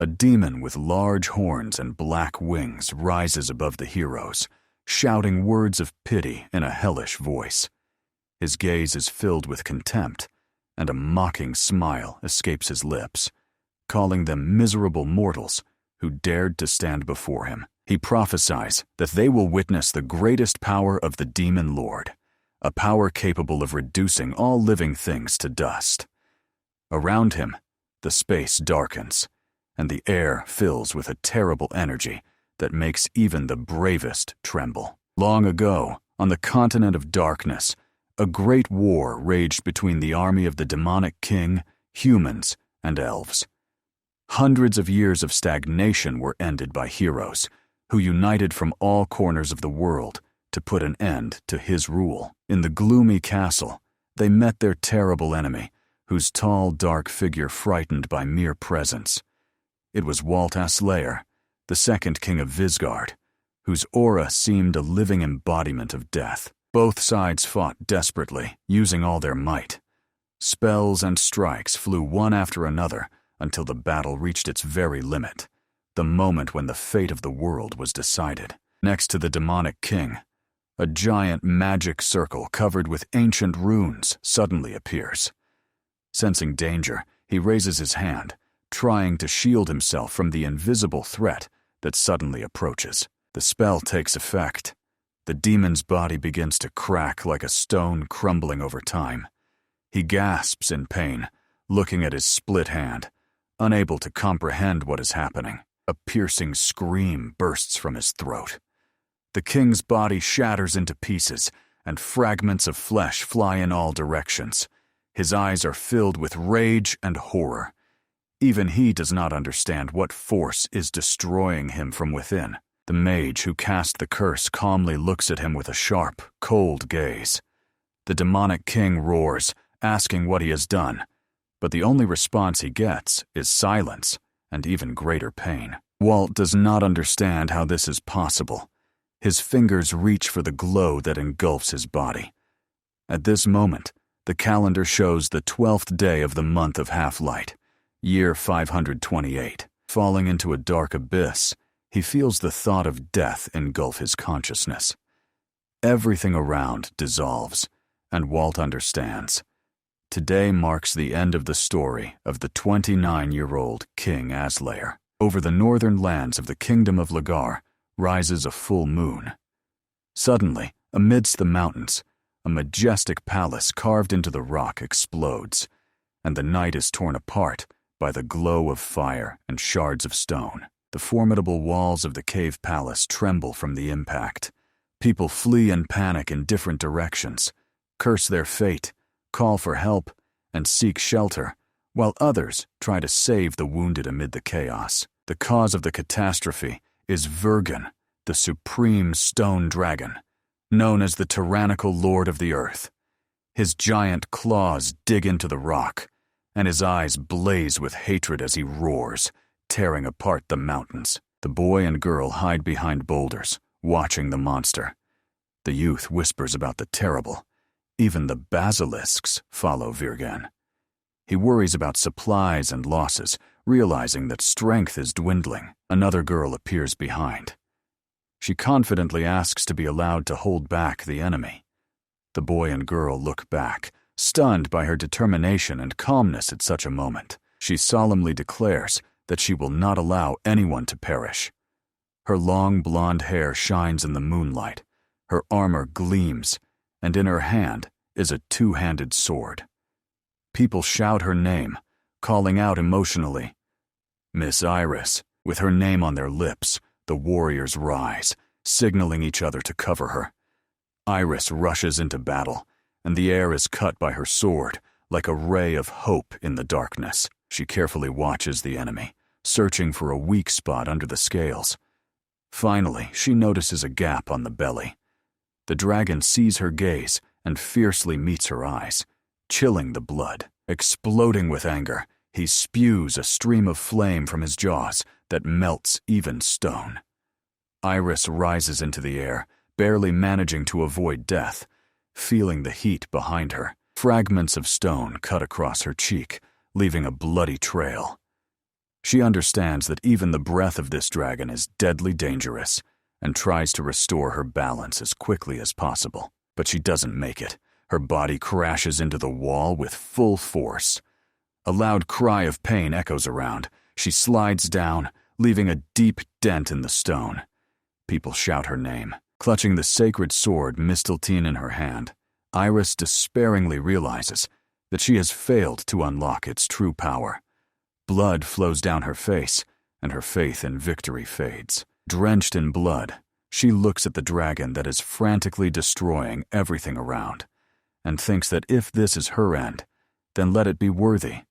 A demon with large horns and black wings rises above the heroes, shouting words of pity in a hellish voice. His gaze is filled with contempt, and a mocking smile escapes his lips, calling them miserable mortals who dared to stand before him. He prophesies that they will witness the greatest power of the demon lord, a power capable of reducing all living things to dust. Around him, the space darkens, and the air fills with a terrible energy that makes even the bravest tremble. Long ago, on the continent of darkness, a great war raged between the army of the demonic king, humans, and elves. Hundreds of years of stagnation were ended by heroes who united from all corners of the world to put an end to his rule. In the gloomy castle, they met their terrible enemy, whose tall, dark figure frightened by mere presence. It was Walt Aslayer, the second king of Visgard, whose aura seemed a living embodiment of death. Both sides fought desperately, using all their might. Spells and strikes flew one after another until the battle reached its very limit, the moment when the fate of the world was decided. Next to the demonic king, a giant magic circle covered with ancient runes suddenly appears. Sensing danger, he raises his hand, trying to shield himself from the invisible threat that suddenly approaches. The spell takes effect. The demon's body begins to crack like a stone crumbling over time. He gasps in pain, looking at his split hand, unable to comprehend what is happening. A piercing scream bursts from his throat. The king's body shatters into pieces, and fragments of flesh fly in all directions. His eyes are filled with rage and horror. Even he does not understand what force is destroying him from within. The mage who cast the curse calmly looks at him with a sharp, cold gaze. The demonic king roars, asking what he has done, but the only response he gets is silence and even greater pain. Walt does not understand how this is possible. His fingers reach for the glow that engulfs his body. At this moment, the calendar shows the 12th day of the month of half-light, year 528. Falling into a dark abyss, he feels the thought of death engulf his consciousness. Everything around dissolves, and Walt understands. Today marks the end of the story of the 29-year-old King Aslayer. Over the northern lands of the Kingdom of Lagar rises a full moon. Suddenly, amidst the mountains, a majestic palace carved into the rock explodes, and the night is torn apart by the glow of fire and shards of stone. The formidable walls of the cave palace tremble from the impact. People flee in panic in different directions, curse their fate, call for help, and seek shelter, while others try to save the wounded amid the chaos. The cause of the catastrophe is Vergen, the supreme stone dragon, known as the tyrannical lord of the earth. His giant claws dig into the rock, and his eyes blaze with hatred as he roars, tearing apart the mountains. The boy and girl hide behind boulders, watching the monster. The youth whispers about the terrible. Even the basilisks follow Vergen. He worries about supplies and losses, realizing that strength is dwindling. Another girl appears behind. She confidently asks to be allowed to hold back the enemy. The boy and girl look back, stunned by her determination and calmness at such a moment. She solemnly declares that she will not allow anyone to perish. Her long blonde hair shines in the moonlight, her armor gleams, and in her hand is a two-handed sword. People shout her name, calling out emotionally, "Miss Iris." With her name on their lips, the warriors rise, signaling each other to cover her. Iris rushes into battle, and the air is cut by her sword, like a ray of hope in the darkness. She carefully watches the enemy, searching for a weak spot under the scales. Finally, she notices a gap on the belly. The dragon sees her gaze and fiercely meets her eyes, chilling the blood. Exploding with anger, he spews a stream of flame from his jaws that melts even stone. Iris rises into the air, barely managing to avoid death, feeling the heat behind her. Fragments of stone cut across her cheek, leaving a bloody trail. She understands that even the breath of this dragon is deadly dangerous and tries to restore her balance as quickly as possible. But she doesn't make it. Her body crashes into the wall with full force. A loud cry of pain echoes around. She slides down, leaving a deep dent in the stone. People shout her name. Clutching the sacred sword Mistletoe in her hand, Iris despairingly realizes that she has failed to unlock its true power. Blood flows down her face, and her faith in victory fades. Drenched in blood, she looks at the dragon that is frantically destroying everything around, and thinks that if this is her end, then let it be worthy.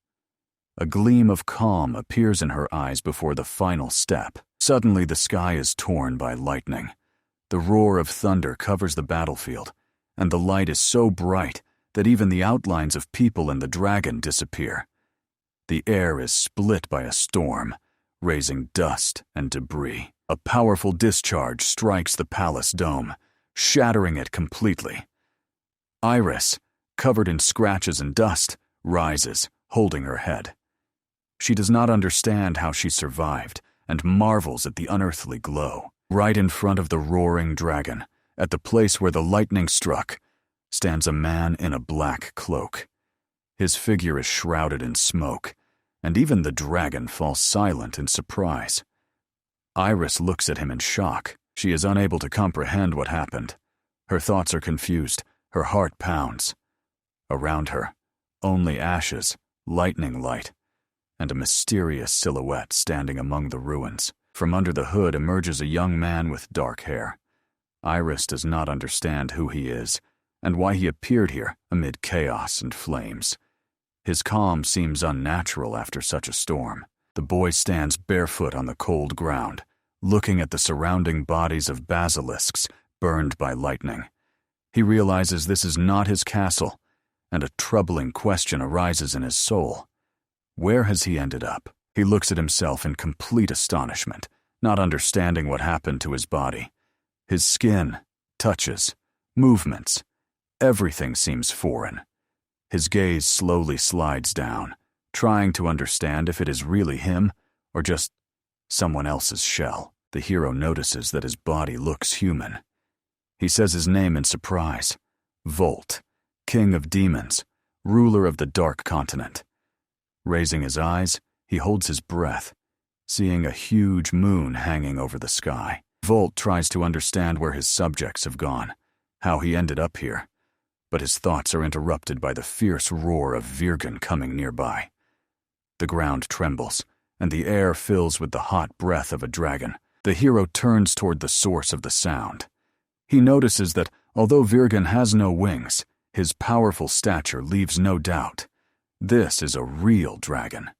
A gleam of calm appears in her eyes before the final step. Suddenly the sky is torn by lightning. The roar of thunder covers the battlefield, and the light is so bright that even the outlines of people and the dragon disappear. The air is split by a storm, raising dust and debris. A powerful discharge strikes the palace dome, shattering it completely. Iris, covered in scratches and dust, rises, holding her head. She does not understand how she survived and marvels at the unearthly glow. Right in front of the roaring dragon, at the place where the lightning struck, stands a man in a black cloak. His figure is shrouded in smoke, and even the dragon falls silent in surprise. Iris looks at him in shock. She is unable to comprehend what happened. Her thoughts are confused. Her heart pounds. Around her, only ashes, lightning light, and a mysterious silhouette standing among the ruins. From under the hood emerges a young man with dark hair. Iris does not understand who he is and why he appeared here amid chaos and flames. His calm seems unnatural after such a storm. The boy stands barefoot on the cold ground, looking at the surrounding bodies of basilisks burned by lightning. He realizes this is not his castle, and a troubling question arises in his soul. Where has he ended up? He looks at himself in complete astonishment, not understanding what happened to his body. His skin, touches, movements, everything seems foreign. His gaze slowly slides down, trying to understand if it is really him or just someone else's shell. The hero notices that his body looks human. He says his name in surprise. Volt, king of demons, ruler of the dark continent. Raising his eyes, he holds his breath, seeing a huge moon hanging over the sky. Volt tries to understand where his subjects have gone, how he ended up here, but his thoughts are interrupted by the fierce roar of Virgen coming nearby. The ground trembles, and the air fills with the hot breath of a dragon. The hero turns toward the source of the sound. He notices that, although Virgen has no wings, his powerful stature leaves no doubt. This is a real dragon.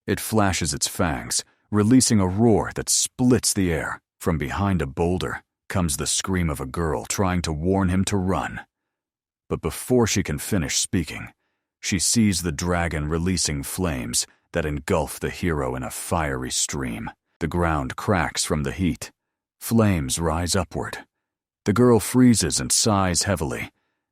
It flashes its fangs, releasing a roar that splits the air. From behind a boulder comes the scream of a girl trying to warn him to run. But before she can finish speaking, she sees the dragon releasing flames that engulf the hero in a fiery stream. The ground cracks from the heat. Flames rise upward. The girl freezes and sighs heavily,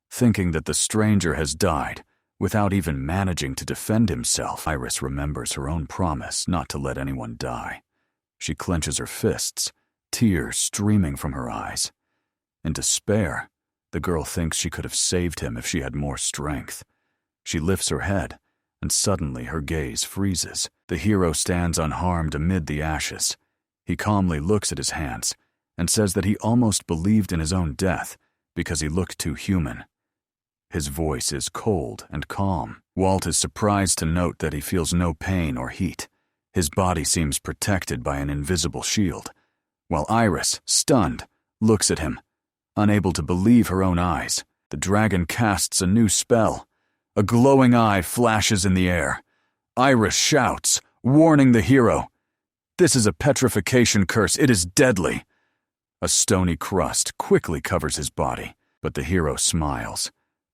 thinking that the stranger has died without even managing to defend himself. Iris remembers her own promise not to let anyone die. She clenches her fists, tears streaming from her eyes. In despair, the girl thinks she could have saved him if she had more strength. She lifts her head, and suddenly her gaze freezes. The hero stands unharmed amid the ashes. He calmly looks at his hands and says that he almost believed in his own death because he looked too human. His voice is cold and calm. Walt is surprised to note that he feels no pain or heat. His body seems protected by an invisible shield, while Iris, stunned, looks at him, unable to believe her own eyes. The dragon casts a new spell. A glowing eye flashes in the air. Iris shouts, warning the hero. This is a petrification curse. It is deadly. A stony crust quickly covers his body, but the hero smiles.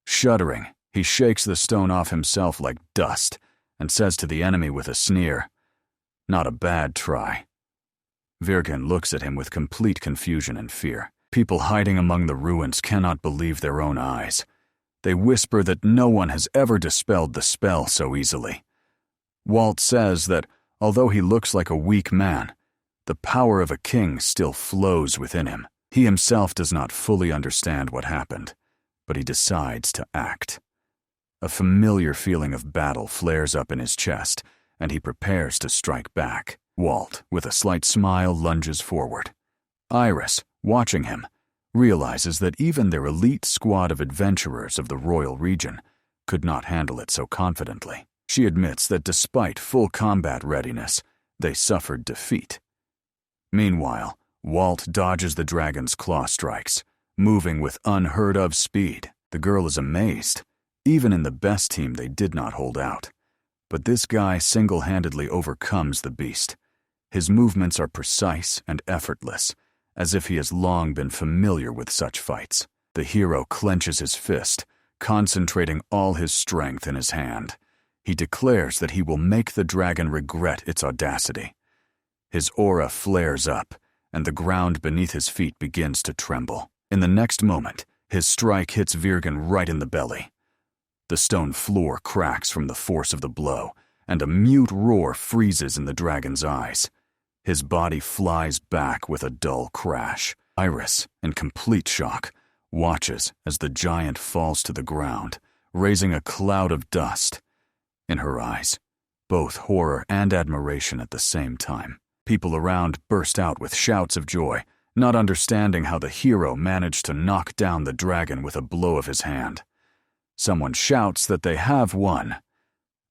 Shuddering, he shakes the stone off himself like dust and says to the enemy with a sneer, "Not a bad try." Virgen looks at him with complete confusion and fear. People hiding among the ruins cannot believe their own eyes. They whisper that no one has ever dispelled the spell so easily. Walt says that Although he looks like a weak man, the power of a king still flows within him. He himself does not fully understand what happened, but he decides to act. A familiar feeling of battle flares up in his chest, and he prepares to strike back. Walt, with a slight smile, lunges forward. Iris, watching him, realizes that even their elite squad of adventurers of the royal region could not handle it so confidently. She admits that despite full combat readiness, they suffered defeat. Meanwhile, Walt dodges the dragon's claw strikes, moving with unheard-of speed. The girl is amazed. Even in the best team, they did not hold out. But this guy single-handedly overcomes the beast. His movements are precise and effortless, as if he has long been familiar with such fights. The hero clenches his fist, concentrating all his strength in his hand. He declares that he will make the dragon regret its audacity. His aura flares up, and the ground beneath his feet begins to tremble. In the next moment, his strike hits Virgen right in the belly. The stone floor cracks from the force of the blow, and a mute roar freezes in the dragon's eyes. His body flies back with a dull crash. Iris, in complete shock, watches as the giant falls to the ground, raising a cloud of dust. In her eyes, both horror and admiration at the same time. People around burst out with shouts of joy, not understanding how the hero managed to knock down the dragon with a blow of his hand. Someone shouts that they have won.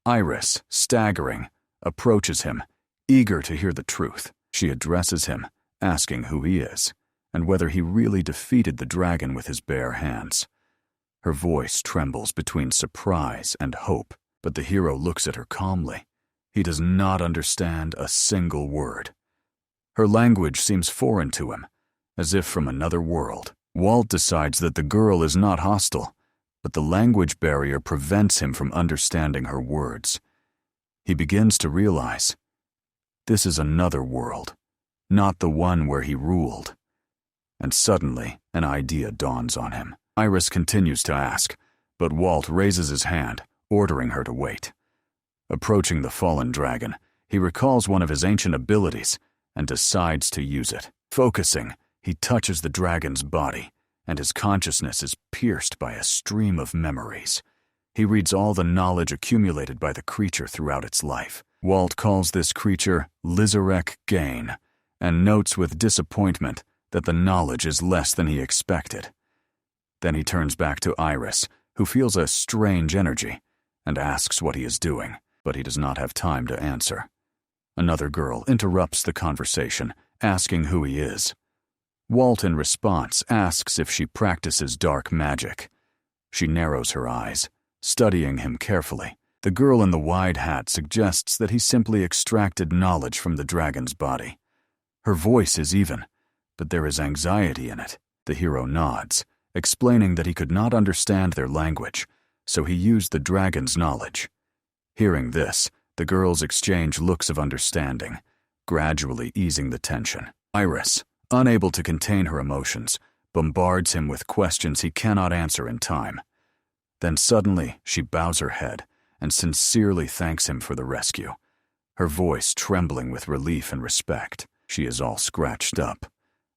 Iris, staggering, approaches him, eager to hear the truth. She addresses him, asking who he is, and whether he really defeated the dragon with his bare hands. Her voice trembles between surprise and hope, but the hero looks at her calmly. He does not understand a single word. Her language seems foreign to him, as if from another world. Walt decides that the girl is not hostile, but the language barrier prevents him from understanding her words. He begins to realize this is another world, not the one where he ruled. And suddenly, an idea dawns on him. Iris continues to ask, but Walt raises his hand, ordering her to wait. Approaching the fallen dragon, he recalls one of his ancient abilities and decides to use it. Focusing, he touches the dragon's body, and his consciousness is pierced by a stream of memories. He reads all the knowledge accumulated by the creature throughout its life. Walt calls this creature Lizarek Gain, and notes with disappointment that the knowledge is less than he expected. Then he turns back to Iris, who feels a strange energy, and asks what he is doing, but he does not have time to answer. Another girl interrupts the conversation, asking who he is. Walt, in response, asks if she practices dark magic. She narrows her eyes, studying him carefully. The girl in the wide hat suggests that he simply extracted knowledge from the dragon's body. Her voice is even, but there is anxiety in it. The hero nods, explaining that he could not understand their language, so he used the dragon's knowledge. Hearing this, the girls exchange looks of understanding, gradually easing the tension. Iris, unable to contain her emotions, bombards him with questions he cannot answer in time. Then suddenly, she bows her head and sincerely thanks him for the rescue, her voice trembling with relief and respect. She is all scratched up,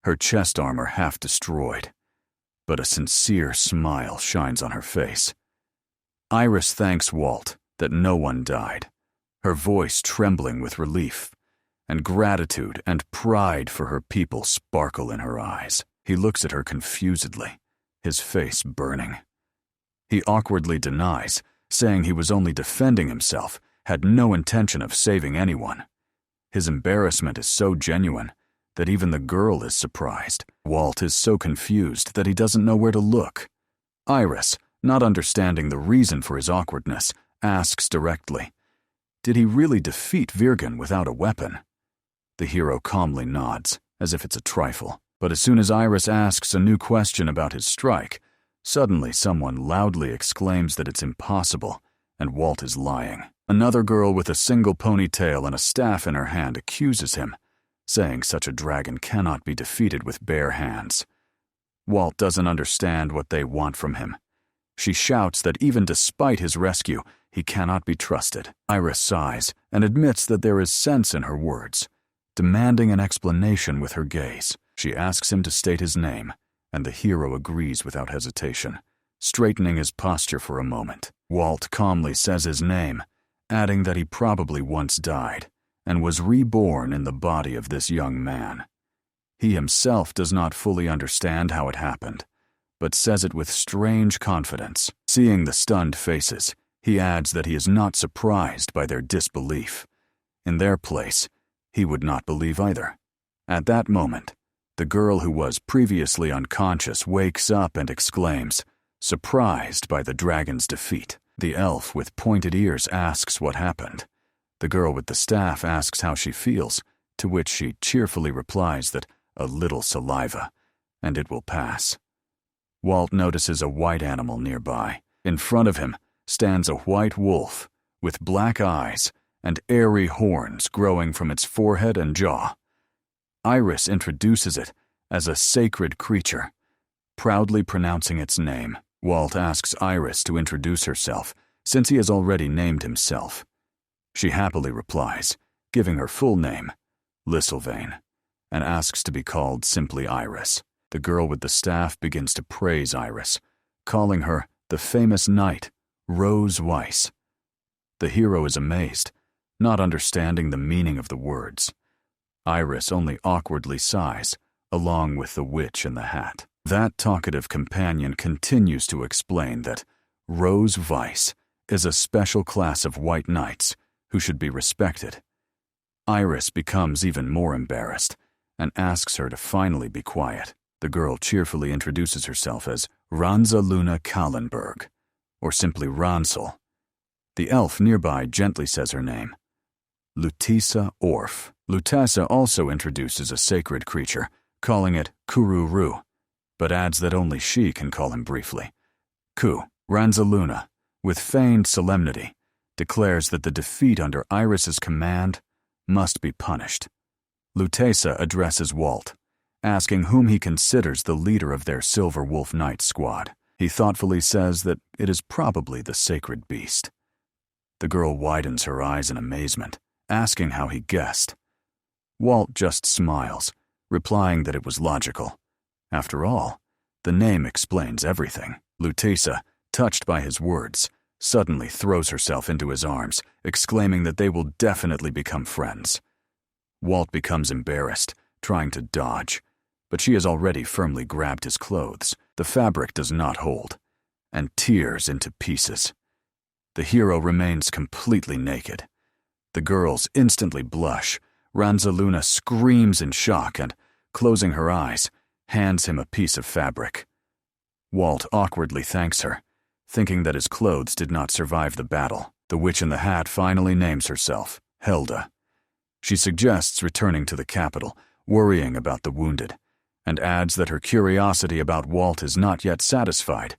her chest armor half destroyed, but a sincere smile shines on her face. Iris thanks Walt that no one died, her voice trembling with relief, and gratitude and pride for her people sparkle in her eyes. He looks at her confusedly, his face burning. He awkwardly denies, saying he was only defending himself, had no intention of saving anyone. His embarrassment is so genuine that even the girl is surprised. Walt is so confused that he doesn't know where to look. Iris, not understanding the reason for his awkwardness, asks directly, did he really defeat Virgen without a weapon? The hero calmly nods, as if it's a trifle, but as soon as Iris asks a new question about his strike, suddenly someone loudly exclaims that it's impossible, and Walt is lying. Another girl with a single ponytail and a staff in her hand accuses him, saying such a dragon cannot be defeated with bare hands. Walt doesn't understand what they want from him. She shouts that even despite his rescue, he cannot be trusted. Iris sighs and admits that there is sense in her words, demanding an explanation with her gaze. She asks him to state his name, and the hero agrees without hesitation, straightening his posture for a moment. Walt calmly says his name, adding that he probably once died and was reborn in the body of this young man. He himself does not fully understand how it happened, but says it with strange confidence. Seeing the stunned faces, he adds that he is not surprised by their disbelief. In their place, he would not believe either. At that moment, the girl who was previously unconscious wakes up and exclaims, surprised by the dragon's defeat. The elf with pointed ears asks what happened. The girl with the staff asks how she feels, to which she cheerfully replies that a little saliva, and it will pass. Walt notices a white animal nearby. In front of him stands a white wolf with black eyes and airy horns growing from its forehead and jaw. Iris introduces it as a sacred creature, proudly pronouncing its name. Walt asks Iris to introduce herself, since he has already named himself. She happily replies, giving her full name, Lisylvane, and asks to be called simply Iris. The girl with the staff begins to praise Iris, calling her the famous knight, Rose Weiss. The hero is amazed, not understanding the meaning of the words. Iris only awkwardly sighs, along with the witch in the hat. That talkative companion continues to explain that Rose Weiss is a special class of white knights who should be respected. Iris becomes even more embarrassed and asks her to finally be quiet. The girl cheerfully introduces herself as Ranza Luna Kallenberg, or simply Ransel. The elf nearby gently says her name, Lutisa Orf. Lutasa also introduces a sacred creature, calling it Kururu, but adds that only she can call him briefly. Ku, Ranza Luna, with feigned solemnity, declares that the defeat under Iris's command must be punished. Lutesa addresses Walt, asking whom he considers the leader of their Silver Wolf Knight squad. He thoughtfully says that it is probably the sacred beast. The girl widens her eyes in amazement, asking how he guessed. Walt just smiles, replying that it was logical. After all, the name explains everything. Lutesa, touched by his words, suddenly throws herself into his arms, exclaiming that they will definitely become friends. Walt becomes embarrassed, trying to dodge, but she has already firmly grabbed his clothes. The fabric does not hold, and tears into pieces. The hero remains completely naked. The girls instantly blush. Ranza Luna screams in shock and, closing her eyes, hands him a piece of fabric. Walt awkwardly thanks her, thinking that his clothes did not survive the battle. The witch in the hat finally names herself Helda. She suggests returning to the capital, worrying about the wounded, and adds that her curiosity about Walt is not yet satisfied,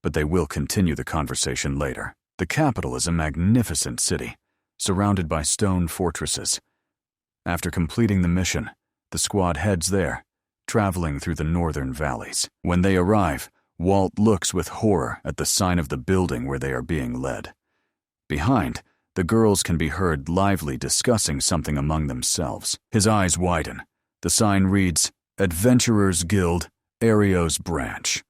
but they will continue the conversation later. The capital is a magnificent city, surrounded by stone fortresses. After completing the mission, the squad heads there, traveling through the northern valleys. When they arrive, Walt looks with horror at the sign of the building where they are being led. Behind, the girls can be heard lively discussing something among themselves. His eyes widen. The sign reads, Adventurers Guild, Arios Branch.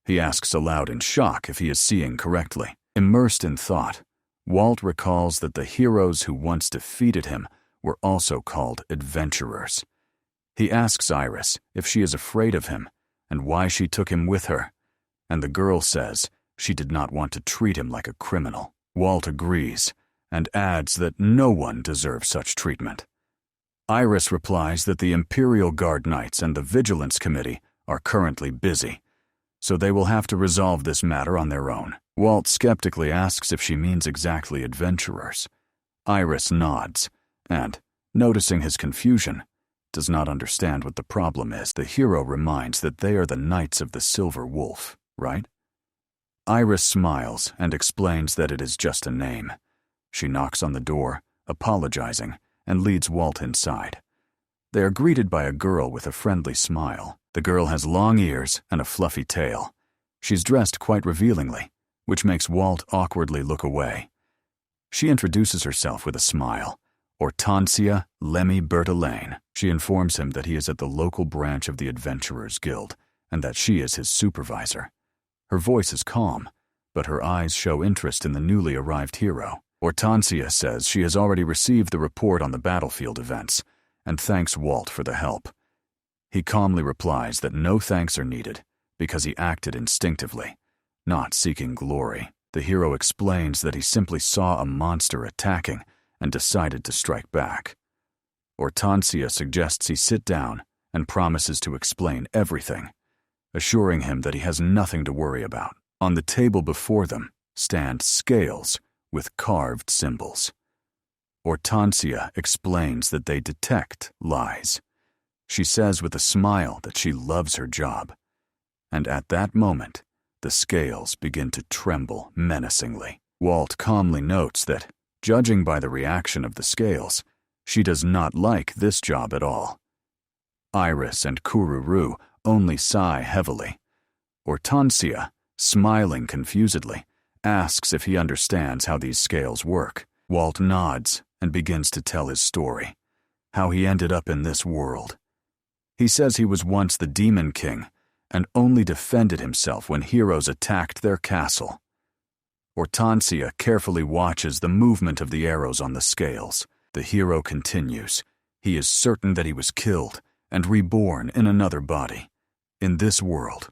He asks aloud in shock if he is seeing correctly. Immersed in thought, Walt recalls that the heroes who once defeated him were also called adventurers. He asks Iris if she is afraid of him and why she took him with her, and the girl says she did not want to treat him like a criminal. Walt agrees and adds that no one deserves such treatment. Iris replies that the Imperial Guard Knights and the Vigilance Committee are currently busy, so they will have to resolve this matter on their own. Walt skeptically asks if she means exactly adventurers. Iris nods, and, noticing his confusion, does not understand what the problem is. The hero reminds that they are the Knights of the Silver Wolf, right? Iris smiles and explains that it is just a name. She knocks on the door, apologizing, and leads Walt inside. They are greeted by a girl with a friendly smile. The girl has long ears and a fluffy tail. She's dressed quite revealingly, which makes Walt awkwardly look away. She introduces herself with a smile. Hortensia Lemmy Bertolaine. She informs him that he is at the local branch of the Adventurers Guild and that she is his supervisor. Her voice is calm, but her eyes show interest in the newly arrived hero. Hortensia says she has already received the report on the battlefield events and thanks Walt for the help. He calmly replies that no thanks are needed because he acted instinctively, not seeking glory. The hero explains that he simply saw a monster attacking and decided to strike back. Hortensia suggests he sit down and promises to explain everything, assuring him that he has nothing to worry about. On the table before them stand scales with carved symbols. Hortensia explains that they detect lies. She says with a smile that she loves her job. And at that moment, the scales begin to tremble menacingly. Walt calmly notes that, judging by the reaction of the scales, she does not like this job at all. Iris and Kururu only sigh heavily. Hortensia, smiling confusedly, asks if he understands how these scales work. Walt nods and begins to tell his story, how he ended up in this world. He says he was once the Demon King and only defended himself when heroes attacked their castle. Hortensia carefully watches the movement of the arrows on the scales. The hero continues. He is certain that he was killed and reborn in another body, in this world.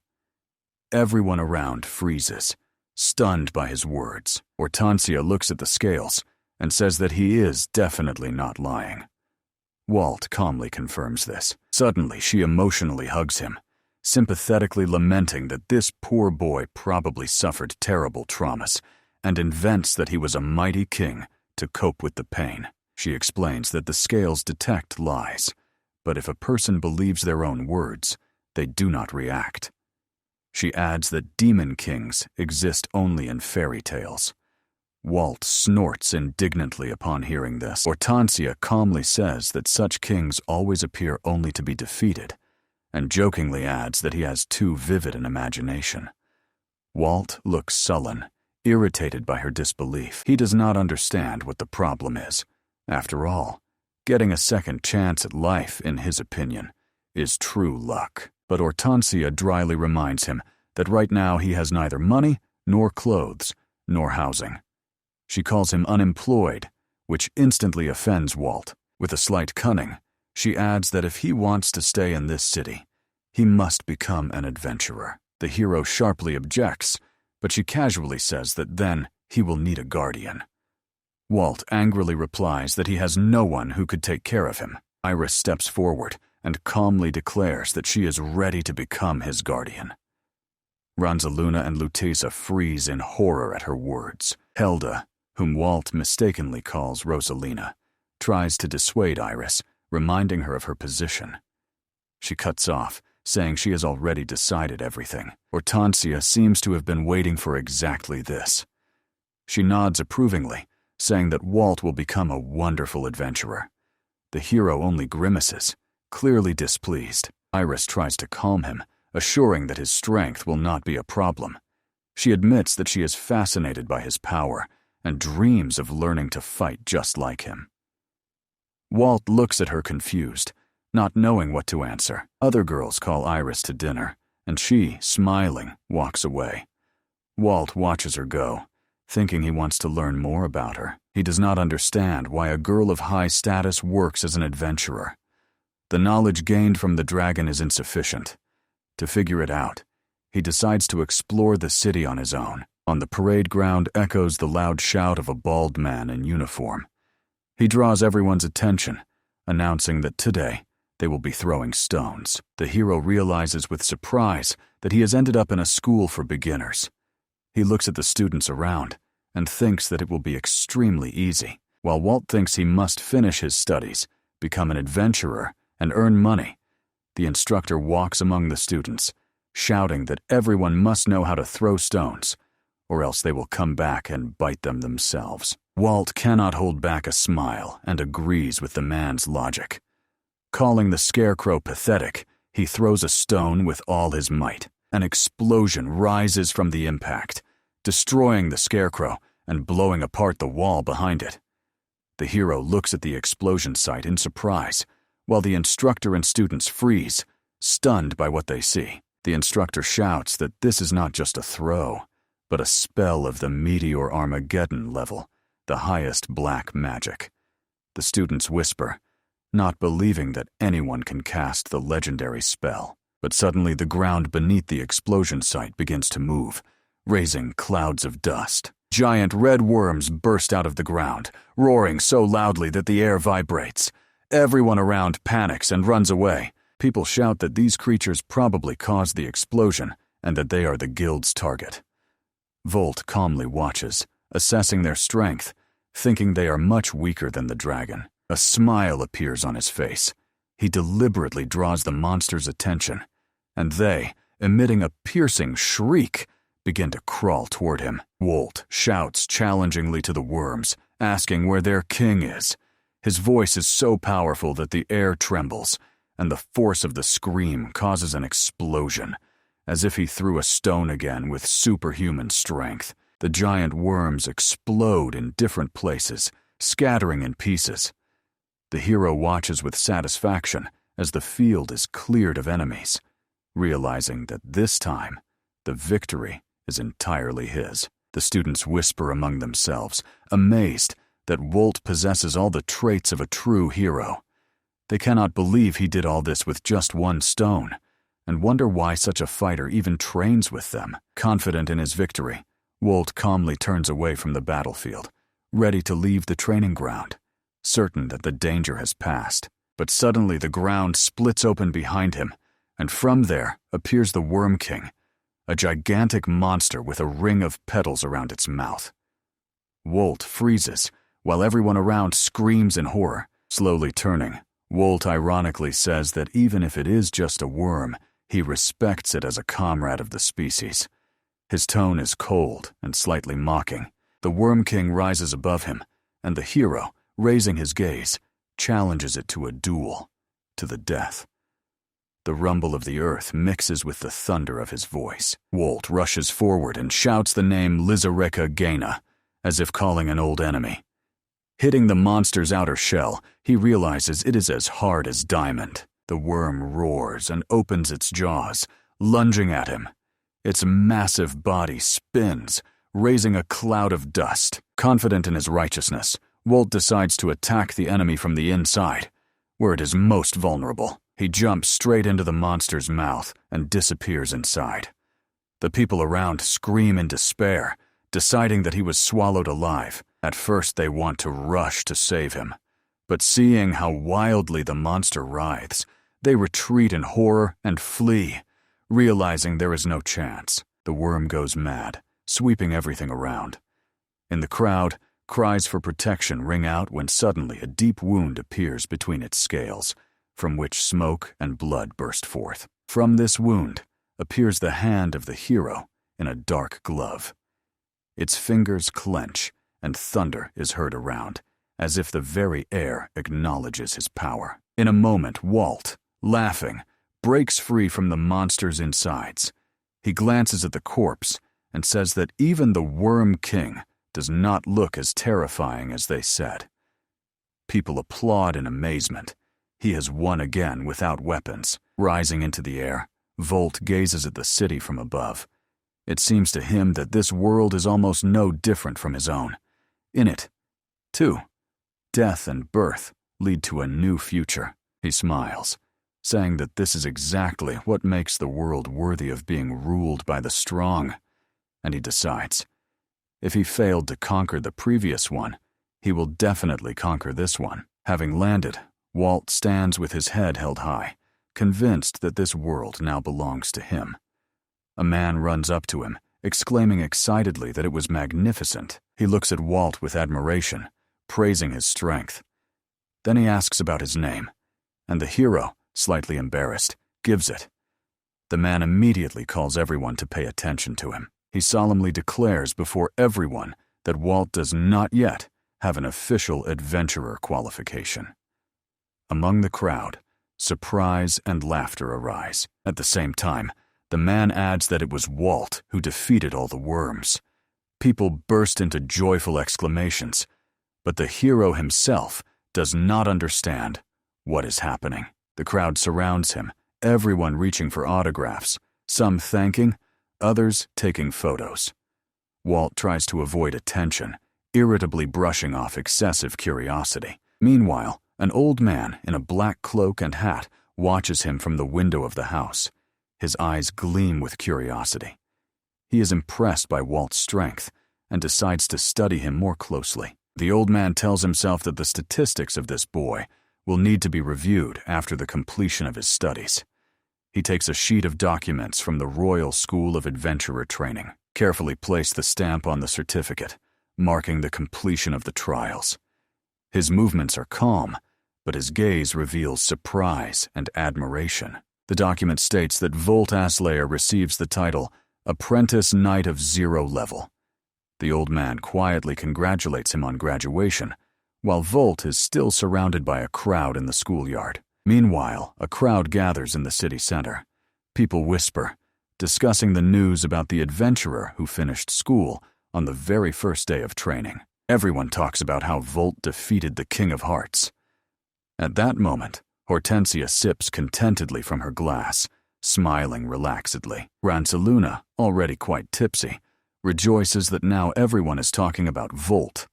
Everyone around freezes, stunned by his words. Hortensia looks at the scales and says that he is definitely not lying. Walt calmly confirms this. Suddenly, she emotionally hugs him, sympathetically lamenting that this poor boy probably suffered terrible traumas, and invents that he was a mighty king to cope with the pain. She explains that the scales detect lies, but if a person believes their own words, they do not react. She adds that demon kings exist only in fairy tales. Walt snorts indignantly upon hearing this. Hortensia calmly says that such kings always appear only to be defeated, and jokingly adds that he has too vivid an imagination. Walt looks sullen, irritated by her disbelief. He does not understand what the problem is. After all, getting a second chance at life, in his opinion, is true luck. But Hortensia dryly reminds him that right now he has neither money, nor clothes, nor housing. She calls him unemployed, which instantly offends Walt. With a slight cunning, she adds that if he wants to stay in this city, he must become an adventurer. The hero sharply objects, but she casually says that then he will need a guardian. Walt angrily replies that he has no one who could take care of him. Iris steps forward and calmly declares that she is ready to become his guardian. Ranzaluna and Lutesa freeze in horror at her words. Helda, whom Walt mistakenly calls Rosalina, tries to dissuade Iris, reminding her of her position. She cuts off, saying she has already decided everything. Hortensia seems to have been waiting for exactly this. She nods approvingly, saying that Walt will become a wonderful adventurer. The hero only grimaces, clearly displeased. Iris tries to calm him, assuring that his strength will not be a problem. She admits that she is fascinated by his power and dreams of learning to fight just like him. Walt looks at her confused, not knowing what to answer. Other girls call Iris to dinner, and she, smiling, walks away. Walt watches her go, thinking he wants to learn more about her. He does not understand why a girl of high status works as an adventurer. The knowledge gained from the dragon is insufficient. To figure it out, he decides to explore the city on his own. On the parade ground echoes the loud shout of a bald man in uniform. He draws everyone's attention, announcing that today they will be throwing stones. The hero realizes with surprise that he has ended up in a school for beginners. He looks at the students around and thinks that it will be extremely easy, while Walt thinks he must finish his studies, become an adventurer, and earn money. The instructor walks among the students, shouting that everyone must know how to throw stones, or else they will come back and bite them themselves. Walt cannot hold back a smile and agrees with the man's logic. Calling the scarecrow pathetic, he throws a stone with all his might. An explosion rises from the impact, destroying the scarecrow and blowing apart the wall behind it. The hero looks at the explosion site in surprise, while the instructor and students freeze, stunned by what they see. The instructor shouts that this is not just a throw, but a spell of the Meteor Armageddon level, the highest black magic. The students whisper, not believing that anyone can cast the legendary spell. But suddenly the ground beneath the explosion site begins to move, raising clouds of dust. Giant red worms burst out of the ground, roaring so loudly that the air vibrates. Everyone around panics and runs away. People shout that these creatures probably caused the explosion and that they are the guild's target. Volt calmly watches, assessing their strength, thinking they are much weaker than the dragon. A smile appears on his face. He deliberately draws the monster's attention, and they, emitting a piercing shriek, begin to crawl toward him. Wolt shouts challengingly to the worms, asking where their king is. His voice is so powerful that the air trembles, and the force of the scream causes an explosion, as if he threw a stone again with superhuman strength. The giant worms explode in different places, scattering in pieces. The hero watches with satisfaction as the field is cleared of enemies, realizing that this time, the victory is entirely his. The students whisper among themselves, amazed that Wolt possesses all the traits of a true hero. They cannot believe he did all this with just one stone, and wonder why such a fighter even trains with them. Confident in his victory, Wolt calmly turns away from the battlefield, ready to leave the training ground, certain that the danger has passed. But suddenly the ground splits open behind him, and from there appears the Worm King, a gigantic monster with a ring of petals around its mouth. Wolt freezes, while everyone around screams in horror. Slowly turning, Wolt ironically says that even if it is just a worm, he respects it as a comrade of the species. His tone is cold and slightly mocking. The Worm King rises above him, and the hero, raising his gaze, challenges it to a duel, to the death. The rumble of the earth mixes with the thunder of his voice. Wolt rushes forward and shouts the name Lizareka Gaina, as if calling an old enemy. Hitting the monster's outer shell, he realizes it is as hard as diamond. The worm roars and opens its jaws, lunging at him. Its massive body spins, raising a cloud of dust. Confident in his righteousness, Wolt decides to attack the enemy from the inside, where it is most vulnerable. He jumps straight into the monster's mouth and disappears inside. The people around scream in despair, deciding that he was swallowed alive. At first they want to rush to save him, but seeing how wildly the monster writhes, they retreat in horror and flee, realizing there is no chance. The worm goes mad, sweeping everything around. In the crowd, cries for protection ring out when suddenly a deep wound appears between its scales, from which smoke and blood burst forth. From this wound appears the hand of the hero in a dark glove. Its fingers clench, and thunder is heard around, as if the very air acknowledges his power. In a moment, Wolt, laughing, breaks free from the monster's insides. He glances at the corpse and says that even the Worm King does not look as terrifying as they said. People applaud in amazement. He has won again without weapons. Rising into the air, Volt gazes at the city from above. It seems to him that this world is almost no different from his own. In it, too, death and birth lead to a new future. He smiles, saying that this is exactly what makes the world worthy of being ruled by the strong. And he decides, if he failed to conquer the previous one, he will definitely conquer this one. Having landed, Wolt stands with his head held high, convinced that this world now belongs to him. A man runs up to him, exclaiming excitedly that it was magnificent. He looks at Wolt with admiration, praising his strength. Then he asks about his name, and the hero, slightly embarrassed, gives it. The man immediately calls everyone to pay attention to him. He solemnly declares before everyone that Wolt does not yet have an official adventurer qualification. Among the crowd, surprise and laughter arise. At the same time, the man adds that it was Wolt who defeated all the worms. People burst into joyful exclamations, but the hero himself does not understand what is happening. The crowd surrounds him, everyone reaching for autographs, some thanking, others taking photos. Walt tries to avoid attention, irritably brushing off excessive curiosity. Meanwhile, an old man in a black cloak and hat watches him from the window of the house. His eyes gleam with curiosity. He is impressed by Walt's strength and decides to study him more closely. The old man tells himself that the statistics of this boy will need to be reviewed after the completion of his studies. He takes a sheet of documents from the Royal School of Adventurer Training, carefully placed the stamp on the certificate, marking the completion of the trials. His movements are calm, but his gaze reveals surprise and admiration. The document states that Volt Aslayer receives the title Apprentice Knight of 0 level. The old man quietly congratulates him on graduation, while Volt is still surrounded by a crowd in the schoolyard. Meanwhile, a crowd gathers in the city center. People whisper, discussing the news about the adventurer who finished school on the very first day of training. Everyone talks about how Volt defeated the King of Hearts. At that moment, Hortensia sips contentedly from her glass, smiling relaxedly. Ransaluna, already quite tipsy, rejoices that now everyone is talking about Volt.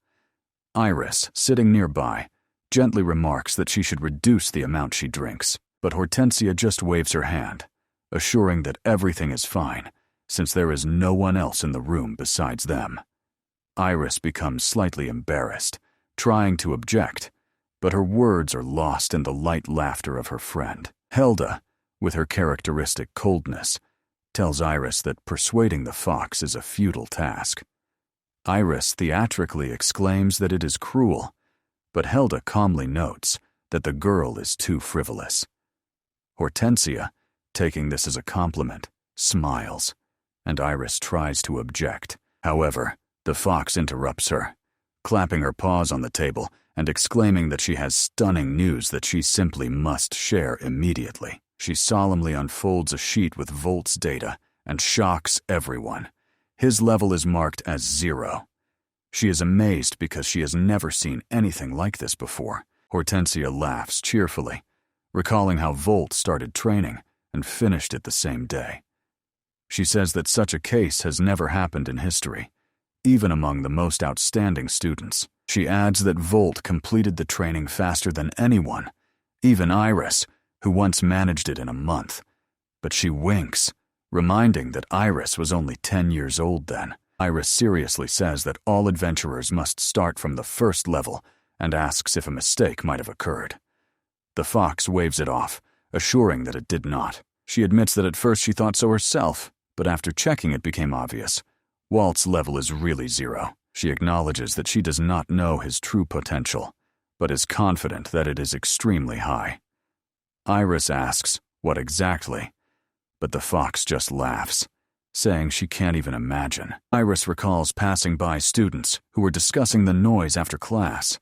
Iris, sitting nearby, gently remarks that she should reduce the amount she drinks, but Hortensia just waves her hand, assuring that everything is fine, since there is no one else in the room besides them. Iris becomes slightly embarrassed, trying to object, but her words are lost in the light laughter of her friend. Helda, with her characteristic coldness, tells Iris that persuading the fox is a futile task. Iris theatrically exclaims that it is cruel, but Helda calmly notes that the girl is too frivolous. Hortensia, taking this as a compliment, smiles, and Iris tries to object. However, the fox interrupts her, clapping her paws on the table and exclaiming that she has stunning news that she simply must share immediately. She solemnly unfolds a sheet with Volt's data and shocks everyone. His level is marked as 0. She is amazed because she has never seen anything like this before. Hortensia laughs cheerfully, recalling how Volt started training and finished it the same day. She says that such a case has never happened in history, even among the most outstanding students. She adds that Volt completed the training faster than anyone, even Iris, who once managed it in a month. But she winks, reminding that Iris was only 10 years old then. Iris seriously says that all adventurers must start from the first level and asks if a mistake might have occurred. The fox waves it off, assuring that it did not. She admits that at first she thought so herself, but after checking it became obvious. Walt's level is really 0. She acknowledges that she does not know his true potential, but is confident that it is extremely high. Iris asks, what exactly? But the fox just laughs, saying she can't even imagine. Iris recalls passing by students who were discussing the noise after class.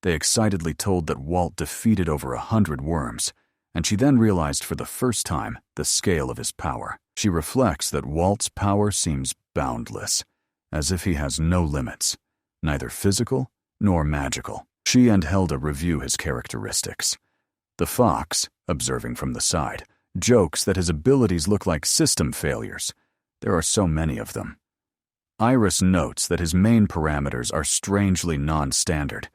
They excitedly told that Walt defeated over 100 worms, and she then realized for the first time the scale of his power. She reflects that Walt's power seems boundless, as if he has no limits, neither physical nor magical. She and Helda review his characteristics. The fox, observing from the side, jokes that his abilities look like system failures. There are so many of them. Iris notes that his main parameters are strangely non-standard,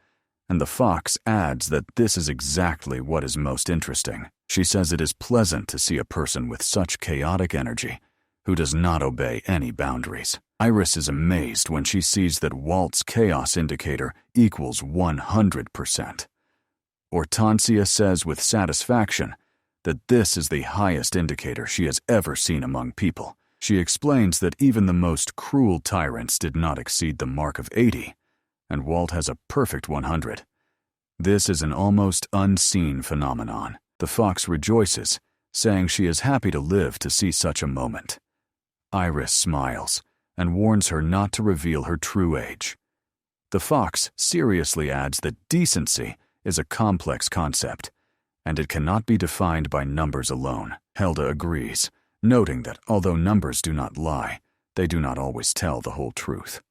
and the fox adds that this is exactly what is most interesting. She says it is pleasant to see a person with such chaotic energy who does not obey any boundaries. Iris is amazed when she sees that Walt's chaos indicator equals 100%. Hortensia says with satisfaction that this is the highest indicator she has ever seen among people. She explains that even the most cruel tyrants did not exceed the mark of 80, and Walt has a perfect 100. This is an almost unseen phenomenon. The fox rejoices, saying she is happy to live to see such a moment. Iris smiles and warns her not to reveal her true age. The fox seriously adds that decency is a complex concept, and it cannot be defined by numbers alone. Helda agrees, noting that although numbers do not lie, they do not always tell the whole truth.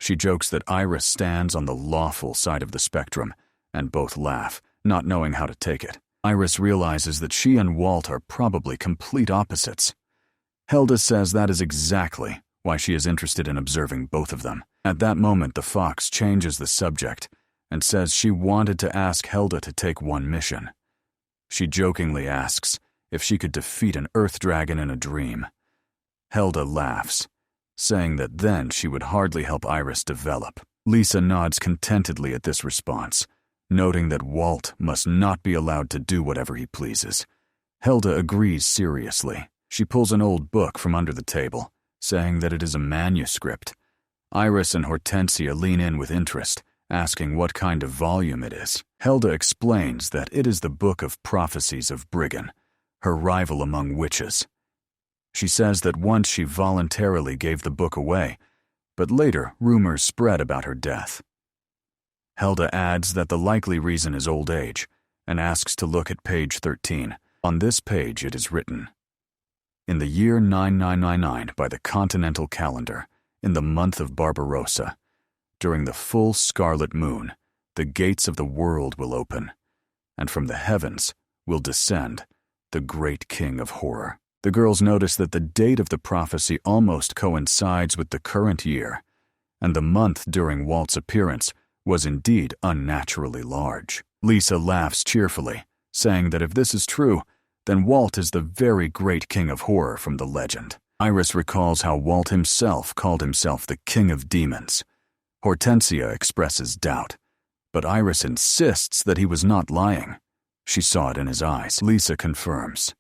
She jokes that Iris stands on the lawful side of the spectrum, and both laugh, not knowing how to take it. Iris realizes that she and Walt are probably complete opposites. Helda says that is exactly why she is interested in observing both of them. At that moment, the fox changes the subject and says she wanted to ask Helda to take one mission. She jokingly asks if she could defeat an earth dragon in a dream. Helda laughs, saying that then she would hardly help Iris develop. Lisa nods contentedly at this response, noting that Walt must not be allowed to do whatever he pleases. Helda agrees seriously. She pulls an old book from under the table, saying that it is a manuscript. Iris and Hortensia lean in with interest, asking what kind of volume it is. Helda explains that it is the Book of Prophecies of Briggan, her rival among witches. She says that once she voluntarily gave the book away, but later rumors spread about her death. Helda adds that the likely reason is old age, and asks to look at page 13. On this page it is written, "In the year 9999 by the Continental calendar, in the month of Barbarossa, during the full scarlet moon, the gates of the world will open, and from the heavens will descend the great king of horror." The girls notice that the date of the prophecy almost coincides with the current year, and the month during Walt's appearance was indeed unnaturally large. Lisa laughs cheerfully, saying that if this is true, then Walt is the very great king of horror from the legend. Iris recalls how Walt himself called himself the king of demons. Hortensia expresses doubt, but Iris insists that he was not lying. She saw it in his eyes. Lisa confirms.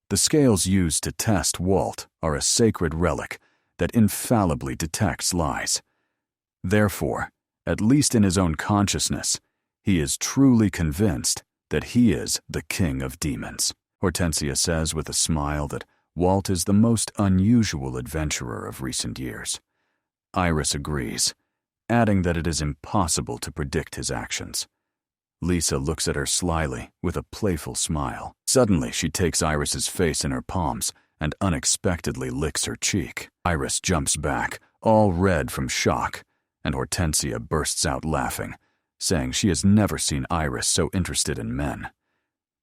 The scales used to test Walt are a sacred relic that infallibly detects lies. Therefore, at least in his own consciousness, he is truly convinced that he is the king of demons. Hortensia says with a smile that Walt is the most unusual adventurer of recent years. Iris agrees, adding that it is impossible to predict his actions. Lisa looks at her slyly with a playful smile. Suddenly, she takes Iris's face in her palms and unexpectedly licks her cheek. Iris jumps back, all red from shock, and Hortensia bursts out laughing, saying she has never seen Iris so interested in men.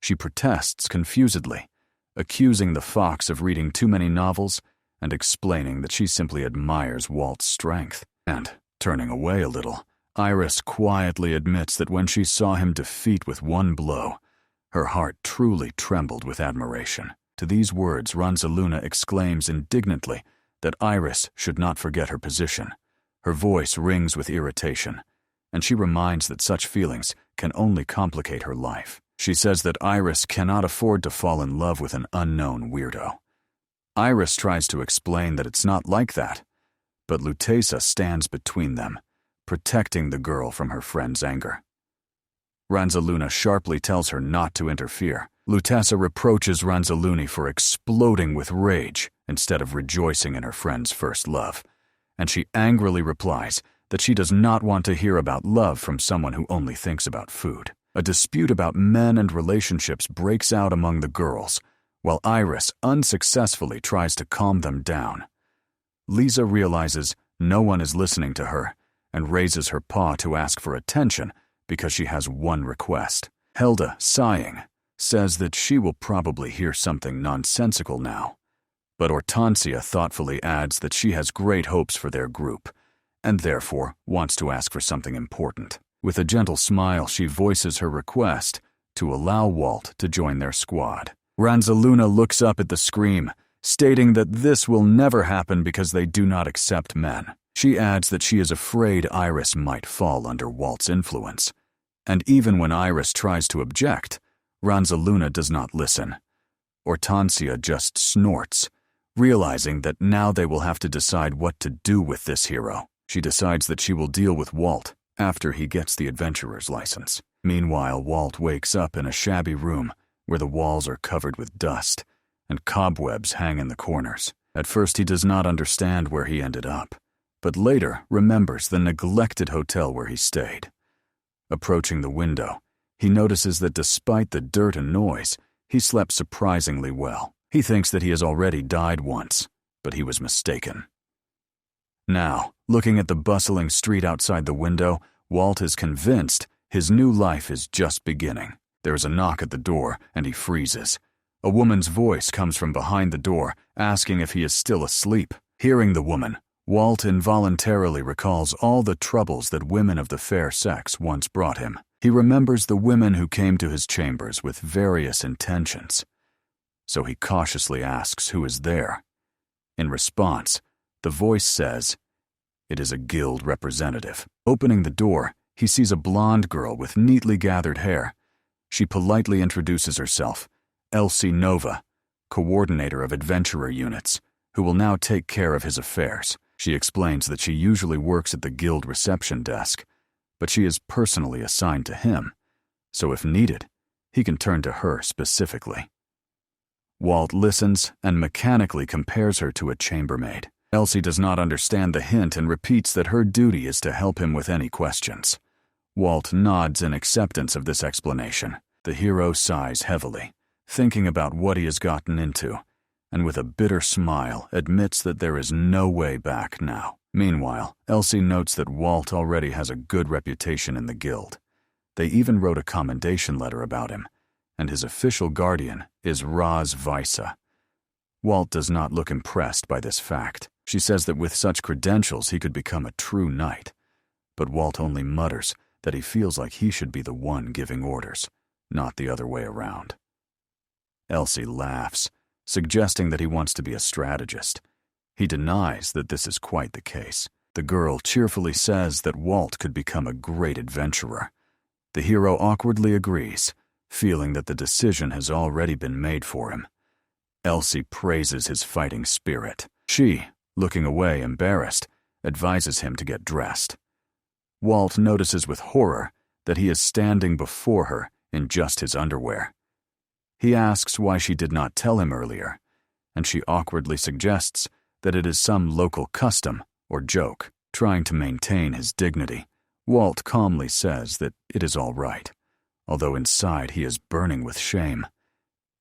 She protests confusedly, accusing the fox of reading too many novels and explaining that she simply admires Walt's strength. And, turning away a little, Iris quietly admits that when she saw him defeat with one blow, her heart truly trembled with admiration. To these words, Ranzaluna exclaims indignantly that Iris should not forget her position. Her voice rings with irritation, and she reminds that such feelings can only complicate her life. She says that Iris cannot afford to fall in love with an unknown weirdo. Iris tries to explain that it's not like that, but Lutesa stands between them, protecting the girl from her friend's anger. Ranzaluna sharply tells her not to interfere. Lutesa reproaches Ranzaluni for exploding with rage instead of rejoicing in her friend's first love, and she angrily replies that she does not want to hear about love from someone who only thinks about food. A dispute about men and relationships breaks out among the girls, while Iris unsuccessfully tries to calm them down. Lisa realizes no one is listening to her and raises her paw to ask for attention because she has one request. Helda, sighing, says that she will probably hear something nonsensical now, but Hortensia thoughtfully adds that she has great hopes for their group and therefore wants to ask for something important. With a gentle smile, she voices her request to allow Walt to join their squad. Ranzaluna looks up at the scream, stating that this will never happen because they do not accept men. She adds that she is afraid Iris might fall under Walt's influence, and even when Iris tries to object, Ranzaluna does not listen. Hortensia just snorts, realizing that now they will have to decide what to do with this hero. She decides that she will deal with Walt after he gets the adventurer's license. Meanwhile, Walt wakes up in a shabby room where the walls are covered with dust and cobwebs hang in the corners. At first, he does not understand where he ended up, but later remembers the neglected hotel where he stayed. Approaching the window, he notices that despite the dirt and noise, he slept surprisingly well. He thinks that he has already died once, but he was mistaken. Now, looking at the bustling street outside the window, Walt is convinced his new life is just beginning. There is a knock at the door, and he freezes. A woman's voice comes from behind the door, asking if he is still asleep. Hearing the woman, Walt involuntarily recalls all the troubles that women of the fair sex once brought him. He remembers the women who came to his chambers with various intentions. So he cautiously asks who is there. In response, the voice says, "It is a guild representative." Opening the door, he sees a blonde girl with neatly gathered hair. She politely introduces herself, Elsie Nova, coordinator of adventurer units, who will now take care of his affairs. She explains that she usually works at the guild reception desk, but she is personally assigned to him, so if needed, he can turn to her specifically. Walt listens and mechanically compares her to a chambermaid. Elsie does not understand the hint and repeats that her duty is to help him with any questions. Walt nods in acceptance of this explanation. The hero sighs heavily, thinking about what he has gotten into, and with a bitter smile admits that there is no way back now. Meanwhile, Elsie notes that Walt already has a good reputation in the guild. They even wrote a commendation letter about him, and his official guardian is Raz Visa. Walt does not look impressed by this fact. She says that with such credentials he could become a true knight, but Walt only mutters that he feels like he should be the one giving orders, not the other way around. Elsie laughs, suggesting that he wants to be a strategist. He denies that this is quite the case. The girl cheerfully says that Walt could become a great adventurer. The hero awkwardly agrees, feeling that the decision has already been made for him. Elsie praises his fighting spirit. She, looking away embarrassed, advises him to get dressed. Walt notices with horror that he is standing before her in just his underwear. He asks why she did not tell him earlier, and she awkwardly suggests that it is some local custom or joke. Trying to maintain his dignity, Walt calmly says that it is all right, although inside he is burning with shame.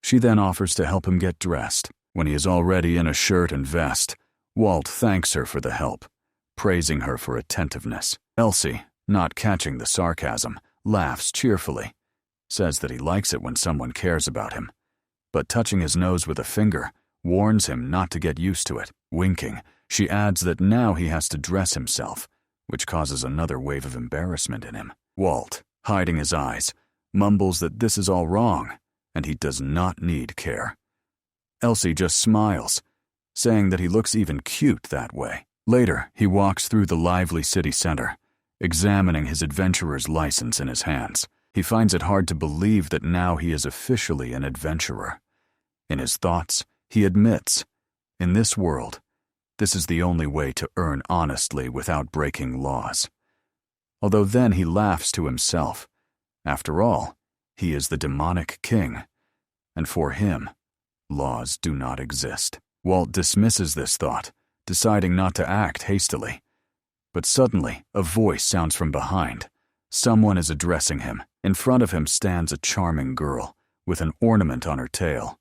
She then offers to help him get dressed. When he is already in a shirt and vest, Walt thanks her for the help, praising her for attentiveness. Elsie, not catching the sarcasm, laughs cheerfully, says that he likes it when someone cares about him, but touching his nose with a finger warns him not to get used to it. Winking, she adds that now he has to dress himself, which causes another wave of embarrassment in him. Walt, hiding his eyes, mumbles that this is all wrong, and he does not need care. Elsie just smiles, saying that he looks even cute that way. Later, he walks through the lively city center, examining his adventurer's license in his hands. He finds it hard to believe that now he is officially an adventurer. In his thoughts, he admits, in this world, this is the only way to earn honestly without breaking laws. Although then he laughs to himself. After all, he is the demonic king, and for him, laws do not exist. Walt dismisses this thought, deciding not to act hastily. But suddenly, a voice sounds from behind. Someone is addressing him. In front of him stands a charming girl, with an ornament on her tail.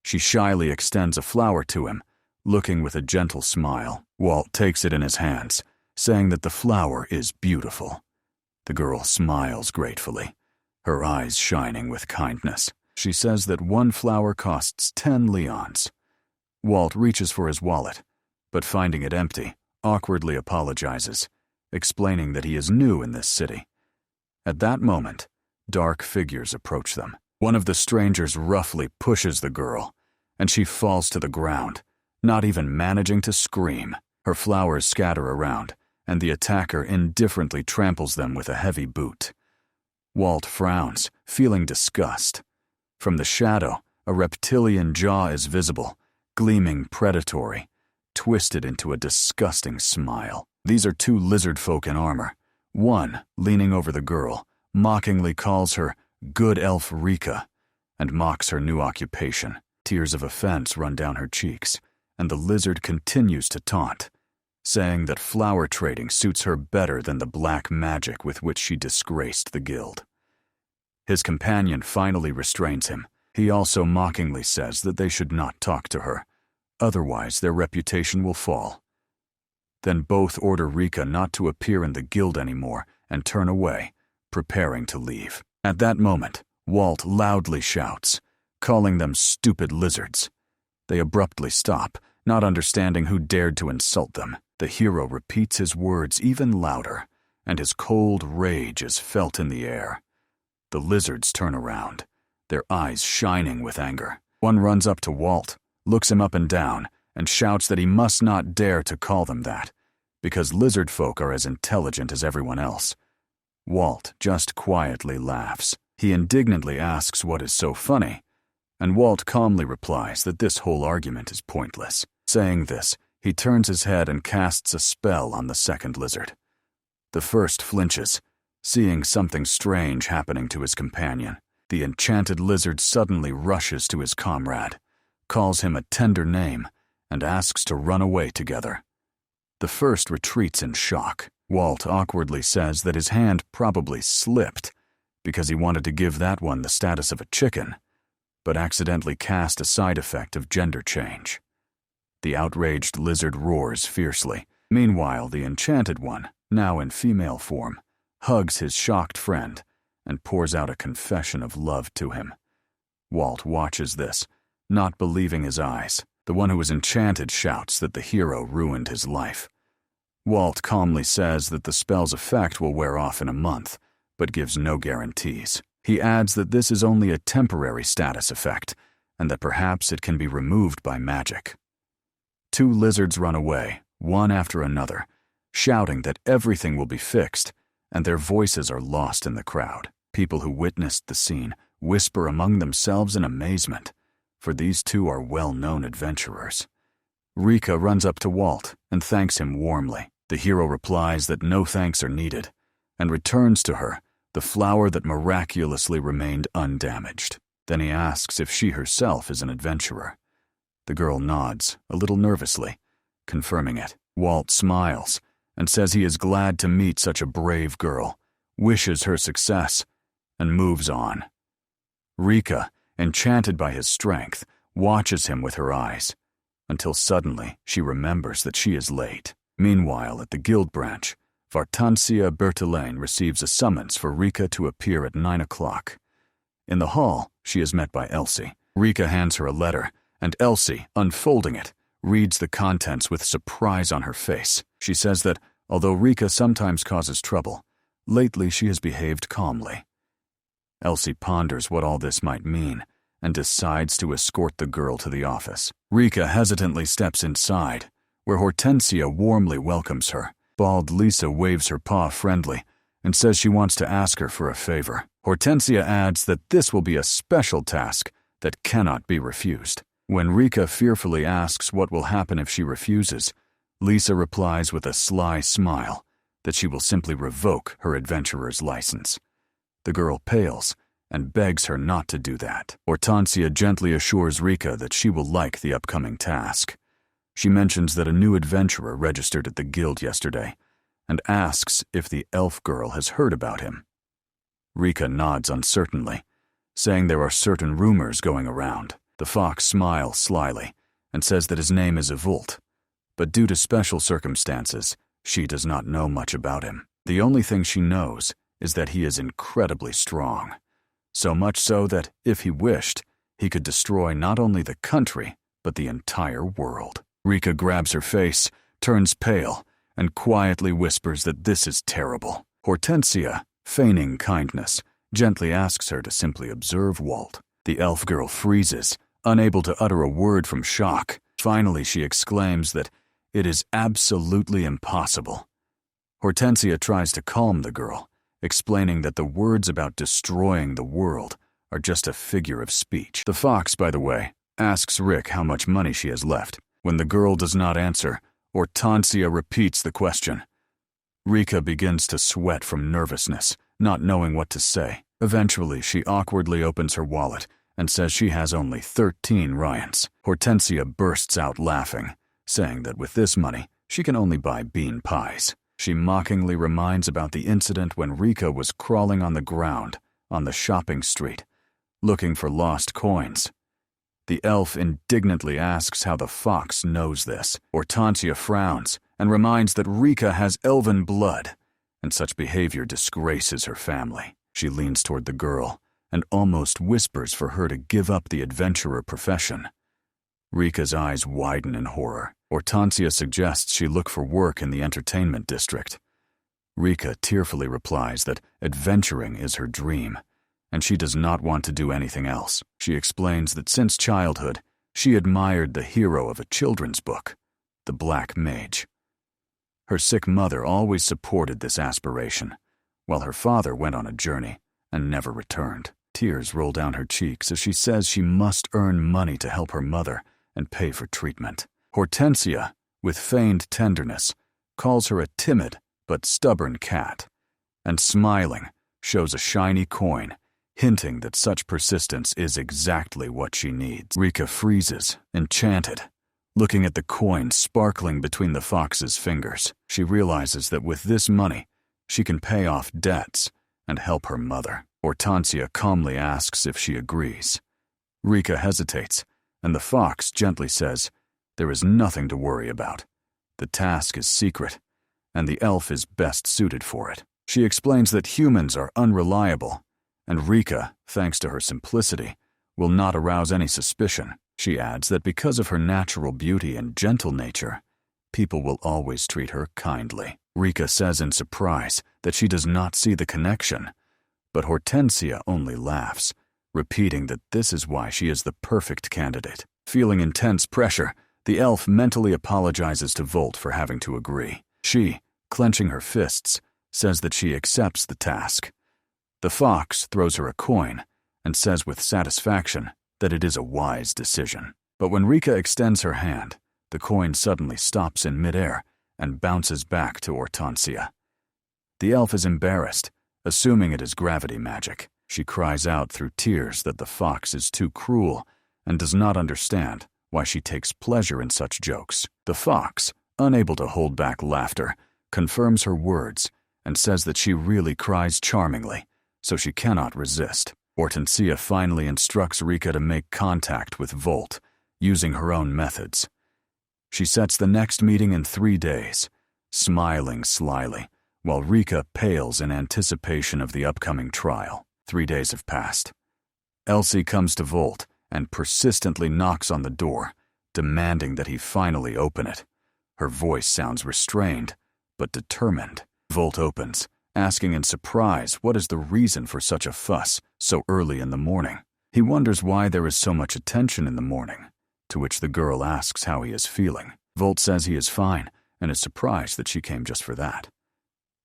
She shyly extends a flower to him, looking with a gentle smile. Walt takes it in his hands, saying that the flower is beautiful. The girl smiles gratefully, her eyes shining with kindness. She says that one flower costs 10 leons. Walt reaches for his wallet, but finding it empty, awkwardly apologizes, explaining that he is new in this city. At that moment, dark figures approach them. One of the strangers roughly pushes the girl, and she falls to the ground, not even managing to scream. Her flowers scatter around, and the attacker indifferently tramples them with a heavy boot. Walt frowns, feeling disgust. From the shadow, a reptilian jaw is visible, gleaming predatory, twisted into a disgusting smile. These are two lizard folk in armor. One, leaning over the girl, mockingly calls her Good Elf Rika and mocks her new occupation. Tears of offense run down her cheeks, and the lizard continues to taunt, saying that flower trading suits her better than the black magic with which she disgraced the guild. His companion finally restrains him. He also mockingly says that they should not talk to her, otherwise their reputation will fall. Then both order Rika not to appear in the guild anymore and turn away, preparing to leave. At that moment, Walt loudly shouts, calling them stupid lizards. They abruptly stop, not understanding who dared to insult them. The hero repeats his words even louder, and his cold rage is felt in the air. The lizards turn around, their eyes shining with anger. One runs up to Walt, looks him up and down, and shouts that he must not dare to call them that, because lizard folk are as intelligent as everyone else. Walt just quietly laughs. He indignantly asks what is so funny, and Walt calmly replies that this whole argument is pointless. Saying this, he turns his head and casts a spell on the second lizard. The first flinches, seeing something strange happening to his companion. The enchanted lizard suddenly rushes to his comrade, calls him a tender name, and asks to run away together. The first retreats in shock. Walt awkwardly says that his hand probably slipped because he wanted to give that one the status of a chicken, but accidentally cast a side effect of gender change. The outraged lizard roars fiercely. Meanwhile, the enchanted one, now in female form, hugs his shocked friend and pours out a confession of love to him. Walt watches this, not believing his eyes. The one who was enchanted shouts that the hero ruined his life. Walt calmly says that the spell's effect will wear off in a month, but gives no guarantees. He adds that this is only a temporary status effect, and that perhaps it can be removed by magic. Two lizards run away, one after another, shouting that everything will be fixed, and their voices are lost in the crowd. People who witnessed the scene whisper among themselves in amazement, for these two are well-known adventurers. Rika runs up to Walt and thanks him warmly. The hero replies that no thanks are needed, and returns to her the flower that miraculously remained undamaged. Then he asks if she herself is an adventurer. The girl nods, a little nervously, confirming it. Walt smiles and says he is glad to meet such a brave girl, wishes her success, and moves on. Rika, enchanted by his strength, watches him with her eyes, until suddenly she remembers that she is late. Meanwhile, at the guild branch, Vartancia Bertelaine receives a summons for Rika to appear at 9 o'clock. In the hall, she is met by Elsie. Rika hands her a letter, and Elsie, unfolding it, reads the contents with surprise on her face. She says that, although Rika sometimes causes trouble, lately she has behaved calmly. Elsie ponders what all this might mean, and decides to escort the girl to the office. Rika hesitantly steps inside, where Hortensia warmly welcomes her. Bald Lisa waves her paw friendly and says she wants to ask her for a favor. Hortensia adds that this will be a special task that cannot be refused. When Rika fearfully asks what will happen if she refuses, Lisa replies with a sly smile that she will simply revoke her adventurer's license. The girl pales and begs her not to do that. Hortensia gently assures Rika that she will like the upcoming task. She mentions that a new adventurer registered at the guild yesterday and asks if the elf girl has heard about him. Rika nods uncertainly, saying there are certain rumors going around. The fox smiles slyly and says that his name is Evult, but due to special circumstances, she does not know much about him. The only thing she knows is that he is incredibly strong, so much so that, if he wished, he could destroy not only the country, but the entire world. Rika grabs her face, turns pale, and quietly whispers that this is terrible. Hortensia, feigning kindness, gently asks her to simply observe Walt. The elf girl freezes, unable to utter a word from shock. Finally, she exclaims that it is absolutely impossible. Hortensia tries to calm the girl, explaining that the words about destroying the world are just a figure of speech. The fox, by the way, asks Rick how much money she has left. When the girl does not answer, Hortensia repeats the question. Rika begins to sweat from nervousness, not knowing what to say. Eventually, she awkwardly opens her wallet and says she has only 13 Ryans. Hortensia bursts out laughing, saying that with this money, she can only buy bean pies. She mockingly reminds about the incident when Rika was crawling on the ground on the shopping street, looking for lost coins. The elf indignantly asks how the fox knows this. Hortensia frowns and reminds that Rika has elven blood, and such behavior disgraces her family. She leans toward the girl and almost whispers for her to give up the adventurer profession. Rika's eyes widen in horror. Hortensia suggests she look for work in the entertainment district. Rika tearfully replies that adventuring is her dream, and she does not want to do anything else. She explains that since childhood, she admired the hero of a children's book, the Black Mage. Her sick mother always supported this aspiration, while her father went on a journey and never returned. Tears roll down her cheeks as she says she must earn money to help her mother and pay for treatment. Hortensia, with feigned tenderness, calls her a timid but stubborn cat, and smiling, shows a shiny coin, hinting that such persistence is exactly what she needs. Rika freezes, enchanted, looking at the coin sparkling between the fox's fingers. She realizes that with this money, she can pay off debts and help her mother. Hortensia calmly asks if she agrees. Rika hesitates, and the fox gently says, "There is nothing to worry about. The task is secret, and the elf is best suited for it." She explains that humans are unreliable, and Rika, thanks to her simplicity, will not arouse any suspicion. She adds that because of her natural beauty and gentle nature, people will always treat her kindly. Rika says in surprise that she does not see the connection, but Hortensia only laughs, repeating that this is why she is the perfect candidate. Feeling intense pressure, the elf mentally apologizes to Volt for having to agree. She, clenching her fists, says that she accepts the task. The fox throws her a coin and says with satisfaction that it is a wise decision. But when Rika extends her hand, the coin suddenly stops in midair and bounces back to Hortensia. The elf is embarrassed, assuming it is gravity magic. She cries out through tears that the fox is too cruel and does not understand why she takes pleasure in such jokes. The fox, unable to hold back laughter, confirms her words and says that she really cries charmingly, so she cannot resist. Hortensia finally instructs Rika to make contact with Volt, using her own methods. She sets the next meeting in 3 days, smiling slyly, while Rika pales in anticipation of the upcoming trial. 3 days have passed. Elsie comes to Volt and persistently knocks on the door, demanding that he finally open it. Her voice sounds restrained, but determined. Volt opens, asking in surprise what is the reason for such a fuss so early in the morning. He wonders why there is so much attention in the morning, to which the girl asks how he is feeling. Volt says he is fine and is surprised that she came just for that.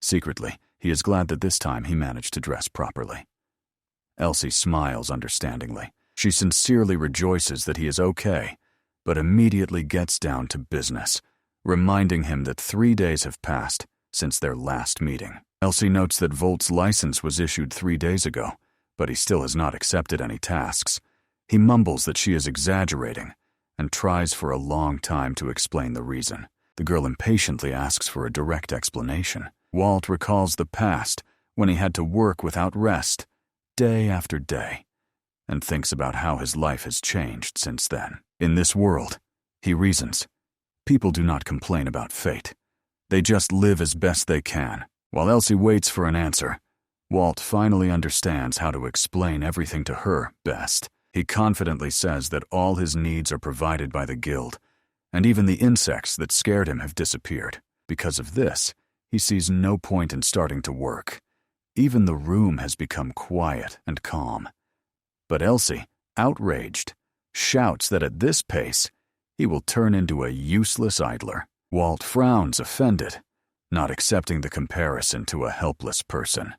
Secretly, he is glad that this time he managed to dress properly. Elsie smiles understandingly. She sincerely rejoices that he is okay, but immediately gets down to business, reminding him that 3 days have passed since their last meeting. Elsie notes that Volt's license was issued 3 days ago, but he still has not accepted any tasks. He mumbles that she is exaggerating and tries for a long time to explain the reason. The girl impatiently asks for a direct explanation. Walt recalls the past when he had to work without rest, day after day, and thinks about how his life has changed since then. In this world, he reasons, people do not complain about fate. They just live as best they can. While Elsie waits for an answer, Walt finally understands how to explain everything to her best. He confidently says that all his needs are provided by the guild, and even the insects that scared him have disappeared. Because of this, he sees no point in starting to work. Even the room has become quiet and calm. But Elsie, outraged, shouts that at this pace, he will turn into a useless idler. Walt frowns, offended, not accepting the comparison to a helpless person.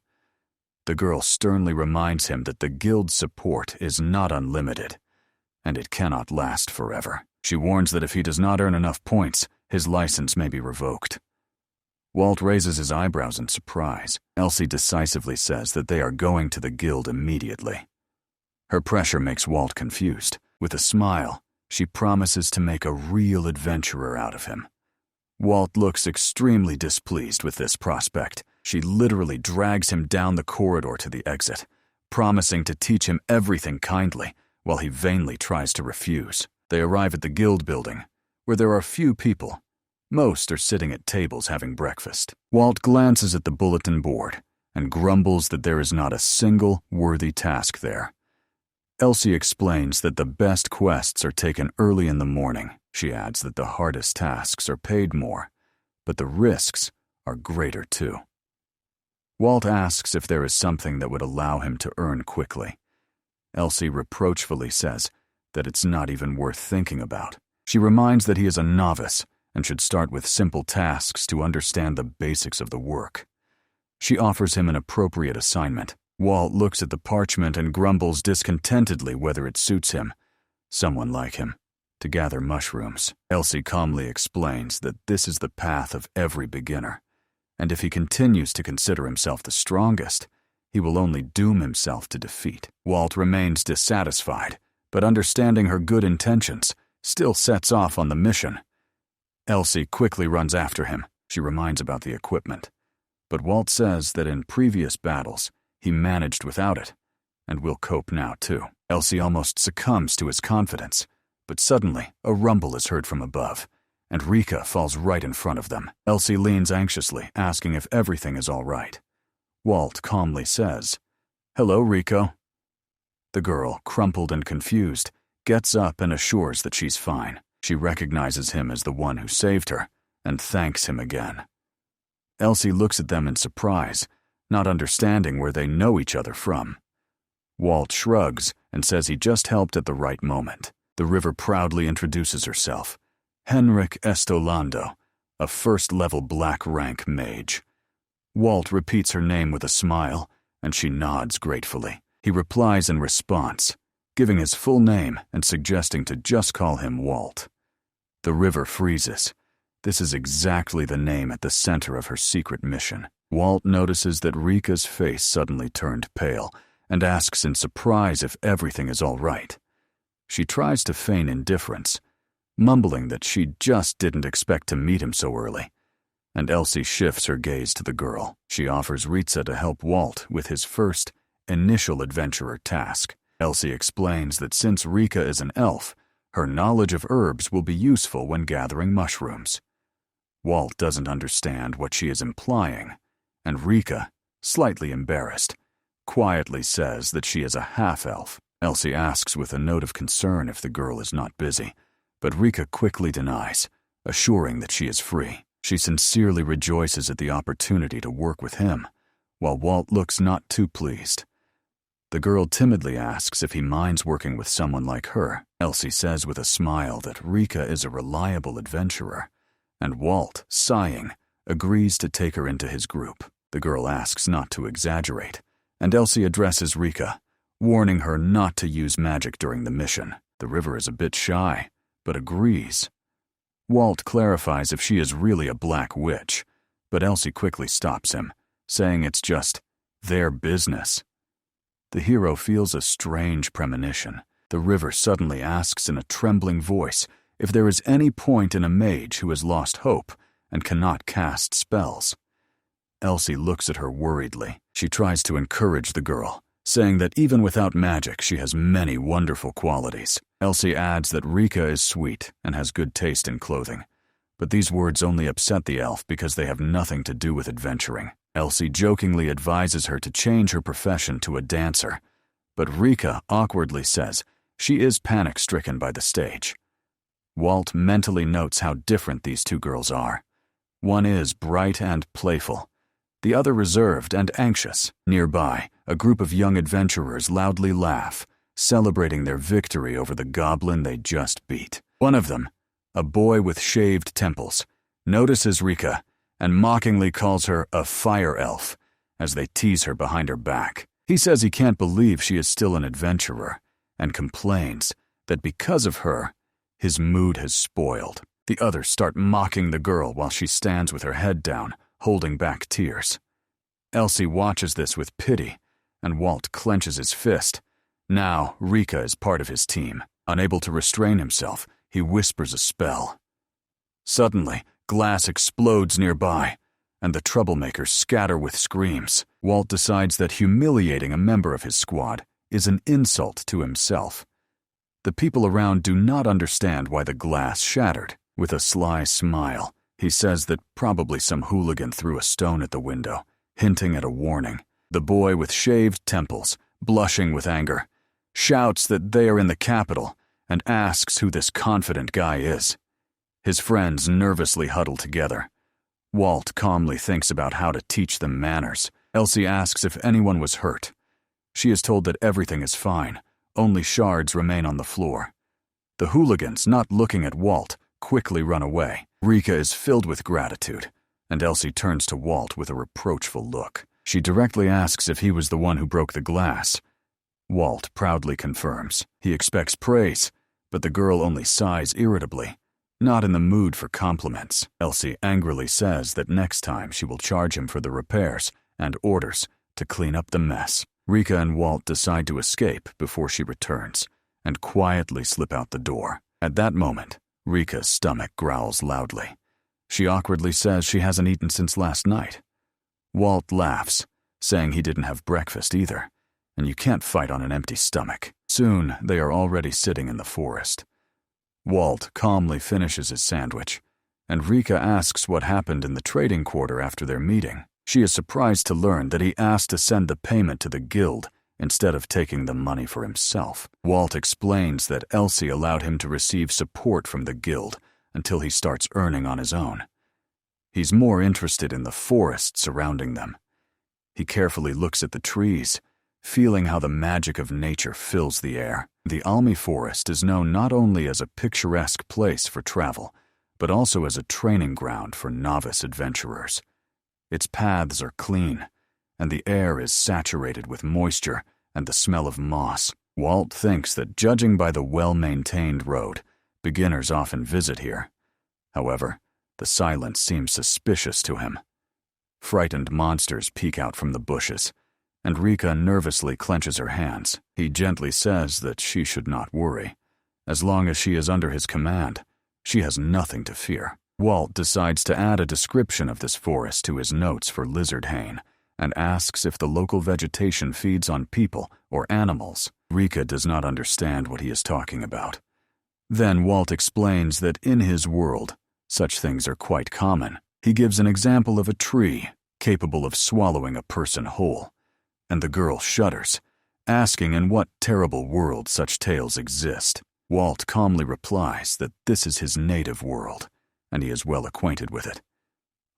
The girl sternly reminds him that the guild's support is not unlimited, and it cannot last forever. She warns that if he does not earn enough points, his license may be revoked. Walt raises his eyebrows in surprise. Elsie decisively says that they are going to the guild immediately. Her pressure makes Walt confused. With a smile, she promises to make a real adventurer out of him. Walt looks extremely displeased with this prospect. She literally drags him down the corridor to the exit, promising to teach him everything kindly, while he vainly tries to refuse. They arrive at the guild building, where there are few people, Most are sitting at tables having breakfast. Walt glances at the bulletin board and grumbles that there is not a single worthy task there. Elsie explains that the best quests are taken early in the morning. She adds that the hardest tasks are paid more, but the risks are greater too. Walt asks if there is something that would allow him to earn quickly. Elsie reproachfully says that it's not even worth thinking about. She reminds that he is a novice and should start with simple tasks to understand the basics of the work. She offers him an appropriate assignment. Walt looks at the parchment and grumbles discontentedly whether it suits him, someone like him, to gather mushrooms. Elsie calmly explains that this is the path of every beginner, and if he continues to consider himself the strongest, he will only doom himself to defeat. Walt remains dissatisfied, but understanding her good intentions, still sets off on the mission. Elsie quickly runs after him. She reminds about the equipment, but Walt says that in previous battles, he managed without it, and will cope now too. Elsie almost succumbs to his confidence, but suddenly a rumble is heard from above, and Rika falls right in front of them. Elsie leans anxiously, asking if everything is all right. Walt calmly says, "Hello, Rico." The girl, crumpled and confused, gets up and assures that she's fine. She recognizes him as the one who saved her, and thanks him again. Elsie looks at them in surprise, not understanding where they know each other from. Walt shrugs and says he just helped at the right moment. The river proudly introduces herself. Henrik Estolando, a first-level black rank mage. Walt repeats her name with a smile, and she nods gratefully. He replies in response, giving his full name and suggesting to just call him Walt. The river freezes. This is exactly the name at the center of her secret mission. Walt notices that Rika's face suddenly turned pale and asks in surprise if everything is all right. She tries to feign indifference, mumbling that she just didn't expect to meet him so early, and Elsie shifts her gaze to the girl. She offers Ritza to help Walt with his first initial adventurer task. Elsie explains that since Rika is an elf, her knowledge of herbs will be useful when gathering mushrooms. Walt doesn't understand what she is implying, and Rika, slightly embarrassed, quietly says that she is a half-elf. Elsie asks with a note of concern if the girl is not busy, but Rika quickly denies, assuring that she is free. She sincerely rejoices at the opportunity to work with him, while Walt looks not too pleased. The girl timidly asks if he minds working with someone like her. Elsie says with a smile that Rika is a reliable adventurer, and Walt, sighing, agrees to take her into his group. The girl asks not to exaggerate, and Elsie addresses Rika, warning her not to use magic during the mission. The river is a bit shy, but agrees. Walt clarifies if she is really a black witch, but Elsie quickly stops him, saying it's just their business. The hero feels a strange premonition. The river suddenly asks in a trembling voice if there is any point in a mage who has lost hope and cannot cast spells. Elsie looks at her worriedly. She tries to encourage the girl, saying that even without magic she has many wonderful qualities. Elsie adds that Rika is sweet and has good taste in clothing, but these words only upset the elf because they have nothing to do with adventuring. Elsie jokingly advises her to change her profession to a dancer, but Rika awkwardly says she is panic-stricken by the stage. Walt mentally notes how different these two girls are. One is bright and playful, the other reserved and anxious. Nearby, a group of young adventurers loudly laugh, celebrating their victory over the goblin they just beat. One of them, a boy with shaved temples, notices Rika and mockingly calls her a fire elf as they tease her behind her back. He says he can't believe she is still an adventurer and complains that because of her, his mood has spoiled. The others start mocking the girl while she stands with her head down, holding back tears. Elsie watches this with pity, and Walt clenches his fist. Now, Rika is part of his team. Unable to restrain himself, he whispers a spell. Suddenly, glass explodes nearby, and the troublemakers scatter with screams. Walt decides that humiliating a member of his squad is an insult to himself. The people around do not understand why the glass shattered. With a sly smile, He says that probably some hooligan threw a stone at the window, hinting at a warning. The boy with shaved temples, blushing with anger, shouts that they are in the capital and asks who this confident guy is. His friends nervously huddle together. Walt calmly thinks about how to teach them manners. Elsie asks if anyone was hurt. She is told that everything is fine, only shards remain on the floor. The hooligans, not looking at Walt, quickly run away. Rika is filled with gratitude, and Elsie turns to Walt with a reproachful look. She directly asks if he was the one who broke the glass. Walt proudly confirms. He expects praise, but the girl only sighs irritably, not in the mood for compliments. Elsie angrily says that next time she will charge him for the repairs and orders to clean up the mess. Rika and Walt decide to escape before she returns and quietly slip out the door. At that moment, Rika's stomach growls loudly. She awkwardly says she hasn't eaten since last night. Walt laughs, saying he didn't have breakfast either, and you can't fight on an empty stomach. Soon, they are already sitting in the forest. Walt calmly finishes his sandwich, and Rika asks what happened in the trading quarter after their meeting. She is surprised to learn that he asked to send the payment to the guild instead of taking the money for himself. Walt explains that Elsie allowed him to receive support from the guild until he starts earning on his own. He's more interested in the forest surrounding them. He carefully looks at the trees, feeling how the magic of nature fills the air. The Almi Forest is known not only as a picturesque place for travel, but also as a training ground for novice adventurers. Its paths are clean, and the air is saturated with moisture and the smell of moss. Walt thinks that, judging by the well-maintained road, beginners often visit here. However, the silence seems suspicious to him. Frightened monsters peek out from the bushes, and Rika nervously clenches her hands. He gently says that she should not worry. As long as she is under his command, she has nothing to fear. Walt decides to add a description of this forest to his notes for Lizard Hane and asks if the local vegetation feeds on people or animals. Rika does not understand what he is talking about. Then Walt explains that in his world, such things are quite common. He gives an example of a tree capable of swallowing a person whole, and the girl shudders, asking in what terrible world such tales exist. Walt calmly replies that this is his native world, and he is well acquainted with it.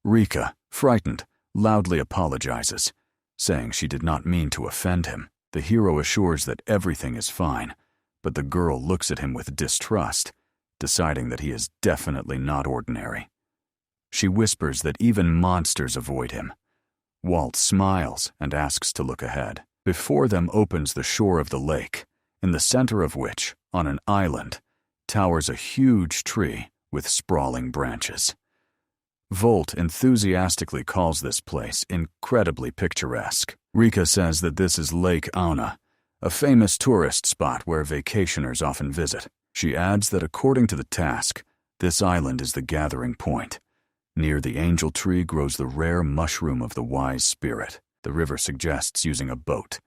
Rika, frightened, loudly apologizes, saying she did not mean to offend him. The hero assures that everything is fine, but the girl looks at him with distrust, deciding that he is definitely not ordinary. She whispers that even monsters avoid him. Walt smiles and asks to look ahead. Before them opens the shore of the lake, in the center of which, on an island, towers a huge tree with sprawling branches. Volt enthusiastically calls this place incredibly picturesque. Rika says that this is Lake Auna, a famous tourist spot where vacationers often visit. She adds that according to the task, this island is the gathering point. Near the angel tree grows the rare mushroom of the wise spirit. The river suggests using a boat,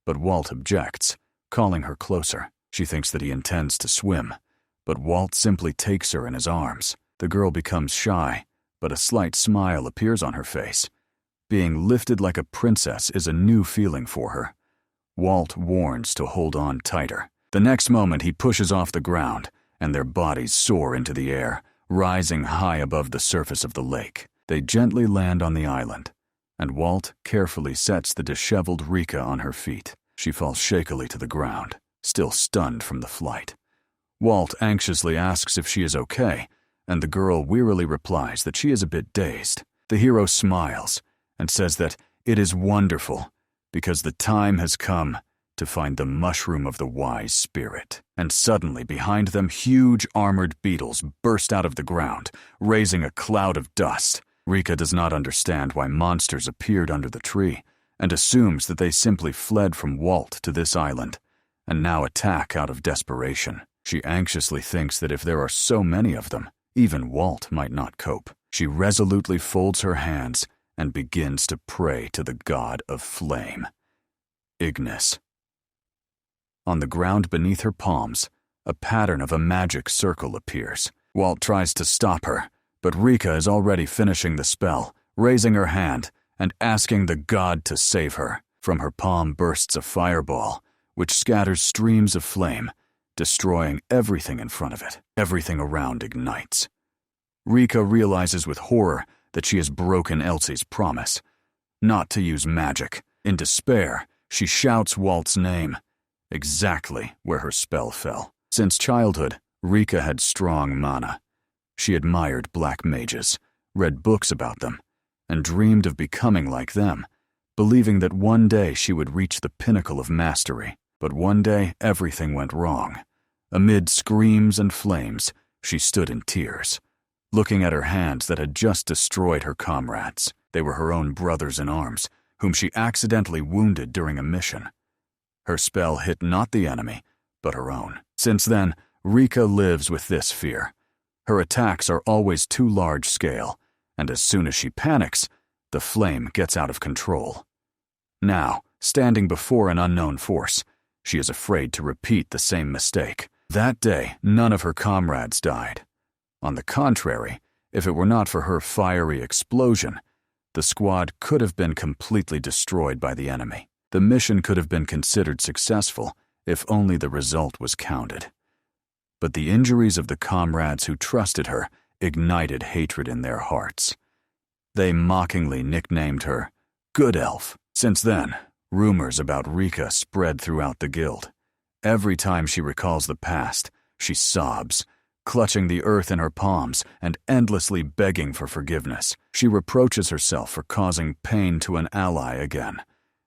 but Walt objects, calling her closer. She thinks that he intends to swim, but Walt simply takes her in his arms. The girl becomes shy, but a slight smile appears on her face. Being lifted like a princess is a new feeling for her. Walt warns to hold on tighter. The next moment he pushes off the ground, and their bodies soar into the air, rising high above the surface of the lake. They gently land on the island, and Walt carefully sets the disheveled Rika on her feet. She falls shakily to the ground, still stunned from the flight. Walt anxiously asks if she is okay, and the girl wearily replies that she is a bit dazed. The hero smiles and says that it is wonderful because the time has come to find the mushroom of the wise spirit. And suddenly, behind them, huge armored beetles burst out of the ground, raising a cloud of dust. Rika does not understand why monsters appeared under the tree, and assumes that they simply fled from Walt to this island, and now attack out of desperation. She anxiously thinks that if there are so many of them, even Walt might not cope. She resolutely folds her hands and begins to pray to the god of flame, Ignis. On the ground beneath her palms, a pattern of a magic circle appears. Walt tries to stop her, But Rika is already finishing the spell, raising her hand and asking the god to save her. From her palm bursts a fireball, which scatters streams of flame, destroying everything in front of it. Everything around ignites. Rika realizes with horror that she has broken Elsie's promise, not to use magic. In despair, she shouts Walt's name, exactly where her spell fell. Since childhood, Rika had strong mana. She admired black mages, read books about them, and dreamed of becoming like them, believing that one day she would reach the pinnacle of mastery. But one day, everything went wrong. Amid screams and flames, she stood in tears, looking at her hands that had just destroyed her comrades. They were her own brothers in arms, whom she accidentally wounded during a mission. Her spell hit not the enemy, but her own. Since then, Rika lives with this fear. Her attacks are always too large scale, and as soon as she panics, the flame gets out of control. Now, standing before an unknown force, she is afraid to repeat the same mistake. That day, none of her comrades died. On the contrary, if it were not for her fiery explosion, the squad could have been completely destroyed by the enemy. The mission could have been considered successful if only the result was counted. But the injuries of the comrades who trusted her ignited hatred in their hearts. They mockingly nicknamed her Good Elf. Since then, rumors about Rika spread throughout the guild. Every time she recalls the past, she sobs, clutching the earth in her palms and endlessly begging for forgiveness. She reproaches herself for causing pain to an ally again,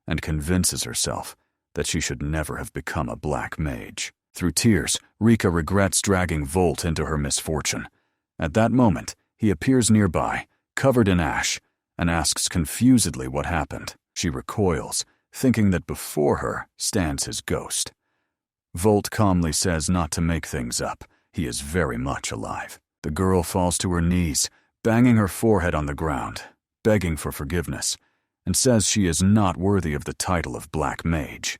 and convinces herself that she should never have become a black mage. Through tears, Rika regrets dragging Volt into her misfortune. At that moment, he appears nearby, covered in ash, and asks confusedly what happened. She recoils, thinking that before her stands his ghost. Volt calmly says not to make things up. He is very much alive. The girl falls to her knees, banging her forehead on the ground, begging for forgiveness, and says she is not worthy of the title of Black Mage.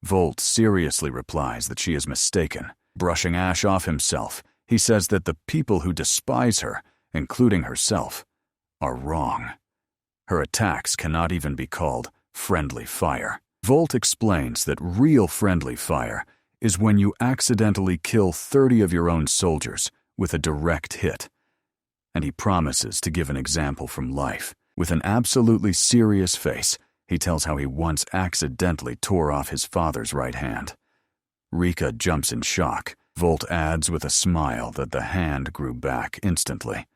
Volt seriously replies that she is mistaken. Brushing ash off himself, he says that the people who despise her, including herself, are wrong. Her attacks cannot even be called friendly fire. Volt explains that real friendly fire is when you accidentally kill 30 of your own soldiers with a direct hit. And he promises to give an example from life. With an absolutely serious face, he tells how he once accidentally tore off his father's right hand. Rika jumps in shock. Volt adds with a smile that the hand grew back instantly.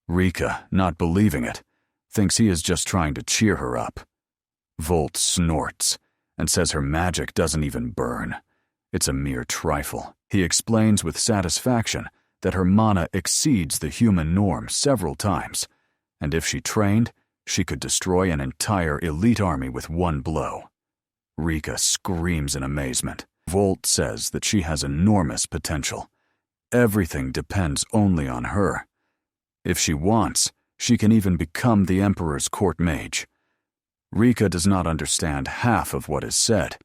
Rika, not believing it, thinks he is just trying to cheer her up. Volt snorts and says her magic doesn't even burn. It's a mere trifle. He explains with satisfaction that her mana exceeds the human norm several times, and if she trained, she could destroy an entire elite army with one blow. Rika screams in amazement. Volt says that she has enormous potential. Everything depends only on her. If she wants, she can even become the Emperor's court mage. Rika does not understand half of what is said,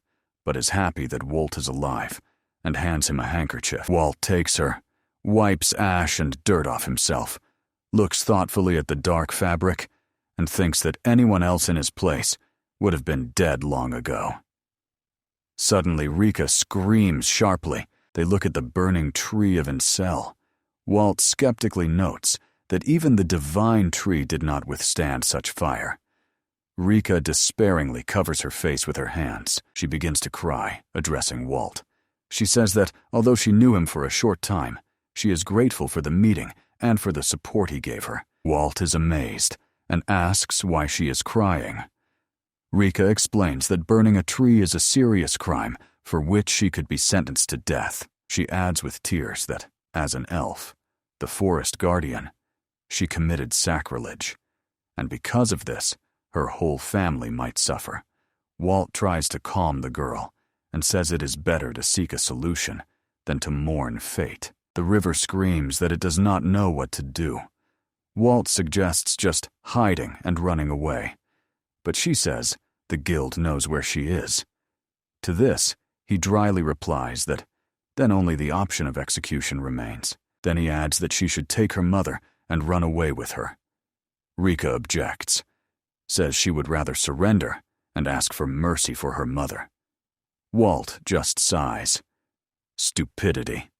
but is happy that Walt is alive, and hands him a handkerchief. Walt takes her, wipes ash and dirt off himself, looks thoughtfully at the dark fabric, and thinks that anyone else in his place would have been dead long ago. Suddenly, Rika screams sharply. They look at the burning tree of Incel. Walt skeptically notes that even the divine tree did not withstand such fire. Rika despairingly covers her face with her hands. She begins to cry, addressing Walt. She says that, although she knew him for a short time, she is grateful for the meeting and for the support he gave her. Walt is amazed and asks why she is crying. Rika explains that burning a tree is a serious crime for which she could be sentenced to death. She adds with tears that, as an elf, the forest guardian, she committed sacrilege, and because of this, her whole family might suffer. Walt tries to calm the girl and says it is better to seek a solution than to mourn fate. The river screams that it does not know what to do. Walt suggests just hiding and running away, but she says the guild knows where she is. To this, he dryly replies that then only the option of execution remains. Then he adds that she should take her mother and run away with her. Rika objects, says she would rather surrender and ask for mercy for her mother. Walt just sighs. Stupidity.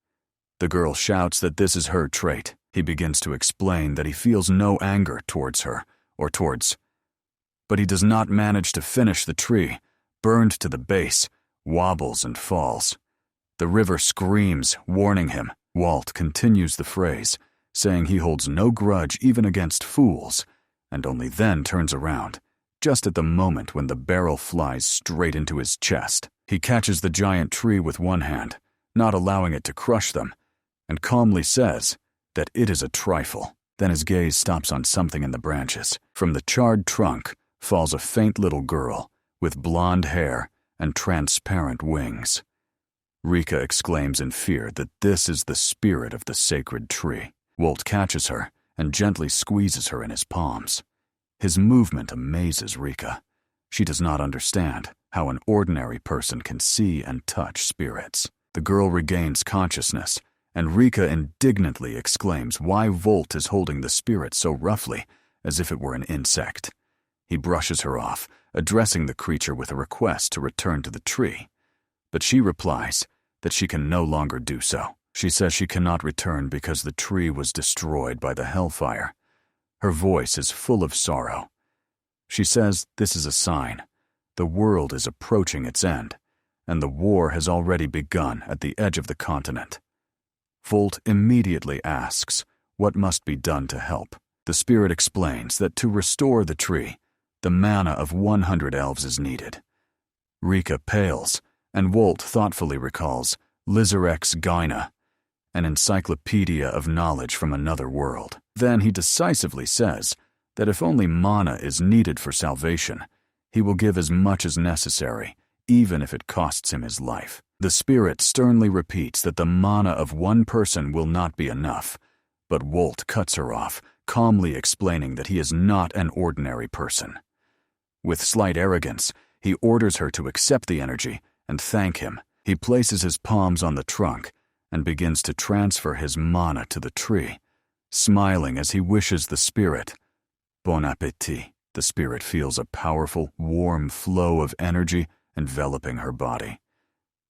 The girl shouts that this is her trait. He begins to explain that he feels no anger towards her, but he does not manage to finish the tree, burned to the base, wobbles and falls. The river screams, warning him. Walt continues the phrase, saying he holds no grudge even against fools, and only then turns around, just at the moment when the barrel flies straight into his chest. He catches the giant tree with one hand, not allowing it to crush them, and calmly says that it is a trifle. Then his gaze stops on something in the branches. From the charred trunk falls a faint little girl with blonde hair and transparent wings. Rika exclaims in fear that this is the spirit of the sacred tree. Walt catches her and gently squeezes her in his palms. His movement amazes Rika. She does not understand how an ordinary person can see and touch spirits. The girl regains consciousness, and Rika indignantly exclaims why Walt is holding the spirit so roughly, as if it were an insect. He brushes her off, addressing the creature with a request to return to the tree. But she replies that she can no longer do so. She says she cannot return because the tree was destroyed by the hellfire. Her voice is full of sorrow. She says this is a sign. The world is approaching its end, and the war has already begun at the edge of the continent. Walt immediately asks what must be done to help. The spirit explains that to restore the tree, the mana of 100 elves is needed. Rika pales, and Walt thoughtfully recalls Lizarek's Gyna, an encyclopedia of knowledge from another world. Then he decisively says that if only mana is needed for salvation, he will give as much as necessary, even if it costs him his life. The spirit sternly repeats that the mana of one person will not be enough, but Walt cuts her off, calmly explaining that he is not an ordinary person. With slight arrogance, he orders her to accept the energy and thank him. He places his palms on the trunk and begins to transfer his mana to the tree, smiling as he wishes the spirit bon appétit. The spirit feels a powerful, warm flow of energy enveloping her body.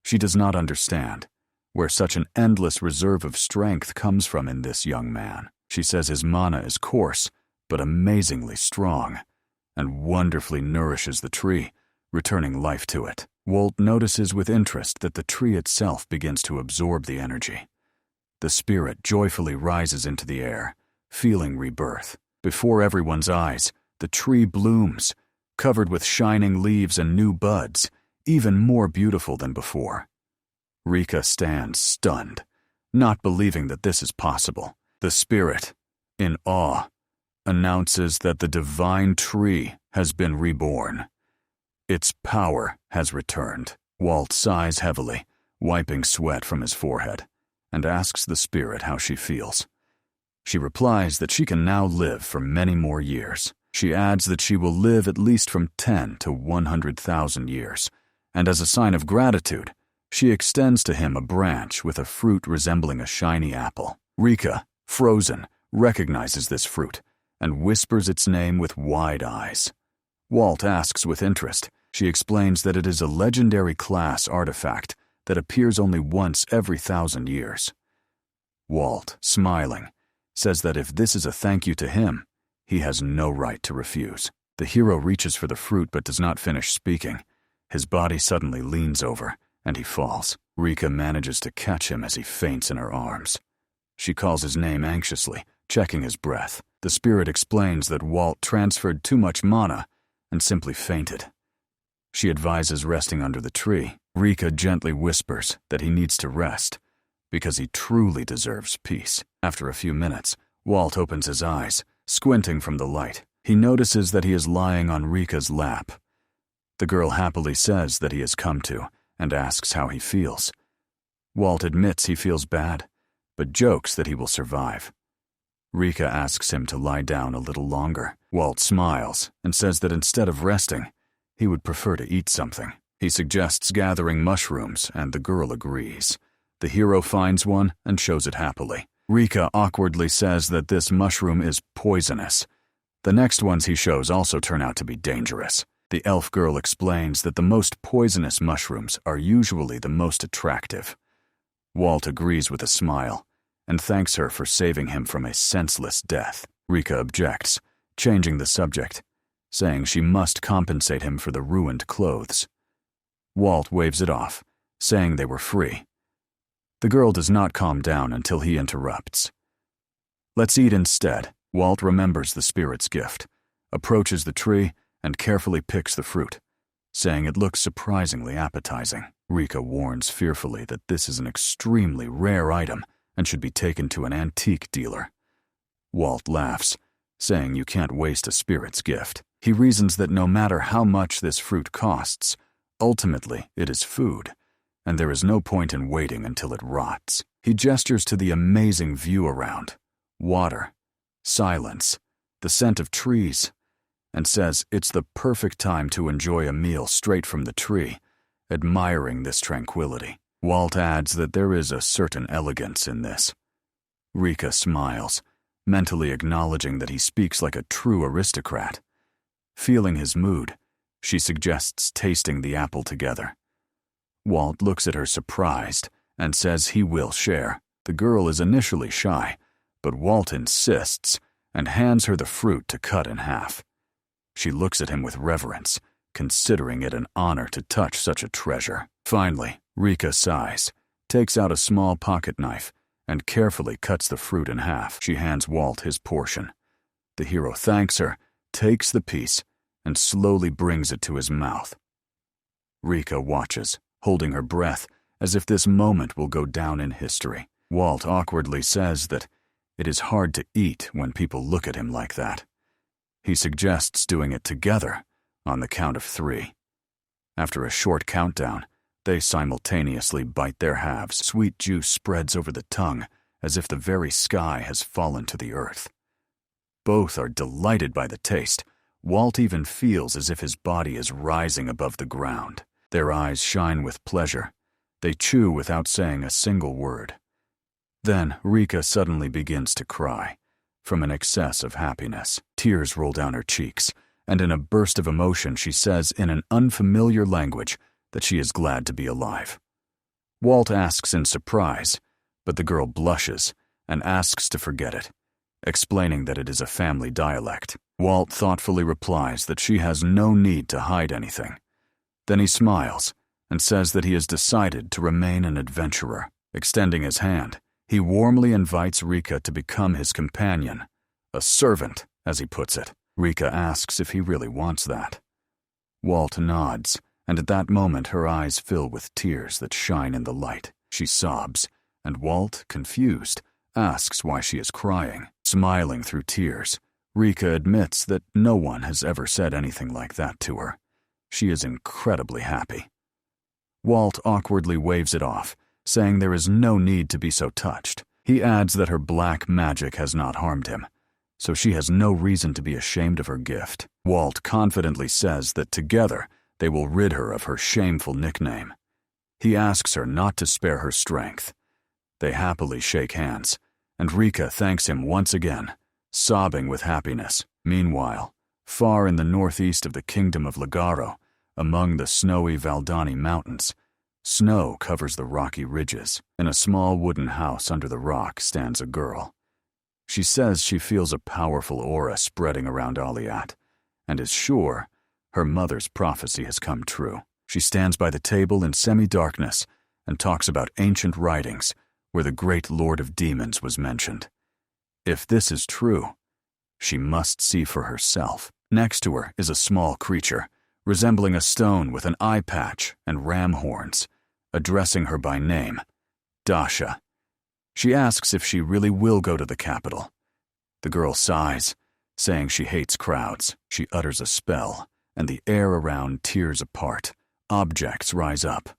She does not understand where such an endless reserve of strength comes from in this young man. She says his mana is coarse, but amazingly strong, and wonderfully nourishes the tree, returning life to it. Walt notices with interest that the tree itself begins to absorb the energy. The spirit joyfully rises into the air, feeling rebirth. Before everyone's eyes, the tree blooms, covered with shining leaves and new buds, even more beautiful than before. Rika stands stunned, not believing that this is possible. The spirit, in awe, announces that the divine tree has been reborn. Its power has returned. Walt sighs heavily, wiping sweat from his forehead, and asks the spirit how she feels. She replies that she can now live for many more years. She adds that she will live at least from 10 to 100,000 years, and as a sign of gratitude, she extends to him a branch with a fruit resembling a shiny apple. Rika, frozen, recognizes this fruit and whispers its name with wide eyes. Walt asks with interest. She explains that it is a legendary class artifact that appears only once every 1,000 years. Walt, smiling, says that if this is a thank you to him, he has no right to refuse. The hero reaches for the fruit but does not finish speaking. His body suddenly leans over, and he falls. Rika manages to catch him as he faints in her arms. She calls his name anxiously, checking his breath. The spirit explains that Walt transferred too much mana and simply fainted. She advises resting under the tree. Rika gently whispers that he needs to rest, because he truly deserves peace. After a few minutes, Walt opens his eyes, squinting from the light. He notices that he is lying on Rika's lap. The girl happily says that he has come to, and asks how he feels. Walt admits he feels bad, but jokes that he will survive. Rika asks him to lie down a little longer. Walt smiles and says that instead of resting, he would prefer to eat something. He suggests gathering mushrooms, and the girl agrees. The hero finds one and shows it happily. Rika awkwardly says that this mushroom is poisonous. The next ones he shows also turn out to be dangerous. The elf girl explains that the most poisonous mushrooms are usually the most attractive. Walt agrees with a smile and thanks her for saving him from a senseless death. Rika objects, changing the subject, saying she must compensate him for the ruined clothes. Walt waves it off, saying they were free. The girl does not calm down until he interrupts. "Let's eat instead." Walt remembers the spirit's gift, approaches the tree, and carefully picks the fruit, saying it looks surprisingly appetizing. Rika warns fearfully that this is an extremely rare item and should be taken to an antique dealer. Walt laughs, saying you can't waste a spirit's gift. He reasons that no matter how much this fruit costs, ultimately it is food, and there is no point in waiting until it rots. He gestures to the amazing view around: water, silence, the scent of trees, and says it's the perfect time to enjoy a meal straight from the tree, admiring this tranquility. Walt adds that there is a certain elegance in this. Rika smiles, mentally acknowledging that he speaks like a true aristocrat. Feeling his mood, she suggests tasting the apple together. Walt looks at her surprised and says he will share. The girl is initially shy, but Walt insists and hands her the fruit to cut in half. She looks at him with reverence, considering it an honor to touch such a treasure. Finally, Rika sighs, takes out a small pocket knife, and carefully cuts the fruit in half. She hands Walt his portion. The hero thanks her, takes the piece, and slowly brings it to his mouth. Rika watches, holding her breath, as if this moment will go down in history. Walt awkwardly says that it is hard to eat when people look at him like that. He suggests doing it together, on the count of 3. After a short countdown, they simultaneously bite their halves. Sweet juice spreads over the tongue, as if the very sky has fallen to the earth. Both are delighted by the taste. Walt even feels as if his body is rising above the ground. Their eyes shine with pleasure. They chew without saying a single word. Then Rika suddenly begins to cry, from an excess of happiness. Tears roll down her cheeks, and in a burst of emotion she says in an unfamiliar language that she is glad to be alive. Walt asks in surprise, but the girl blushes and asks to forget it, explaining that it is a family dialect. Walt thoughtfully replies that she has no need to hide anything. Then he smiles and says that he has decided to remain an adventurer. Extending his hand, he warmly invites Rika to become his companion, a servant, as he puts it. Rika asks if he really wants that. Walt nods, and at that moment her eyes fill with tears that shine in the light. She sobs, and Walt, confused, asks why she is crying. Smiling through tears, Rika admits that no one has ever said anything like that to her. She is incredibly happy. Walt awkwardly waves it off, saying there is no need to be so touched. He adds that her black magic has not harmed him, so she has no reason to be ashamed of her gift. Walt confidently says that together they will rid her of her shameful nickname. He asks her not to spare her strength. They happily shake hands, and Rika thanks him once again, sobbing with happiness. Meanwhile, far in the northeast of the kingdom of Lagaro, among the snowy Valdani mountains, snow covers the rocky ridges. In a small wooden house under the rock stands a girl. She says she feels a powerful aura spreading around Aliat, and is sure her mother's prophecy has come true. She stands by the table in semi-darkness and talks about ancient writings where the great Lord of Demons was mentioned. If this is true, she must see for herself. Next to her is a small creature, resembling a stone with an eye patch and ram horns, addressing her by name, Darcia. She asks if she really will go to the capital. The girl sighs, saying she hates crowds. She utters a spell, and the air around tears apart. Objects rise up.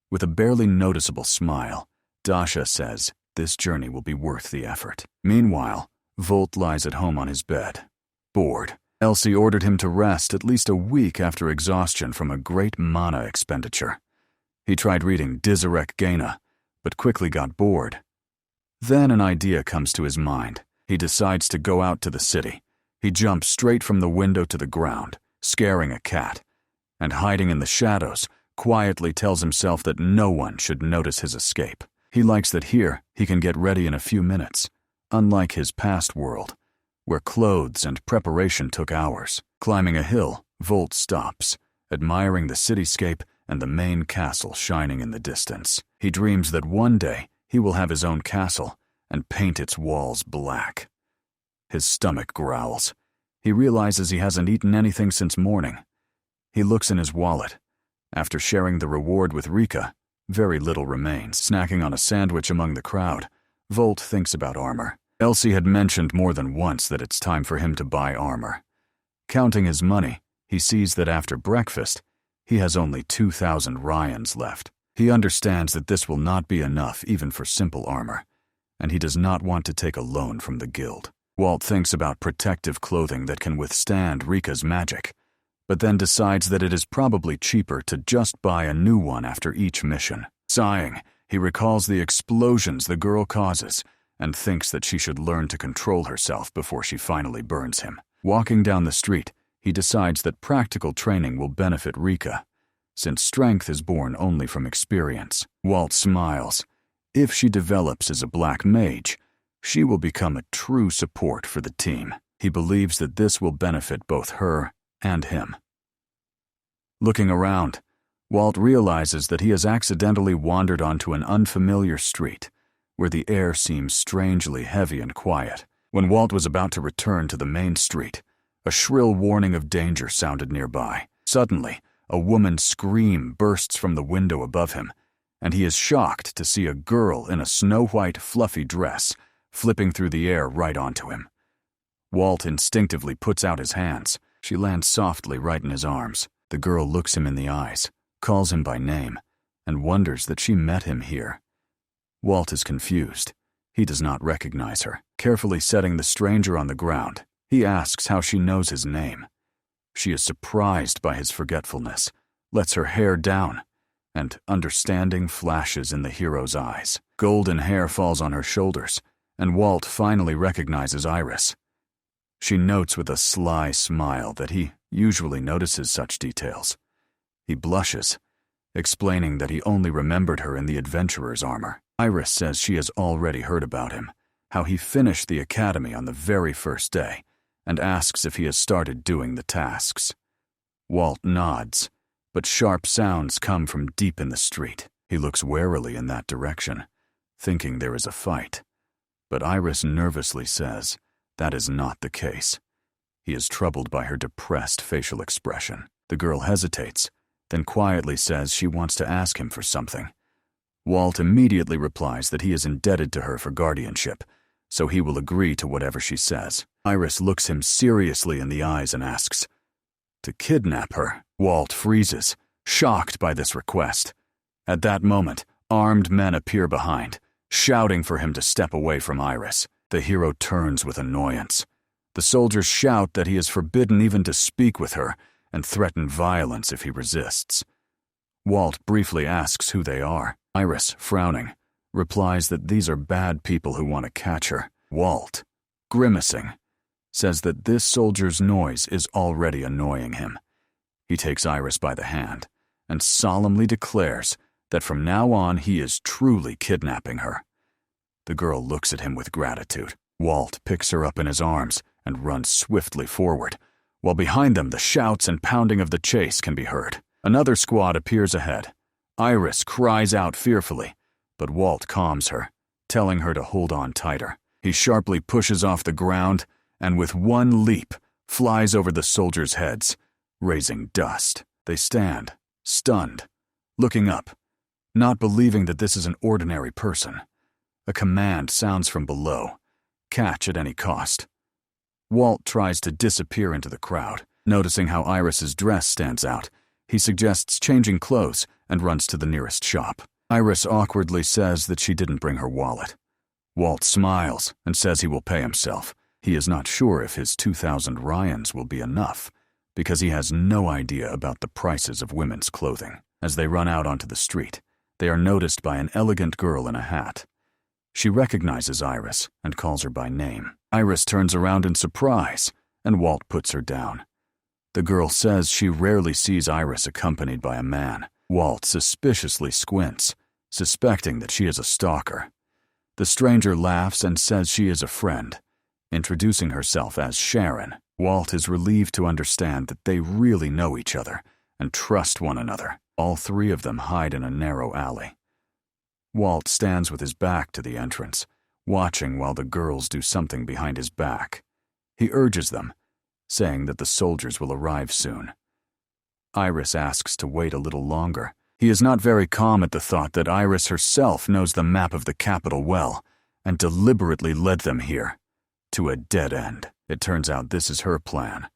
With a barely noticeable smile, Darcia says this journey will be worth the effort. Meanwhile, Volt lies at home on his bed, bored. Elsie ordered him to rest at least a week after exhaustion from a great mana expenditure. He tried reading Dizarek Gaina, but quickly got bored. Then an idea comes to his mind. He decides to go out to the city. He jumps straight from the window to the ground, scaring a cat, and hiding in the shadows, quietly tells himself that no one should notice his escape. He likes that here he can get ready in a few minutes, unlike his past world, where clothes and preparation took hours. Climbing a hill, Volt stops, admiring the cityscape and the main castle shining in the distance. He dreams that one day he will have his own castle and paint its walls black. His stomach growls. He realizes he hasn't eaten anything since morning. He looks in his wallet. After sharing the reward with Rika, very little remains. Snacking on a sandwich among the crowd, Volt thinks about armor. Elsie had mentioned more than once that it's time for him to buy armor. Counting his money, he sees that after breakfast, he has only 2,000 Ryans left. He understands that this will not be enough even for simple armor, and he does not want to take a loan from the guild. Walt thinks about protective clothing that can withstand Rika's magic, but then decides that it is probably cheaper to just buy a new one after each mission. Sighing, he recalls the explosions the girl causes and thinks that she should learn to control herself before she finally burns him. Walking down the street, he decides that practical training will benefit Rika, since strength is born only from experience. Walt smiles. If she develops as a black mage, she will become a true support for the team. He believes that this will benefit both her and him. Looking around, Walt realizes that he has accidentally wandered onto an unfamiliar street, where the air seems strangely heavy and quiet. When Walt was about to return to the main street, a shrill warning of danger sounded nearby. Suddenly, a woman's scream bursts from the window above him, and he is shocked to see a girl in a snow-white, fluffy dress flipping through the air right onto him. Walt instinctively puts out his hands. She lands softly right in his arms. The girl looks him in the eyes, calls him by name, and wonders that she met him here. Walt is confused. He does not recognize her. Carefully setting the stranger on the ground, he asks how she knows his name. She is surprised by his forgetfulness, lets her hair down, and understanding flashes in the hero's eyes. Golden hair falls on her shoulders, and Walt finally recognizes Iris. She notes with a sly smile that he usually notices such details. He blushes, explaining that he only remembered her in the adventurer's armor. Iris says she has already heard about him, how he finished the academy on the very first day, and asks if he has started doing the tasks. Walt nods, but sharp sounds come from deep in the street. He looks warily in that direction, thinking there is a fight. But Iris nervously says that is not the case. He is troubled by her depressed facial expression. The girl hesitates, then quietly says she wants to ask him for something. Walt immediately replies that he is indebted to her for guardianship, so he will agree to whatever she says. Iris looks him seriously in the eyes and asks, "To kidnap her?" Walt freezes, shocked by this request. At that moment, armed men appear behind, shouting for him to step away from Iris. The hero turns with annoyance. The soldiers shout that he is forbidden even to speak with her and threaten violence if he resists. Walt briefly asks who they are. Iris, frowning, replies that these are bad people who want to catch her. Walt, grimacing, says that this soldier's noise is already annoying him. He takes Iris by the hand and solemnly declares that from now on he is truly kidnapping her. The girl looks at him with gratitude. Walt picks her up in his arms and runs swiftly forward, while behind them the shouts and pounding of the chase can be heard. Another squad appears ahead. Iris cries out fearfully, but Walt calms her, telling her to hold on tighter. He sharply pushes off the ground and with one leap flies over the soldiers' heads, raising dust. They stand, stunned, looking up, not believing that this is an ordinary person. A command sounds from below, "Catch at any cost." Walt tries to disappear into the crowd. Noticing how Iris's dress stands out, he suggests changing clothes and runs to the nearest shop. Iris awkwardly says that she didn't bring her wallet. Walt smiles and says he will pay himself. He is not sure if his 2,000 Ryans will be enough, because he has no idea about the prices of women's clothing. As they run out onto the street, they are noticed by an elegant girl in a hat. She recognizes Iris and calls her by name. Iris turns around in surprise, and Walt puts her down. The girl says she rarely sees Iris accompanied by a man. Walt suspiciously squints, suspecting that she is a stalker. The stranger laughs and says she is a friend, introducing herself as Sharon. Walt is relieved to understand that they really know each other and trust one another. All three of them hide in a narrow alley. Walt stands with his back to the entrance, watching while the girls do something behind his back. He urges them, saying that the soldiers will arrive soon. Iris asks to wait a little longer. He is not very calm at the thought that Iris herself knows the map of the capital well and deliberately led them here, to a dead end. It turns out this is her plan,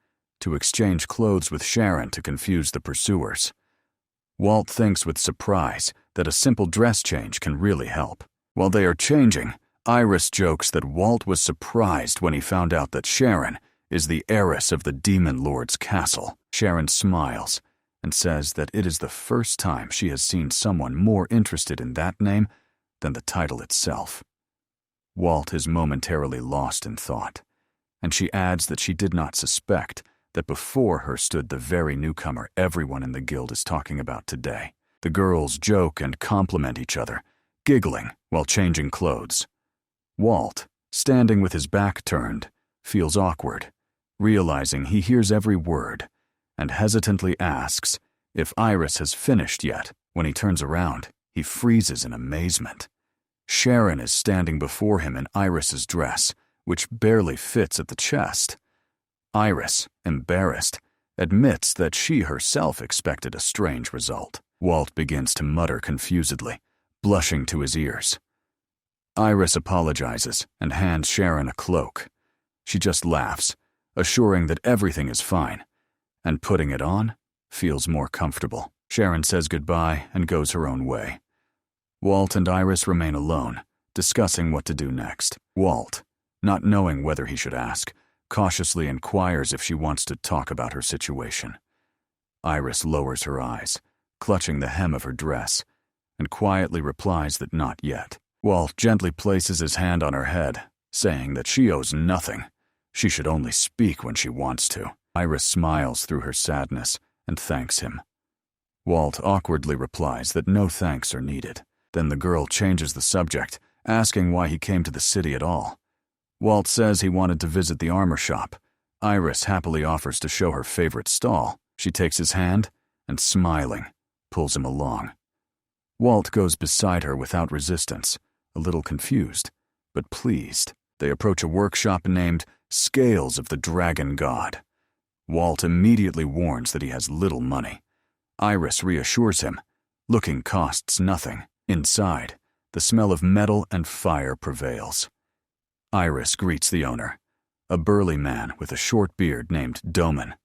to exchange clothes with Sharon to confuse the pursuers. Walt thinks with surprise that a simple dress change can really help. While they are changing, Iris jokes that Walt was surprised when he found out that Sharon is the heiress of the Demon Lord's castle. Sharon smiles and says that it is the first time she has seen someone more interested in that name than the title itself. Walt is momentarily lost in thought, and she adds that she did not suspect that before her stood the very newcomer everyone in the guild is talking about today. The girls joke and compliment each other, giggling while changing clothes. Walt, standing with his back turned, feels awkward, realizing he hears every word, and hesitantly asks if Iris has finished yet. When he turns around, he freezes in amazement. Sharon is standing before him in Iris's dress, which barely fits at the chest. Iris, embarrassed, admits that she herself expected a strange result. Walt begins to mutter confusedly, blushing to his ears. Iris apologizes and hands Sharon a cloak. She just laughs, assuring that everything is fine, and putting it on feels more comfortable. Sharon says goodbye and goes her own way. Walt and Iris remain alone, discussing what to do next. Walt, not knowing whether he should ask, cautiously inquires if she wants to talk about her situation. Iris lowers her eyes, clutching the hem of her dress, and quietly replies that not yet. Walt gently places his hand on her head, saying that she owes nothing. She should only speak when she wants to. Iris smiles through her sadness and thanks him. Walt awkwardly replies that no thanks are needed. Then the girl changes the subject, asking why he came to the city at all. Walt says he wanted to visit the armor shop. Iris happily offers to show her favorite stall. She takes his hand and, smiling, pulls him along. Walt goes beside her without resistance, a little confused, but pleased. They approach a workshop named Scales of the Dragon God. Walt immediately warns that he has little money. Iris reassures him. Looking costs nothing. Inside, the smell of metal and fire prevails. Iris greets the owner, a burly man with a short beard named Doman.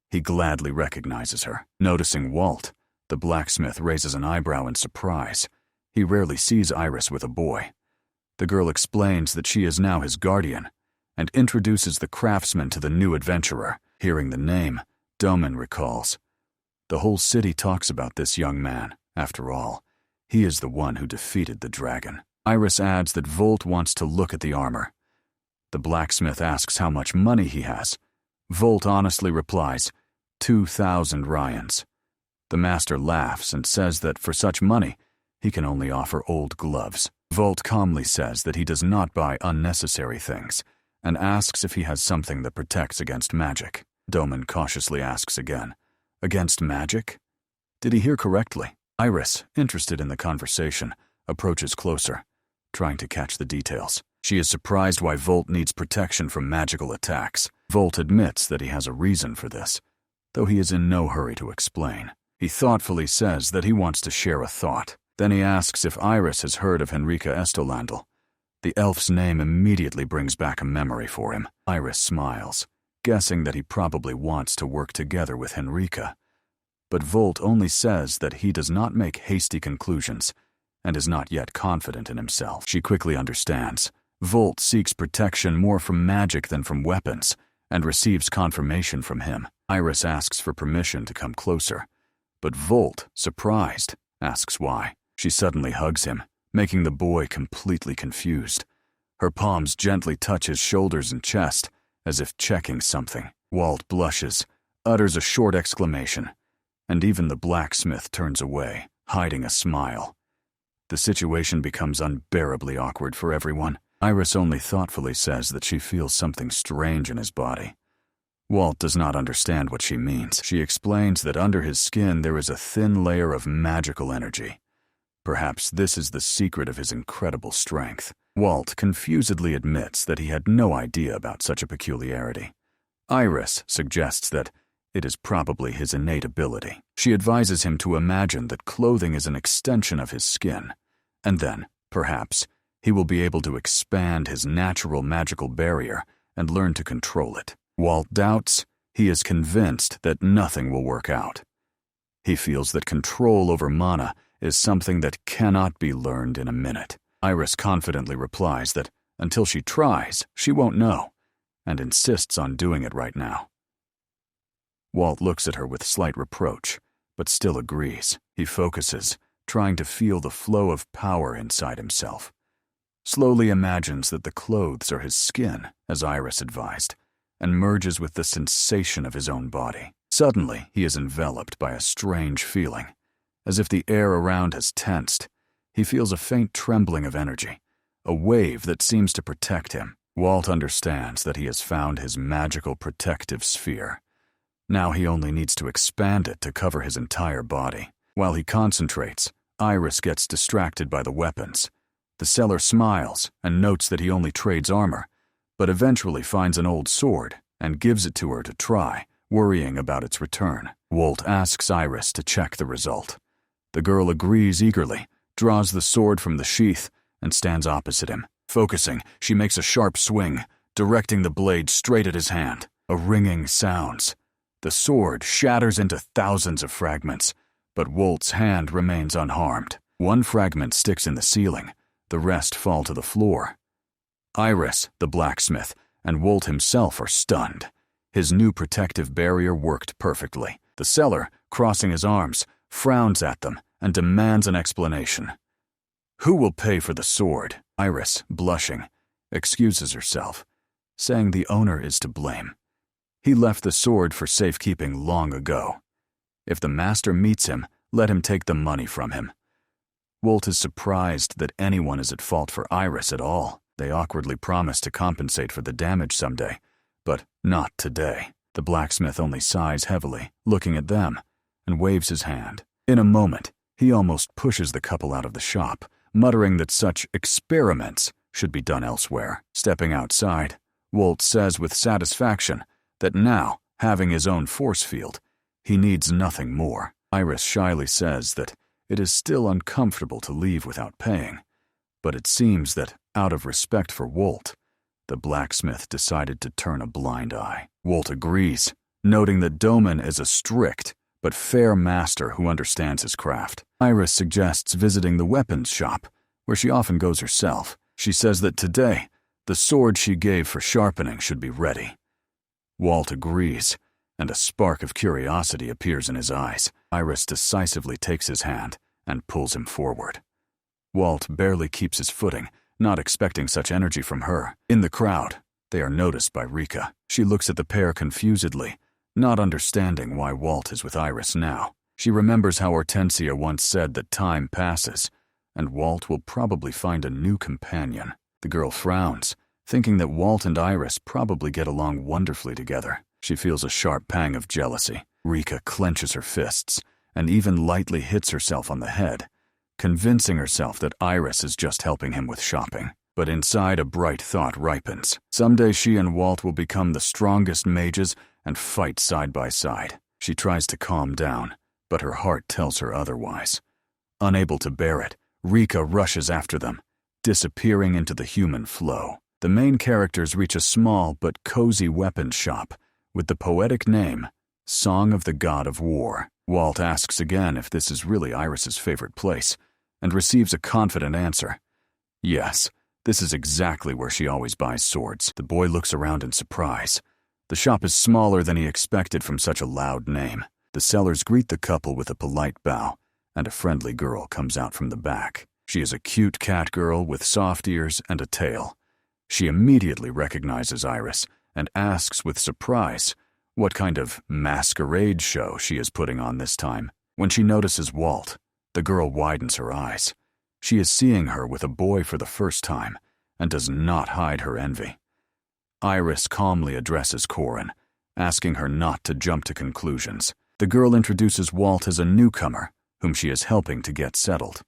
He gladly recognizes her. Noticing Walt, the blacksmith raises an eyebrow in surprise. He rarely sees Iris with a boy. The girl explains that she is now his guardian, and introduces the craftsman to the new adventurer. Hearing the name, Doman recalls, the whole city talks about this young man. After all, he is the one who defeated the dragon. Iris adds that Volt wants to look at the armor. The blacksmith asks how much money he has. Volt honestly replies, 2,000 Ryans. The master laughs and says that for such money, he can only offer old gloves. Volt calmly says that he does not buy unnecessary things, and asks if he has something that protects against magic. Doman cautiously asks again, against magic? Did he hear correctly? Iris, interested in the conversation, approaches closer, trying to catch the details. She is surprised why Volt needs protection from magical attacks. Volt admits that he has a reason for this, though he is in no hurry to explain. He thoughtfully says that he wants to share a thought. Then he asks if Iris has heard of Henrika Estolandel. The elf's name immediately brings back a memory for him. Iris smiles, guessing that he probably wants to work together with Henrika. But Volt only says that he does not make hasty conclusions and is not yet confident in himself. She quickly understands. Volt seeks protection more from magic than from weapons and receives confirmation from him. Iris asks for permission to come closer, but Volt, surprised, asks why. She suddenly hugs him, making the boy completely confused. Her palms gently touch his shoulders and chest, as if checking something. Walt blushes, utters a short exclamation, and even the blacksmith turns away, hiding a smile. The situation becomes unbearably awkward for everyone. Iris only thoughtfully says that she feels something strange in his body. Walt does not understand what she means. She explains that under his skin there is a thin layer of magical energy. Perhaps this is the secret of his incredible strength. Walt confusedly admits that he had no idea about such a peculiarity. Iris suggests that it is probably his innate ability. She advises him to imagine that clothing is an extension of his skin, and then, perhaps, he will be able to expand his natural magical barrier and learn to control it. Walt doubts. He is convinced that nothing will work out. He feels that control over mana is something that cannot be learned in a minute. Iris confidently replies that until she tries, she won't know, and insists on doing it right now. Walt looks at her with slight reproach, but still agrees. He focuses, trying to feel the flow of power inside himself. Slowly imagines that the clothes are his skin, as Iris advised, and merges with the sensation of his own body. Suddenly, he is enveloped by a strange feeling, as if the air around has tensed. He feels a faint trembling of energy, a wave that seems to protect him. Walt understands that he has found his magical protective sphere. Now he only needs to expand it to cover his entire body. While he concentrates, Iris gets distracted by the weapons. The seller smiles and notes that he only trades armor, but eventually finds an old sword and gives it to her to try, worrying about its return. Walt asks Iris to check the result. The girl agrees eagerly, draws the sword from the sheath, and stands opposite him. Focusing, she makes a sharp swing, directing the blade straight at his hand. A ringing sounds. The sword shatters into thousands of fragments, but Walt's hand remains unharmed. One fragment sticks in the ceiling, the rest fall to the floor. Iris, the blacksmith, and Walt himself are stunned. His new protective barrier worked perfectly. The seller, crossing his arms, frowns at them and demands an explanation. Who will pay for the sword? Iris, blushing, excuses herself, saying the owner is to blame. He left the sword for safekeeping long ago. If the master meets him, let him take the money from him. Walt is surprised that anyone is at fault for Iris at all. They awkwardly promise to compensate for the damage someday, but not today. The blacksmith only sighs heavily, looking at them, and waves his hand. In a moment, he almost pushes the couple out of the shop, muttering that such experiments should be done elsewhere. Stepping outside, Walt says with satisfaction that now, having his own force field, he needs nothing more. Iris shyly says that it is still uncomfortable to leave without paying, but it seems that, out of respect for Walt, the blacksmith decided to turn a blind eye. Walt agrees, noting that Doman is a strict but fair master who understands his craft. Iris suggests visiting the weapons shop, where she often goes herself. She says that today, the sword she gave for sharpening should be ready. Walt agrees, and a spark of curiosity appears in his eyes. Iris decisively takes his hand and pulls him forward. Walt barely keeps his footing, not expecting such energy from her. In the crowd, they are noticed by Rika. She looks at the pair confusedly, not understanding why Walt is with Iris now. She remembers how Hortensia once said that time passes, and Walt will probably find a new companion. The girl frowns, thinking that Walt and Iris probably get along wonderfully together. She feels a sharp pang of jealousy. Rika clenches her fists and even lightly hits herself on the head, convincing herself that Iris is just helping him with shopping. But inside, a bright thought ripens. Someday she and Walt will become the strongest mages and fight side by side. She tries to calm down, but her heart tells her otherwise. Unable to bear it, Rika rushes after them, disappearing into the human flow. The main characters reach a small but cozy weapons shop with the poetic name, Song of the God of War. Walt asks again if this is really Iris's favorite place, and receives a confident answer. Yes, this is exactly where she always buys swords. The boy looks around in surprise. The shop is smaller than he expected from such a loud name. The sellers greet the couple with a polite bow, and a friendly girl comes out from the back. She is a cute cat girl with soft ears and a tail. She immediately recognizes Iris and asks with surprise what kind of masquerade show she is putting on this time. When she notices Walt, the girl widens her eyes. She is seeing her with a boy for the first time and does not hide her envy. Iris calmly addresses Corin, asking her not to jump to conclusions. The girl introduces Walt as a newcomer whom she is helping to get settled.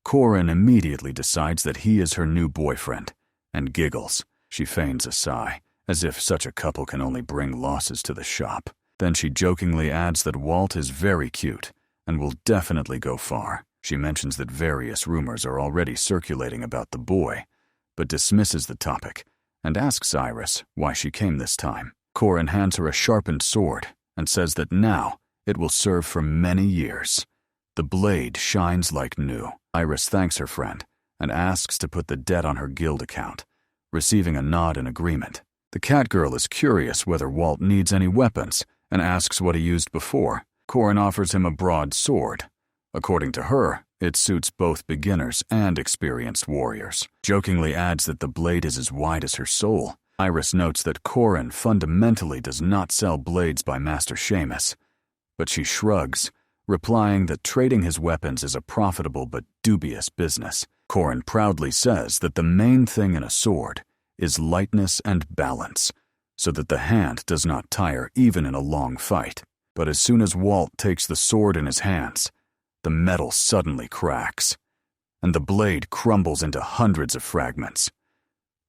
Corin immediately decides that he is her new boyfriend and giggles. She feigns a sigh, as if such a couple can only bring losses to the shop. Then she jokingly adds that Walt is very cute and will definitely go far. She mentions that various rumors are already circulating about the boy, but dismisses the topic and asks Iris why she came this time. Corin hands her a sharpened sword and says that now it will serve for many years. The blade shines like new. Iris thanks her friend and asks to put the debt on her guild account, receiving a nod in agreement. The cat girl is curious whether Walt needs any weapons and asks what he used before. Corin offers him a broad sword. According to her, it suits both beginners and experienced warriors. Jokingly adds that the blade is as wide as her soul. Iris notes that Corin fundamentally does not sell blades by Master Seamus, but she shrugs, replying that trading his weapons is a profitable but dubious business. Corin proudly says that the main thing in a sword is lightness and balance, so that the hand does not tire even in a long fight. But as soon as Walt takes the sword in his hands, the metal suddenly cracks, and the blade crumbles into hundreds of fragments.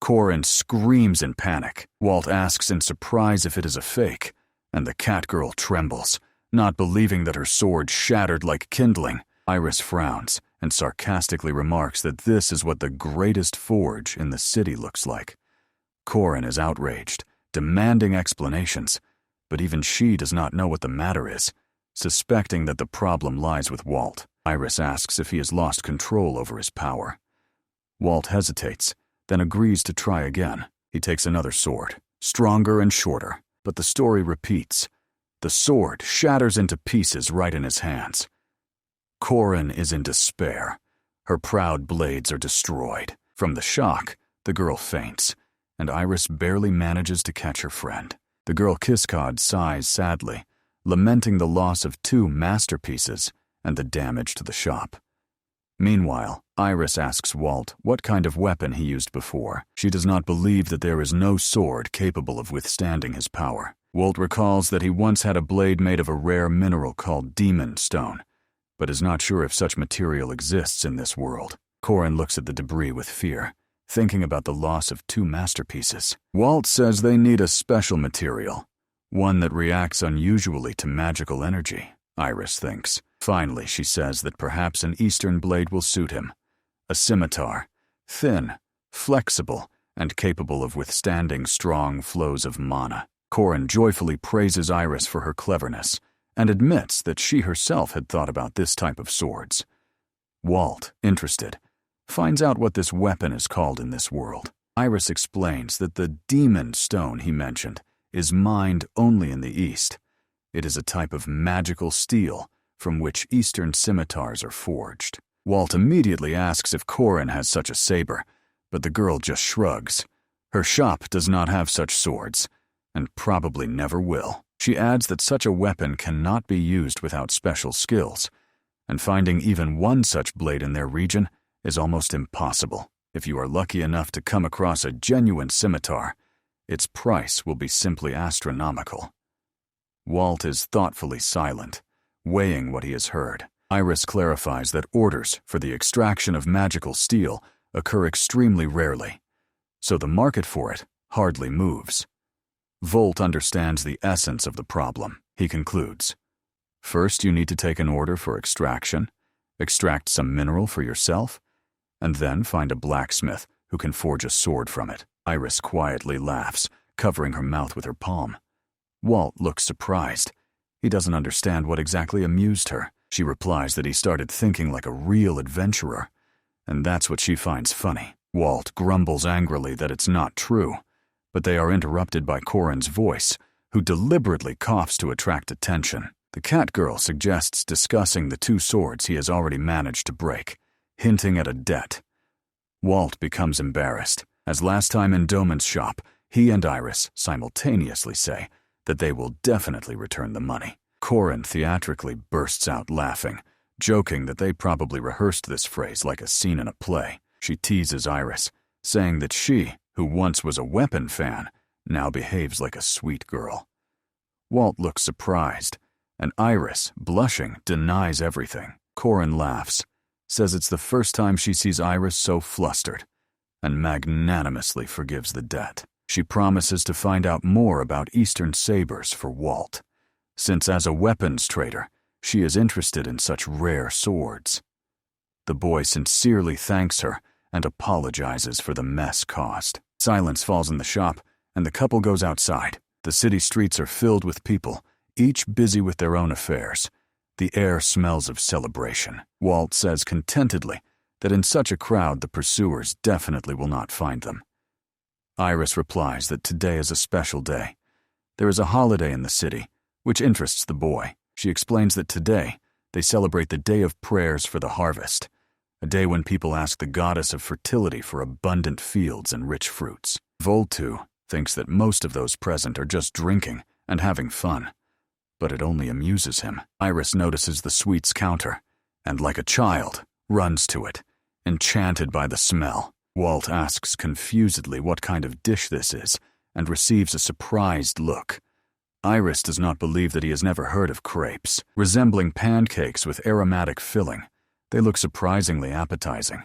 Corin screams in panic. Walt asks in surprise if it is a fake, and the cat girl trembles, not believing that her sword shattered like kindling. Iris frowns and sarcastically remarks that this is what the greatest forge in the city looks like. Corin is outraged, demanding explanations, but even she does not know what the matter is, suspecting that the problem lies with Walt. Iris asks if he has lost control over his power. Walt hesitates, then agrees to try again. He takes another sword, stronger and shorter, but the story repeats. The sword shatters into pieces right in his hands. Corin is in despair. Her proud blades are destroyed. From the shock, the girl faints, and Iris barely manages to catch her friend. The girl Kiskad sighs sadly, lamenting the loss of 2 masterpieces and the damage to the shop. Meanwhile, Iris asks Walt what kind of weapon he used before. She does not believe that there is no sword capable of withstanding his power. Walt recalls that he once had a blade made of a rare mineral called demon stone, but is not sure if such material exists in this world. Corin looks at the debris with fear, thinking about the loss of 2 masterpieces. Walt says they need a special material, one that reacts unusually to magical energy, Iris thinks. Finally, she says that perhaps an Eastern blade will suit him. A scimitar, thin, flexible, and capable of withstanding strong flows of mana. Corin joyfully praises Iris for her cleverness and admits that she herself had thought about this type of swords. Walt, interested, finds out what this weapon is called in this world. Iris explains that the demon stone he mentioned is mined only in the East. It is a type of magical steel from which Eastern scimitars are forged. Walt immediately asks if Corin has such a saber, but the girl just shrugs. Her shop does not have such swords, and probably never will. She adds that such a weapon cannot be used without special skills, and finding even one such blade in their region is almost impossible. If you are lucky enough to come across a genuine scimitar, its price will be simply astronomical. Walt is thoughtfully silent, weighing what he has heard. Iris clarifies that orders for the extraction of magical steel occur extremely rarely, so the market for it hardly moves. Volt understands the essence of the problem. He concludes, first you need to take an order for extraction, extract some mineral for yourself, and then find a blacksmith who can forge a sword from it. Iris quietly laughs, covering her mouth with her palm. Walt looks surprised. He doesn't understand what exactly amused her. She replies that he started thinking like a real adventurer, and that's what she finds funny. Walt grumbles angrily that it's not true, but they are interrupted by Corin's voice, who deliberately coughs to attract attention. The cat girl suggests discussing the 2 swords he has already managed to break. hinting at a debt. Walt becomes embarrassed, as last time in Doman's shop, he and Iris simultaneously say that they will definitely return the money. Corin theatrically bursts out laughing, joking that they probably rehearsed this phrase like a scene in a play. She teases Iris, saying that she, who once was a weapon fan, now behaves like a sweet girl. Walt looks surprised, and Iris, blushing, denies everything. Corin laughs, says it's the first time she sees Iris so flustered, and magnanimously forgives the debt. She promises to find out more about Eastern sabers for Walt, since as a weapons trader, she is interested in such rare swords. The boy sincerely thanks her and apologizes for the mess caused. Silence falls in the shop, and the couple goes outside. The city streets are filled with people, each busy with their own affairs. The air smells of celebration. Walt says contentedly that in such a crowd the pursuers definitely will not find them. Iris replies that today is a special day. There is a holiday in the city, which interests the boy. She explains that today they celebrate the Day of Prayers for the Harvest, a day when people ask the goddess of fertility for abundant fields and rich fruits. Voltu thinks that most of those present are just drinking and having fun, but it only amuses him. Iris notices the sweets counter, and like a child, runs to it, enchanted by the smell. Walt asks confusedly what kind of dish this is, and receives a surprised look. Iris does not believe that he has never heard of crepes. Resembling pancakes with aromatic filling, they look surprisingly appetizing,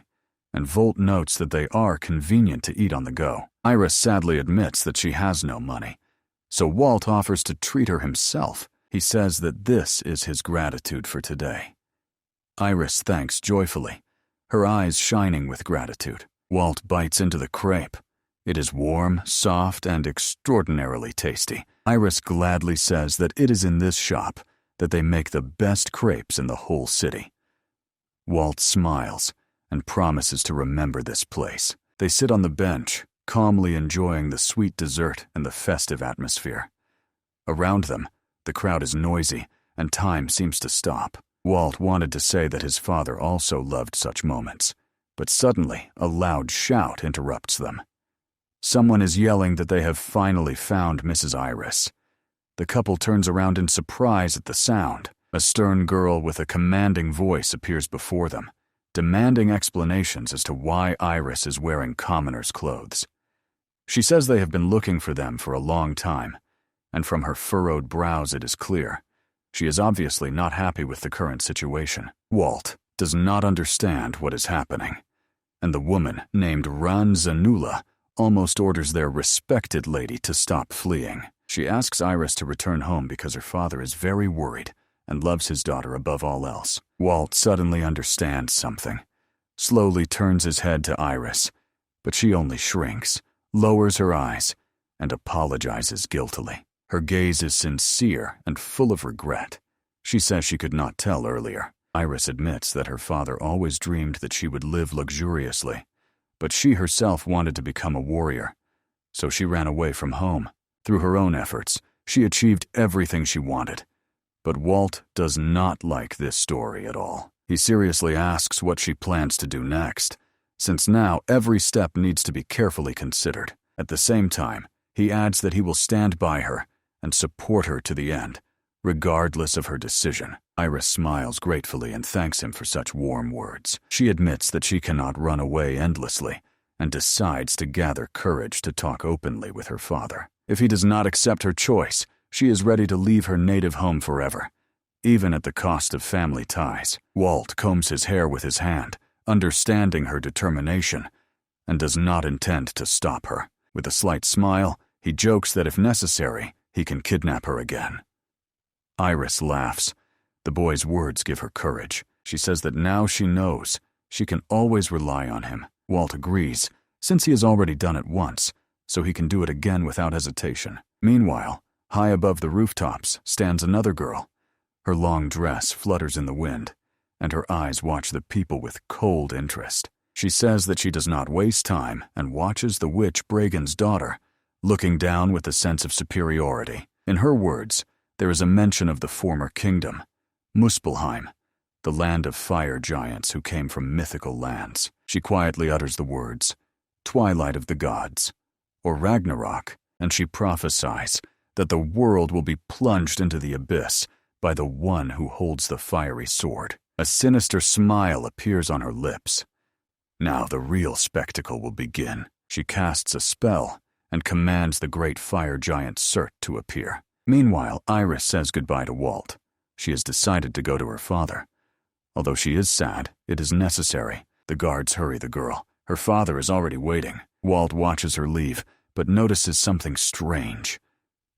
and Volt notes that they are convenient to eat on the go. Iris sadly admits that she has no money, so Walt offers to treat her himself. He says that this is his gratitude for today. Iris thanks joyfully, her eyes shining with gratitude. Walt bites into the crepe. It is warm, soft, and extraordinarily tasty. Iris gladly says that it is in this shop that they make the best crepes in the whole city. Walt smiles and promises to remember this place. They sit on the bench, calmly enjoying the sweet dessert and the festive atmosphere. Around them, the crowd is noisy, and time seems to stop. Walt wanted to say that his father also loved such moments, but suddenly a loud shout interrupts them. Someone is yelling that they have finally found Mrs. Iris. The couple turns around in surprise at the sound. A stern girl with a commanding voice appears before them, demanding explanations as to why Iris is wearing commoners' clothes. She says they have been looking for them for a long time, and from her furrowed brows it is clear she is obviously not happy with the current situation. Walt does not understand what is happening, and the woman, named Ranzanula, almost orders their respected lady to stop fleeing. She asks Iris to return home because her father is very worried and loves his daughter above all else. Walt suddenly understands something, slowly turns his head to Iris, but she only shrinks, lowers her eyes, and apologizes guiltily. Her gaze is sincere and full of regret. She says she could not tell earlier. Iris admits that her father always dreamed that she would live luxuriously, but she herself wanted to become a warrior, so she ran away from home. Through her own efforts, she achieved everything she wanted. But Walt does not like this story at all. He seriously asks what she plans to do next, since now every step needs to be carefully considered. At the same time, he adds that he will stand by her and support her to the end, regardless of her decision. Iris smiles gratefully and thanks him for such warm words. She admits that she cannot run away endlessly and decides to gather courage to talk openly with her father. If he does not accept her choice, she is ready to leave her native home forever, even at the cost of family ties. Walt combs his hair with his hand, understanding her determination, and does not intend to stop her. With a slight smile, he jokes that if necessary, he can kidnap her again. Iris laughs. The boy's words give her courage. She says that now she knows she can always rely on him. Walt agrees, since he has already done it once, so he can do it again without hesitation. Meanwhile, high above the rooftops stands another girl. Her long dress flutters in the wind, and her eyes watch the people with cold interest. She says that she does not waste time and watches the witch Bragan's daughter, looking down with a sense of superiority. In her words, there is a mention of the former kingdom, Muspelheim, the land of fire giants who came from mythical lands. She quietly utters the words, Twilight of the Gods, or Ragnarok, and she prophesies that the world will be plunged into the abyss by the one who holds the fiery sword. A sinister smile appears on her lips. Now the real spectacle will begin. She casts a spell and commands the great fire giant Cert to appear. Meanwhile, Iris says goodbye to Walt. She has decided to go to her father. Although she is sad, it is necessary. The guards hurry the girl. Her father is already waiting. Walt watches her leave, but notices something strange.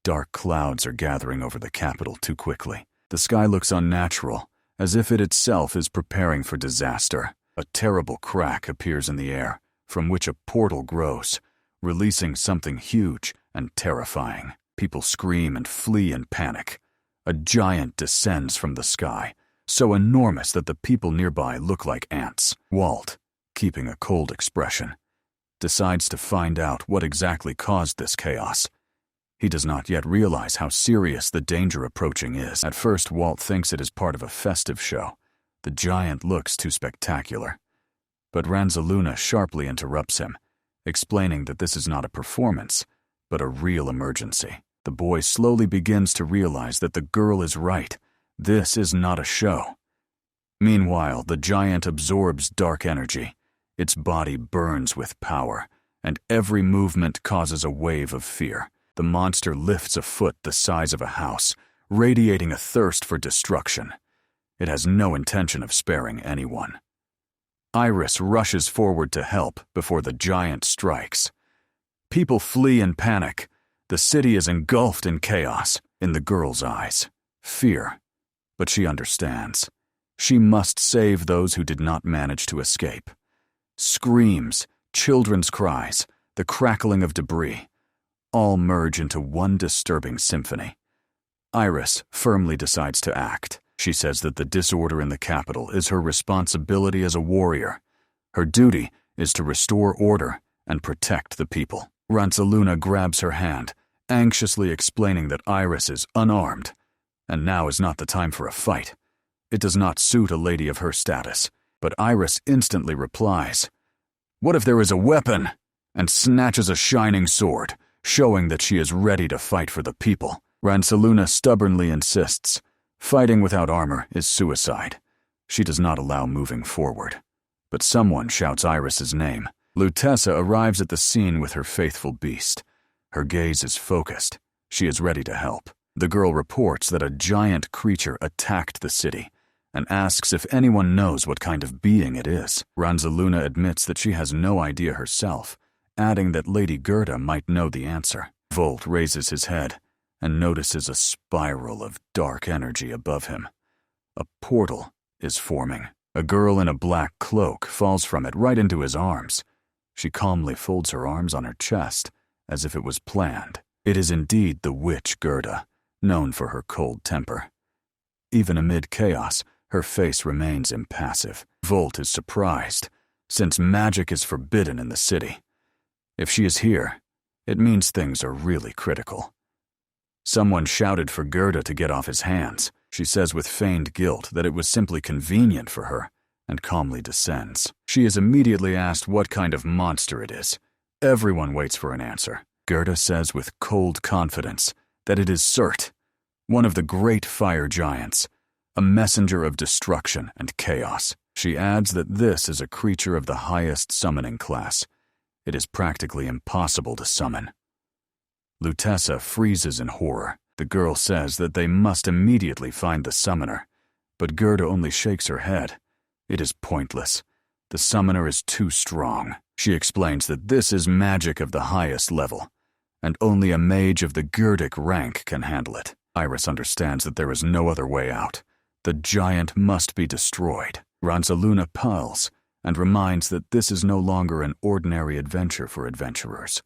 Dark clouds are gathering over the capital too quickly. The sky looks unnatural, as if it itself is preparing for disaster. A terrible crack appears in the air, from which a portal grows, releasing something huge and terrifying. People scream and flee in panic. A giant descends from the sky, so enormous that the people nearby look like ants. Walt, keeping a cold expression, decides to find out what exactly caused this chaos. He does not yet realize how serious the danger approaching is. At first, Walt thinks it is part of a festive show. The giant looks too spectacular. But Ranzaluna sharply interrupts him, explaining that this is not a performance, but a real emergency. The boy slowly begins to realize that the girl is right. This is not a show. Meanwhile, the giant absorbs dark energy. Its body burns with power, and every movement causes a wave of fear. The monster lifts a foot the size of a house, radiating a thirst for destruction. It has no intention of sparing anyone. Iris rushes forward to help before the giant strikes. People flee in panic. The city is engulfed in chaos. In the girl's eyes, fear. But she understands. She must save those who did not manage to escape. Screams, children's cries, the crackling of debris, all merge into one disturbing symphony. Iris firmly decides to act. She says that the disorder in the capital is her responsibility as a warrior. Her duty is to restore order and protect the people. Ranzaluna grabs her hand, anxiously explaining that Iris is unarmed, and now is not the time for a fight. It does not suit a lady of her status, but Iris instantly replies, "What if there is a weapon?" and snatches a shining sword, showing that she is ready to fight for the people. Ranzaluna stubbornly insists. Fighting without armor is suicide. She does not allow moving forward. But someone shouts Iris's name. Lutessa arrives at the scene with her faithful beast. Her gaze is focused. She is ready to help. The girl reports that a giant creature attacked the city and asks if anyone knows what kind of being it is. Ranzaluna admits that she has no idea herself, adding that Lady Gerda might know the answer. Volt raises his head and notices a spiral of dark energy above him. A portal is forming. A girl in a black cloak falls from it right into his arms. She calmly folds her arms on her chest, as if it was planned. It is indeed the witch Gerda, known for her cold temper. Even amid chaos, her face remains impassive. Volt is surprised, since magic is forbidden in the city. If she is here, it means things are really critical. Someone shouted for Gerda to get off his hands. She says with feigned guilt that it was simply convenient for her, and calmly descends. She is immediately asked what kind of monster it is. Everyone waits for an answer. Gerda says with cold confidence that it is Cert, one of the great fire giants, a messenger of destruction and chaos. She adds that this is a creature of the highest summoning class. It is practically impossible to summon. Lutessa freezes in horror. The girl says that they must immediately find the summoner, but Gerda only shakes her head. It is pointless. The summoner is too strong. She explains that this is magic of the highest level, and only a mage of the Gerdic rank can handle it. Iris understands that there is no other way out. The giant must be destroyed. Ranzaluna pulls and reminds that this is no longer an ordinary adventure for adventurers,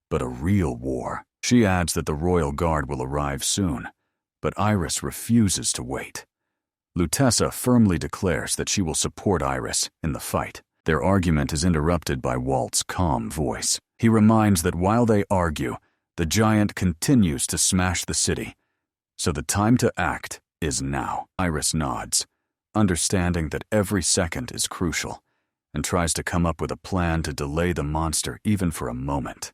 but a real war. She adds that the royal guard will arrive soon, but Iris refuses to wait. Lutessa firmly declares that she will support Iris in the fight. Their argument is interrupted by Walt's calm voice. He reminds that while they argue, the giant continues to smash the city, so the time to act is now. Iris nods, understanding that every second is crucial, and tries to come up with a plan to delay the monster even for a moment.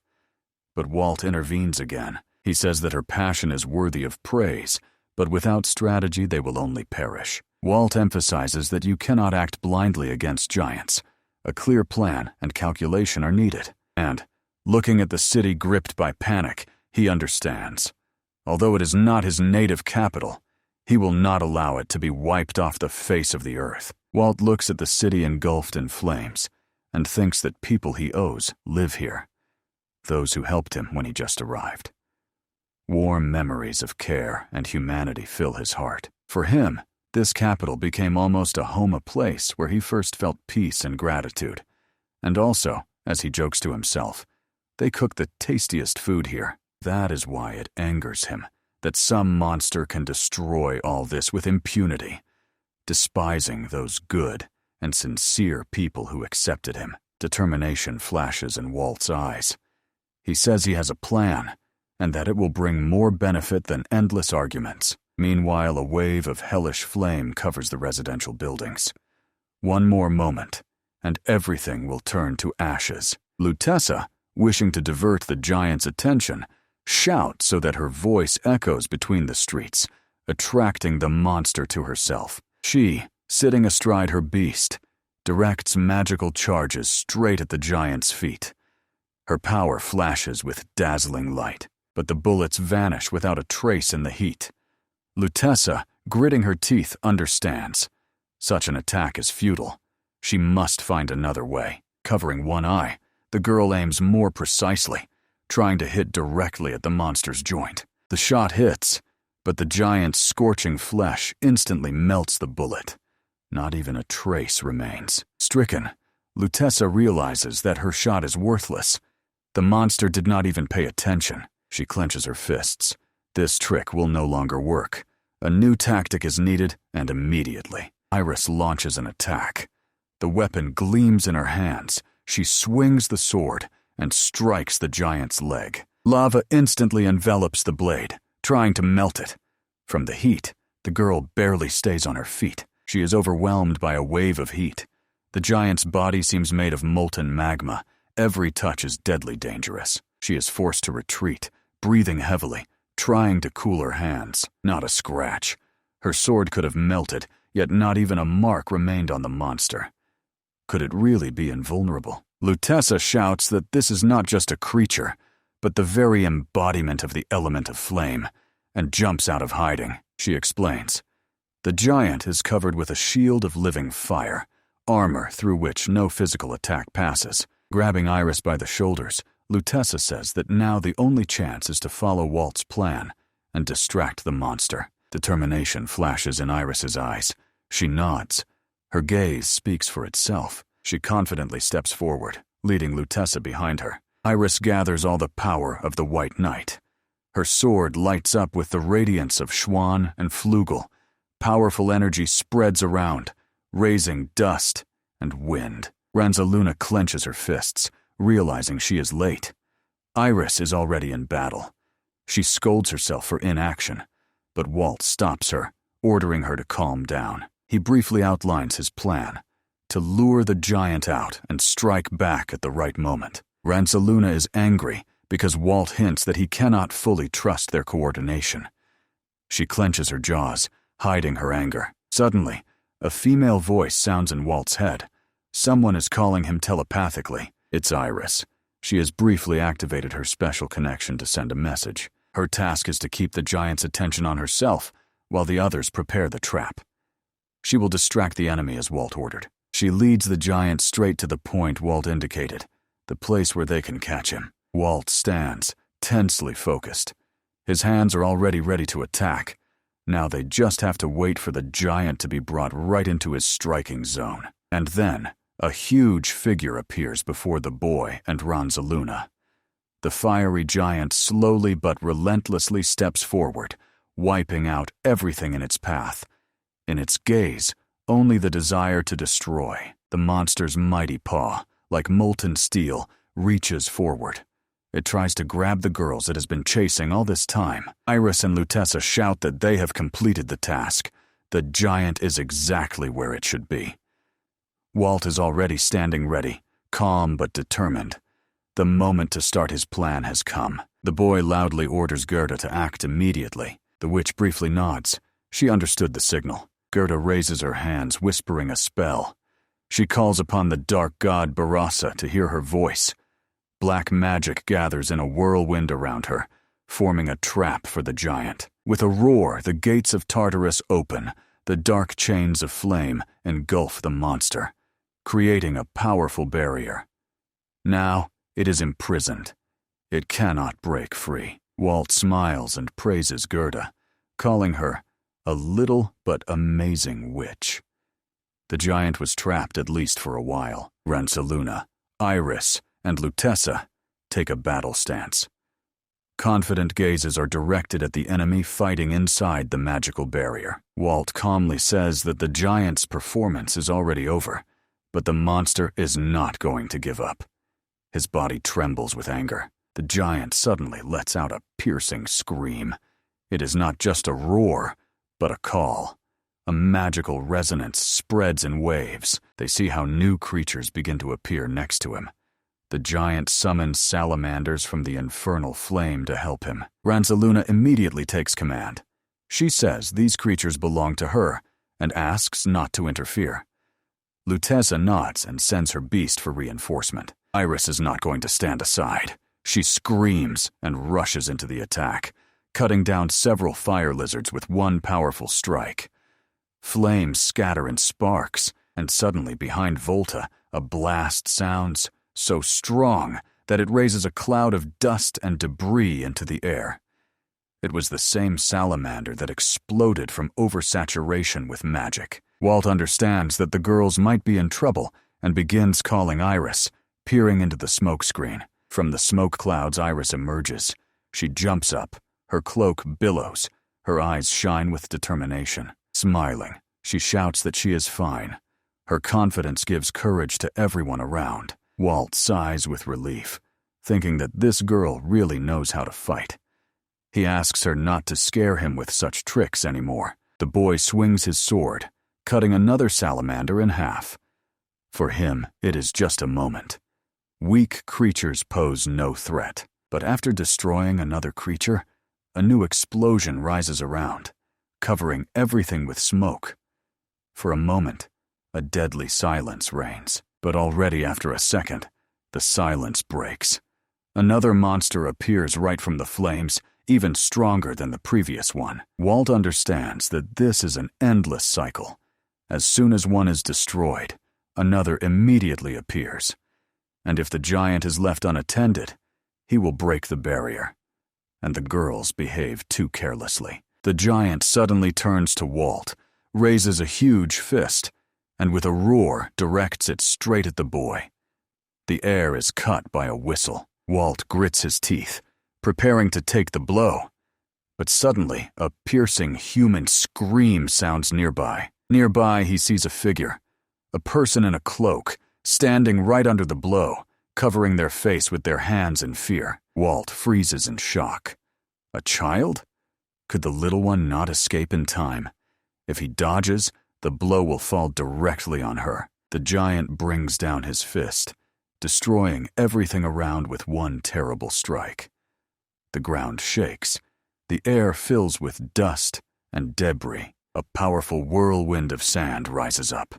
But Walt intervenes again. He says that her passion is worthy of praise, but without strategy they will only perish. Walt emphasizes that you cannot act blindly against giants. A clear plan and calculation are needed. And, looking at the city gripped by panic, he understands. Although it is not his native capital, he will not allow it to be wiped off the face of the earth. Walt looks at the city engulfed in flames and thinks that people he owes live here, those who helped him when he just arrived. Warm memories of care and humanity fill his heart. For him, this capital became almost a home, a place where he first felt peace and gratitude. And also, as he jokes to himself, they cook the tastiest food here. That is why it angers him that some monster can destroy all this with impunity, despising those good and sincere people who accepted him. Determination flashes in Walt's eyes. He says he has a plan, and that it will bring more benefit than endless arguments. Meanwhile, a wave of hellish flame covers the residential buildings. One more moment, and everything will turn to ashes. Lutessa, wishing to divert the giant's attention, shouts so that her voice echoes between the streets, attracting the monster to herself. She, sitting astride her beast, directs magical charges straight at the giant's feet. Her power flashes with dazzling light, but the bullets vanish without a trace in the heat. Lutessa, gritting her teeth, understands. Such an attack is futile. She must find another way. Covering one eye, the girl aims more precisely, trying to hit directly at the monster's joint. The shot hits, but the giant's scorching flesh instantly melts the bullet. Not even a trace remains. Stricken, Lutessa realizes that her shot is worthless. The monster did not even pay attention. She clenches her fists. This trick will no longer work. A new tactic is needed, and immediately. Iris launches an attack. The weapon gleams in her hands. She swings the sword and strikes the giant's leg. Lava instantly envelops the blade, trying to melt it. From the heat, the girl barely stays on her feet. She is overwhelmed by a wave of heat. The giant's body seems made of molten magma. Every touch is deadly dangerous. She is forced to retreat, breathing heavily, trying to cool her hands. Not a scratch. Her sword could have melted, yet not even a mark remained on the monster. Could it really be invulnerable? Lutessa shouts that this is not just a creature, but the very embodiment of the element of flame, and jumps out of hiding. She explains. The giant is covered with a shield of living fire, armor through which no physical attack passes. Grabbing Iris by the shoulders, Lutessa says that now the only chance is to follow Walt's plan and distract the monster. Determination flashes in Iris's eyes. She nods. Her gaze speaks for itself. She confidently steps forward, leading Lutessa behind her. Iris gathers all the power of the White Knight. Her sword lights up with the radiance of Schwan and Flugel. Powerful energy spreads around, raising dust and wind. Ranzaluna clenches her fists, realizing she is late. Iris is already in battle. She scolds herself for inaction, but Walt stops her, ordering her to calm down. He briefly outlines his plan, to lure the giant out and strike back at the right moment. Ranzaluna is angry because Walt hints that he cannot fully trust their coordination. She clenches her jaws, hiding her anger. Suddenly, a female voice sounds in Walt's head. Someone is calling him telepathically. It's Iris. She has briefly activated her special connection to send a message. Her task is to keep the giant's attention on herself, while the others prepare the trap. She will distract the enemy as Walt ordered. She leads the giant straight to the point Walt indicated, the place where they can catch him. Walt stands, tensely focused. His hands are already ready to attack. Now they just have to wait for the giant to be brought right into his striking zone. And then, a huge figure appears before the boy and Ranzaluna. The fiery giant slowly but relentlessly steps forward, wiping out everything in its path. In its gaze, only the desire to destroy. The monster's mighty paw, like molten steel, reaches forward. It tries to grab the girls it has been chasing all this time. Iris and Lutessa shout that they have completed the task. The giant is exactly where it should be. Walt is already standing ready, calm but determined. The moment to start his plan has come. The boy loudly orders Gerda to act immediately. The witch briefly nods. She understood the signal. Gerda raises her hands, whispering a spell. She calls upon the dark god Barasa to hear her voice. Black magic gathers in a whirlwind around her, forming a trap for the giant. With a roar, the gates of Tartarus open. The dark chains of flame engulf the monster, creating a powerful barrier. Now it is imprisoned. It cannot break free. Walt smiles and praises Gerda, calling her a little but amazing witch. The giant was trapped at least for a while. Ransaluna, Iris, and Lutessa take a battle stance. Confident gazes are directed at the enemy fighting inside the magical barrier. Walt calmly says that the giant's performance is already over, but the monster is not going to give up. His body trembles with anger. The giant suddenly lets out a piercing scream. It is not just a roar, but a call. A magical resonance spreads in waves. They see how new creatures begin to appear next to him. The giant summons salamanders from the infernal flame to help him. Ransaluna immediately takes command. She says these creatures belong to her and asks not to interfere. Lutessa nods and sends her beast for reinforcement. Iris is not going to stand aside. She screams and rushes into the attack, cutting down several fire lizards with one powerful strike. Flames scatter in sparks, and suddenly behind Volta, a blast sounds so strong that it raises a cloud of dust and debris into the air. It was the same salamander that exploded from oversaturation with magic. Walt understands that the girls might be in trouble and begins calling Iris, peering into the smoke screen. From the smoke clouds, Iris emerges. She jumps up. Her cloak billows. Her eyes shine with determination. Smiling, she shouts that she is fine. Her confidence gives courage to everyone around. Walt sighs with relief, thinking that this girl really knows how to fight. He asks her not to scare him with such tricks anymore. The boy swings his sword, cutting another salamander in half. For him, it is just a moment. Weak creatures pose no threat, but after destroying another creature, a new explosion rises around, covering everything with smoke. For a moment, a deadly silence reigns. But already after a second, the silence breaks. Another monster appears right from the flames, even stronger than the previous one. Walt understands that this is an endless cycle. As soon as one is destroyed, another immediately appears. And if the giant is left unattended, he will break the barrier. And the girls behave too carelessly. The giant suddenly turns to Walt, raises a huge fist, and with a roar directs it straight at the boy. The air is cut by a whistle. Walt grits his teeth, preparing to take the blow. But suddenly, a piercing human scream sounds nearby. Nearby, he sees a figure, a person in a cloak, standing right under the blow, covering their face with their hands in fear. Walt freezes in shock. A child? Could the little one not escape in time? If he dodges, the blow will fall directly on her. The giant brings down his fist, destroying everything around with one terrible strike. The ground shakes. The air fills with dust and debris. A powerful whirlwind of sand rises up.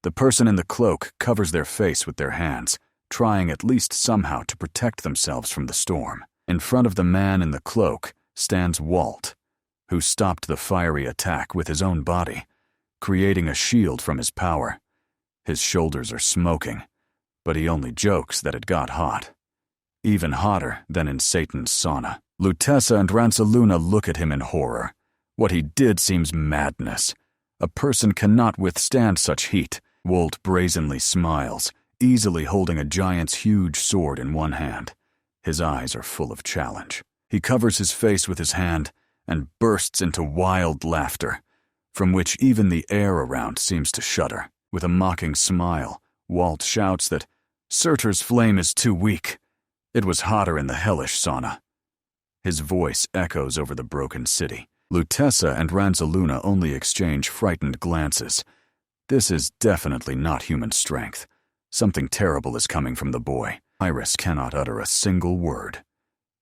The person in the cloak covers their face with their hands, trying at least somehow to protect themselves from the storm. In front of the man in the cloak stands Walt, who stopped the fiery attack with his own body, creating a shield from his power. His shoulders are smoking, but he only jokes that it got hot. Even hotter than in Satan's sauna. Lutessa and Ransaluna look at him in horror. What he did seems madness. A person cannot withstand such heat. Walt brazenly smiles, easily holding a giant's huge sword in one hand. His eyes are full of challenge. He covers his face with his hand and bursts into wild laughter, from which even the air around seems to shudder. With a mocking smile, Walt shouts that Surtur's flame is too weak. It was hotter in the hellish sauna. His voice echoes over the broken city. Lutessa and Ranzaluna only exchange frightened glances. This is definitely not human strength. Something terrible is coming from the boy. Iris cannot utter a single word.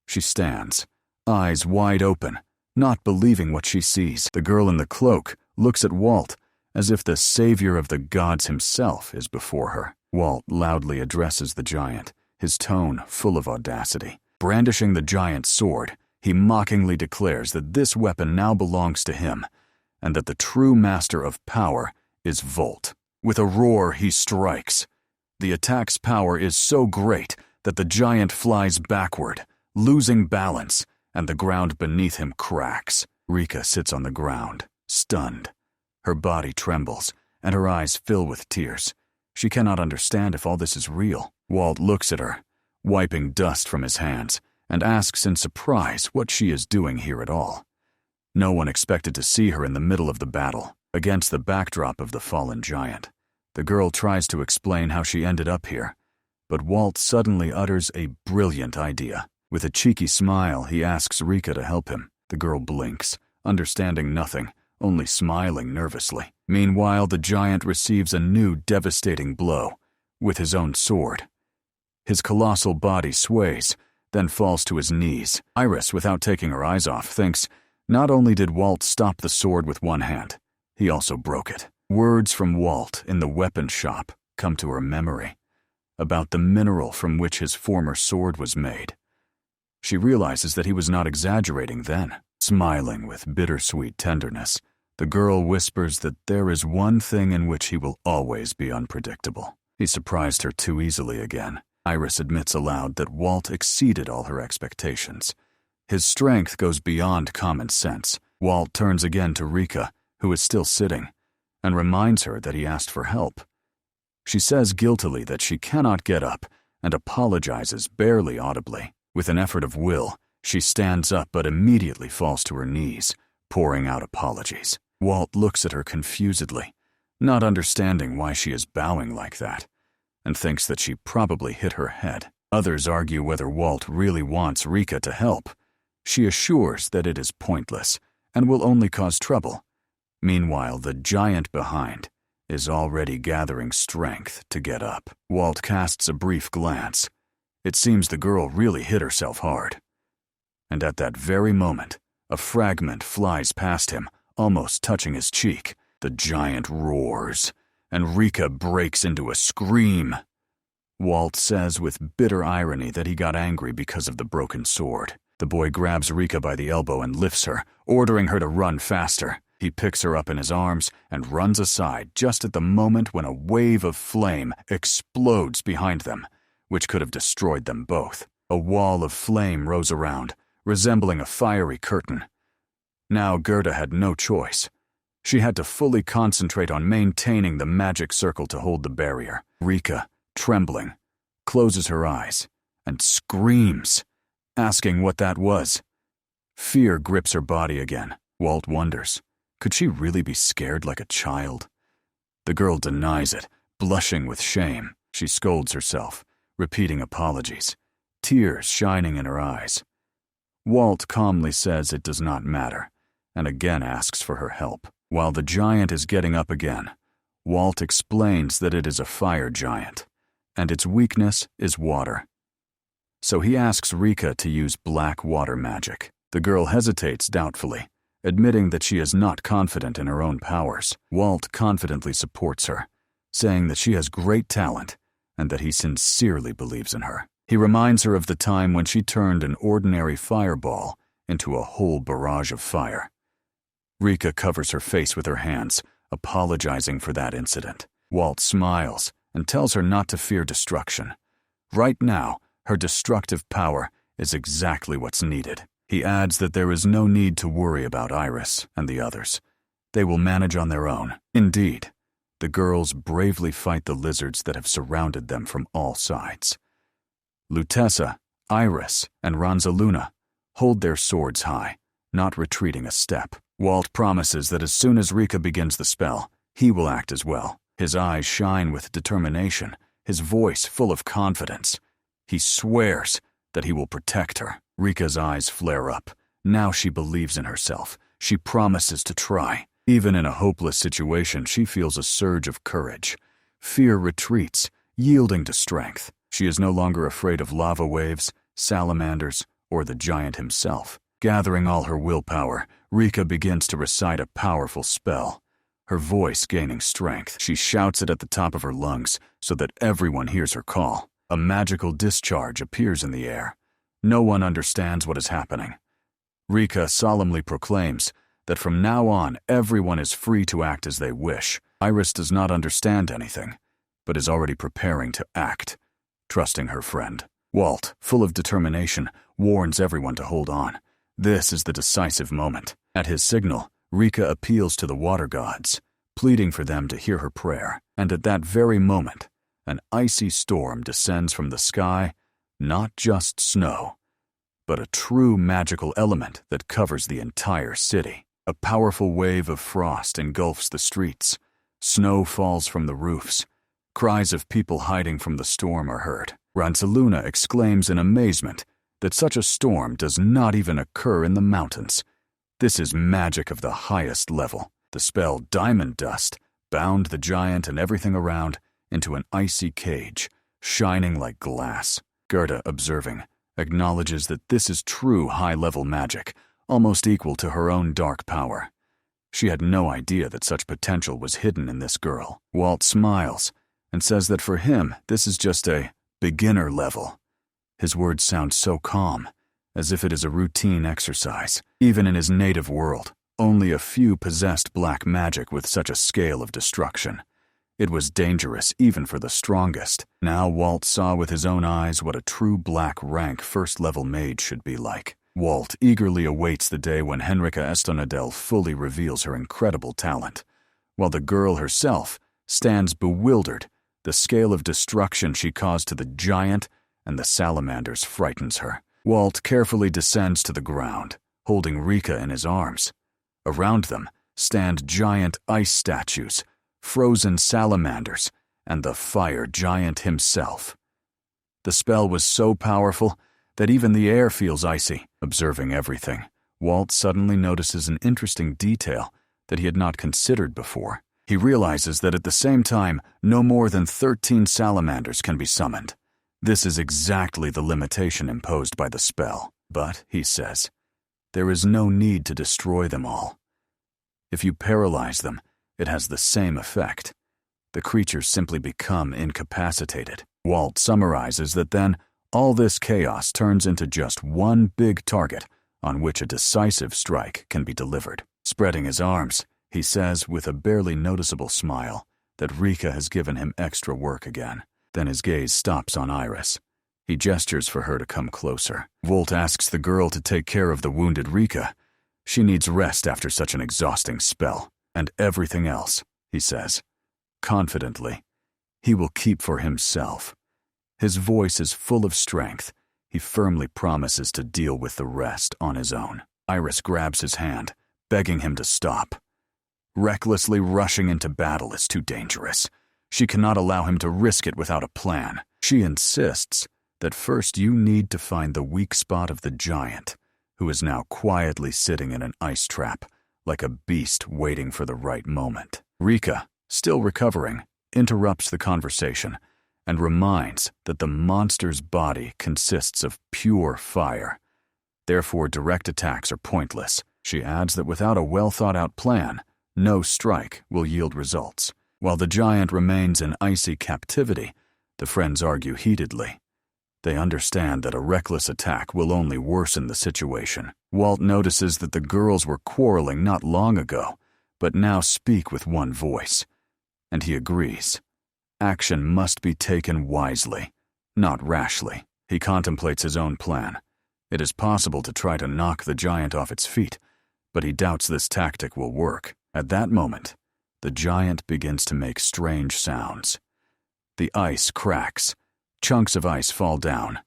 She stands, eyes wide open, not believing what she sees. The girl in the cloak looks at Walt as if the savior of the gods himself is before her. Walt loudly addresses the giant, his tone full of audacity. Brandishing the giant's sword, he mockingly declares that this weapon now belongs to him, and that the true master of power is Volt. With a roar, he strikes. The attack's power is so great that the giant flies backward, losing balance, and the ground beneath him cracks. Rika sits on the ground, stunned. Her body trembles, and her eyes fill with tears. She cannot understand if all this is real. Walt looks at her, wiping dust from his hands, and asks in surprise what she is doing here at all. No one expected to see her in the middle of the battle, against the backdrop of the fallen giant. The girl tries to explain how she ended up here, but Walt suddenly utters a brilliant idea. With a cheeky smile, he asks Rika to help him. The girl blinks, understanding nothing, only smiling nervously. Meanwhile, the giant receives a new devastating blow, with his own sword. His colossal body sways, then falls to his knees. Iris, without taking her eyes off, thinks, not only did Walt stop the sword with one hand, he also broke it. Words from Walt in the weapon shop come to her memory, about the mineral from which his former sword was made. She realizes that he was not exaggerating then. Smiling with bittersweet tenderness, the girl whispers that there is one thing in which he will always be unpredictable. He surprised her too easily again. Iris admits aloud that Walt exceeded all her expectations. His strength goes beyond common sense. Walt turns again to Rika, who is still sitting, and reminds her that he asked for help. She says guiltily that she cannot get up and apologizes barely audibly. With an effort of will, she stands up but immediately falls to her knees, pouring out apologies. Walt looks at her confusedly, not understanding why she is bowing like that, and thinks that she probably hit her head. Others argue whether Walt really wants Rika to help. She assures that it is pointless and will only cause trouble. Meanwhile, the giant behind is already gathering strength to get up. Walt casts a brief glance. It seems the girl really hit herself hard. And at that very moment, a fragment flies past him, almost touching his cheek. The giant roars, and Rika breaks into a scream. Walt says with bitter irony that he got angry because of the broken sword. The boy grabs Rika by the elbow and lifts her, ordering her to run faster. He picks her up in his arms and runs aside just at the moment when a wave of flame explodes behind them, which could have destroyed them both. A wall of flame rose around, resembling a fiery curtain. Now Gerda had no choice. She had to fully concentrate on maintaining the magic circle to hold the barrier. Rika, trembling, closes her eyes and screams, asking what that was. Fear grips her body again. Walt wonders, could she really be scared like a child? The girl denies it, blushing with shame. She scolds herself, repeating apologies, tears shining in her eyes. Walt calmly says it does not matter, and again asks for her help. While the giant is getting up again, Walt explains that it is a fire giant, and its weakness is water. So he asks Rika to use black water magic. The girl hesitates doubtfully, admitting that she is not confident in her own powers. Walt confidently supports her, saying that she has great talent and that he sincerely believes in her. He reminds her of the time when she turned an ordinary fireball into a whole barrage of fire. Rika covers her face with her hands, apologizing for that incident. Walt smiles and tells her not to fear destruction. Right now, her destructive power is exactly what's needed. He adds that there is no need to worry about Iris and the others. They will manage on their own. Indeed, the girls bravely fight the lizards that have surrounded them from all sides. Lutessa, Iris, and Ranzaluna hold their swords high, not retreating a step. Walt promises that as soon as Rika begins the spell, he will act as well. His eyes shine with determination, his voice full of confidence. He swears that he will protect her. Rika's eyes flare up. Now she believes in herself. She promises to try. Even in a hopeless situation, she feels a surge of courage. Fear retreats, yielding to strength. She is no longer afraid of lava waves, salamanders, or the giant himself. Gathering all her willpower, Rika begins to recite a powerful spell. Her voice gaining strength, she shouts it at the top of her lungs so that everyone hears her call. A magical discharge appears in the air. No one understands what is happening. Rika solemnly proclaims that from now on everyone is free to act as they wish. Iris does not understand anything, but is already preparing to act, trusting her friend. Walt, full of determination, warns everyone to hold on. This is the decisive moment. At his signal, Rika appeals to the water gods, pleading for them to hear her prayer. And at that very moment, an icy storm descends from the sky, not just snow, but a true magical element that covers the entire city. A powerful wave of frost engulfs the streets. Snow falls from the roofs. Cries of people hiding from the storm are heard. Ransaluna exclaims in amazement that such a storm does not even occur in the mountains. This is magic of the highest level. The spell Diamond Dust bound the giant and everything around into an icy cage, shining like glass. Gerda, observing, acknowledges that this is true high-level magic, almost equal to her own dark power. She had no idea that such potential was hidden in this girl. Walt smiles and says that for him, this is just a beginner level. His words sound so calm, as if it is a routine exercise. Even in his native world, only a few possessed black magic with such a scale of destruction. It was dangerous even for the strongest. Now Walt saw with his own eyes what a true black rank first-level mage should be like. Walt eagerly awaits the day when Henrika Estonadel fully reveals her incredible talent, while the girl herself stands bewildered. The scale of destruction she caused to the giant and the salamanders frightens her. Walt carefully descends to the ground, holding Rika in his arms. Around them stand giant ice statues, frozen salamanders, and the fire giant himself. The spell was so powerful that even the air feels icy. Observing everything, Walt suddenly notices an interesting detail that he had not considered before. He realizes that at the same time, no more than 13 salamanders can be summoned. This is exactly the limitation imposed by the spell. But, he says, there is no need to destroy them all. If you paralyze them, it has the same effect. The creatures simply become incapacitated. Walt summarizes that then all this chaos turns into just one big target on which a decisive strike can be delivered. Spreading his arms, he says with a barely noticeable smile that Rika has given him extra work again. Then his gaze stops on Iris. He gestures for her to come closer. Walt asks the girl to take care of the wounded Rika. She needs rest after such an exhausting spell. And everything else, he says, confidently, he will keep for himself. His voice is full of strength. He firmly promises to deal with the rest on his own. Iris grabs his hand, begging him to stop. Recklessly rushing into battle is too dangerous. She cannot allow him to risk it without a plan. She insists that first you need to find the weak spot of the giant, who is now quietly sitting in an ice trap, like a beast waiting for the right moment. Rika, still recovering, interrupts the conversation and reminds that the monster's body consists of pure fire. Therefore, direct attacks are pointless. She adds that without a well-thought-out plan, no strike will yield results. While the giant remains in icy captivity, the friends argue heatedly. They understand that a reckless attack will only worsen the situation. Walt notices that the girls were quarreling not long ago, but now speak with one voice. And he agrees. Action must be taken wisely, not rashly. He contemplates his own plan. It is possible to try to knock the giant off its feet, but he doubts this tactic will work. At that moment, the giant begins to make strange sounds. The ice cracks. Chunks of ice fall down.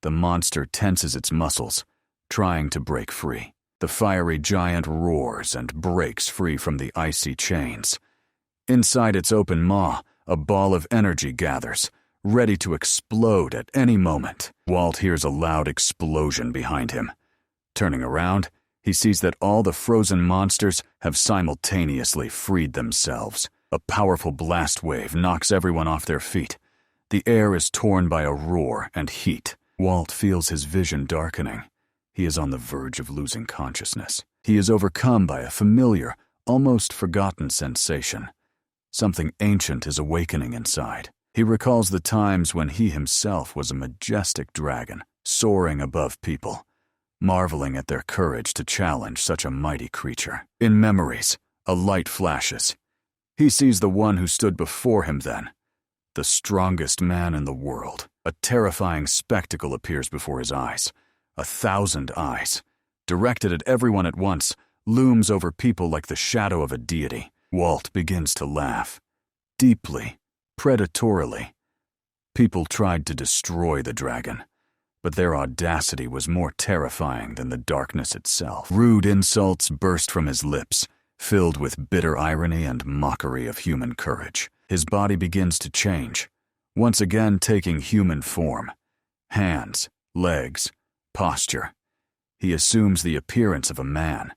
The monster tenses its muscles, trying to break free. The fiery giant roars and breaks free from the icy chains. Inside its open maw, a ball of energy gathers, ready to explode at any moment. Walt hears a loud explosion behind him. Turning around, He sees that all the frozen monsters have simultaneously freed themselves. A powerful blast wave knocks everyone off their feet. The air is torn by a roar and heat. Walt feels his vision darkening. He is on the verge of losing consciousness. He is overcome by a familiar, almost forgotten sensation. Something ancient is awakening inside. He recalls the times when he himself was a majestic dragon, soaring above people, marveling at their courage to challenge such a mighty creature. In memories, a light flashes. He sees the one who stood before him then, the strongest man in the world. A terrifying spectacle appears before his eyes. 1,000 eyes, directed at everyone at once, looms over people like the shadow of a deity. Walt begins to laugh, deeply, predatorily. People tried to destroy the dragon, but their audacity was more terrifying than the darkness itself. Rude insults burst from his lips, filled with bitter irony and mockery of human courage. His body begins to change, once again taking human form. Hands, legs, posture. He assumes the appearance of a man,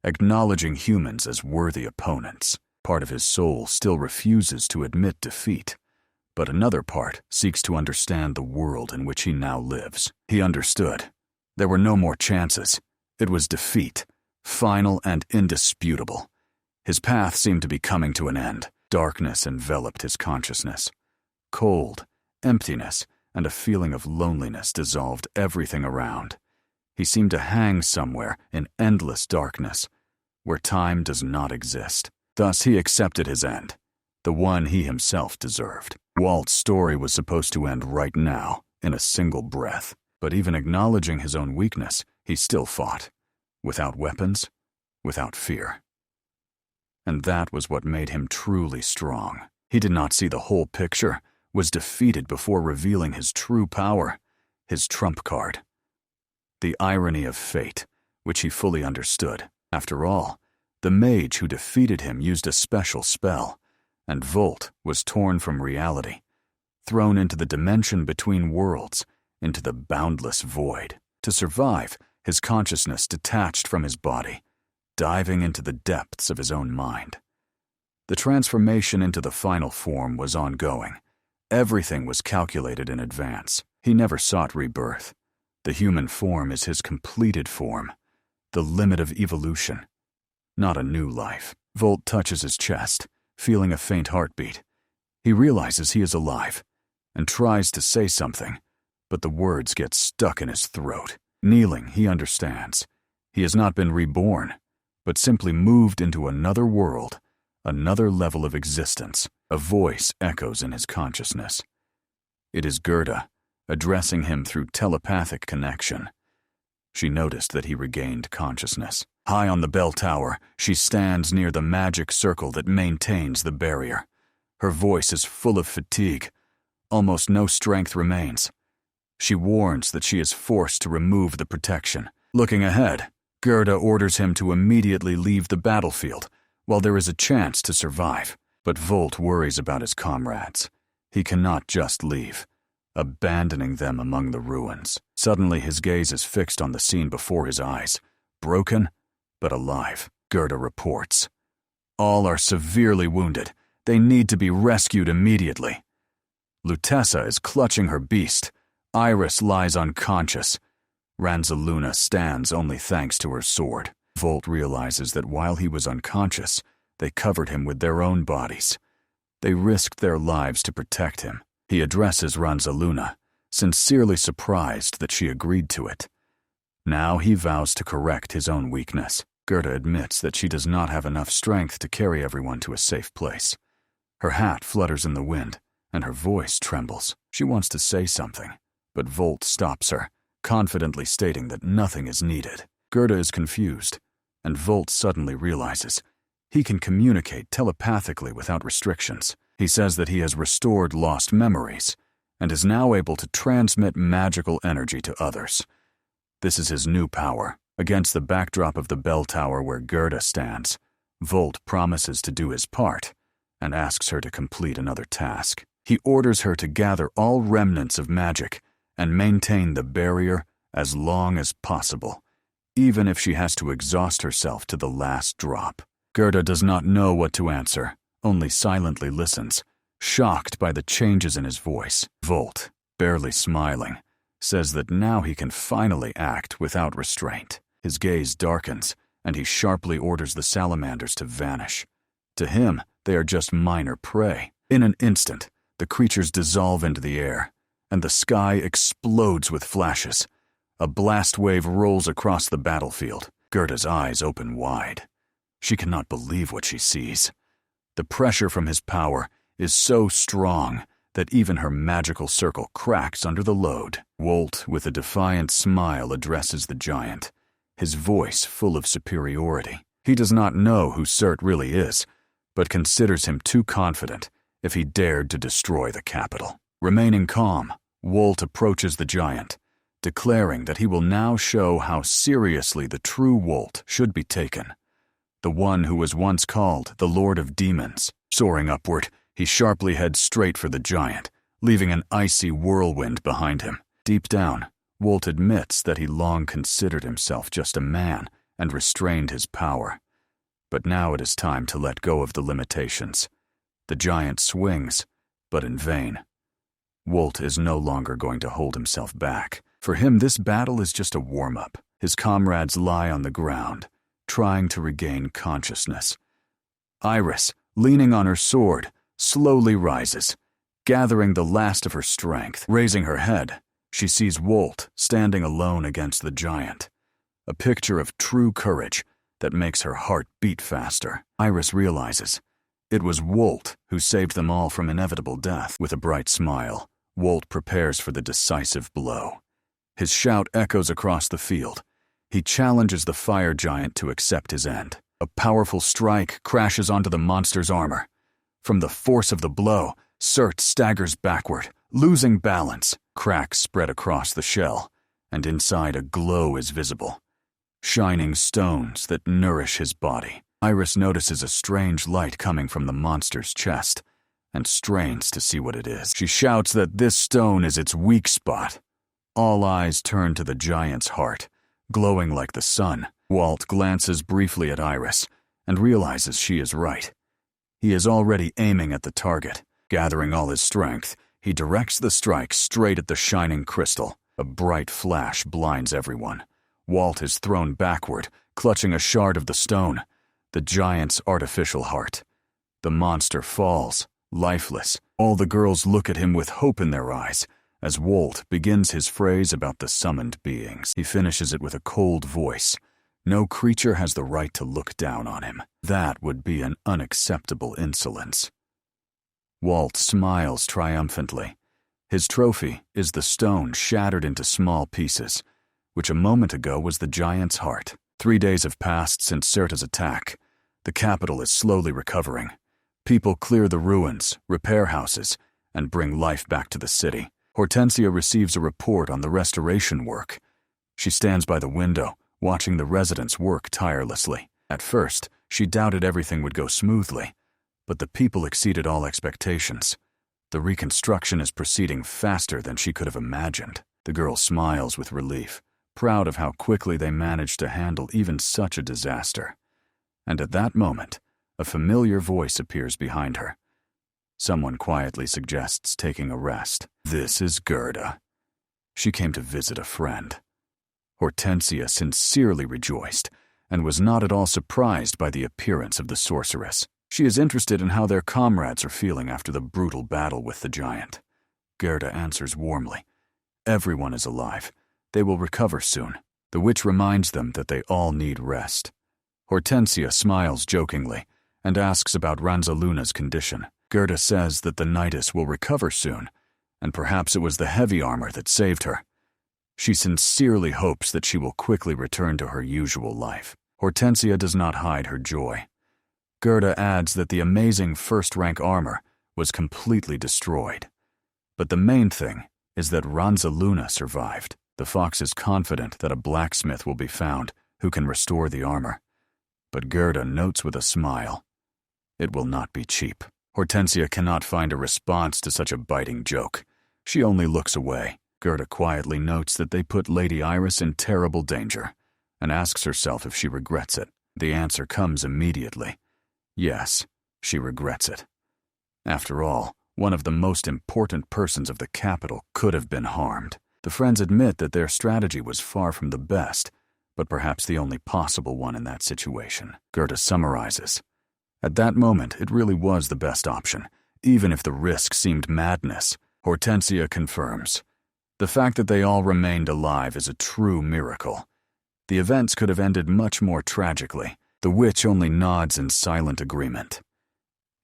acknowledging humans as worthy opponents. Part of his soul still refuses to admit defeat, but another part seeks to understand the world in which he now lives. He understood. There were no more chances. It was defeat, final and indisputable. His path seemed to be coming to an end. Darkness enveloped his consciousness. Cold, emptiness, and a feeling of loneliness dissolved everything around. He seemed to hang somewhere in endless darkness, where time does not exist. Thus he accepted his end, the one he himself deserved. Walt's story was supposed to end right now, in a single breath. But even acknowledging his own weakness, he still fought. Without weapons, without fear. And that was what made him truly strong. He did not see the whole picture, was defeated before revealing his true power, his trump card. The irony of fate, which he fully understood. After all, the mage who defeated him used a special spell, and Volt was torn from reality, thrown into the dimension between worlds, into the boundless void. To survive, his consciousness detached from his body, diving into the depths of his own mind. The transformation into the final form was ongoing. Everything was calculated in advance. He never sought rebirth. The human form is his completed form, the limit of evolution, not a new life. Volt touches his chest, feeling a faint heartbeat. He realizes he is alive, and tries to say something, but the words get stuck in his throat. Kneeling, he understands. He has not been reborn, but simply moved into another world, another level of existence. A voice echoes in his consciousness. It is Gerda, addressing him through telepathic connection. She noticed that he regained consciousness. High on the bell tower, she stands near the magic circle that maintains the barrier. Her voice is full of fatigue. Almost no strength remains. She warns that she is forced to remove the protection. Looking ahead, Gerda orders him to immediately leave the battlefield, while there is a chance to survive. But Volt worries about his comrades. He cannot just leave, abandoning them among the ruins. Suddenly his gaze is fixed on the scene before his eyes. Broken, but alive. Gerda reports. All are severely wounded. They need to be rescued immediately. Lutessa is clutching her beast. Iris lies unconscious. Ranzaluna stands only thanks to her sword. Volt realizes that while he was unconscious, they covered him with their own bodies. They risked their lives to protect him. He addresses Ranzaluna, sincerely surprised that she agreed to it. Now he vows to correct his own weakness. Gerda admits that she does not have enough strength to carry everyone to a safe place. Her hat flutters in the wind, and her voice trembles. She wants to say something, but Volt stops her, confidently stating that nothing is needed. Gerda is confused, and Volt suddenly realizes he can communicate telepathically without restrictions. He says that he has restored lost memories, and is now able to transmit magical energy to others. This is his new power. Against the backdrop of the bell tower where Gerda stands, Volt promises to do his part, and asks her to complete another task. He orders her to gather all remnants of magic and maintain the barrier as long as possible, even if she has to exhaust herself to the last drop. Gerda does not know what to answer, only silently listens, shocked by the changes in his voice. Volt, barely smiling, says that now he can finally act without restraint. His gaze darkens, and he sharply orders the salamanders to vanish. To him, they are just minor prey. In an instant, the creatures dissolve into the air, and the sky explodes with flashes. A blast wave rolls across the battlefield. Gerda's eyes open wide. She cannot believe what she sees. The pressure from his power is so strong that even her magical circle cracks under the load. Wolt, with a defiant smile, addresses the giant, his voice full of superiority. He does not know who Cert really is, but considers him too confident if he dared to destroy the capital. Remaining calm, Wolt approaches the giant, declaring that he will now show how seriously the true Wolt should be taken, the one who was once called the Lord of Demons. Soaring upward, he sharply heads straight for the giant, leaving an icy whirlwind behind him. Deep down, Wolt admits that he long considered himself just a man and restrained his power. But now it is time to let go of the limitations. The giant swings, but in vain. Wolt is no longer going to hold himself back. For him, this battle is just a warm-up. His comrades lie on the ground, trying to regain consciousness. Iris, leaning on her sword, slowly rises, gathering the last of her strength. Raising her head, she sees Wolt standing alone against the giant, a picture of true courage that makes her heart beat faster. Iris realizes it was Wolt who saved them all from inevitable death. With a bright smile, Wolt prepares for the decisive blow. His shout echoes across the field. He challenges the fire giant to accept his end. A powerful strike crashes onto the monster's armor. From the force of the blow, Cert staggers backward, losing balance. Cracks spread across the shell, and inside a glow is visible. Shining stones that nourish his body. Iris notices a strange light coming from the monster's chest, and strains to see what it is. She shouts that this stone is its weak spot. All eyes turn to the giant's heart, glowing like the sun. Wolt glances briefly at Iris, and realizes she is right. He is already aiming at the target. Gathering all his strength, he directs the strike straight at the shining crystal. A bright flash blinds everyone. Wolt is thrown backward, clutching a shard of the stone, the giant's artificial heart. The monster falls, lifeless. All the girls look at him with hope in their eyes, as Wolt begins his phrase about the summoned beings. He finishes it with a cold voice. No creature has the right to look down on him. That would be an unacceptable insolence. Wolt smiles triumphantly. His trophy is the stone shattered into small pieces, which a moment ago was the giant's heart. 3 days have passed since Certa's attack. The capital is slowly recovering. People clear the ruins, repair houses, and bring life back to the city. Hortensia receives a report on the restoration work. She stands by the window, watching the residents work tirelessly. At first, she doubted everything would go smoothly, but the people exceeded all expectations. The reconstruction is proceeding faster than she could have imagined. The girl smiles with relief, proud of how quickly they managed to handle even such a disaster. And at that moment, a familiar voice appears behind her. Someone quietly suggests taking a rest. This is Gerda. She came to visit a friend. Hortensia sincerely rejoiced, and was not at all surprised by the appearance of the sorceress. She is interested in how their comrades are feeling after the brutal battle with the giant. Gerda answers warmly. Everyone is alive. They will recover soon. The witch reminds them that they all need rest. Hortensia smiles jokingly and asks about Ranzaluna's condition. Gerda says that the Nidus will recover soon, and perhaps it was the heavy armor that saved her. She sincerely hopes that she will quickly return to her usual life. Hortensia does not hide her joy. Gerda adds that the amazing first-rank armor was completely destroyed. But the main thing is that Ranzaluna survived. The fox is confident that a blacksmith will be found who can restore the armor. But Gerda notes with a smile, it will not be cheap. Hortensia cannot find a response to such a biting joke. She only looks away. Gerda quietly notes that they put Lady Iris in terrible danger, and asks herself if she regrets it. The answer comes immediately. Yes, she regrets it. After all, one of the most important persons of the capital could have been harmed. The friends admit that their strategy was far from the best, but perhaps the only possible one in that situation. Gerda summarizes. At that moment, it really was the best option, even if the risk seemed madness. Hortensia confirms. The fact that they all remained alive is a true miracle. The events could have ended much more tragically. The witch only nods in silent agreement.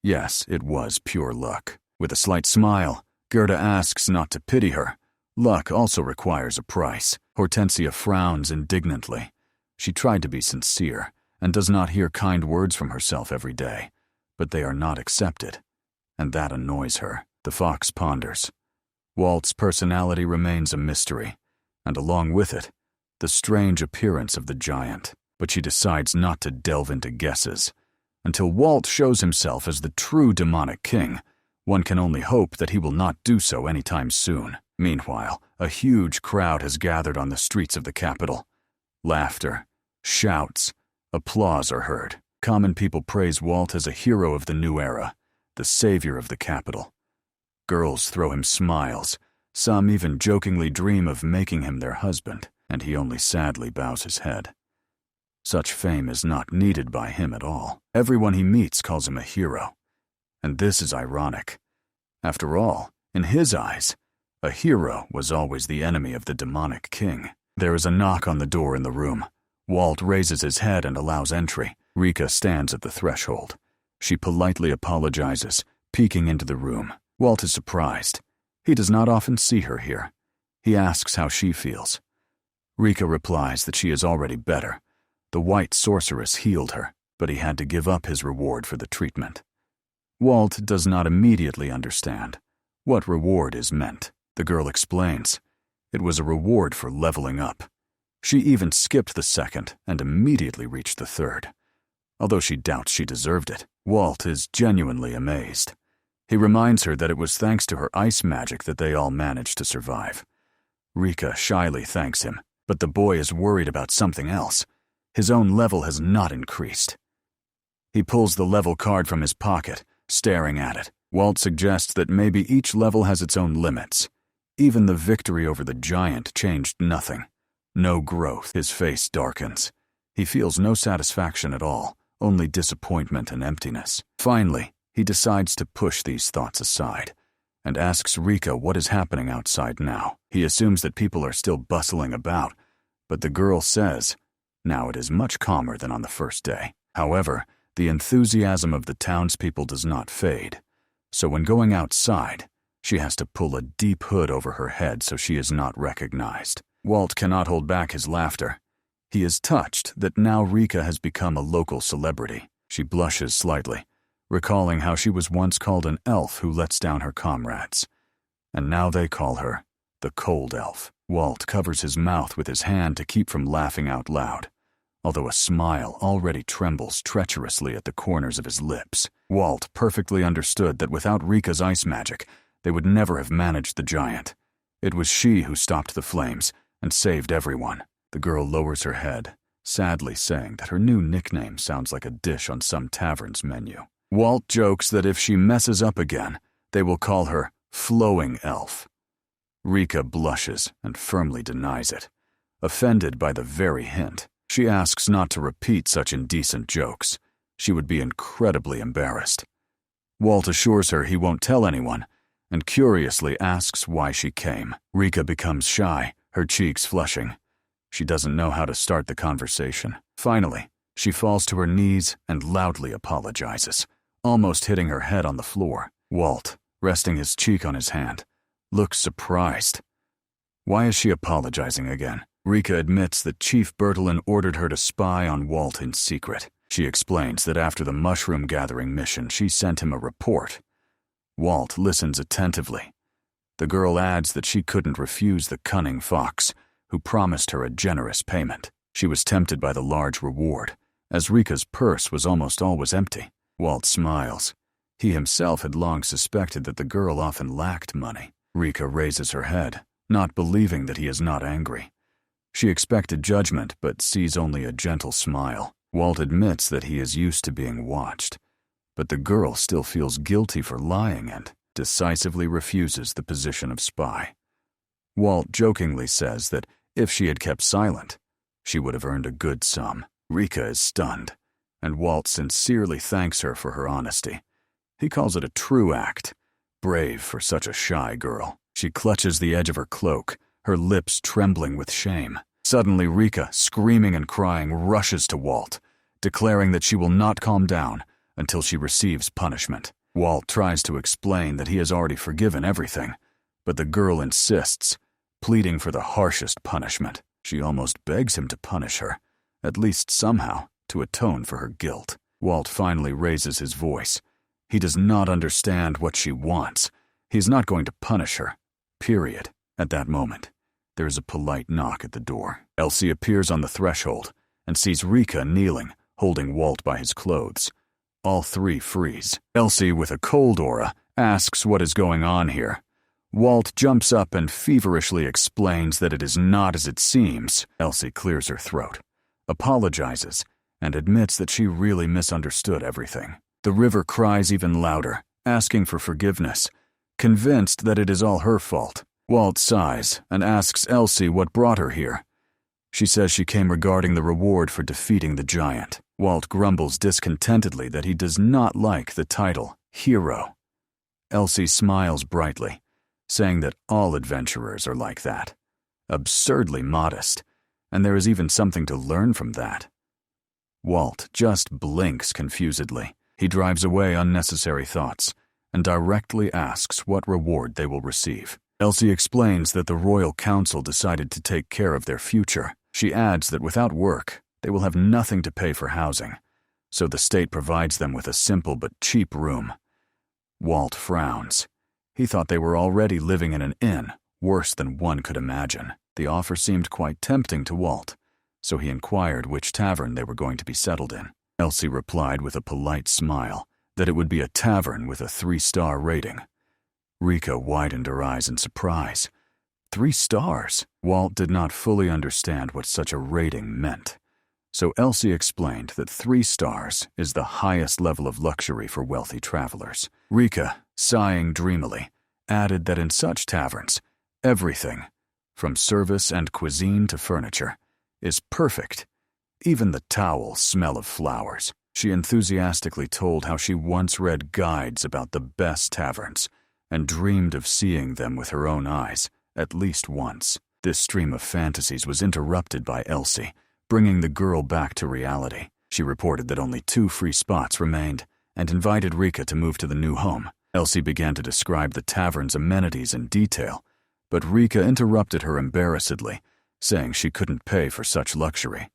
Yes, it was pure luck. With a slight smile, Gerda asks not to pity her. Luck also requires a price. Hortensia frowns indignantly. She tried to be sincere, and does not hear kind words from herself every day, but they are not accepted, and that annoys her. The fox ponders. Walt's personality remains a mystery, and along with it, the strange appearance of the giant, but she decides not to delve into guesses. Until Walt shows himself as the true demonic king, one can only hope that he will not do so anytime soon. Meanwhile, a huge crowd has gathered on the streets of the capital. Laughter, shouts, applause are heard. Common people praise Walt as a hero of the new era, the savior of the capital. Girls throw him smiles. Some even jokingly dream of making him their husband, and he only sadly bows his head. Such fame is not needed by him at all. Everyone he meets calls him a hero. And this is ironic. After all, in his eyes, a hero was always the enemy of the demonic king. There is a knock on the door in the room. Walt raises his head and allows entry. Rika stands at the threshold. She politely apologizes, peeking into the room. Walt is surprised. He does not often see her here. He asks how she feels. Rika replies that she is already better. The white sorceress healed her, but he had to give up his reward for the treatment. Walt does not immediately understand what reward is meant. The girl explains. It was a reward for leveling up. She even skipped the second and immediately reached the third. Although she doubts she deserved it, Walt is genuinely amazed. He reminds her that it was thanks to her ice magic that they all managed to survive. Rika shyly thanks him, but the boy is worried about something else. His own level has not increased. He pulls the level card from his pocket, staring at it. Walt suggests that maybe each level has its own limits. Even the victory over the giant changed nothing. No growth. His face darkens. He feels no satisfaction at all, only disappointment and emptiness. Finally, he decides to push these thoughts aside and asks Rika what is happening outside now. He assumes that people are still bustling about, but the girl says, now it is much calmer than on the first day. However, the enthusiasm of the townspeople does not fade, so when going outside, she has to pull a deep hood over her head so she is not recognized. Walt cannot hold back his laughter. He is touched that now Rika has become a local celebrity. She blushes slightly, recalling how she was once called an elf who lets down her comrades. And now they call her the Cold Elf. Walt covers his mouth with his hand to keep from laughing out loud, although a smile already trembles treacherously at the corners of his lips. Walt perfectly understood that without Rika's ice magic, they would never have managed the giant. It was she who stopped the flames and saved everyone. The girl lowers her head, sadly saying that her new nickname sounds like a dish on some tavern's menu. Walt jokes that if she messes up again, they will call her Flowing Elf. Rika blushes and firmly denies it, offended by the very hint. She asks not to repeat such indecent jokes. She would be incredibly embarrassed. Walt assures her he won't tell anyone, and curiously asks why she came. Rika becomes shy, her cheeks flushing. She doesn't know how to start the conversation. Finally, she falls to her knees and loudly apologizes, almost hitting her head on the floor. Walt, resting his cheek on his hand, looks surprised. Why is she apologizing again? Rika admits that Chief Bertolin ordered her to spy on Walt in secret. She explains that after the mushroom gathering mission, she sent him a report. Walt listens attentively. The girl adds that she couldn't refuse the cunning fox, who promised her a generous payment. She was tempted by the large reward, as Rika's purse was almost always empty. Walt smiles. He himself had long suspected that the girl often lacked money. Rika raises her head, not believing that he is not angry. She expected judgment, but sees only a gentle smile. Walt admits that he is used to being watched, but the girl still feels guilty for lying and decisively refuses the position of spy. Walt jokingly says that if she had kept silent, she would have earned a good sum. Rika is stunned, and Walt sincerely thanks her for her honesty. He calls it a true act, brave for such a shy girl. She clutches the edge of her cloak, her lips trembling with shame. Suddenly, Rika, screaming and crying, rushes to Walt, declaring that she will not calm down until she receives punishment. Walt tries to explain that he has already forgiven everything, but the girl insists, pleading for the harshest punishment. She almost begs him to punish her, at least somehow, to atone for her guilt. Walt finally raises his voice. He does not understand what she wants. He's not going to punish her. Period. At that moment, there is a polite knock at the door. Elsie appears on the threshold and sees Rika kneeling, holding Walt by his clothes. All three freeze. Elsie, with a cold aura, asks what is going on here. Walt jumps up and feverishly explains that it is not as it seems. Elsie clears her throat, apologizes, and admits that she really misunderstood everything. The river cries even louder, asking for forgiveness, convinced that it is all her fault. Walt sighs and asks Elsie what brought her here. She says she came regarding the reward for defeating the giant. Walt grumbles discontentedly that he does not like the title, hero. Elsie smiles brightly, saying that all adventurers are like that. Absurdly modest, and there is even something to learn from that. Walt just blinks confusedly. He drives away unnecessary thoughts and directly asks what reward they will receive. Elsie explains that the Royal Council decided to take care of their future. She adds that without work, they will have nothing to pay for housing, so the state provides them with a simple but cheap room. Walt frowns. He thought they were already living in an inn, worse than one could imagine. The offer seemed quite tempting to Walt, so he inquired which tavern they were going to be settled in. Elsie replied with a polite smile that it would be a tavern with a 3-star rating. Rika widened her eyes in surprise. 3 stars? Walt did not fully understand what such a rating meant, so Elsie explained that 3 stars is the highest level of luxury for wealthy travelers. Rika, sighing dreamily, added that in such taverns, everything, from service and cuisine to furniture, is perfect. Even the towels smell of flowers. She enthusiastically told how she once read guides about the best taverns and dreamed of seeing them with her own eyes, at least once. This stream of fantasies was interrupted by Elsie, bringing the girl back to reality. She reported that only 2 free spots remained and invited Rika to move to the new home. Elsie began to describe the tavern's amenities in detail, but Rika interrupted her embarrassedly, saying she couldn't pay for such luxury.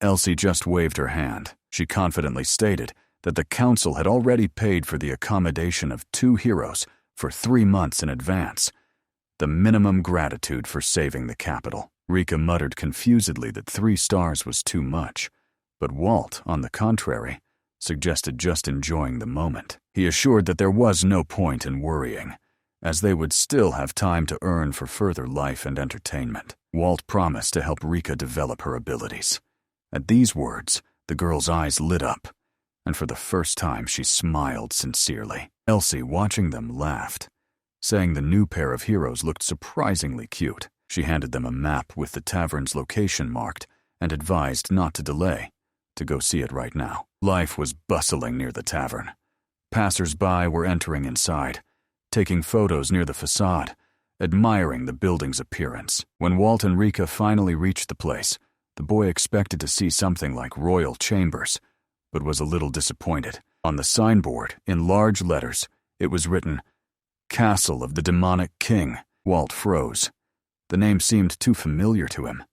Elsie just waved her hand. She confidently stated that the council had already paid for the accommodation of 2 heroes for 3 months in advance, the minimum gratitude for saving the capital. Rika muttered confusedly that 3 stars was too much, but Walt, on the contrary, suggested just enjoying the moment. He assured that there was no point in worrying, as they would still have time to earn for further life and entertainment. Walt promised to help Rika develop her abilities. At these words, the girl's eyes lit up, and for the first time she smiled sincerely. Elsie, watching them, laughed, saying the new pair of heroes looked surprisingly cute. She handed them a map with the tavern's location marked and advised not to delay, to go see it right now. Life was bustling near the tavern. Passers-by were entering inside, taking photos near the facade, admiring the building's appearance. When Walt and Rika finally reached the place, the boy expected to see something like royal chambers, but was a little disappointed. On the signboard, in large letters, it was written, "Castle of the Demonic King." Walt froze. The name seemed too familiar to him.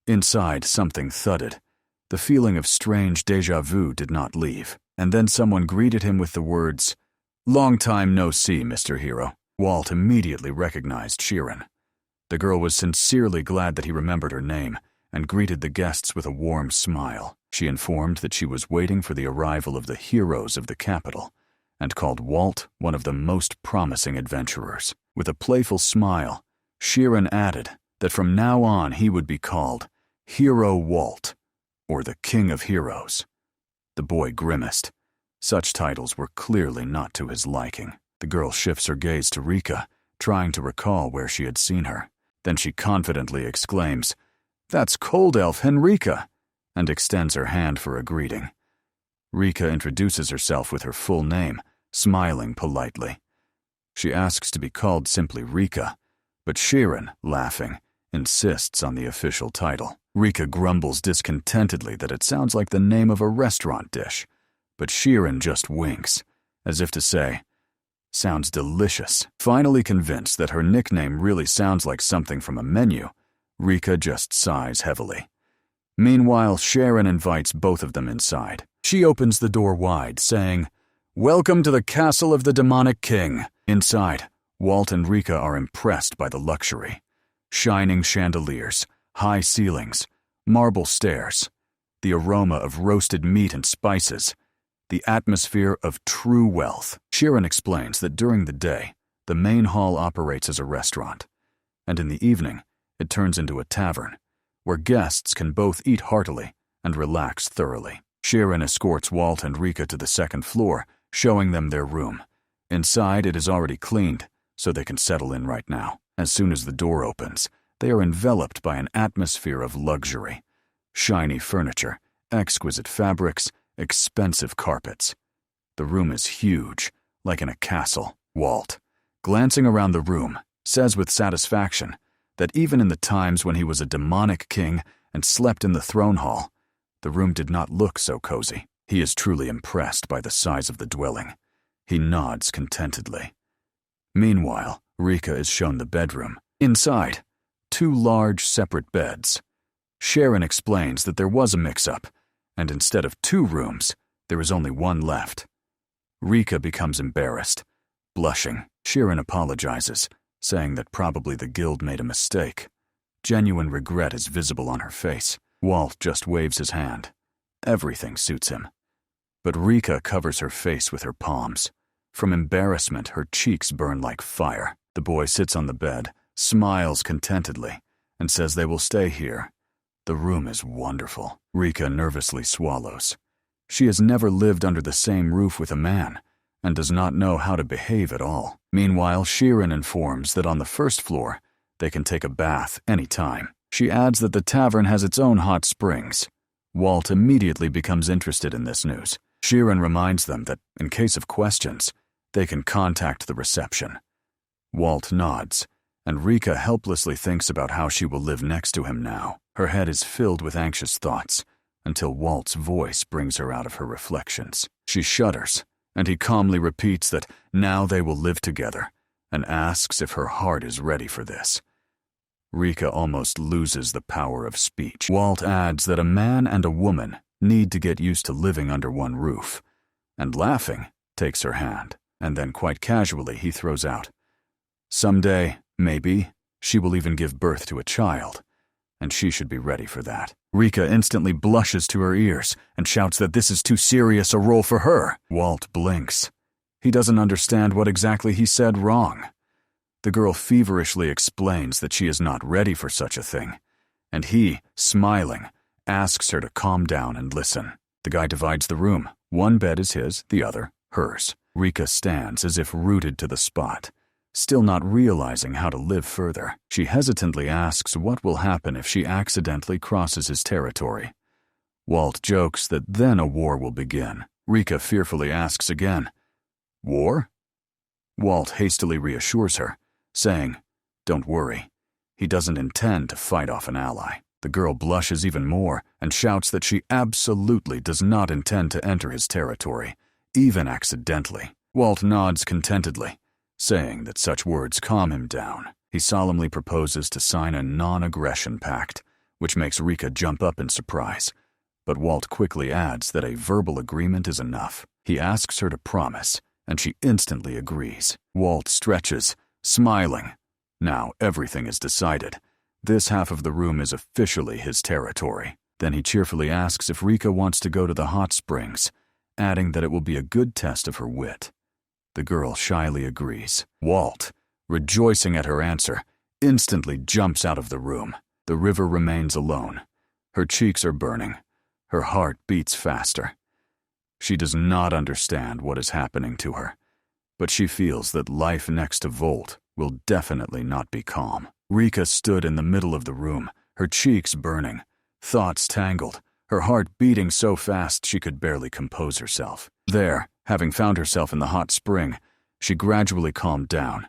Inside, something thudded. The feeling of strange déjà vu did not leave, and then someone greeted him with the words, "Long time no see, Mr. Hero." Walt immediately recognized Sheeran. The girl was sincerely glad that he remembered her name and greeted the guests with a warm smile. She informed that she was waiting for the arrival of the heroes of the capital and called Walt one of the most promising adventurers. With a playful smile, Sheeran added that from now on he would be called Hero Walt, or the King of Heroes. The boy grimaced. Such titles were clearly not to his liking. The girl shifts her gaze to Rika, trying to recall where she had seen her. Then she confidently exclaims, "That's Cold Elf Henrika," and extends her hand for a greeting. Rika introduces herself with her full name, smiling politely. She asks to be called simply Rika, but Sheeran, laughing, insists on the official title. Rika grumbles discontentedly that it sounds like the name of a restaurant dish, but Sheeran just winks, as if to say, "Sounds delicious." Finally convinced that her nickname really sounds like something from a menu, Rika just sighs heavily. Meanwhile, Sharon invites both of them inside. She opens the door wide, saying, "Welcome to the castle of the demonic king." Inside, Walt and Rika are impressed by the luxury. Shining chandeliers, high ceilings, marble stairs, the aroma of roasted meat and spices, the atmosphere of true wealth. Sheeran explains that during the day, the main hall operates as a restaurant, and in the evening, it turns into a tavern, where guests can both eat heartily and relax thoroughly. Sheeran escorts Walt and Rika to the second floor, showing them their room. Inside, it is already cleaned, so they can settle in right now. As soon as the door opens, they are enveloped by an atmosphere of luxury. Shiny furniture, exquisite fabrics, expensive carpets. The room is huge, like in a castle. Walt, glancing around the room, says with satisfaction that even in the times when he was a demonic king and slept in the throne hall, the room did not look so cozy. He is truly impressed by the size of the dwelling. He nods contentedly. Meanwhile, Rika is shown the bedroom. Inside, 2 large separate beds. Sharon explains that there was a mix-up, and instead of 2 rooms, there is only 1 left. Rika becomes embarrassed. Blushing, Sharon apologizes, saying that probably the guild made a mistake. Genuine regret is visible on her face. Walt just waves his hand. Everything suits him. But Rika covers her face with her palms. From embarrassment, her cheeks burn like fire. The boy sits on the bed, smiles contentedly, and says they will stay here. The room is wonderful. Rika nervously swallows. She has never lived under the same roof with a man, and does not know how to behave at all. Meanwhile, Sheeran informs that on the first floor, they can take a bath any time. She adds that the tavern has its own hot springs. Walt immediately becomes interested in this news. Sheeran reminds them that, in case of questions, they can contact the reception. Walt nods, and Rika helplessly thinks about how she will live next to him now. Her head is filled with anxious thoughts, until Walt's voice brings her out of her reflections. She shudders, and he calmly repeats that now they will live together, and asks if her heart is ready for this. Rika almost loses the power of speech. Walt adds that a man and a woman need to get used to living under one roof, and laughing, takes her hand, and then quite casually he throws out, "Someday, maybe, she will even give birth to a child, and she should be ready for that." Rika instantly blushes to her ears and shouts that this is too serious a role for her. Walt blinks. He doesn't understand what exactly he said wrong. The girl feverishly explains that she is not ready for such a thing, and he, smiling, asks her to calm down and listen. The guy divides the room. 1 bed is his, the other, hers. Rika stands as if rooted to the spot, still not realizing how to live further. She hesitantly asks what will happen if she accidentally crosses his territory. Walt jokes that then a war will begin. Rika fearfully asks again, "War?" Walt hastily reassures her, saying, "Don't worry, he doesn't intend to fight off an ally." The girl blushes even more and shouts that she absolutely does not intend to enter his territory, even accidentally. Walt nods contentedly, saying that such words calm him down. He solemnly proposes to sign a non-aggression pact, which makes Rika jump up in surprise. But Walt quickly adds that a verbal agreement is enough. He asks her to promise, and she instantly agrees. Walt stretches, smiling. Now everything is decided. This half of the room is officially his territory. Then he cheerfully asks if Rika wants to go to the hot springs, adding that it will be a good test of her wit. The girl shyly agrees. Walt, rejoicing at her answer, instantly jumps out of the room. The river remains alone. Her cheeks are burning. Her heart beats faster. She does not understand what is happening to her, but she feels that life next to Volt will definitely not be calm. Rika stood in the middle of the room, her cheeks burning, thoughts tangled, her heart beating so fast she could barely compose herself. There, having found herself in the hot spring, she gradually calmed down.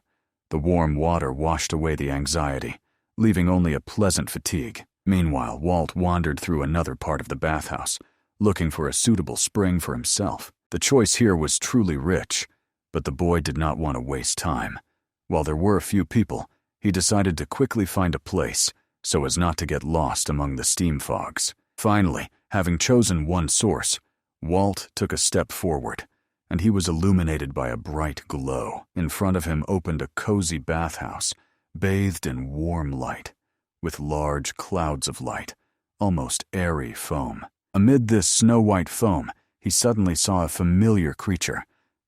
The warm water washed away the anxiety, leaving only a pleasant fatigue. Meanwhile, Walt wandered through another part of the bathhouse, looking for a suitable spring for himself. The choice here was truly rich, but the boy did not want to waste time. While there were a few people, he decided to quickly find a place so as not to get lost among the steam fogs. Finally, having chosen one source, Walt took a step forward, and he was illuminated by a bright glow. In front of him opened a cozy bathhouse, bathed in warm light, with large clouds of light, almost airy foam. Amid this snow-white foam, he suddenly saw a familiar creature,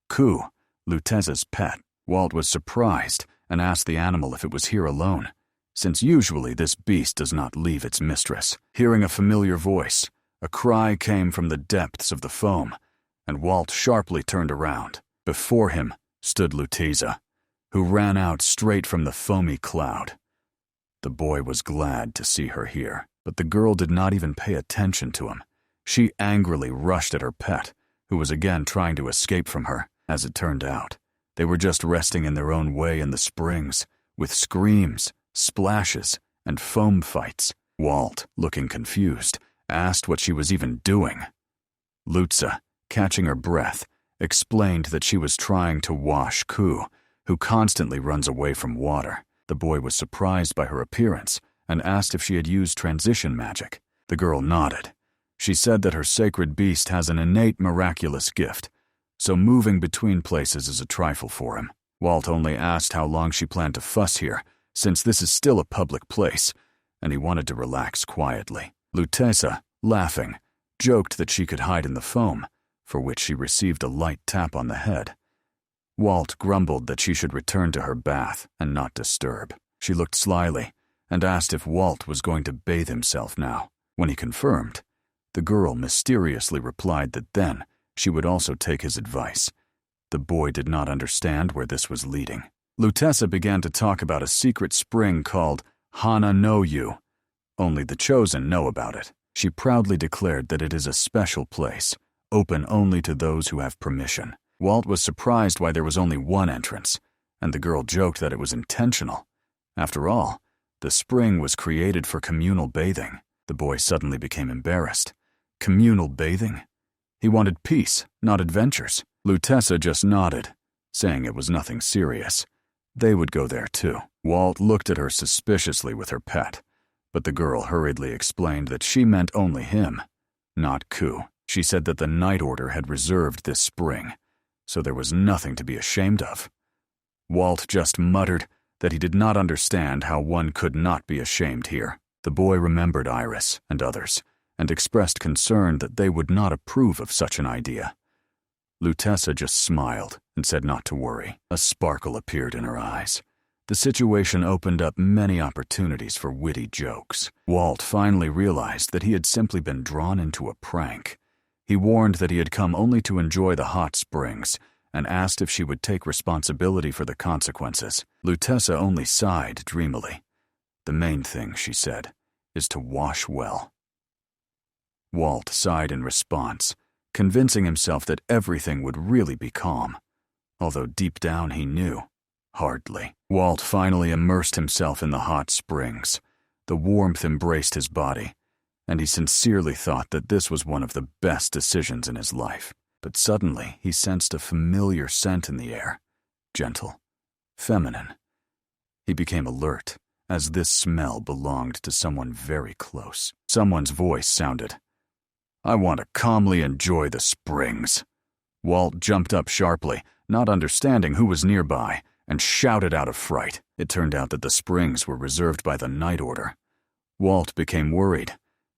Ku, Luteza's pet. Walt was surprised and asked the animal if it was here alone, since usually this beast does not leave its mistress. Hearing a familiar voice, a cry came from the depths of the foam, and Walt sharply turned around. Before him stood Luteza, who ran out straight from the foamy cloud. The boy was glad to see her here, but the girl did not even pay attention to him. She angrily rushed at her pet, who was again trying to escape from her. As it turned out, they were just resting in their own way in the springs, with screams, splashes, and foam fights. Walt, looking confused, asked what she was even doing. Lutza, catching her breath, explained that she was trying to wash Ku, who constantly runs away from water. The boy was surprised by her appearance and asked if she had used transition magic. The girl nodded. She said that her sacred beast has an innate miraculous gift, so moving between places is a trifle for him. Walt only asked how long she planned to fuss here, since this is still a public place, and he wanted to relax quietly. Luteza, laughing, joked that she could hide in the foam, for which she received a light tap on the head. Walt grumbled that she should return to her bath and not disturb. She looked slyly and asked if Walt was going to bathe himself now. When he confirmed, the girl mysteriously replied that then she would also take his advice. The boy did not understand where this was leading. Luteza began to talk about a secret spring called Hana no Yu. Only the chosen know about it. She proudly declared that it is a special place, open only to those who have permission. Walt was surprised why there was only one entrance, and the girl joked that it was intentional. After all, the spring was created for communal bathing. The boy suddenly became embarrassed. Communal bathing? He wanted peace, not adventures. Luteza just nodded, saying it was nothing serious. They would go there too. Walt looked at her suspiciously with her pet, but the girl hurriedly explained that she meant only him, not Ku. She said that the Night Order had reserved this spring, so there was nothing to be ashamed of. Walt just muttered that he did not understand how one could not be ashamed here. The boy remembered Iris and others, and expressed concern that they would not approve of such an idea. Luteza just smiled and said not to worry. A sparkle appeared in her eyes. The situation opened up many opportunities for witty jokes. Walt finally realized that he had simply been drawn into a prank. He warned that he had come only to enjoy the hot springs and asked if she would take responsibility for the consequences. Luteza only sighed dreamily. The main thing, she said, is to wash well. Walt sighed in response, convincing himself that everything would really be calm, although deep down he knew, hardly. Walt finally immersed himself in the hot springs. The warmth embraced his body, and he sincerely thought that this was one of the best decisions in his life. But suddenly he sensed a familiar scent in the air, gentle, feminine. He became alert, as this smell belonged to someone very close. Someone's voice sounded, "I want to calmly enjoy the springs." Walt jumped up sharply, not understanding who was nearby, and shouted out of fright. It turned out that the springs were reserved by the Night Order. Walt became worried.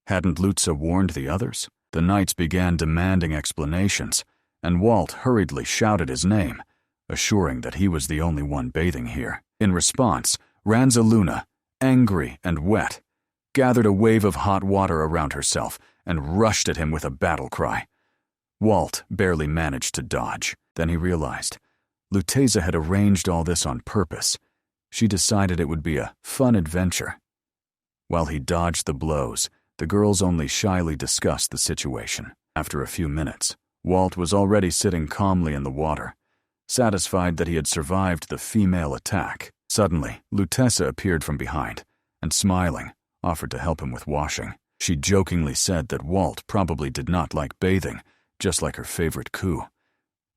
Hadn't Lutza warned the others? The knights began demanding explanations, and Walt hurriedly shouted his name, assuring that he was the only one bathing here. In response, Ranzaluna, angry and wet, gathered a wave of hot water around herself and rushed at him with a battle cry. Walt barely managed to dodge. Then he realized Luteza had arranged all this on purpose. She decided it would be a fun adventure. While he dodged the blows, the girls only shyly discussed the situation. After a few minutes, Walt was already sitting calmly in the water, satisfied that he had survived the female attack. Suddenly, Luteza appeared from behind, and smiling, offered to help him with washing. She jokingly said that Walt probably did not like bathing, just like her favorite coup.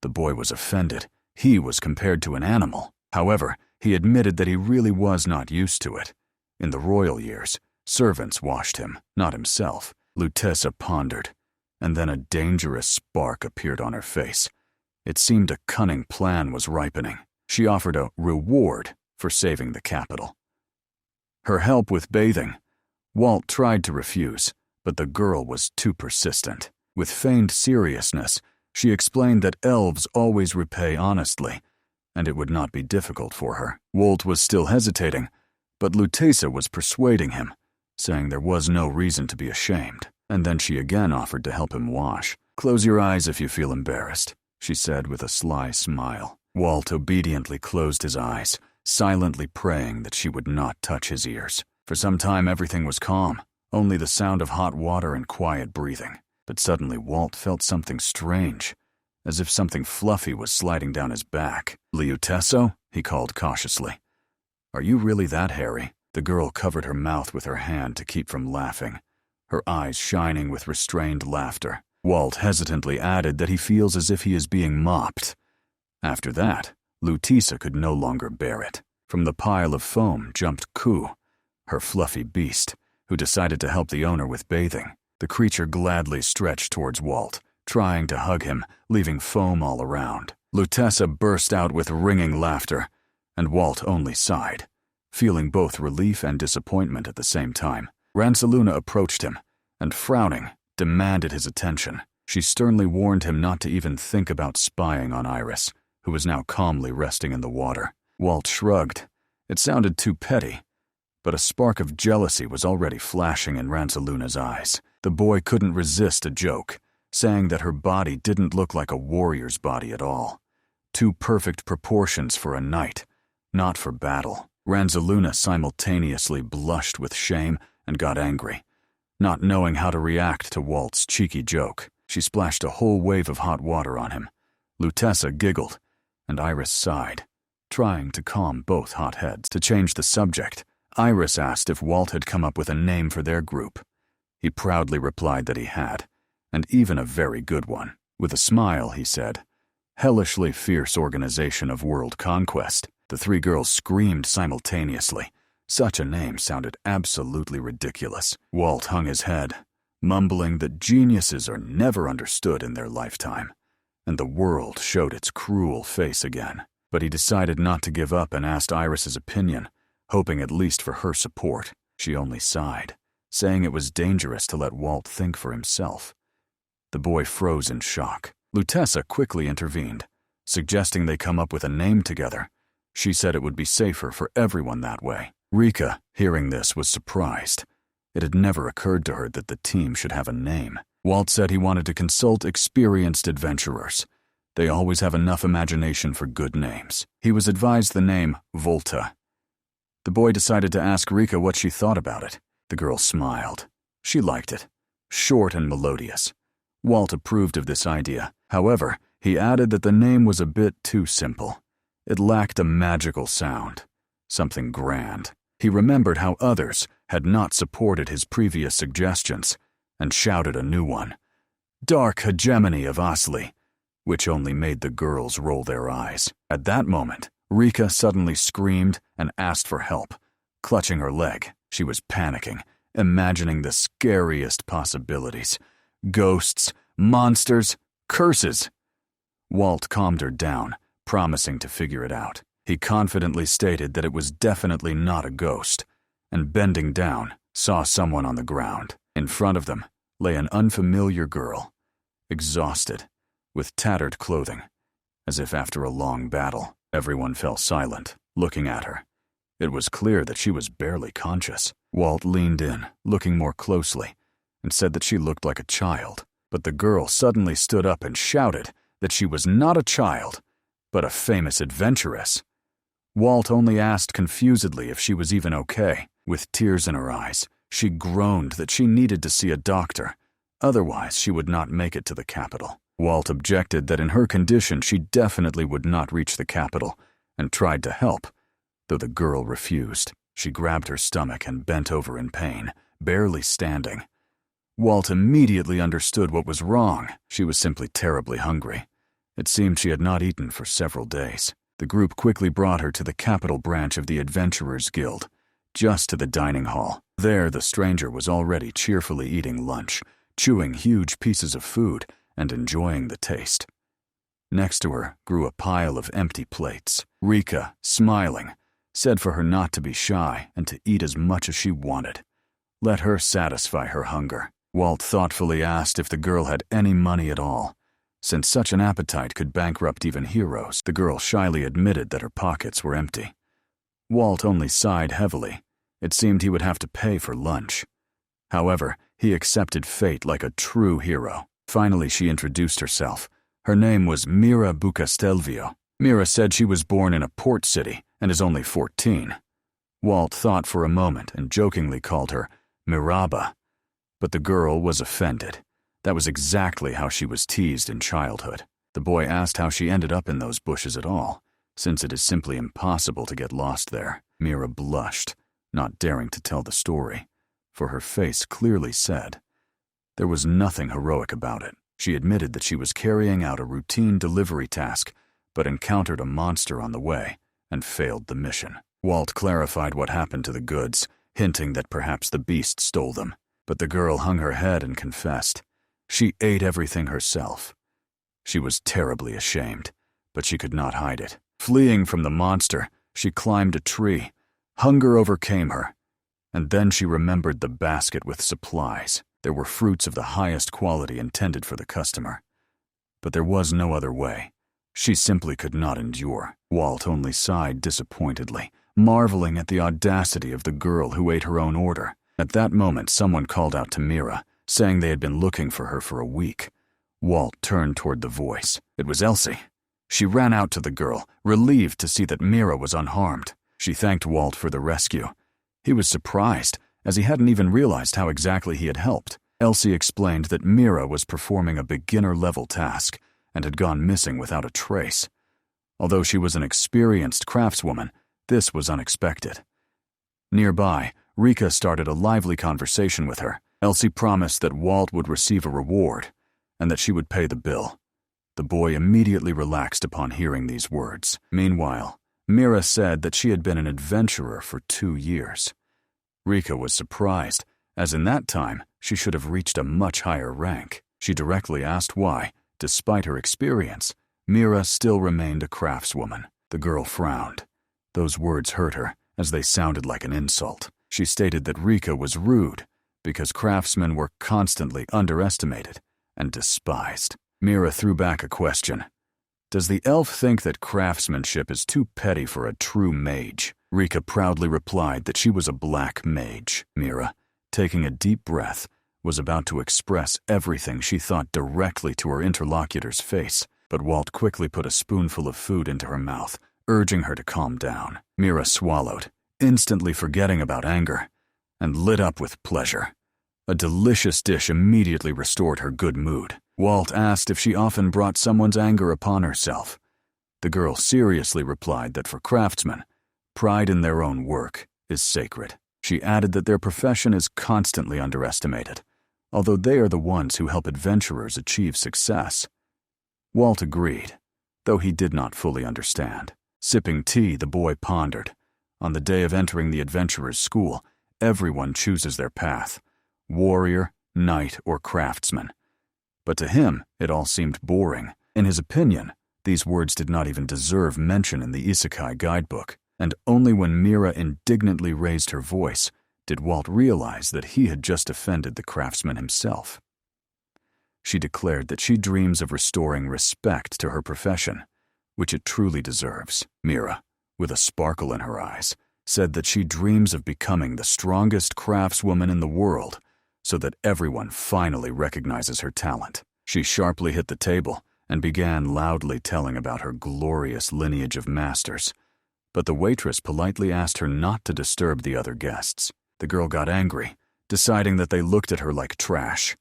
The boy was offended. He was compared to an animal. However, he admitted that he really was not used to it. In the royal years, servants washed him, not himself. Luteza pondered, and then a dangerous spark appeared on her face. It seemed a cunning plan was ripening. She offered a reward for saving the capital. Her help with bathing. Walt tried to refuse, but the girl was too persistent. With feigned seriousness, she explained that elves always repay honestly, and it would not be difficult for her. Walt was still hesitating, but Luteza was persuading him, saying there was no reason to be ashamed. And then she again offered to help him wash. "Close your eyes if you feel embarrassed," she said with a sly smile. Walt obediently closed his eyes, silently praying that she would not touch his ears. For some time everything was calm, only the sound of hot water and quiet breathing. But suddenly Walt felt something strange, as if something fluffy was sliding down his back. "Liuteso?" he called cautiously. "Are you really that hairy?" The girl covered her mouth with her hand to keep from laughing, her eyes shining with restrained laughter. Walt hesitantly added that he feels as if he is being mopped. After that, Luteza could no longer bear it. From the pile of foam jumped Ku, her fluffy beast, who decided to help the owner with bathing. The creature gladly stretched towards Walt, trying to hug him, leaving foam all around. Luteza burst out with ringing laughter, and Walt only sighed, feeling both relief and disappointment at the same time. Ranzaluna approached him, and frowning, demanded his attention. She sternly warned him not to even think about spying on Iris, who was now calmly resting in the water. Walt shrugged. It sounded too petty, but a spark of jealousy was already flashing in Ranzaluna's eyes. The boy couldn't resist a joke, saying that her body didn't look like a warrior's body at all. Too perfect proportions for a knight, not for battle. Ranzaluna simultaneously blushed with shame and got angry. Not knowing how to react to Walt's cheeky joke, she splashed a whole wave of hot water on him. Luteza giggled, and Iris sighed, trying to calm both hot heads. To change the subject, Iris asked if Walt had come up with a name for their group. He proudly replied that he had, and even a very good one. With a smile, he said, "Hellishly fierce organization of world conquest." The three girls screamed simultaneously. Such a name sounded absolutely ridiculous. Walt hung his head, mumbling that geniuses are never understood in their lifetime, and the world showed its cruel face again. But he decided not to give up and asked Iris's opinion, hoping at least for her support. She only sighed, saying it was dangerous to let Walt think for himself. The boy froze in shock. Luteza quickly intervened, suggesting they come up with a name together. She said it would be safer for everyone that way. Rika, hearing this, was surprised. It had never occurred to her that the team should have a name. Walt said he wanted to consult experienced adventurers. They always have enough imagination for good names. He was advised the name Volta. The boy decided to ask Rika what she thought about it. The girl smiled. She liked it. Short and melodious. Walt approved of this idea. However, he added that the name was a bit too simple. It lacked a magical sound, something grand. He remembered how others had not supported his previous suggestions and shouted a new one, "Dark Hegemony of Asli," which only made the girls roll their eyes. At that moment, Rika suddenly screamed and asked for help, clutching her leg. She was panicking, imagining the scariest possibilities. Ghosts, monsters, curses. Walt calmed her down, promising to figure it out. He confidently stated that it was definitely not a ghost, and bending down, saw someone on the ground. In front of them lay an unfamiliar girl, exhausted, with tattered clothing. As if after a long battle, everyone fell silent, looking at her. It was clear that she was barely conscious. Walt leaned in, looking more closely, and said that she looked like a child. But the girl suddenly stood up and shouted that she was not a child, but a famous adventuress. Walt only asked confusedly if she was even okay. With tears in her eyes, she groaned that she needed to see a doctor, otherwise she would not make it to the capital. Walt objected that in her condition she definitely would not reach the capital, and tried to help, though the girl refused. She grabbed her stomach and bent over in pain, barely standing. Walt immediately understood what was wrong. She was simply terribly hungry. It seemed she had not eaten for several days. The group quickly brought her to the capital branch of the Adventurers Guild, just to the dining hall. There, the stranger was already cheerfully eating lunch, chewing huge pieces of food and enjoying the taste. Next to her grew a pile of empty plates. Rika, smiling, said for her not to be shy and to eat as much as she wanted. Let her satisfy her hunger. Walt thoughtfully asked if the girl had any money at all. Since such an appetite could bankrupt even heroes, the girl shyly admitted that her pockets were empty. Walt only sighed heavily. It seemed he would have to pay for lunch. However, he accepted fate like a true hero. Finally, she introduced herself. Her name was Mira Bucastelvio. Mira said she was born in a port city and is only 14. Walt thought for a moment and jokingly called her Miraba. But the girl was offended. That was exactly how she was teased in childhood. The boy asked how she ended up in those bushes at all, since it is simply impossible to get lost there. Mira blushed, not daring to tell the story, for her face clearly said there was nothing heroic about it. She admitted that she was carrying out a routine delivery task, but encountered a monster on the way and failed the mission. Walt clarified what happened to the goods, hinting that perhaps the beast stole them. But the girl hung her head and confessed. She ate everything herself. She was terribly ashamed, but she could not hide it. Fleeing from the monster, she climbed a tree. Hunger overcame her, and then she remembered the basket with supplies. There were fruits of the highest quality intended for the customer. But there was no other way. She simply could not endure. Walt only sighed disappointedly, marveling at the audacity of the girl who ate her own order. At that moment, someone called out to Mira, saying they had been looking for her for a week. Walt turned toward the voice. It was Elsie. She ran out to the girl, relieved to see that Mira was unharmed. She thanked Walt for the rescue. He was surprised, as he hadn't even realized how exactly he had helped. Elsie explained that Mira was performing a beginner-level task and had gone missing without a trace. Although she was an experienced craftswoman, this was unexpected. Nearby, Rika started a lively conversation with her. Elsie promised that Walt would receive a reward, and that she would pay the bill. The boy immediately relaxed upon hearing these words. Meanwhile, Mira said that she had been an adventurer for 2 years. Rika was surprised, as in that time she should have reached a much higher rank. She directly asked why, despite her experience, Mira still remained a craftswoman. The girl frowned. Those words hurt her, as they sounded like an insult. She stated that Rika was rude, because craftsmen were constantly underestimated and despised. Mira threw back a question. Does the elf think that craftsmanship is too petty for a true mage? Rika proudly replied that she was a black mage. Mira, taking a deep breath, was about to express everything she thought directly to her interlocutor's face, but Walt quickly put a spoonful of food into her mouth, urging her to calm down. Mira swallowed, instantly forgetting about anger, and lit up with pleasure. A delicious dish immediately restored her good mood. Walt asked if she often brought someone's anger upon herself. The girl seriously replied that for craftsmen, pride in their own work is sacred. She added that their profession is constantly underestimated, although they are the ones who help adventurers achieve success. Walt agreed, though he did not fully understand. Sipping tea, the boy pondered. On the day of entering the adventurer's school, everyone chooses their path: warrior, knight, or craftsman. But to him, it all seemed boring. In his opinion, these words did not even deserve mention in the isekai guidebook, and only when Mira indignantly raised her voice did Walt realize that he had just offended the craftsman himself. She declared that she dreams of restoring respect to her profession, which it truly deserves. Mira, with a sparkle in her eyes, said that she dreams of becoming the strongest craftswoman in the world so that everyone finally recognizes her talent. She sharply hit the table and began loudly telling about her glorious lineage of masters. But the waitress politely asked her not to disturb the other guests. The girl got angry, deciding that they looked at her like trash.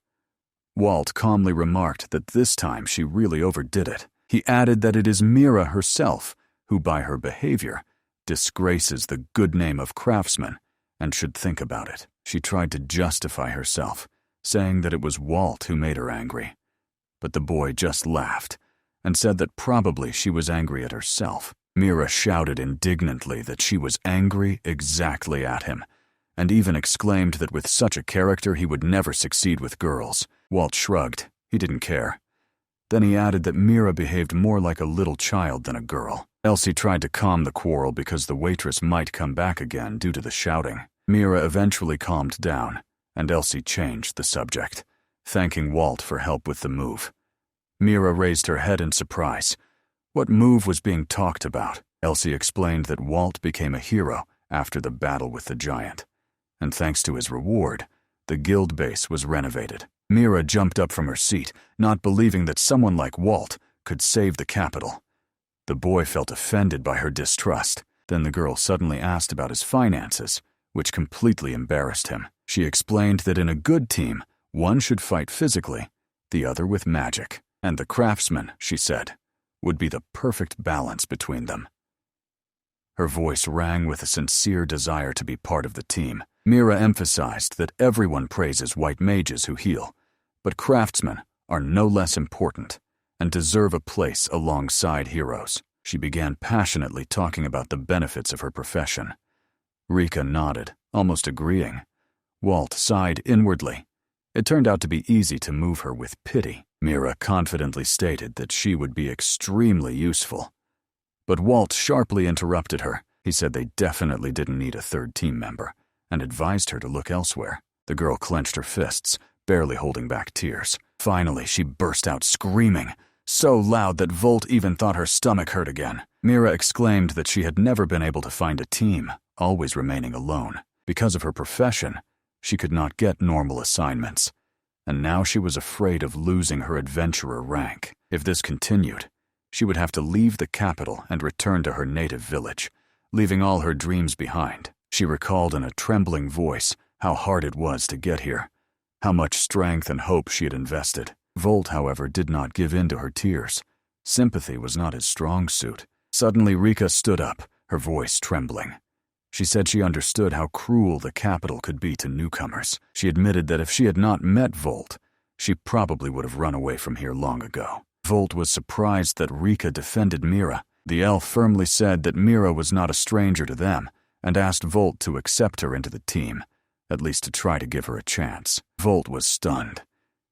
Walt calmly remarked that this time she really overdid it. He added that it is Mira herself who, by her behavior, disgraces the good name of craftsmen and should think about it. She tried to justify herself, saying that it was Walt who made her angry. But the boy just laughed and said that probably she was angry at herself. Mira shouted indignantly that she was angry exactly at him, and even exclaimed that with such a character he would never succeed with girls. Walt shrugged. He didn't care. Then he added that Mira behaved more like a little child than a girl. Elsie tried to calm the quarrel because the waitress might come back again due to the shouting. Mira eventually calmed down, and Elsie changed the subject, thanking Walt for help with the move. Mira raised her head in surprise. What move was being talked about? Elsie explained that Walt became a hero after the battle with the giant, and thanks to his reward, the guild base was renovated. Mira jumped up from her seat, not believing that someone like Walt could save the capital. The boy felt offended by her distrust. Then the girl suddenly asked about his finances, which completely embarrassed him. She explained that in a good team, one should fight physically, the other with magic, and the craftsman, she said, would be the perfect balance between them. Her voice rang with a sincere desire to be part of the team. Mira emphasized that everyone praises white mages who heal, but craftsmen are no less important and deserve a place alongside heroes. She began passionately talking about the benefits of her profession. Rika nodded, almost agreeing. Walt sighed inwardly. It turned out to be easy to move her with pity. Mira confidently stated that she would be extremely useful. But Walt sharply interrupted her. He said they definitely didn't need a third team member, and advised her to look elsewhere. The girl clenched her fists, barely holding back tears. Finally, she burst out screaming, so loud that Volt even thought her stomach hurt again. Mira exclaimed that she had never been able to find a team, always remaining alone. Because of her profession, she could not get normal assignments, and now she was afraid of losing her adventurer rank. If this continued, she would have to leave the capital and return to her native village, leaving all her dreams behind. She recalled in a trembling voice how hard it was to get here, how much strength and hope she had invested. Volt, however, did not give in to her tears. Sympathy was not his strong suit. Suddenly Rika stood up, her voice trembling. She said she understood how cruel the capital could be to newcomers. She admitted that if she had not met Volt, she probably would have run away from here long ago. Volt was surprised that Rika defended Mira. The elf firmly said that Mira was not a stranger to them, and asked Volt to accept her into the team, at least to try to give her a chance. Volt was stunned.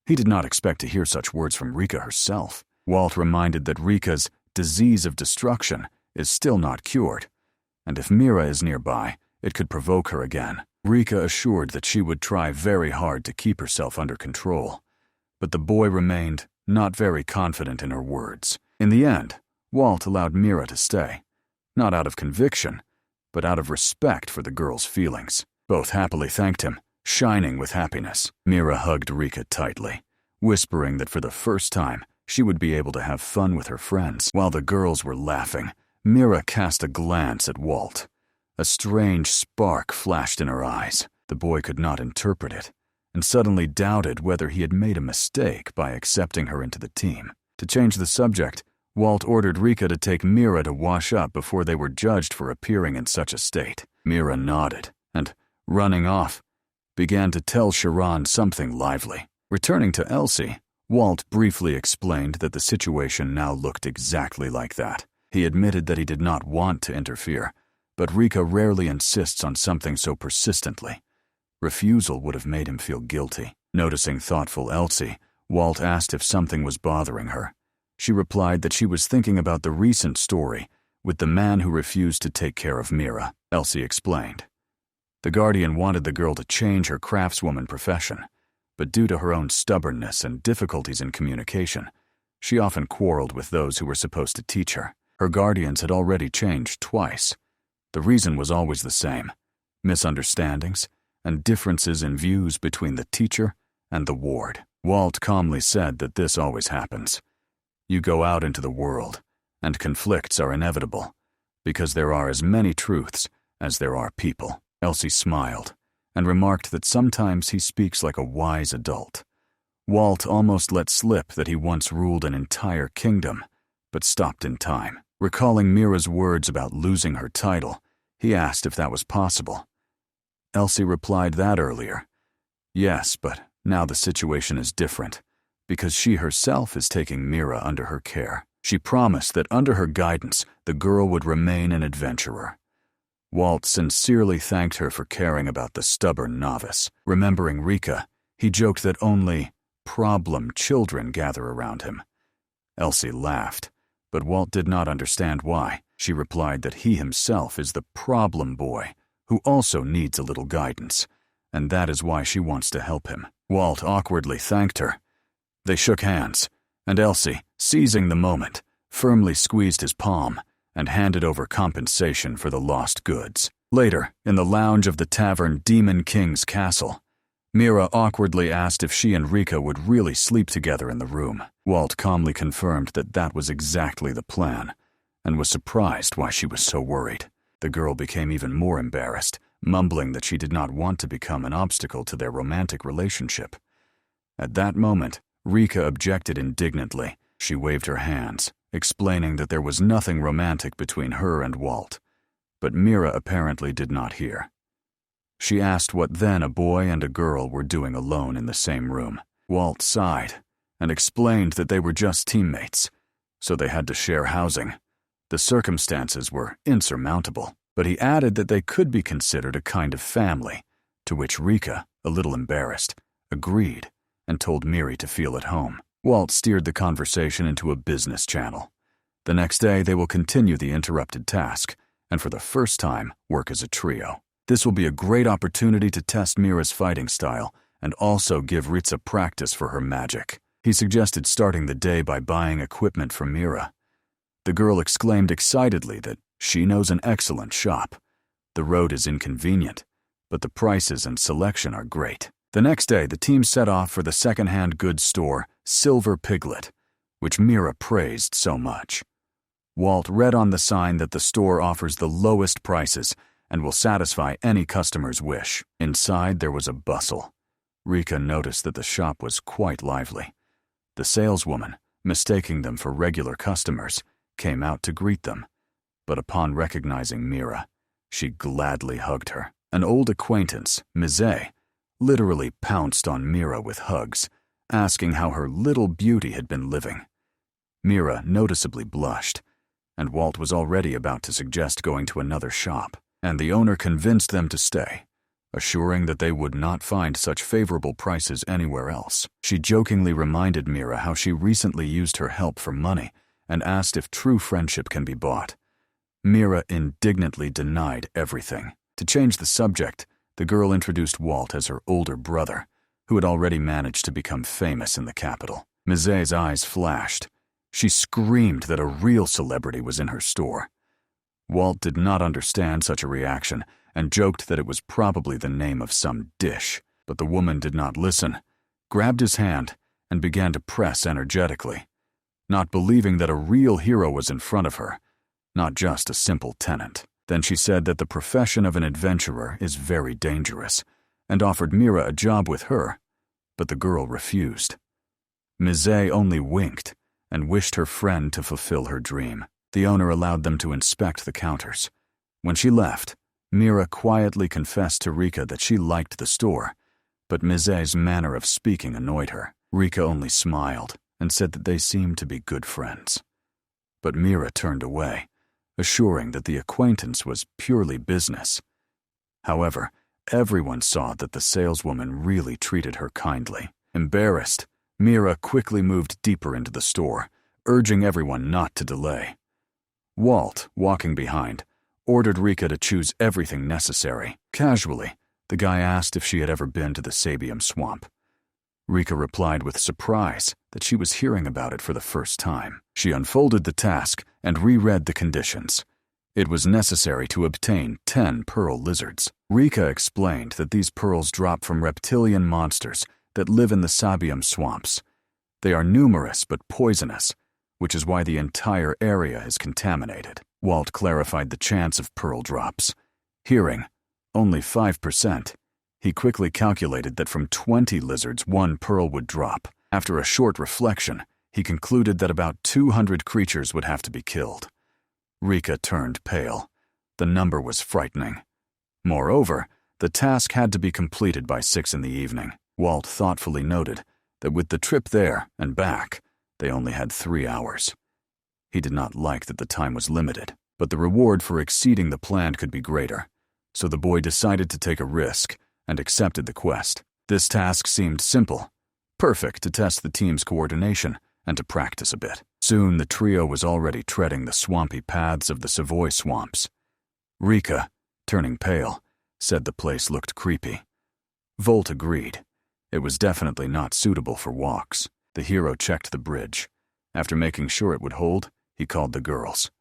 He did not expect to hear such words from Rika herself. Walt reminded that Rika's disease of destruction is still not cured, and if Mira is nearby, it could provoke her again. Rika assured that she would try very hard to keep herself under control, but the boy remained not very confident in her words. In the end, Walt allowed Mira to stay, not out of conviction, but out of respect for the girl's feelings. Both happily thanked him, shining with happiness. Mira hugged Rika tightly, whispering that for the first time, she would be able to have fun with her friends. While the girls were laughing, Mira cast a glance at Walt. A strange spark flashed in her eyes. The boy could not interpret it, and suddenly doubted whether he had made a mistake by accepting her into the team. To change the subject, Walt ordered Rika to take Mira to wash up before they were judged for appearing in such a state. Mira nodded, and, running off, began to tell Sharon something lively. Returning to Elsie, Walt briefly explained that the situation now looked exactly like that. He admitted that he did not want to interfere, but Rika rarely insists on something so persistently. Refusal would have made him feel guilty. Noticing thoughtful Elsie, Walt asked if something was bothering her. She replied that she was thinking about the recent story with the man who refused to take care of Mira. Elsie explained. The guardian wanted the girl to change her craftswoman profession, but due to her own stubbornness and difficulties in communication, she often quarreled with those who were supposed to teach her. Her guardians had already changed twice, The reason was always the same: misunderstandings and differences in views between the teacher and the ward. Walt calmly said that this always happens. You go out into the world, and conflicts are inevitable, because there are as many truths as there are people. Elsie smiled and remarked that sometimes he speaks like a wise adult. Walt almost let slip that he once ruled an entire kingdom, but stopped in time. Recalling Mira's words about losing her title, he asked if that was possible. Elsie replied that earlier. Yes, but now the situation is different, because she herself is taking Mira under her care. She promised that under her guidance, the girl would remain an adventurer. Walt sincerely thanked her for caring about the stubborn novice. Remembering Rika, he joked that only problem children gather around him. Elsie laughed, but Walt did not understand why. She replied that he himself is the problem boy, who also needs a little guidance, and that is why she wants to help him. Walt awkwardly thanked her. They shook hands, and Elsie, seizing the moment, firmly squeezed his palm and handed over compensation for the lost goods. Later, in the lounge of the tavern Demon King's castle, Mira awkwardly asked if she and Rika would really sleep together in the room. Walt calmly confirmed that that was exactly the plan, and was surprised why she was so worried. The girl became even more embarrassed, mumbling that she did not want to become an obstacle to their romantic relationship. At that moment, Rika objected indignantly. She waved her hands, explaining that there was nothing romantic between her and Walt, but Mira apparently did not hear. She asked what then a boy and a girl were doing alone in the same room. Walt sighed and explained that they were just teammates, so they had to share housing. The circumstances were insurmountable, but he added that they could be considered a kind of family, to which Rika, a little embarrassed, agreed and told Miri to feel at home. Walt steered the conversation into a business channel. The next day they will continue the interrupted task, and for the first time work as a trio. This will be a great opportunity to test Mira's fighting style and also give Ritza practice for her magic. He suggested starting the day by buying equipment from Mira. The girl exclaimed excitedly that she knows an excellent shop. The road is inconvenient, but the prices and selection are great. The next day, the team set off for the second-hand goods store, Silver Piglet, which Mira praised so much. Walt read on the sign that the store offers the lowest prices and will satisfy any customer's wish. Inside, there was a bustle. Rika noticed that the shop was quite lively. The saleswoman, mistaking them for regular customers, came out to greet them, but upon recognizing Mira, she gladly hugged her. An old acquaintance, Mise, literally pounced on Mira with hugs, asking how her little beauty had been living. Mira noticeably blushed, and Walt was already about to suggest going to another shop, and the owner convinced them to stay, assuring that they would not find such favorable prices anywhere else. She jokingly reminded Mira how she recently used her help for money and asked if true friendship can be bought. Mira indignantly denied everything. To change the subject, the girl introduced Walt as her older brother, who had already managed to become famous in the capital. Mise's eyes flashed. She screamed that a real celebrity was in her store. Walt did not understand such a reaction and joked that it was probably the name of some dish, but the woman did not listen, grabbed his hand, and began to press energetically, not believing that a real hero was in front of her, not just a simple tenant. Then she said that the profession of an adventurer is very dangerous, and offered Mira a job with her, but the girl refused. Mise only winked and wished her friend to fulfill her dream. The owner allowed them to inspect the counters. When she left, Mira quietly confessed to Rika that she liked the store, but Mise's manner of speaking annoyed her. Rika only smiled and said that they seemed to be good friends. But Mira turned away, assuring that the acquaintance was purely business. However, everyone saw that the saleswoman really treated her kindly. Embarrassed, Mira quickly moved deeper into the store, urging everyone not to delay. Walt, walking behind, ordered Rika to choose everything necessary. Casually, the guy asked if she had ever been to the Sabium swamp. Rika replied with surprise that she was hearing about it for the first time. She unfolded the task and reread the conditions. It was necessary to obtain 10 pearl lizards. Rika explained that these pearls drop from reptilian monsters that live in the Sabium swamps. They are numerous but poisonous, which is why the entire area is contaminated. Walt clarified the chance of pearl drops. Hearing only 5%, he quickly calculated that from 20 lizards 1 pearl would drop. After a short reflection, he concluded that about 200 creatures would have to be killed. Rika turned pale. The number was frightening. Moreover, the task had to be completed by 6 in the evening. Walt thoughtfully noted that with the trip there and back, they only had 3 hours. He did not like that the time was limited, but the reward for exceeding the plan could be greater, so the boy decided to take a risk and accepted the quest. This task seemed simple, perfect to test the team's coordination and to practice a bit. Soon the trio was already treading the swampy paths of the Savoy swamps. Rika, turning pale, said the place looked creepy. Volt agreed. It was definitely not suitable for walks. The hero checked the bridge. After making sure it would hold, he called the girls.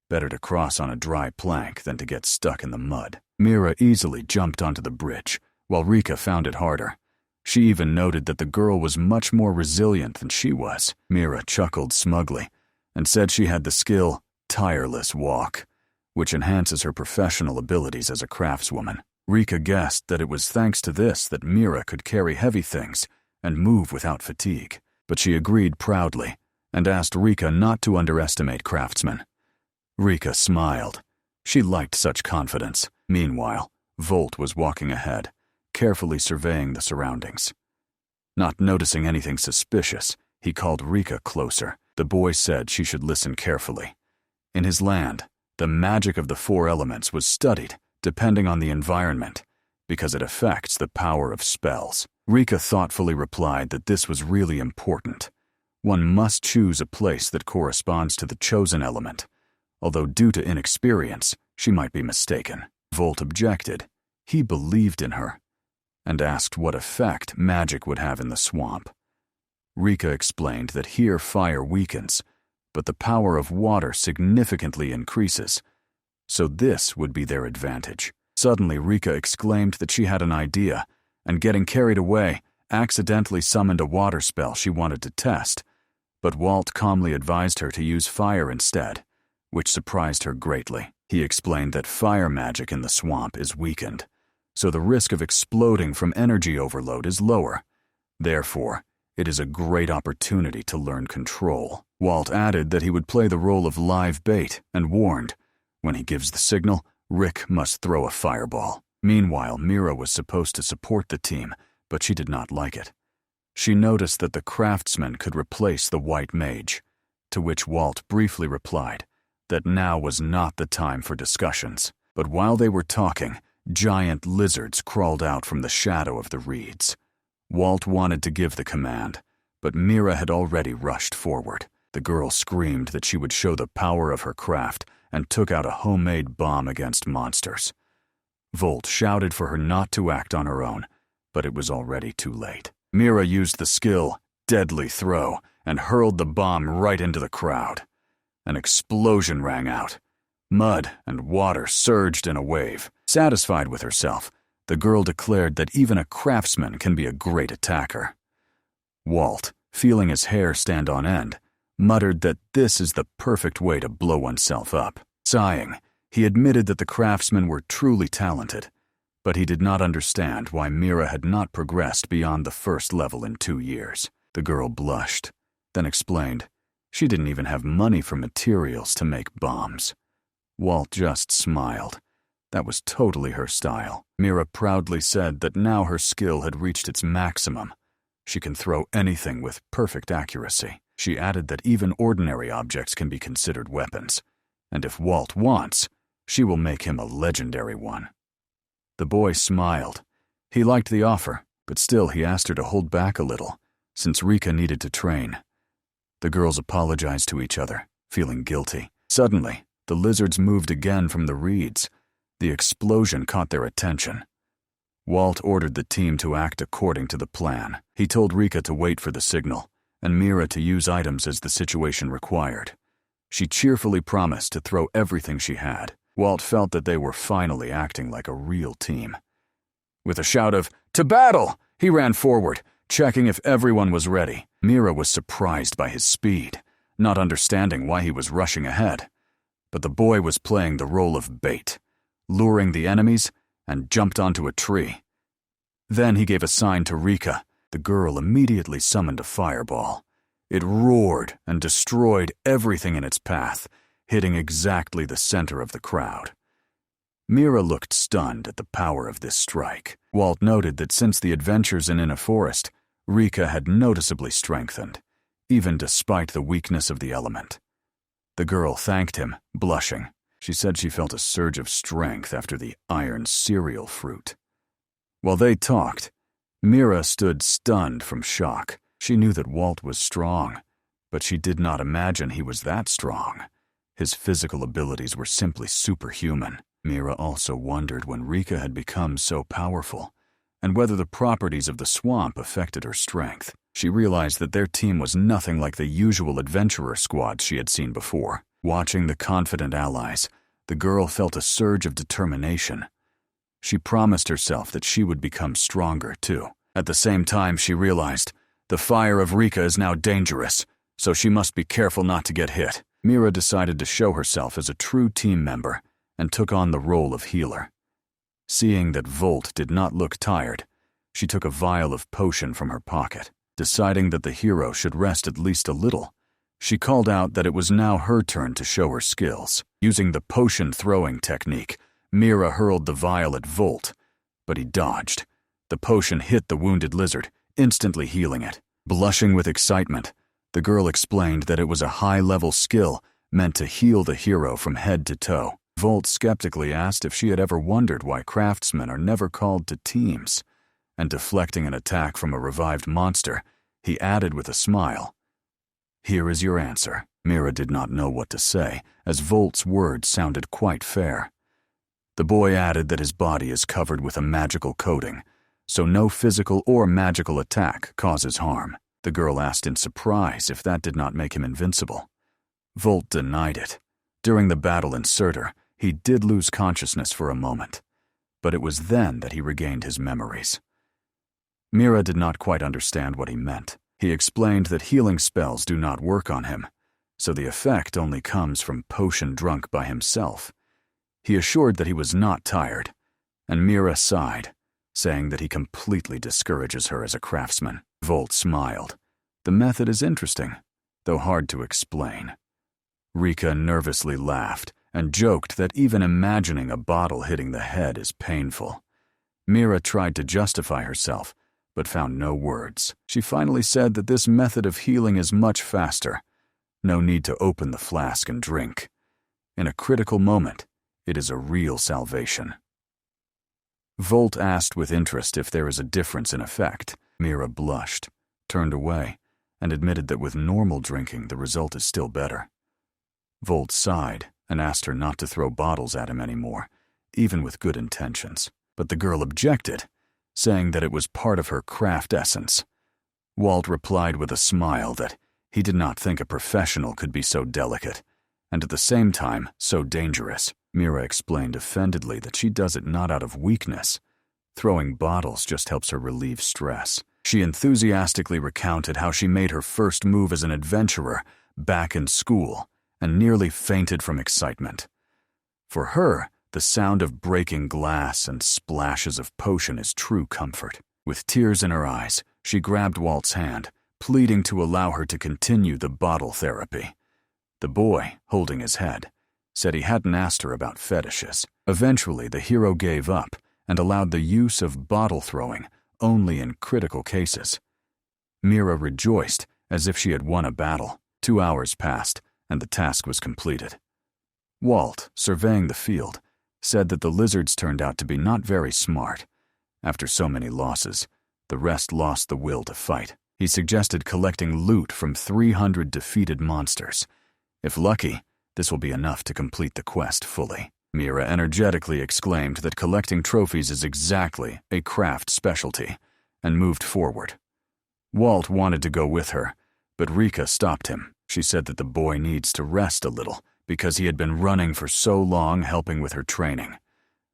Better to cross on a dry plank than to get stuck in the mud. Mira easily jumped onto the bridge, while Rika found it harder. She even noted that the girl was much more resilient than she was. Mira chuckled smugly and said she had the skill tireless walk, which enhances her professional abilities as a craftswoman. Rika guessed that it was thanks to this that Mira could carry heavy things and move without fatigue, but she agreed proudly and asked Rika not to underestimate craftsmen. Rika smiled. She liked such confidence. Meanwhile, Volt was walking ahead, carefully surveying the surroundings. Not noticing anything suspicious, he called Rika closer. The boy said she should listen carefully. In his land, the magic of the 4 elements was studied depending on the environment, because it affects the power of spells. Rika thoughtfully replied that this was really important. One must choose a place that corresponds to the chosen element, although due to inexperience, she might be mistaken. Volt objected. He believed in her, and asked what effect magic would have in the swamp. Rika explained that here fire weakens, but the power of water significantly increases, so this would be their advantage. Suddenly, Rika exclaimed that she had an idea, and getting carried away, accidentally summoned a water spell she wanted to test, but Walt calmly advised her to use fire instead, which surprised her greatly. He explained that fire magic in the swamp is weakened, so the risk of exploding from energy overload is lower. Therefore, it is a great opportunity to learn control. Walt added that he would play the role of live bait and warned, when he gives the signal, Rick must throw a fireball. Meanwhile, Mira was supposed to support the team, but she did not like it. She noticed that the craftsman could replace the white mage, to which Walt briefly replied that now was not the time for discussions. But while they were talking, giant lizards crawled out from the shadow of the reeds. Walt wanted to give the command, but Mira had already rushed forward. The girl screamed that she would show the power of her craft and took out a homemade bomb against monsters. Volt shouted for her not to act on her own, but it was already too late. Mira used the skill Deadly Throw and hurled the bomb right into the crowd. An explosion rang out. Mud and water surged in a wave. Satisfied with herself, the girl declared that even a craftsman can be a great attacker. Walt, feeling his hair stand on end, muttered that this is the perfect way to blow oneself up. Sighing, he admitted that the craftsmen were truly talented, but he did not understand why Mira had not progressed beyond the first level in 2 years. The girl blushed, then explained she didn't even have money for materials to make bombs. Walt just smiled. That was totally her style. Mira proudly said that now her skill had reached its maximum. She can throw anything with perfect accuracy. She added that even ordinary objects can be considered weapons, and if Walt wants, she will make him a legendary one. The boy smiled. He liked the offer, but still he asked her to hold back a little, since Rika needed to train. The girls apologized to each other, feeling guilty. Suddenly, the lizards moved again from the reeds. The explosion caught their attention. Walt ordered the team to act according to the plan. He told Rika to wait for the signal, and Mira to use items as the situation required. She cheerfully promised to throw everything she had. Walt felt that they were finally acting like a real team. With a shout of, "To battle!" he ran forward, checking if everyone was ready. Mira was surprised by his speed, not understanding why he was rushing ahead. But the boy was playing the role of bait, luring the enemies, and jumped onto a tree. Then he gave a sign to Rika. The girl immediately summoned a fireball. It roared and destroyed everything in its path, hitting exactly the center of the crowd. Mira looked stunned at the power of this strike. Walt noted that since the adventures in a forest, Rika had noticeably strengthened, even despite the weakness of the element. The girl thanked him, blushing. She said she felt a surge of strength after the iron cereal fruit. While they talked, Mira stood stunned from shock. She knew that Walt was strong, but she did not imagine he was that strong. His physical abilities were simply superhuman. Mira also wondered when Rika had become so powerful, and whether the properties of the swamp affected her strength. She realized that their team was nothing like the usual adventurer squads she had seen before. Watching the confident allies, the girl felt a surge of determination. She promised herself that she would become stronger, too. At the same time, she realized the fire of Rika is now dangerous, so she must be careful not to get hit. Mira decided to show herself as a true team member and took on the role of healer. Seeing that Volt did not look tired, she took a vial of potion from her pocket. Deciding that the hero should rest at least a little, she called out that it was now her turn to show her skills. Using the potion throwing technique, Mira hurled the vial at Volt, but he dodged. The potion hit the wounded lizard, instantly healing it. Blushing with excitement, the girl explained that it was a high-level skill meant to heal the hero from head to toe. Volt skeptically asked if she had ever wondered why craftsmen are never called to teams, and deflecting an attack from a revived monster, he added with a smile, "Here is your answer." Mira did not know what to say, as Volt's words sounded quite fair. The boy added that his body is covered with a magical coating, so no physical or magical attack causes harm. The girl asked in surprise if that did not make him invincible. Volt denied it. During the battle in Surtur, he did lose consciousness for a moment, but it was then that he regained his memories. Mira did not quite understand what he meant. He explained that healing spells do not work on him, so the effect only comes from potion drunk by himself. He assured that he was not tired, and Mira sighed, saying that he completely discourages her as a craftsman. Volt smiled. The method is interesting, though hard to explain. Rika nervously laughed and joked that even imagining a bottle hitting the head is painful. Mira tried to justify herself, but found no words. She finally said that this method of healing is much faster. No need to open the flask and drink. In a critical moment, it is a real salvation. Volt asked with interest if there is a difference in effect. Mira blushed, turned away, and admitted that with normal drinking the result is still better. Volt sighed and asked her not to throw bottles at him anymore, even with good intentions. But the girl objected, saying that it was part of her craft essence. Walt replied with a smile that he did not think a professional could be so delicate, and at the same time so dangerous. Mira explained offendedly that she does it not out of weakness. Throwing bottles just helps her relieve stress. She enthusiastically recounted how she made her first move as an adventurer back in school and nearly fainted from excitement. For her, the sound of breaking glass and splashes of potion is true comfort. With tears in her eyes, she grabbed Walt's hand, pleading to allow her to continue the bottle therapy. The boy, holding his head, said he hadn't asked her about fetishes. Eventually, the hero gave up and allowed the use of bottle throwing only in critical cases. Mira rejoiced as if she had won a battle. 2 hours passed, and the task was completed. Walt, surveying the field, said that the lizards turned out to be not very smart. After so many losses, the rest lost the will to fight. He suggested collecting loot from 300 defeated monsters. If lucky, this will be enough to complete the quest fully. Mira energetically exclaimed that collecting trophies is exactly a craft specialty, and moved forward. Walt wanted to go with her, but Rika stopped him. She said that the boy needs to rest a little because he had been running for so long helping with her training.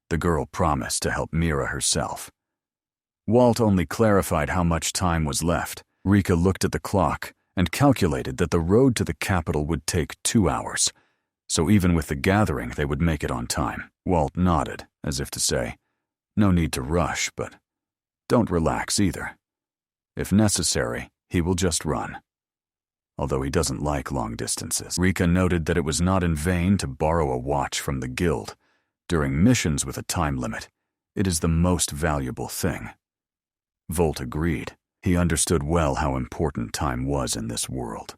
The girl promised to help Mira herself. Walt only clarified how much time was left. Rika looked at the clock and calculated that the road to the capital would take 2 hours, so even with the gathering they would make it on time. Walt nodded, as if to say, no need to rush, but don't relax either. If necessary, he will just run. Although he doesn't like long distances. Rika noted that it was not in vain to borrow a watch from the guild. During missions with a time limit, it is the most valuable thing. Volt agreed. He understood well how important time was in this world.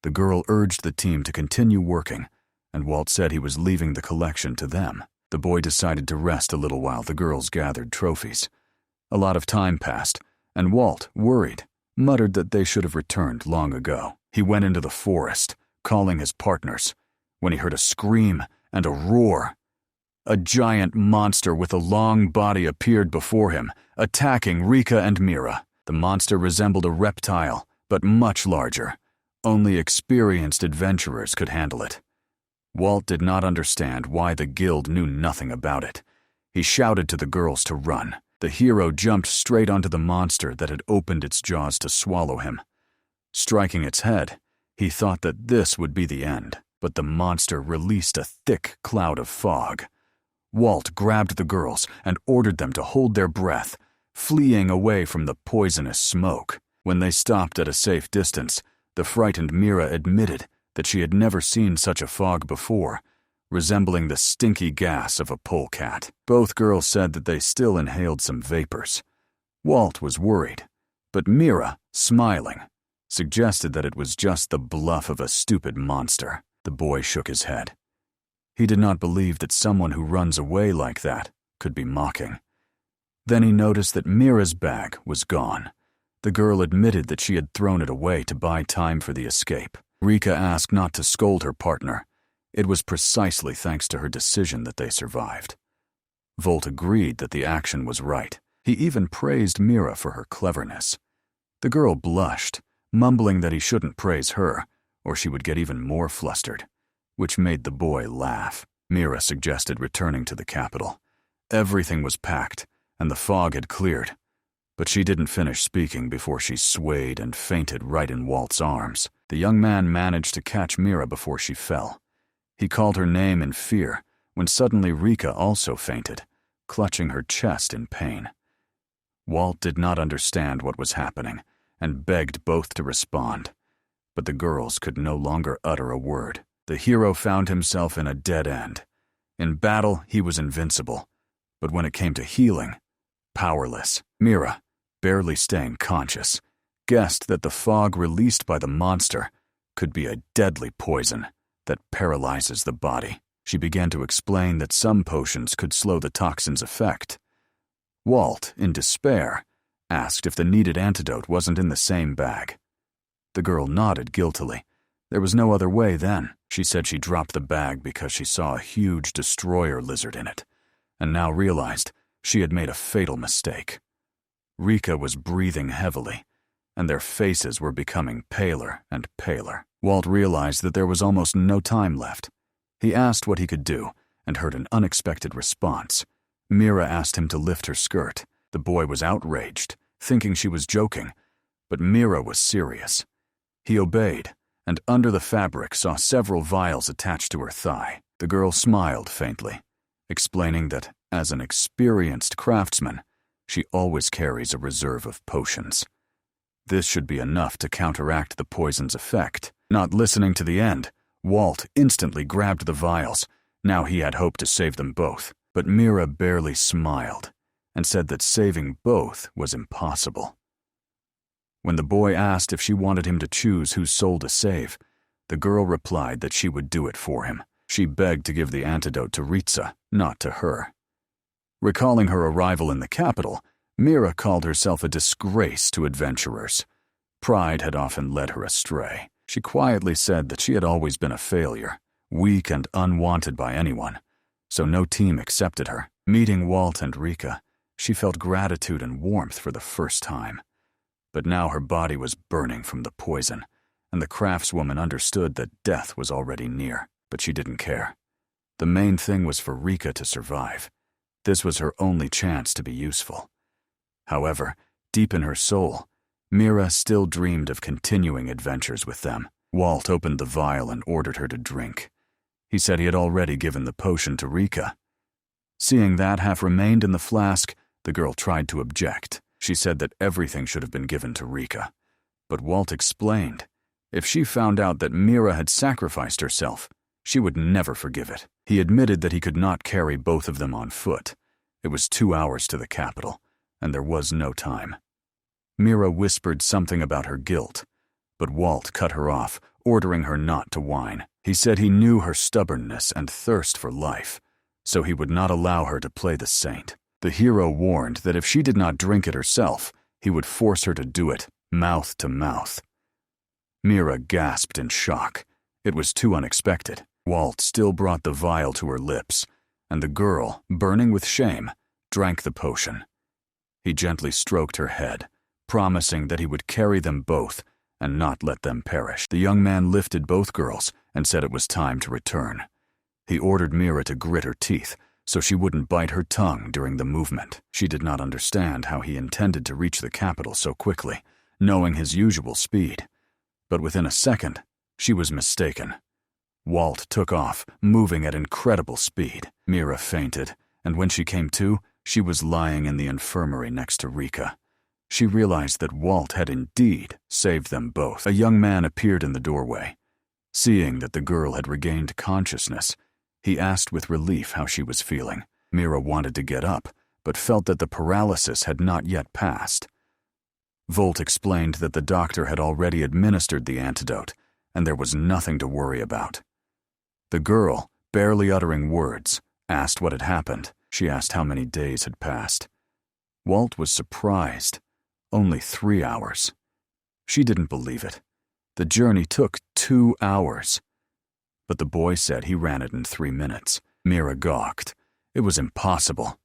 The girl urged the team to continue working, and Walt said he was leaving the collection to them. The boy decided to rest a little while the girls gathered trophies. A lot of time passed, and Walt, worried, muttered that they should have returned long ago. He went into the forest, calling his partners, when he heard a scream and a roar. A giant monster with a long body appeared before him, attacking Rika and Mira. The monster resembled a reptile, but much larger. Only experienced adventurers could handle it. Walt did not understand why the guild knew nothing about it. He shouted to the girls to run. The hero jumped straight onto the monster that had opened its jaws to swallow him. Striking its head, he thought that this would be the end, but the monster released a thick cloud of fog. Walt grabbed the girls and ordered them to hold their breath, fleeing away from the poisonous smoke. When they stopped at a safe distance, the frightened Mira admitted that she had never seen such a fog before, resembling the stinky gas of a polecat. Both girls said that they still inhaled some vapors. Walt was worried, but Mira, smiling, suggested that it was just the bluff of a stupid monster. The boy shook his head. He did not believe that someone who runs away like that could be mocking. Then he noticed that Mira's bag was gone. The girl admitted that she had thrown it away to buy time for the escape. Rika asked not to scold her partner. It was precisely thanks to her decision that they survived. Volt agreed that the action was right. He even praised Mira for her cleverness. The girl blushed, mumbling that he shouldn't praise her, or she would get even more flustered, which made the boy laugh. Mira suggested returning to the capital. Everything was packed, and the fog had cleared, but she didn't finish speaking before she swayed and fainted right in Walt's arms. The young man managed to catch Mira before she fell. He called her name in fear, when suddenly Rika also fainted, clutching her chest in pain. Walt did not understand what was happening, and begged both to respond, but the girls could no longer utter a word. The hero found himself in a dead end. In battle, he was invincible, but when it came to healing, powerless. Mira, barely staying conscious, guessed that the fog released by the monster could be a deadly poison that paralyzes the body. She began to explain that some potions could slow the toxin's effect. Walt, in despair, asked if the needed antidote wasn't in the same bag. The girl nodded guiltily. There was no other way then. She said she dropped the bag because she saw a huge destroyer lizard in it, and now realized she had made a fatal mistake. Rika was breathing heavily, and their faces were becoming paler and paler. Walt realized that there was almost no time left. He asked what he could do, and heard an unexpected response. Mira asked him to lift her skirt. The boy was outraged, thinking she was joking, but Mira was serious. He obeyed, and under the fabric saw several vials attached to her thigh. The girl smiled faintly, explaining that, as an experienced craftsman, she always carries a reserve of potions. This should be enough to counteract the poison's effect. Not listening to the end, Walt instantly grabbed the vials. Now he had hoped to save them both, but Mira barely smiled and said that saving both was impossible. When the boy asked if she wanted him to choose whose soul to save, the girl replied that she would do it for him. She begged to give the antidote to Ritsa, not to her. Recalling her arrival in the capital, Mira called herself a disgrace to adventurers. Pride had often led her astray. She quietly said that she had always been a failure, weak and unwanted by anyone, so no team accepted her. Meeting Walt and Rika, she felt gratitude and warmth for the first time. But now her body was burning from the poison, and the craftswoman understood that death was already near, but she didn't care. The main thing was for Rika to survive. This was her only chance to be useful. However, deep in her soul, Mira still dreamed of continuing adventures with them. Walt opened the vial and ordered her to drink. He said he had already given the potion to Rika. Seeing that half remained in the flask, the girl tried to object. She said that everything should have been given to Rika. But Walt explained, if she found out that Mira had sacrificed herself, she would never forgive it. He admitted that he could not carry both of them on foot. It was 2 hours to the capital, and there was no time. Mira whispered something about her guilt, but Walt cut her off, ordering her not to whine. He said he knew her stubbornness and thirst for life, so he would not allow her to play the saint. The hero warned that if she did not drink it herself, he would force her to do it, mouth to mouth. Mira gasped in shock. It was too unexpected. Walt still brought the vial to her lips, and the girl, burning with shame, drank the potion. He gently stroked her head, promising that he would carry them both and not let them perish. The young man lifted both girls and said it was time to return. He ordered Mira to grit her teeth so she wouldn't bite her tongue during the movement. She did not understand how he intended to reach the capital so quickly, knowing his usual speed. But within a second, she was mistaken. Walt took off, moving at incredible speed. Mira fainted, and when she came to, she was lying in the infirmary next to Rika. She realized that Walt had indeed saved them both. A young man appeared in the doorway. Seeing that the girl had regained consciousness, he asked with relief how she was feeling. Mira wanted to get up, but felt that the paralysis had not yet passed. Volt explained that the doctor had already administered the antidote, and there was nothing to worry about. The girl, barely uttering words, asked what had happened. She asked how many days had passed. Walt was surprised. Only 3 hours. She didn't believe it. The journey took 2 hours. But the boy said he ran it in 3 minutes. Mira gawked. It was impossible.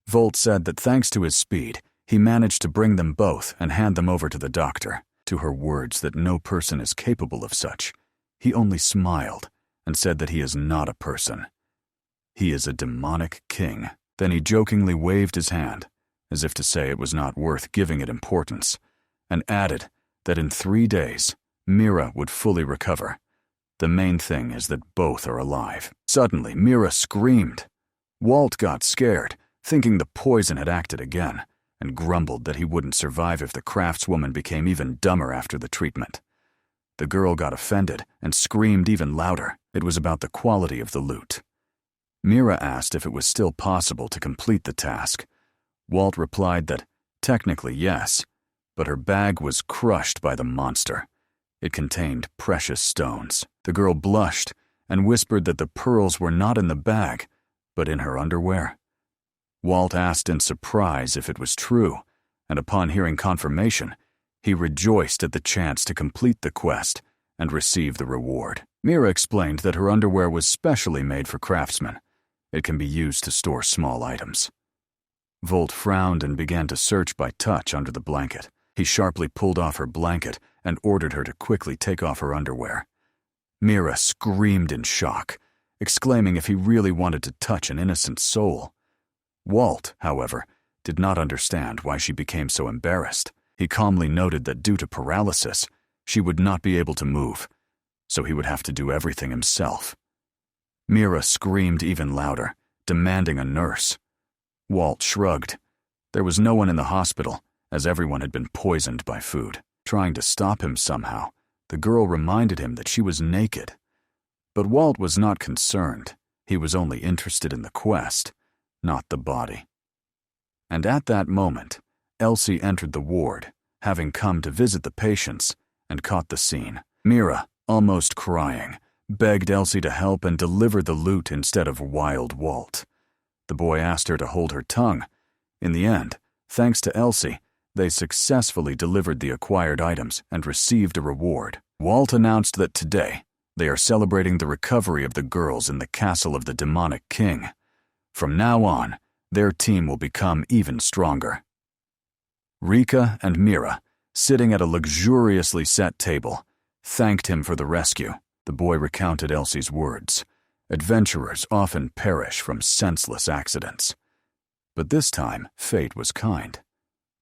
Volt said that thanks to his speed, he managed to bring them both and hand them over to the doctor. To her words that no person is capable of such, he only smiled and said that he is not a person. He is a demonic king. Then he jokingly waved his hand, as if to say it was not worth giving it importance, and added that in 3 days, Mira would fully recover. The main thing is that both are alive. Suddenly, Mira screamed. Walt got scared, thinking the poison had acted again, and grumbled that he wouldn't survive if the craftswoman became even dumber after the treatment. The girl got offended and screamed even louder. It was about the quality of the loot. Mira asked if it was still possible to complete the task. Walt replied that, technically yes, but her bag was crushed by the monster. It contained precious stones. The girl blushed and whispered that the pearls were not in the bag, but in her underwear. Walt asked in surprise if it was true, and upon hearing confirmation, he rejoiced at the chance to complete the quest and receive the reward. Mira explained that her underwear was specially made for craftsmen. It can be used to store small items. Volt frowned and began to search by touch under the blanket. He sharply pulled off her blanket and ordered her to quickly take off her underwear. Mira screamed in shock, exclaiming if he really wanted to touch an innocent soul. Walt, however, did not understand why she became so embarrassed. He calmly noted that due to paralysis, she would not be able to move, so he would have to do everything himself. Mira screamed even louder, demanding a nurse. Walt shrugged. There was no one in the hospital, as everyone had been poisoned by food. Trying to stop him somehow, the girl reminded him that she was naked. But Walt was not concerned. He was only interested in the quest, not the body. And at that moment, Elsie entered the ward, having come to visit the patients, and caught the scene. Mira, almost crying, begged Elsie to help and deliver the loot instead of wild Walt. The boy asked her to hold her tongue. In the end, thanks to Elsie, they successfully delivered the acquired items and received a reward. Walt announced that today, they are celebrating the recovery of the girls in the castle of the demonic king. From now on, their team will become even stronger. Rika and Mira, sitting at a luxuriously set table, thanked him for the rescue. The boy recounted Elsie's words. Adventurers often perish from senseless accidents. But this time, fate was kind.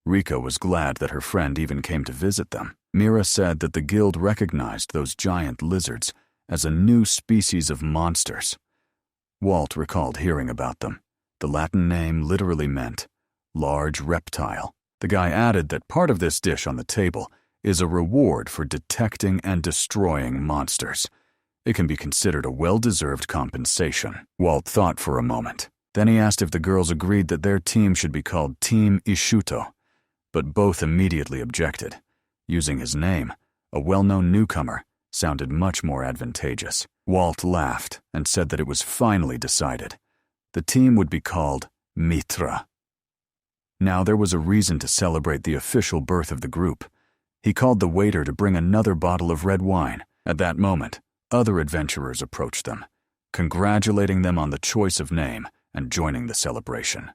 Rika was glad that her friend even came to visit them. Mira said that the guild recognized those giant lizards as a new species of monsters. Walt recalled hearing about them. The Latin name literally meant large reptile. The guy added that part of this dish on the table is a reward for detecting and destroying monsters. It can be considered a well-deserved compensation. Walt thought for a moment. Then he asked if the girls agreed that their team should be called Team Ishuto, but both immediately objected. Using his name, a well-known newcomer, sounded much more advantageous. Walt laughed and said that it was finally decided. The team would be called Mitra. Now there was a reason to celebrate the official birth of the group. He called the waiter to bring another bottle of red wine. At that moment, other adventurers approached them, congratulating them on the choice of name and joining the celebration.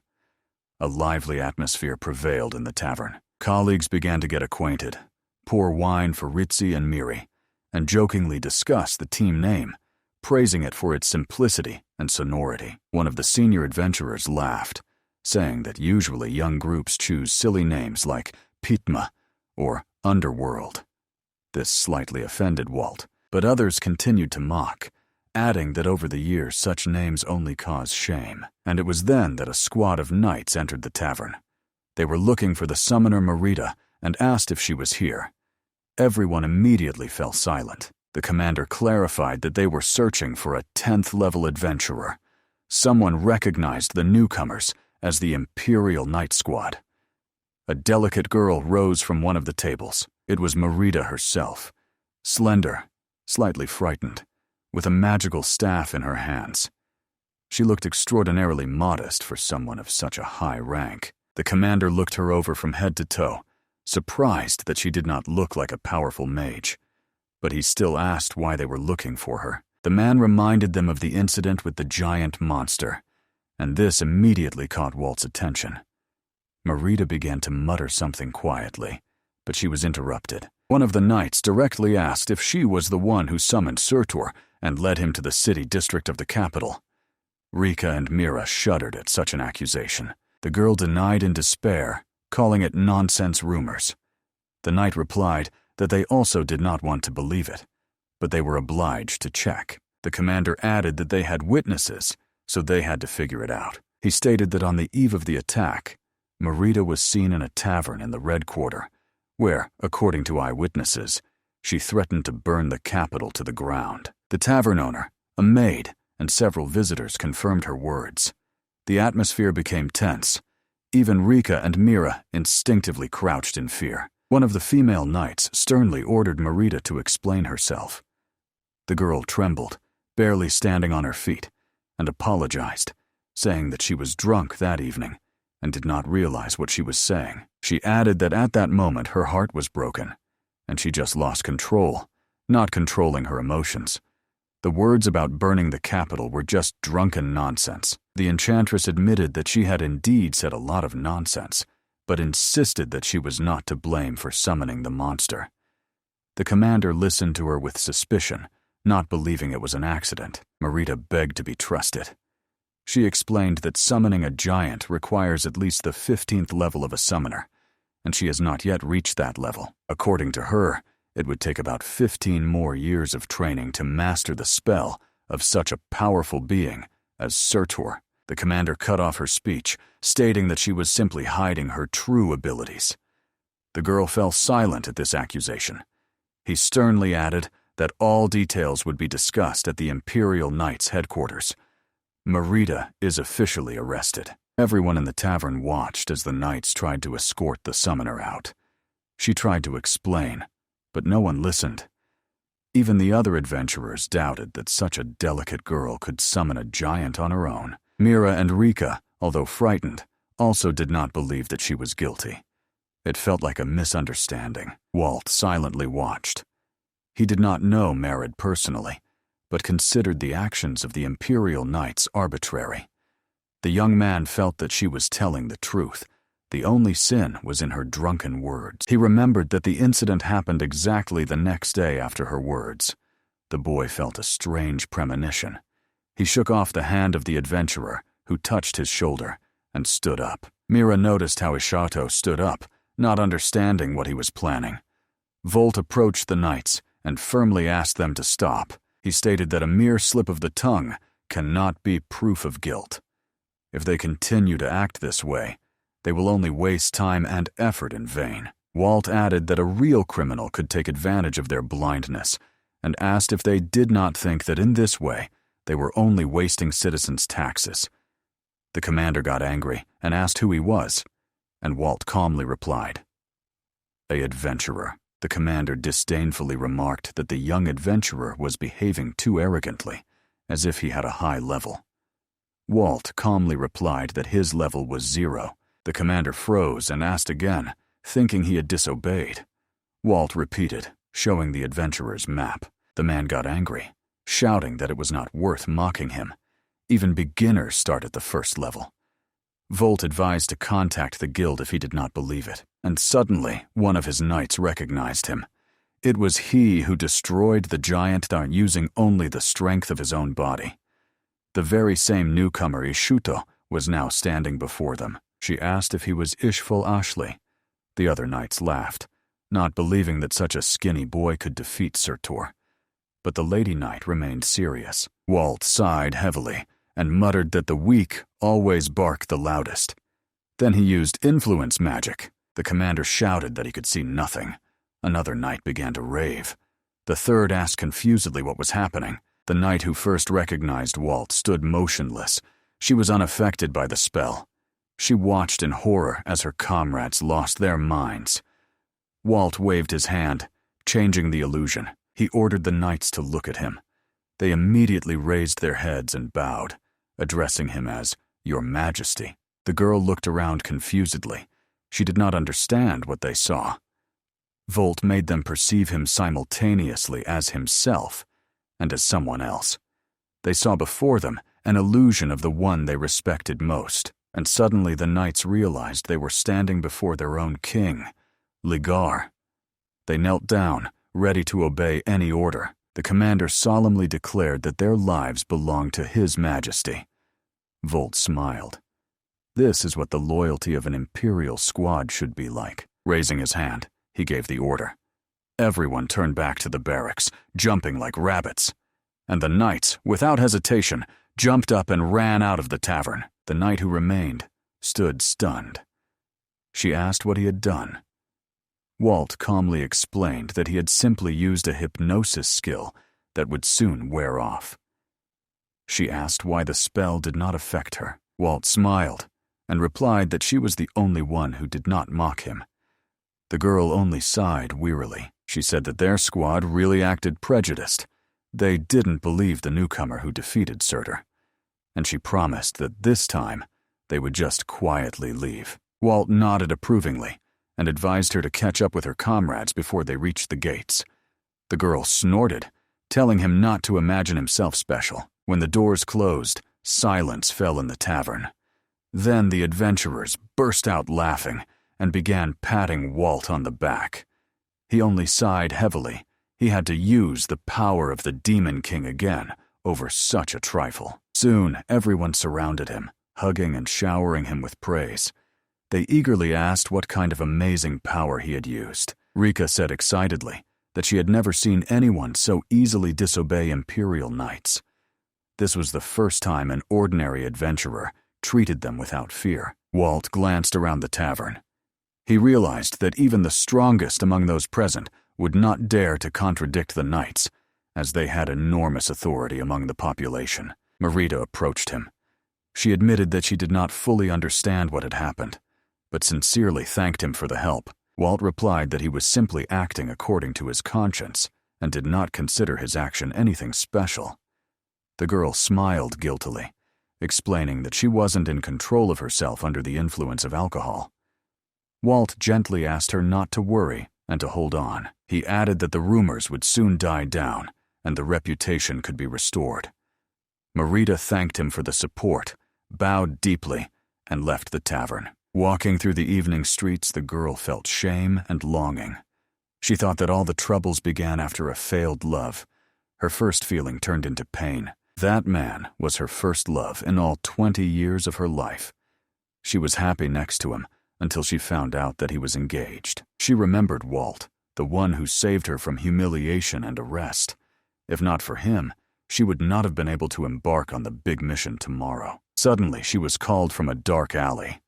A lively atmosphere prevailed in the tavern. Colleagues began to get acquainted, pour wine for Ritzy and Miri, and jokingly discuss the team name, praising it for its simplicity and sonority. One of the senior adventurers laughed, saying that usually young groups choose silly names like Pitma or Underworld. This slightly offended Walt, but others continued to mock, adding that over the years such names only cause shame. And it was then that a squad of knights entered the tavern. They were looking for the summoner Marita and asked if she was here. Everyone immediately fell silent. The commander clarified that they were searching for a 10th-level adventurer. Someone recognized the newcomers as the Imperial Knight Squad. A delicate girl rose from one of the tables. It was Marita herself, slender, slightly frightened, with a magical staff in her hands. She looked extraordinarily modest for someone of such a high rank. The commander looked her over from head to toe, surprised that she did not look like a powerful mage. But he still asked why they were looking for her. The man reminded them of the incident with the giant monster, and this immediately caught Walt's attention. Marita began to mutter something quietly, but she was interrupted. One of the knights directly asked if she was the one who summoned Surtur and led him to the city district of the capital. Rika and Mira shuddered at such an accusation. The girl denied in despair, calling it nonsense rumors. The knight replied that they also did not want to believe it, but they were obliged to check. The commander added that they had witnesses, so they had to figure it out. He stated that on the eve of the attack, Marita was seen in a tavern in the Red Quarter, where, according to eyewitnesses, she threatened to burn the capital to the ground. The tavern owner, a maid, and several visitors confirmed her words. The atmosphere became tense. Even Rika and Mira instinctively crouched in fear. One of the female knights sternly ordered Marita to explain herself. The girl trembled, barely standing on her feet, and apologized, saying that she was drunk that evening and did not realize what she was saying. She added that at that moment her heart was broken, and she just lost control, not controlling her emotions. The words about burning the capital were just drunken nonsense. The enchantress admitted that she had indeed said a lot of nonsense, but insisted that she was not to blame for summoning the monster. The commander listened to her with suspicion, not believing it was an accident. Marita begged to be trusted. She explained that summoning a giant requires at least the 15th level of a summoner, and she has not yet reached that level. According to her, it would take about 15 more years of training to master the spell of such a powerful being as Surtur. The commander cut off her speech, stating that she was simply hiding her true abilities. The girl fell silent at this accusation. He sternly added that all details would be discussed at the Imperial Knights' headquarters. Marita is officially arrested. Everyone in the tavern watched as the knights tried to escort the summoner out. She tried to explain, but no one listened. Even the other adventurers doubted that such a delicate girl could summon a giant on her own. Mira and Rika, although frightened, also did not believe that she was guilty. It felt like a misunderstanding. Walt silently watched. He did not know Marid personally, but considered the actions of the Imperial Knights arbitrary. The young man felt that she was telling the truth, The only sin was in her drunken words. He remembered that the incident happened exactly the next day after her words. The boy felt a strange premonition. He shook off the hand of the adventurer, who touched his shoulder, and stood up. Mira noticed how Ishato stood up, not understanding what he was planning. Volt approached the knights and firmly asked them to stop. He stated that a mere slip of the tongue cannot be proof of guilt. If they continue to act this way, they will only waste time and effort in vain. Walt added that a real criminal could take advantage of their blindness, and asked if they did not think that in this way they were only wasting citizens' taxes. The commander got angry and asked who he was, and Walt calmly replied, "An adventurer." The commander disdainfully remarked that the young adventurer was behaving too arrogantly, as if he had a high level. Walt calmly replied that his level was 0. The commander froze and asked again, thinking he had disobeyed. Walt repeated, showing the adventurer's map. The man got angry, shouting that it was not worth mocking him. Even beginners start at the first level. Volt advised to contact the guild if he did not believe it, and suddenly one of his knights recognized him. It was he who destroyed the giant using only the strength of his own body. The very same newcomer Ishuto was now standing before them. She asked if he was Ishful Ashley. The other knights laughed, not believing that such a skinny boy could defeat Surtur. But the lady knight remained serious. Walt sighed heavily and muttered that the weak always bark the loudest. Then he used influence magic. The commander shouted that he could see nothing. Another knight began to rave. The third asked confusedly what was happening. The knight who first recognized Walt stood motionless. She was unaffected by the spell. She watched in horror as her comrades lost their minds. Walt waved his hand, changing the illusion. He ordered the knights to look at him. They immediately raised their heads and bowed, addressing him as Your Majesty. The girl looked around confusedly. She did not understand what they saw. Volt made them perceive him simultaneously as himself and as someone else. They saw before them an illusion of the one they respected most, and suddenly the knights realized they were standing before their own king, Ligar. They knelt down, ready to obey any order. The commander solemnly declared that their lives belonged to His Majesty. Volt smiled. This is what the loyalty of an imperial squad should be like. Raising his hand, he gave the order. Everyone turned back to the barracks, jumping like rabbits. And the knights, without hesitation, jumped up and ran out of the tavern. The knight who remained stood stunned. She asked what he had done. Walt calmly explained that he had simply used a hypnosis skill that would soon wear off. She asked why the spell did not affect her. Walt smiled and replied that she was the only one who did not mock him. The girl only sighed wearily. She said that their squad really acted prejudiced. They didn't believe the newcomer who defeated Surtur, and she promised that this time they would just quietly leave. Walt nodded approvingly and advised her to catch up with her comrades before they reached the gates. The girl snorted, telling him not to imagine himself special. When the doors closed, silence fell in the tavern. Then the adventurers burst out laughing and began patting Walt on the back. He only sighed heavily. He had to use the power of the Demon King again over such a trifle. Soon, everyone surrounded him, hugging and showering him with praise. They eagerly asked what kind of amazing power he had used. Rika said excitedly that she had never seen anyone so easily disobey imperial knights. This was the first time an ordinary adventurer treated them without fear. Walt glanced around the tavern. He realized that even the strongest among those present would not dare to contradict the knights, as they had enormous authority among the population. Marita approached him. She admitted that she did not fully understand what had happened, but sincerely thanked him for the help. Walt replied that he was simply acting according to his conscience and did not consider his action anything special. The girl smiled guiltily, explaining that she wasn't in control of herself under the influence of alcohol. Walt gently asked her not to worry and to hold on. He added that the rumors would soon die down and the reputation could be restored. Marita thanked him for the support, bowed deeply, and left the tavern. Walking through the evening streets, the girl felt shame and longing. She thought that all the troubles began after a failed love. Her first feeling turned into pain. That man was her first love in all 20 years of her life. She was happy next to him until she found out that he was engaged. She remembered Walt, the one who saved her from humiliation and arrest. If not for him, she would not have been able to embark on the big mission tomorrow. Suddenly, she was called from a dark alley.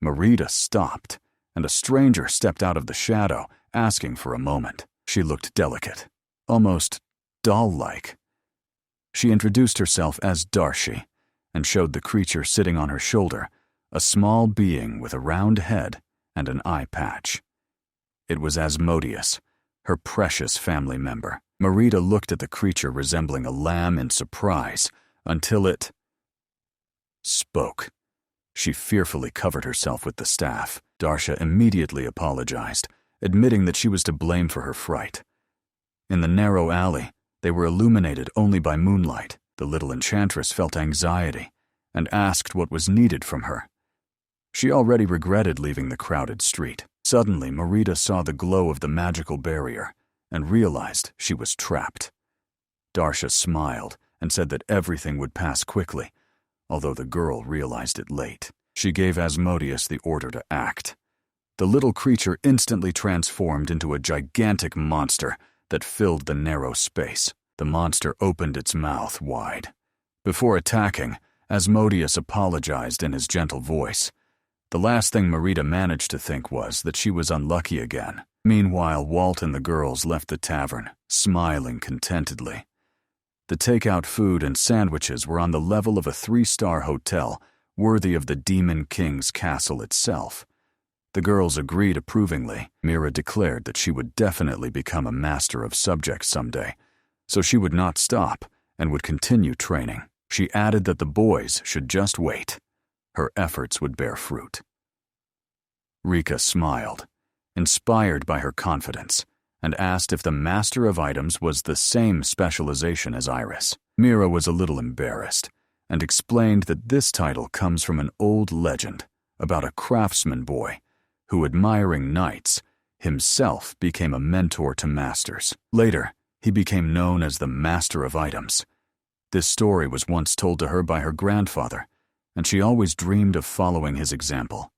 Marita stopped, and a stranger stepped out of the shadow, asking for a moment. She looked delicate, almost doll-like. She introduced herself as Darcia, and showed the creature sitting on her shoulder, a small being with a round head and an eye patch. It was Asmodeus, her precious family member. Marita looked at the creature resembling a lamb in surprise until it spoke. She fearfully covered herself with the staff. Darcia immediately apologized, admitting that she was to blame for her fright. In the narrow alley, they were illuminated only by moonlight. The little enchantress felt anxiety and asked what was needed from her. She already regretted leaving the crowded street. Suddenly, Marita saw the glow of the magical barrier and realized she was trapped. Darcia smiled and said that everything would pass quickly, although the girl realized it late. She gave Asmodeus the order to act. The little creature instantly transformed into a gigantic monster that filled the narrow space. The monster opened its mouth wide. Before attacking, Asmodeus apologized in his gentle voice. The last thing Marita managed to think was that she was unlucky again. Meanwhile, Walt and the girls left the tavern, smiling contentedly. The takeout food and sandwiches were on the level of a 3-star hotel, worthy of the Demon King's castle itself. The girls agreed approvingly. Mira declared that she would definitely become a master of subjects someday, so she would not stop and would continue training. She added that the boys should just wait. Her efforts would bear fruit. Rika smiled, inspired by her confidence, and asked if the Master of Items was the same specialization as Iris. Mira was a little embarrassed and explained that this title comes from an old legend about a craftsman boy who, admiring knights, himself became a mentor to masters. Later, he became known as the Master of Items. This story was once told to her by her grandfather, and she always dreamed of following his example.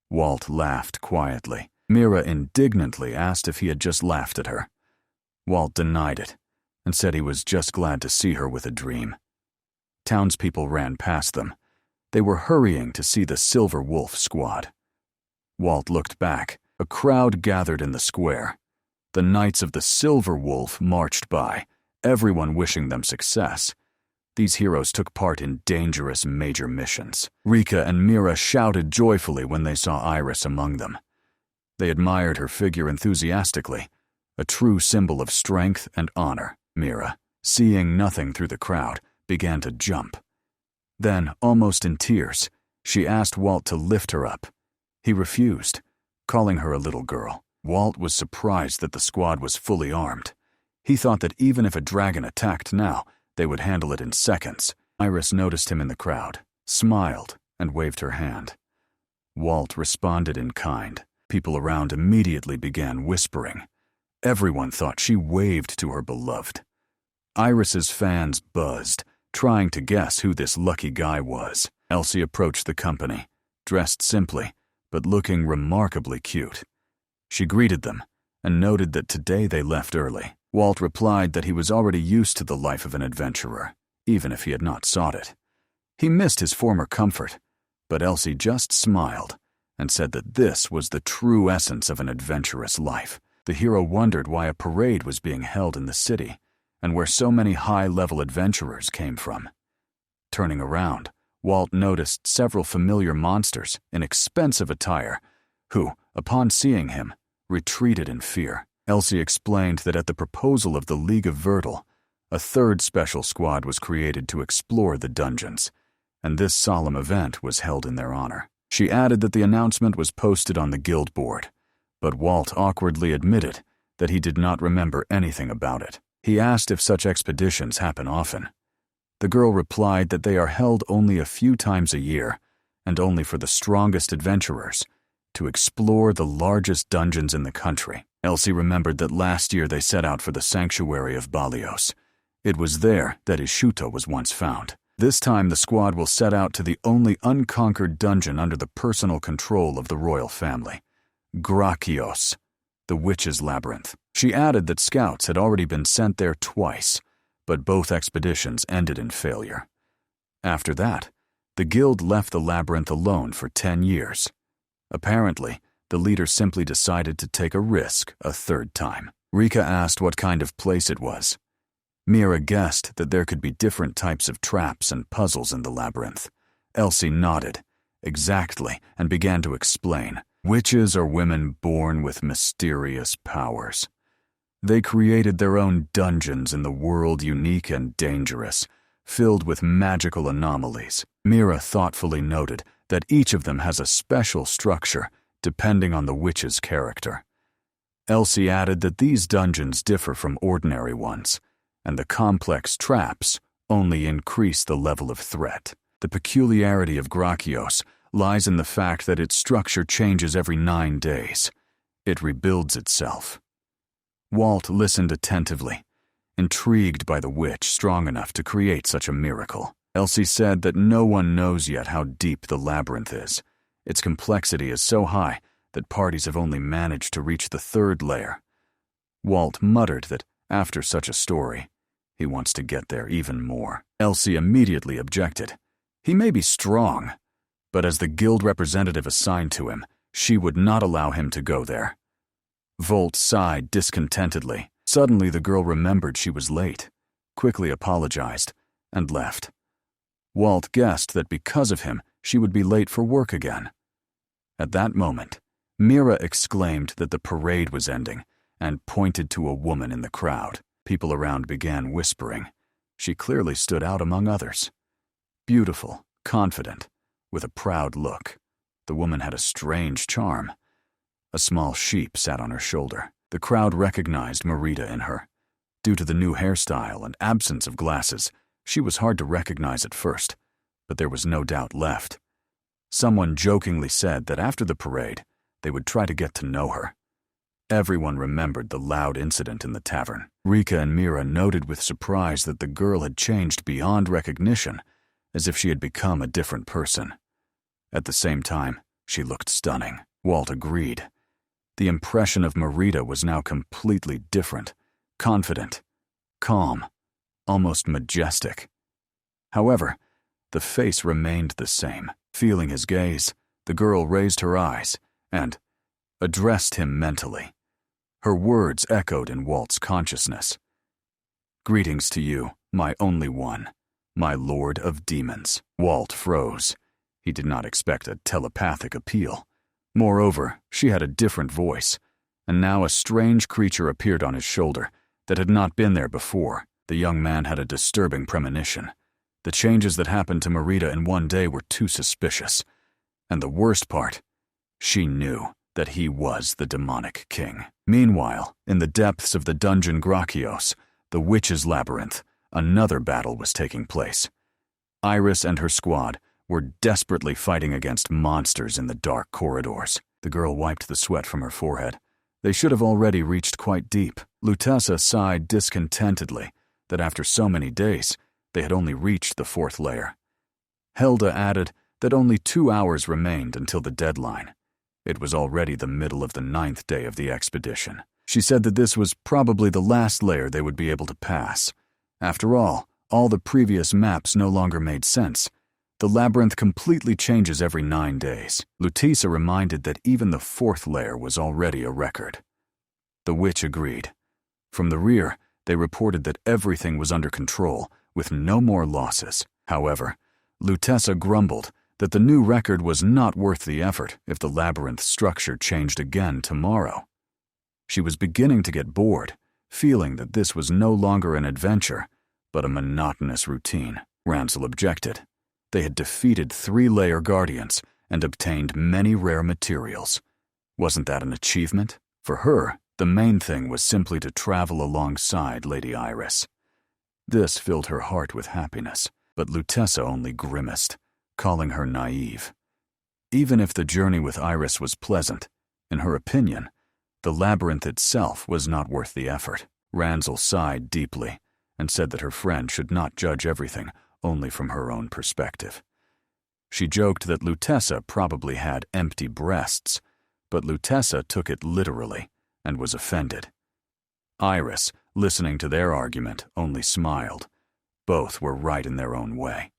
Walt laughed quietly. Mira indignantly asked if he had just laughed at her. Walt denied it and said he was just glad to see her with a dream. Townspeople ran past them. They were hurrying to see the Silver Wolf squad. Walt looked back. A crowd gathered in the square. The Knights of the Silver Wolf marched by, everyone wishing them success. These heroes took part in dangerous major missions. Rika and Mira shouted joyfully when they saw Iris among them. They admired her figure enthusiastically, a true symbol of strength and honor. Mira, seeing nothing through the crowd, began to jump. Then, almost in tears, she asked Walt to lift her up. He refused, calling her a little girl. Walt was surprised that the squad was fully armed. He thought that even if a dragon attacked now, they would handle it in seconds. Iris noticed him in the crowd, smiled, and waved her hand. Walt responded in kind. People around immediately began whispering. Everyone thought she waved to her beloved. Iris's fans buzzed, trying to guess who this lucky guy was. Elsie approached the company, dressed simply, but looking remarkably cute. She greeted them and noted that today they left early. Walt replied that he was already used to the life of an adventurer, even if he had not sought it. He missed his former comfort, but Elsie just smiled and said that this was the true essence of an adventurous life. The hero wondered why a parade was being held in the city and where so many high-level adventurers came from. Turning around, Walt noticed several familiar monsters in expensive attire who, upon seeing him, retreated in fear. Elsie explained that at the proposal of the League of Vertil, a third special squad was created to explore the dungeons, and this solemn event was held in their honor. She added that the announcement was posted on the guild board, but Walt awkwardly admitted that he did not remember anything about it. He asked if such expeditions happen often. The girl replied that they are held only a few times a year, and only for the strongest adventurers, to explore the largest dungeons in the country. Elsie remembered that last year they set out for the sanctuary of Balios. It was there that Ishuto was once found. This time the squad will set out to the only unconquered dungeon under the personal control of the royal family, Grakios, the Witch's Labyrinth. She added that scouts had already been sent there twice, but both expeditions ended in failure. After that, the guild left the labyrinth alone for 10 years. Apparently, the leader simply decided to take a risk a third time. Rika asked what kind of place it was. Mira guessed that there could be different types of traps and puzzles in the labyrinth. Elsie nodded, exactly, and began to explain. Witches are women born with mysterious powers. They created their own dungeons in the world, unique and dangerous, filled with magical anomalies. Mira thoughtfully noted that each of them has a special structure depending on the witch's character. Elsie added that these dungeons differ from ordinary ones, and the complex traps only increase the level of threat. The peculiarity of Grakios lies in the fact that its structure changes every 9 days. It rebuilds itself. Walt listened attentively, intrigued by the witch strong enough to create such a miracle. Elsie said that no one knows yet how deep the labyrinth is. Its complexity is so high that parties have only managed to reach the 3rd layer. Walt muttered that after such a story, he wants to get there even more. Elsie immediately objected. He may be strong, but as the guild representative assigned to him, she would not allow him to go there. Volt sighed discontentedly. Suddenly the girl remembered she was late, quickly apologized, and left. Walt guessed that because of him, she would be late for work again. At that moment, Mira exclaimed that the parade was ending and pointed to a woman in the crowd. People around began whispering. She clearly stood out among others. Beautiful, confident, with a proud look. The woman had a strange charm. A small sheep sat on her shoulder. The crowd recognized Marita in her. Due to the new hairstyle and absence of glasses, she was hard to recognize at first, but there was no doubt left. Someone jokingly said that after the parade, they would try to get to know her. Everyone remembered the loud incident in the tavern. Rika and Mira noted with surprise that the girl had changed beyond recognition, as if she had become a different person. At the same time, she looked stunning. Walt agreed. The impression of Marita was now completely different, confident, calm, almost majestic. However, the face remained the same. Feeling his gaze, the girl raised her eyes and addressed him mentally. Her words echoed in Walt's consciousness. "Greetings to you, my only one, my lord of demons." Walt froze. He did not expect a telepathic appeal. Moreover, she had a different voice, and now a strange creature appeared on his shoulder that had not been there before. The young man had a disturbing premonition. The changes that happened to Marita in one day were too suspicious. And the worst part, she knew that he was the demonic king. Meanwhile, in the depths of the dungeon Grakios, the Witch's Labyrinth, another battle was taking place. Iris and her squad were desperately fighting against monsters in the dark corridors. The girl wiped the sweat from her forehead. They should have already reached quite deep. Lutessa sighed discontentedly that after so many days, they had only reached the 4th layer. Helda added that only 2 hours remained until the deadline. It was already the middle of the 9th day of the expedition. She said that this was probably the last layer they would be able to pass. After all the previous maps no longer made sense. The labyrinth completely changes every 9 days. Lutessa reminded that even the 4th layer was already a record. The witch agreed. From the rear, they reported that everything was under control, with no more losses. However, Lutessa grumbled that the new record was not worth the effort if the labyrinth structure changed again tomorrow. She was beginning to get bored, feeling that this was no longer an adventure, but a monotonous routine. Ransel objected. They had defeated 3-layer guardians and obtained many rare materials. Wasn't that an achievement? For her, the main thing was simply to travel alongside Lady Iris. This filled her heart with happiness, but Lutessa only grimaced, calling her naive. Even if the journey with Iris was pleasant, in her opinion, the labyrinth itself was not worth the effort. Ranzel sighed deeply and said that her friend should not judge everything only from her own perspective. She joked that Lutessa probably had empty breasts, but Lutessa took it literally and was offended. Iris, listening to their argument, only smiled. Both were right in their own way.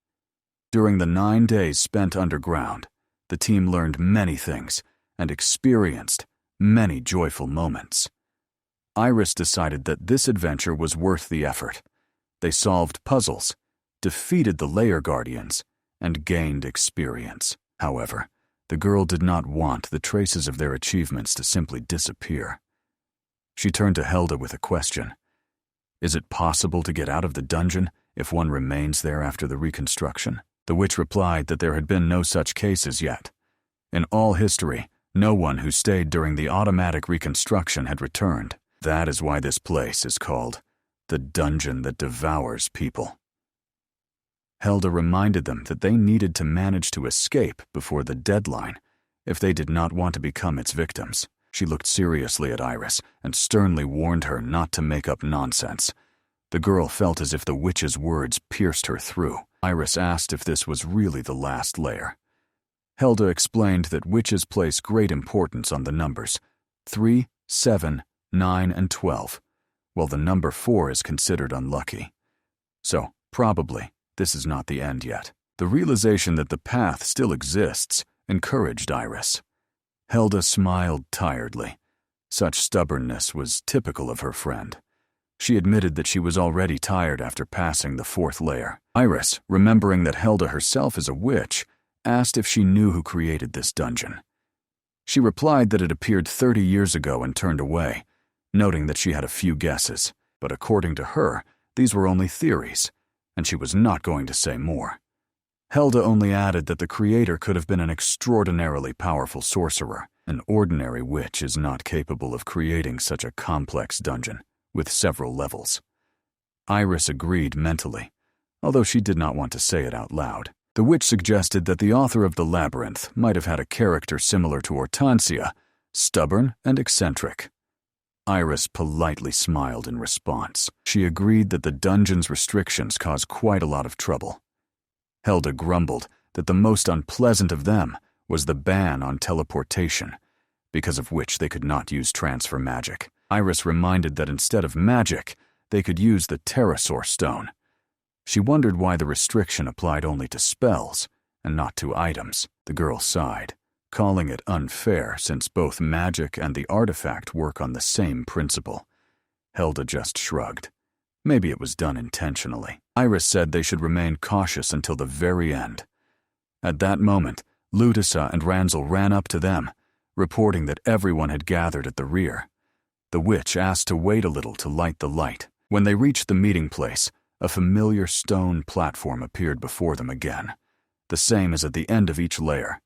During the 9 days spent underground, the team learned many things and experienced many joyful moments. Iris decided that this adventure was worth the effort. They solved puzzles, defeated the Layer Guardians, and gained experience. However, the girl did not want the traces of their achievements to simply disappear. She turned to Helda with a question. Is it possible to get out of the dungeon if one remains there after the reconstruction? The witch replied that there had been no such cases yet. In all history, no one who stayed during the automatic reconstruction had returned. That is why this place is called the dungeon that devours people. Helda reminded them that they needed to manage to escape before the deadline if they did not want to become its victims. She looked seriously at Iris and sternly warned her not to make up nonsense. The girl felt as if the witch's words pierced her through. Iris asked if this was really the last layer. Helda explained that witches place great importance on the numbers 3, 7, 9, and 12, while the number 4 is considered unlucky. So, probably, this is not the end yet. The realization that the path still exists encouraged Iris. Helda smiled tiredly. Such stubbornness was typical of her friend. She admitted that she was already tired after passing the 4th layer. Iris, remembering that Helda herself is a witch, asked if she knew who created this dungeon. She replied that it appeared 30 years ago and turned away, noting that she had a few guesses, but according to her, these were only theories, and she was not going to say more. Helda only added that the creator could have been an extraordinarily powerful sorcerer. An ordinary witch is not capable of creating such a complex dungeon, with several levels. Iris agreed mentally, although she did not want to say it out loud. The witch suggested that the author of the labyrinth might have had a character similar to Hortensia, stubborn and eccentric. Iris politely smiled in response. She agreed that the dungeon's restrictions caused quite a lot of trouble. Helda grumbled that the most unpleasant of them was the ban on teleportation, because of which they could not use transfer magic. Iris reminded that instead of magic, they could use the pterosaur stone. She wondered why the restriction applied only to spells and not to items. The girl sighed, calling it unfair since both magic and the artifact work on the same principle. Helda just shrugged. Maybe it was done intentionally. Iris said they should remain cautious until the very end. At that moment, Lutessa and Ranzel ran up to them, reporting that everyone had gathered at the rear. The witch asked to wait a little to light the light. When they reached the meeting place, a familiar stone platform appeared before them again, the same as at the end of each layer.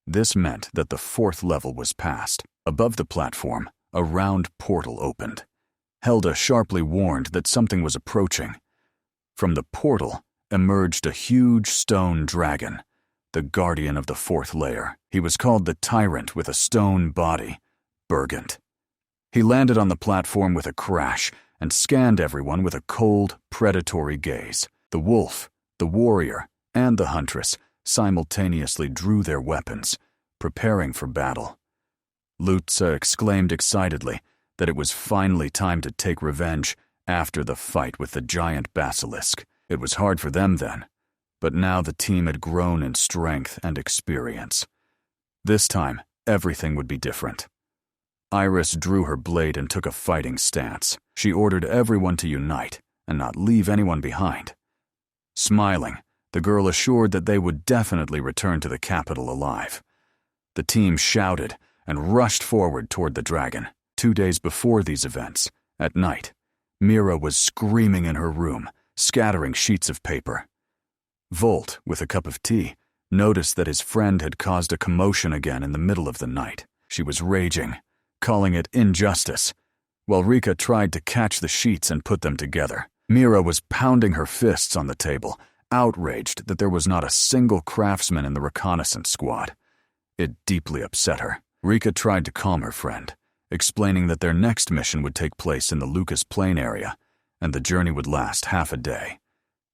This meant that the 4th level was passed. Above the platform, a round portal opened. Helda sharply warned that something was approaching. From the portal emerged a huge stone dragon, the guardian of the 4th layer. He was called the Tyrant with a stone body, Bergant. He landed on the platform with a crash and scanned everyone with a cold, predatory gaze. The wolf, the warrior, and the huntress simultaneously drew their weapons, preparing for battle. Lutza exclaimed excitedly that it was finally time to take revenge after the fight with the giant basilisk. It was hard for them then, but now the team had grown in strength and experience. This time, everything would be different. Iris drew her blade and took a fighting stance. She ordered everyone to unite and not leave anyone behind. Smiling, the girl assured that they would definitely return to the capital alive. The team shouted and rushed forward toward the dragon. 2 days before these events, at night, Mira was screaming in her room, scattering sheets of paper. Volt, with a cup of tea, noticed that his friend had caused a commotion again in the middle of the night. She was raging, calling it injustice, while Rika tried to catch the sheets and put them together. Mira was pounding her fists on the table, outraged that there was not a single craftsman in the reconnaissance squad. It deeply upset her. Rika tried to calm her friend, explaining that their next mission would take place in the Lucas Plain area, and the journey would last half a day.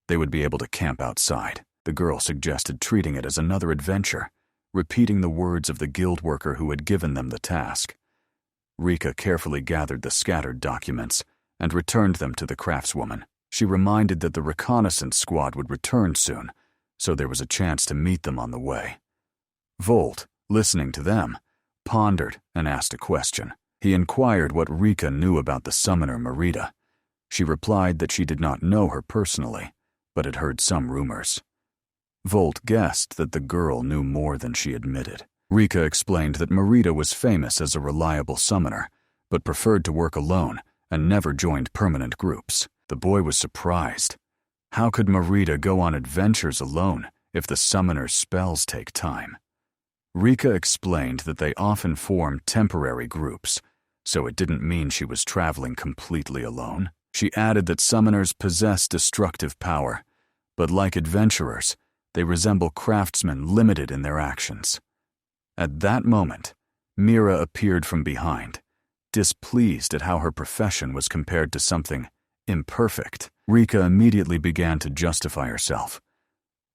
They would be able to camp outside. The girl suggested treating it as another adventure, repeating the words of the guild worker who had given them the task. Rika carefully gathered the scattered documents and returned them to the craftswoman. She reminded that the reconnaissance squad would return soon, so there was a chance to meet them on the way. Volt, listening to them, pondered and asked a question. He inquired what Rika knew about the summoner Marita. She replied that she did not know her personally, but had heard some rumors. Volt guessed that the girl knew more than she admitted. Rika explained that Marita was famous as a reliable summoner, but preferred to work alone and never joined permanent groups. The boy was surprised. How could Marita go on adventures alone if the summoner's spells take time? Rika explained that they often form temporary groups, so it didn't mean she was traveling completely alone. She added that summoners possess destructive power, but like adventurers, they resemble craftsmen limited in their actions. At that moment, Mira appeared from behind, displeased at how her profession was compared to something imperfect. Rika immediately began to justify herself.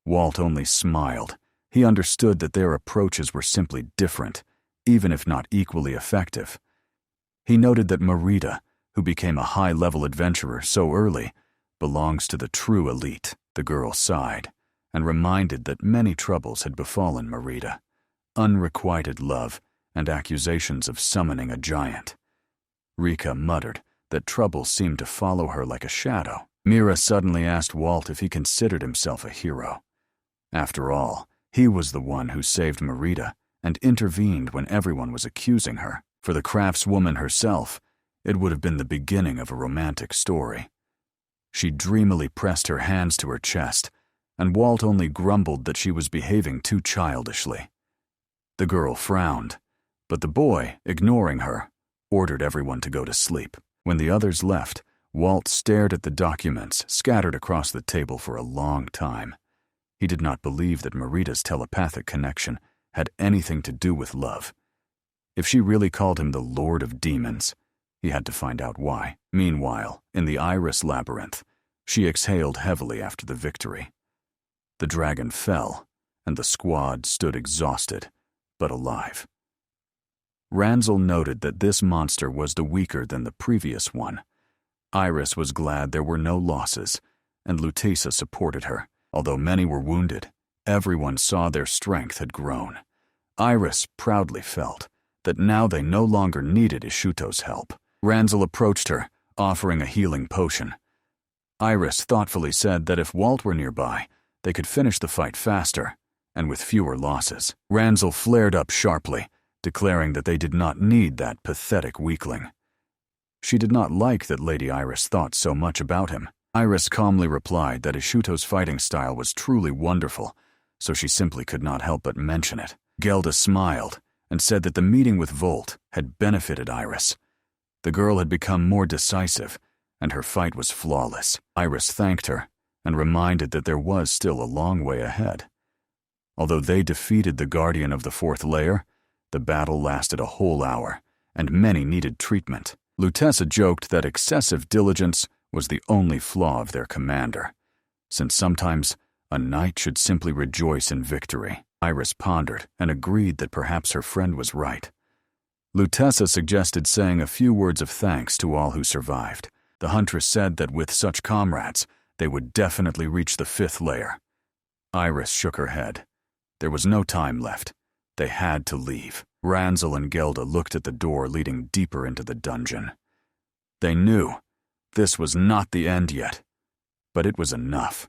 Walt only smiled. He understood that their approaches were simply different, even if not equally effective. He noted that Marita, who became a high-level adventurer so early, belongs to the true elite. The girl sighed, and reminded that many troubles had befallen Marita. Unrequited love and accusations of summoning a giant. Rika muttered that trouble seemed to follow her like a shadow. Mira suddenly asked Walt if he considered himself a hero. After all, he was the one who saved Marita and intervened when everyone was accusing her. For the craftswoman herself, it would have been the beginning of a romantic story. She dreamily pressed her hands to her chest, and Walt only grumbled that she was behaving too childishly. The girl frowned, but the boy, ignoring her, ordered everyone to go to sleep. When the others left, Walt stared at the documents scattered across the table for a long time. He did not believe that Marita's telepathic connection had anything to do with love. If she really called him the Lord of Demons, he had to find out why. Meanwhile, in the Iris labyrinth, she exhaled heavily after the victory. The dragon fell, and the squad stood exhausted, but alive. Ranzel noted that this monster was the weaker than the previous one. Iris was glad there were no losses, and Lutesa supported her. Although many were wounded, everyone saw their strength had grown. Iris proudly felt that now they no longer needed Ishuto's help. Ranzel approached her, offering a healing potion. Iris thoughtfully said that if Walt were nearby, they could finish the fight faster, and with fewer losses. Ranzel flared up sharply, declaring that they did not need that pathetic weakling. She did not like that Lady Iris thought so much about him. Iris calmly replied that Ishuto's fighting style was truly wonderful, so she simply could not help but mention it. Gelda smiled and said that the meeting with Volt had benefited Iris. The girl had become more decisive, and her fight was flawless. Iris thanked her and reminded that there was still a long way ahead. Although they defeated the Guardian of the Fourth Layer, the battle lasted a whole hour, and many needed treatment. Lutesa joked that excessive diligence was the only flaw of their commander, since sometimes a knight should simply rejoice in victory. Iris pondered and agreed that perhaps her friend was right. Lutesa suggested saying a few words of thanks to all who survived. The huntress said that with such comrades, they would definitely reach the fifth layer. Iris shook her head. There was no time left. They had to leave. Ranzel and Gelda looked at the door leading deeper into the dungeon. They knew this was not the end yet, but it was enough.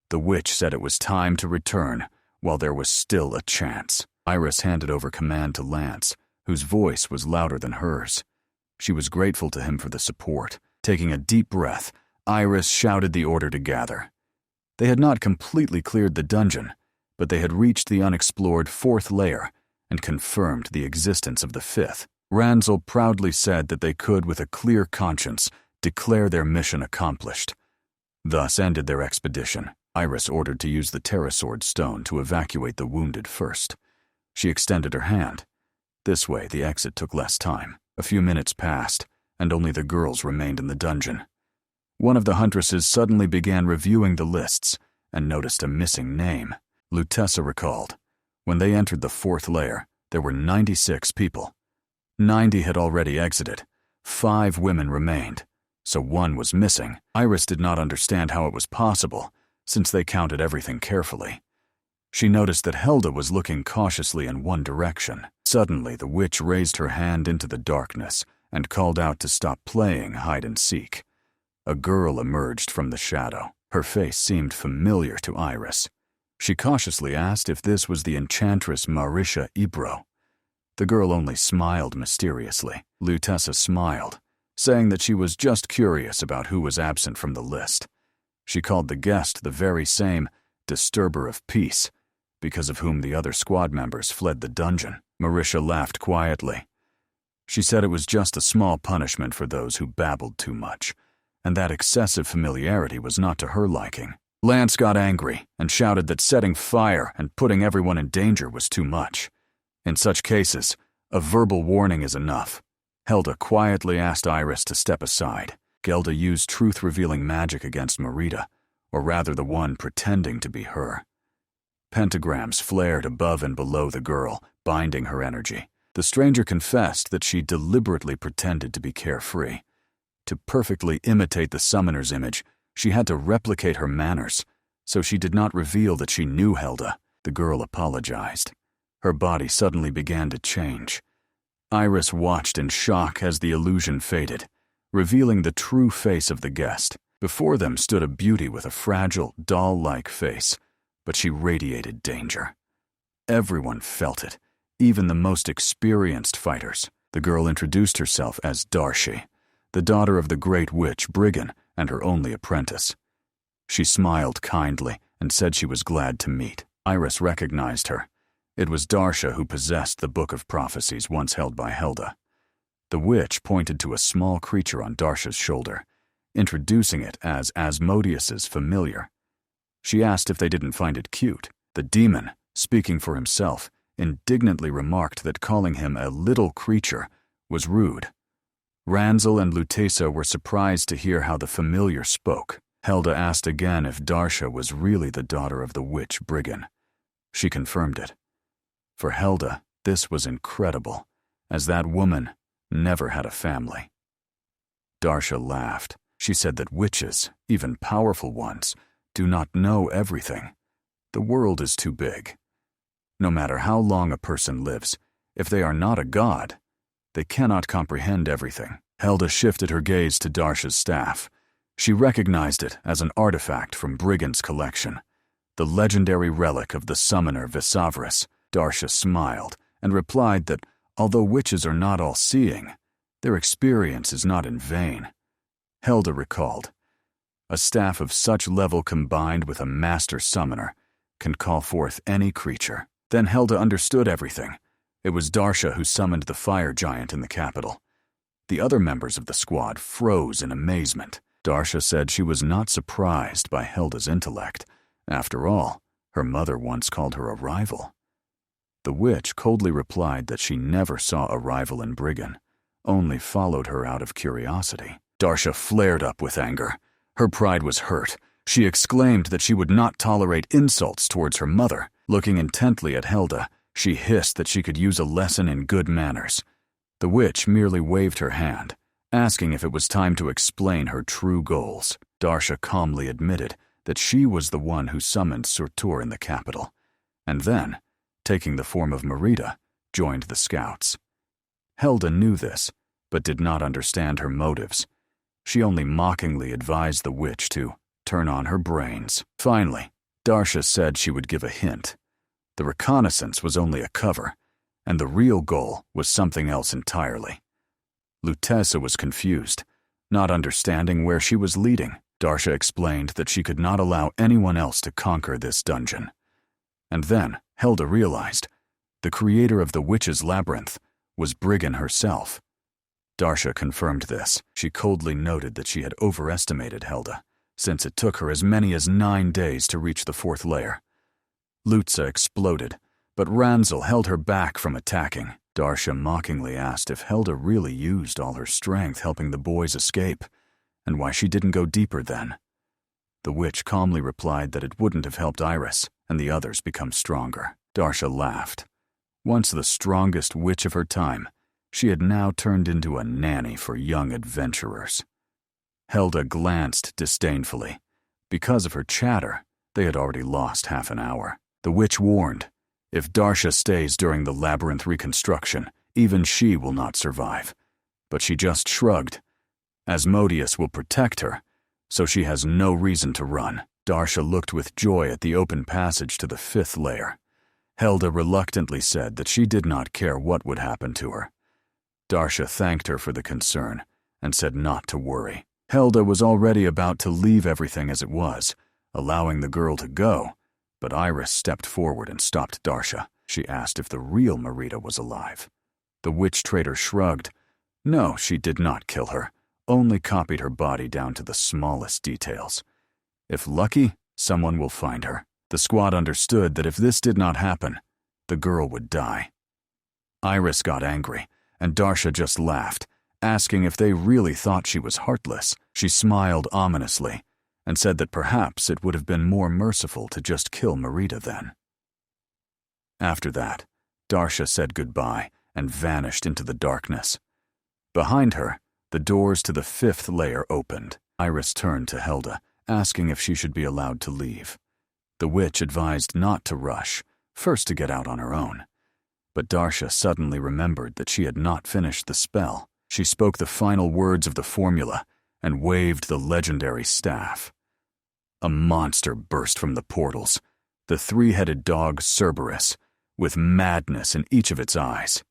The witch said it was time to return while there was still a chance. Iris handed over command to Lance, whose voice was louder than hers. She was grateful to him for the support. Taking a deep breath, Iris shouted the order to gather. They had not completely cleared the dungeon, but they had reached the unexplored fourth layer and confirmed the existence of the fifth. Ranzel proudly said that they could, with a clear conscience, declare their mission accomplished. Thus ended their expedition. Iris ordered to use the Terrasword stone to evacuate the wounded first. She extended her hand. This way, the exit took less time. A few minutes passed, and only the girls remained in the dungeon. One of the huntresses suddenly began reviewing the lists and noticed a missing name. Lutessa recalled. When they entered the 4th layer, there were 96 people. 90 had already exited. 5 women remained, so 1 was missing. Iris did not understand how it was possible, since they counted everything carefully. She noticed that Helda was looking cautiously in one direction. Suddenly, the witch raised her hand into the darkness and called out to stop playing hide-and-seek. A girl emerged from the shadow. Her face seemed familiar to Iris. She cautiously asked if this was the enchantress Marita Ibro. The girl only smiled mysteriously. Lutessa smiled, saying that she was just curious about who was absent from the list. She called the guest the very same disturber of peace, because of whom the other squad members fled the dungeon. Marita laughed quietly. She said it was just a small punishment for those who babbled too much, and that excessive familiarity was not to her liking. Lance got angry and shouted that setting fire and putting everyone in danger was too much. In such cases, a verbal warning is enough. Helda quietly asked Iris to step aside. Gelda used truth-revealing magic against Marita, or rather the one pretending to be her. Pentagrams flared above and below the girl, binding her energy. The stranger confessed that she deliberately pretended to be carefree. To perfectly imitate the summoner's image, she had to replicate her manners, so she did not reveal that she knew Helda. The girl apologized. Her body suddenly began to change. Iris watched in shock as the illusion faded, revealing the true face of the guest. Before them stood a beauty with a fragile, doll-like face, but she radiated danger. Everyone felt it, even the most experienced fighters. The girl introduced herself as Darcia, the daughter of the great witch Briggan and her only apprentice. She smiled kindly and said she was glad to meet. Iris recognized her. It was Darcia who possessed the Book of Prophecies once held by Helda. The witch pointed to a small creature on Darcia's shoulder, introducing it as Asmodeus's familiar. She asked if they didn't find it cute. The demon, speaking for himself, indignantly remarked that calling him a little creature was rude. Ranzel and Lutessa were surprised to hear how the familiar spoke. Helda asked again if Darcia was really the daughter of the witch Briggan. She confirmed it. For Helda, this was incredible, as that woman never had a family. Darcia laughed. She said that witches, even powerful ones, do not know everything. The world is too big. No matter how long a person lives, if they are not a god, they cannot comprehend everything. Helda shifted her gaze to Darcia's staff. She recognized it as an artifact from Briggan's collection, the legendary relic of the summoner Vesavris. Darcia smiled and replied that although witches are not all-seeing, their experience is not in vain. Helda recalled, a staff of such level combined with a master summoner can call forth any creature. Then Helda understood everything. It was Darcia who summoned the fire giant in the capital. The other members of the squad froze in amazement. Darcia said she was not surprised by Helda's intellect. After all, her mother once called her a rival. The witch coldly replied that she never saw a rival in Briggan, only followed her out of curiosity. Darcia flared up with anger. Her pride was hurt. She exclaimed that she would not tolerate insults towards her mother. Looking intently at Helda, she hissed that she could use a lesson in good manners. The witch merely waved her hand, asking if it was time to explain her true goals. Darcia calmly admitted that she was the one who summoned Surtur in the capital, and then, taking the form of Marita, joined the scouts. Helda knew this, but did not understand her motives. She only mockingly advised the witch to turn on her brains. Finally, Darcia said she would give a hint. The reconnaissance was only a cover, and the real goal was something else entirely. Lutessa was confused, not understanding where she was leading. Darcia explained that she could not allow anyone else to conquer this dungeon. And then Helda realized the creator of the witch's labyrinth was Briggan herself. Darcia confirmed this. She coldly noted that she had overestimated Helda, since it took her as many as 9 days to reach the 4th layer. Lutza exploded, but Ranzel held her back from attacking. Darcia mockingly asked if Helda really used all her strength helping the boys escape, and why she didn't go deeper then. The witch calmly replied that it wouldn't have helped Iris and the others become stronger. Darcia laughed. Once the strongest witch of her time, she had now turned into a nanny for young adventurers. Helda glanced disdainfully. Because of her chatter, they had already lost half an hour. The witch warned, if Darcia stays during the labyrinth reconstruction, even she will not survive. But she just shrugged. Asmodeus will protect her, so she has no reason to run. Darcia looked with joy at the open passage to the 5th layer. Helda reluctantly said that she did not care what would happen to her. Darcia thanked her for the concern and said not to worry. Helda was already about to leave everything as it was, allowing the girl to go, but Iris stepped forward and stopped Darcia. She asked if the real Marita was alive. The witch trader shrugged. No, she did not kill her, only copied her body down to the smallest details. If lucky, someone will find her. The squad understood that if this did not happen, the girl would die. Iris got angry, and Darcia just laughed, asking if they really thought she was heartless. She smiled ominously and said that perhaps it would have been more merciful to just kill Marita then. After that, Darcia said goodbye and vanished into the darkness. Behind her, the doors to the 5th layer opened. Iris turned to Helda, asking if she should be allowed to leave. The witch advised not to rush, first to get out on her own. But Darcia suddenly remembered that she had not finished the spell. She spoke the final words of the formula and waved the legendary staff. A monster burst from the portals, the 3-headed dog Cerberus, with madness in each of its eyes.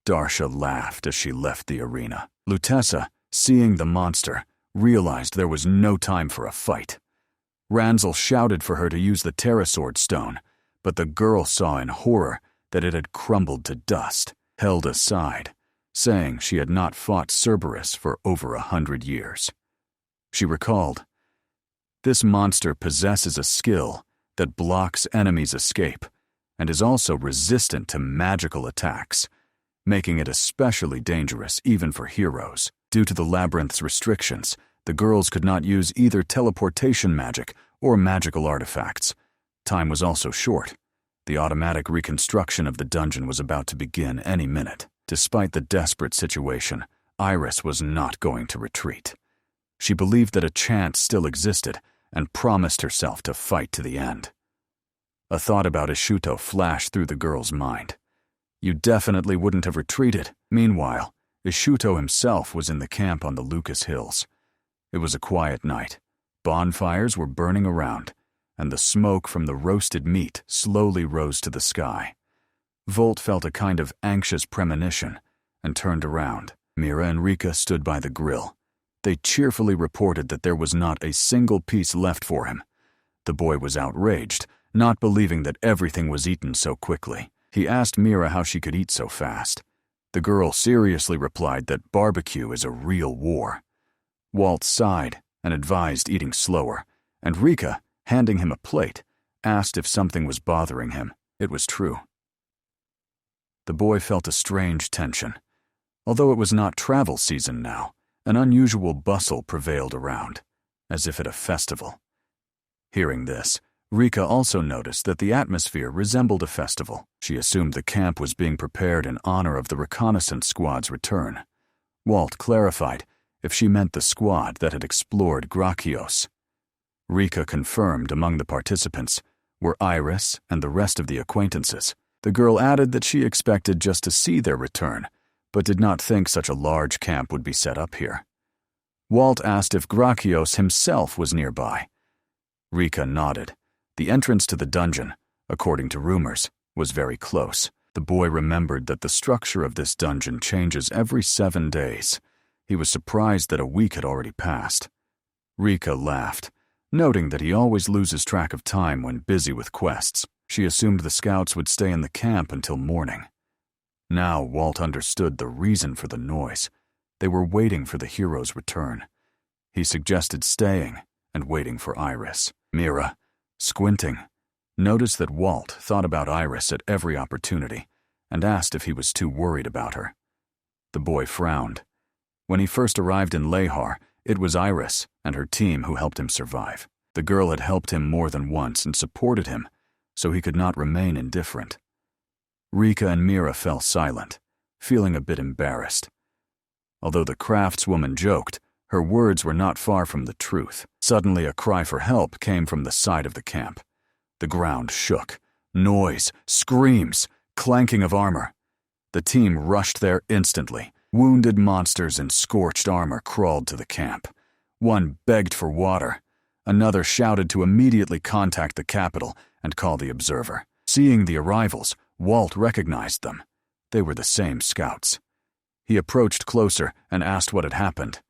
Darcia laughed as she left the arena. Lutessa, seeing the monster, realized there was no time for a fight. Ranzel shouted for her to use the Terrasword stone, but the girl saw in horror that it had crumbled to dust. Helda sighed, saying she had not fought Cerberus for over 100 years. She recalled, this monster possesses a skill that blocks enemies' escape and is also resistant to magical attacks, making it especially dangerous even for heroes. Due to the labyrinth's restrictions, the girls could not use either teleportation magic or magical artifacts. Time was also short. The automatic reconstruction of the dungeon was about to begin any minute. Despite the desperate situation, Iris was not going to retreat. She believed that a chance still existed and promised herself to fight to the end. A thought about Ishuto flashed through the girl's mind. You definitely wouldn't have retreated. Meanwhile, Ishuto himself was in the camp on the Lucas Hills. It was a quiet night. Bonfires were burning around, and the smoke from the roasted meat slowly rose to the sky. Volt felt a kind of anxious premonition and turned around. Mira and Rika stood by the grill. They cheerfully reported that there was not a single piece left for him. The boy was outraged, not believing that everything was eaten so quickly. He asked Mira how she could eat so fast. The girl seriously replied that barbecue is a real war. Walt sighed and advised eating slower, and Rika, handing him a plate, asked if something was bothering him. It was true. The boy felt a strange tension. Although it was not travel season now, an unusual bustle prevailed around, as if at a festival. Hearing this, Rika also noticed that the atmosphere resembled a festival. She assumed the camp was being prepared in honor of the reconnaissance squad's return. Walt clarified if she meant the squad that had explored Grakios. Rika confirmed among the participants were Iris and the rest of the acquaintances. The girl added that she expected just to see their return, but did not think such a large camp would be set up here. Walt asked if Grakios himself was nearby. Rika nodded. The entrance to the dungeon, according to rumors, was very close. The boy remembered that the structure of this dungeon changes every 7 days. He was surprised that a week had already passed. Rika laughed, noting that he always loses track of time when busy with quests. She assumed the scouts would stay in the camp until morning. Now Walt understood the reason for the noise. They were waiting for the hero's return. He suggested staying and waiting for Iris. Mira, squinting, noticed that Walt thought about Iris at every opportunity and asked if he was too worried about her. The boy frowned. When he first arrived in Lehar, it was Iris and her team who helped him survive. The girl had helped him more than once and supported him, so he could not remain indifferent. Rika and Mira fell silent, feeling a bit embarrassed. Although the craftswoman joked, her words were not far from the truth. Suddenly a cry for help came from the side of the camp. The ground shook. Noise, screams, clanking of armor. The team rushed there instantly. Wounded monsters in scorched armor crawled to the camp. One begged for water. Another shouted to immediately contact the capital and call the observer. Seeing the arrivals, Walt recognized them. They were the same scouts. He approached closer and asked what had happened.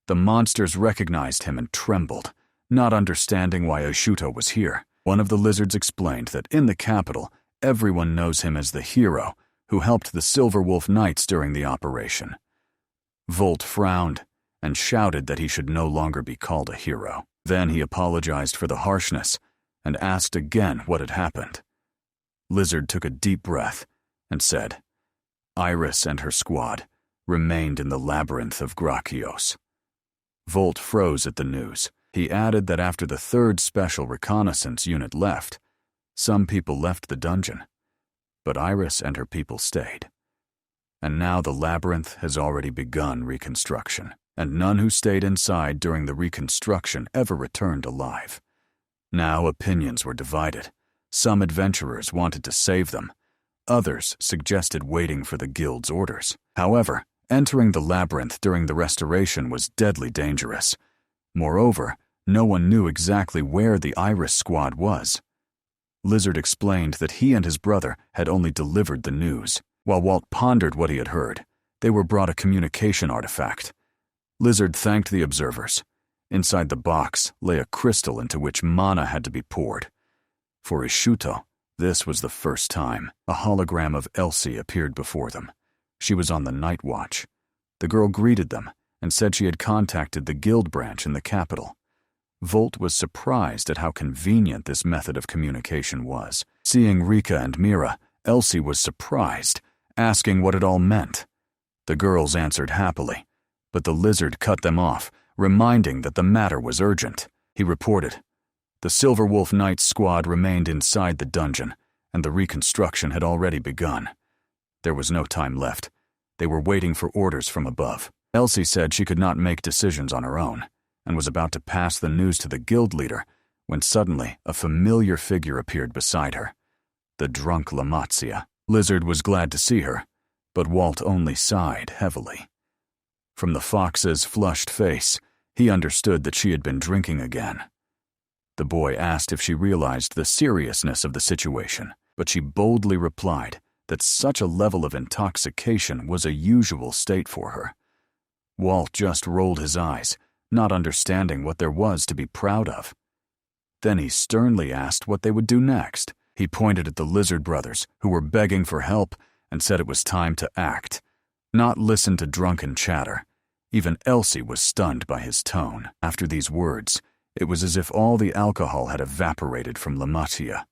The monsters recognized him and trembled, not understanding why Ashuto was here. One of the lizards explained that in the capital, everyone knows him as the hero who helped the Silver Wolf Knights during the operation. Volt frowned and shouted that he should no longer be called a hero. Then he apologized for the harshness and asked again what had happened. Lizard took a deep breath and said, Iris and her squad remained in the labyrinth of Grakios. Volt froze at the news. He added that after the third special reconnaissance unit left, some people left the dungeon, but Iris and her people stayed. And now the labyrinth has already begun reconstruction, and none who stayed inside during the reconstruction ever returned alive. Now opinions were divided. Some adventurers wanted to save them. Others suggested waiting for the guild's orders. However, entering the labyrinth during the restoration was deadly dangerous. Moreover, no one knew exactly where the Iris squad was. Lizard explained that he and his brother had only delivered the news. While Walt pondered what he had heard, they were brought a communication artifact. Lizard thanked the observers. Inside the box lay a crystal into which mana had to be poured. For Ashuto, this was the first time a hologram of Elsie appeared before them. She was on the night watch. The girl greeted them and said she had contacted the guild branch in the capital. Volt was surprised at how convenient this method of communication was. Seeing Rika and Mira, Elsie was surprised, asking what it all meant. The girls answered happily, but the lizard cut them off, reminding that the matter was urgent. He reported, the Silver Wolf Knights squad remained inside the dungeon, and the reconstruction had already begun. There was no time left. They were waiting for orders from above. Elsie said she could not make decisions on her own, and was about to pass the news to the guild leader when suddenly a familiar figure appeared beside her. The drunk Lamazia. Lizard was glad to see her, but Walt only sighed heavily. From the fox's flushed face, he understood that she had been drinking again. The boy asked if she realized the seriousness of the situation, but she boldly replied that such a level of intoxication was a usual state for her. Walt just rolled his eyes, not understanding what there was to be proud of. Then he sternly asked what they would do next. He pointed at the Lizard brothers, who were begging for help, and said it was time to act, not listen to drunken chatter. Even Elsie was stunned by his tone. After these words, it was as if all the alcohol had evaporated from Lamazia.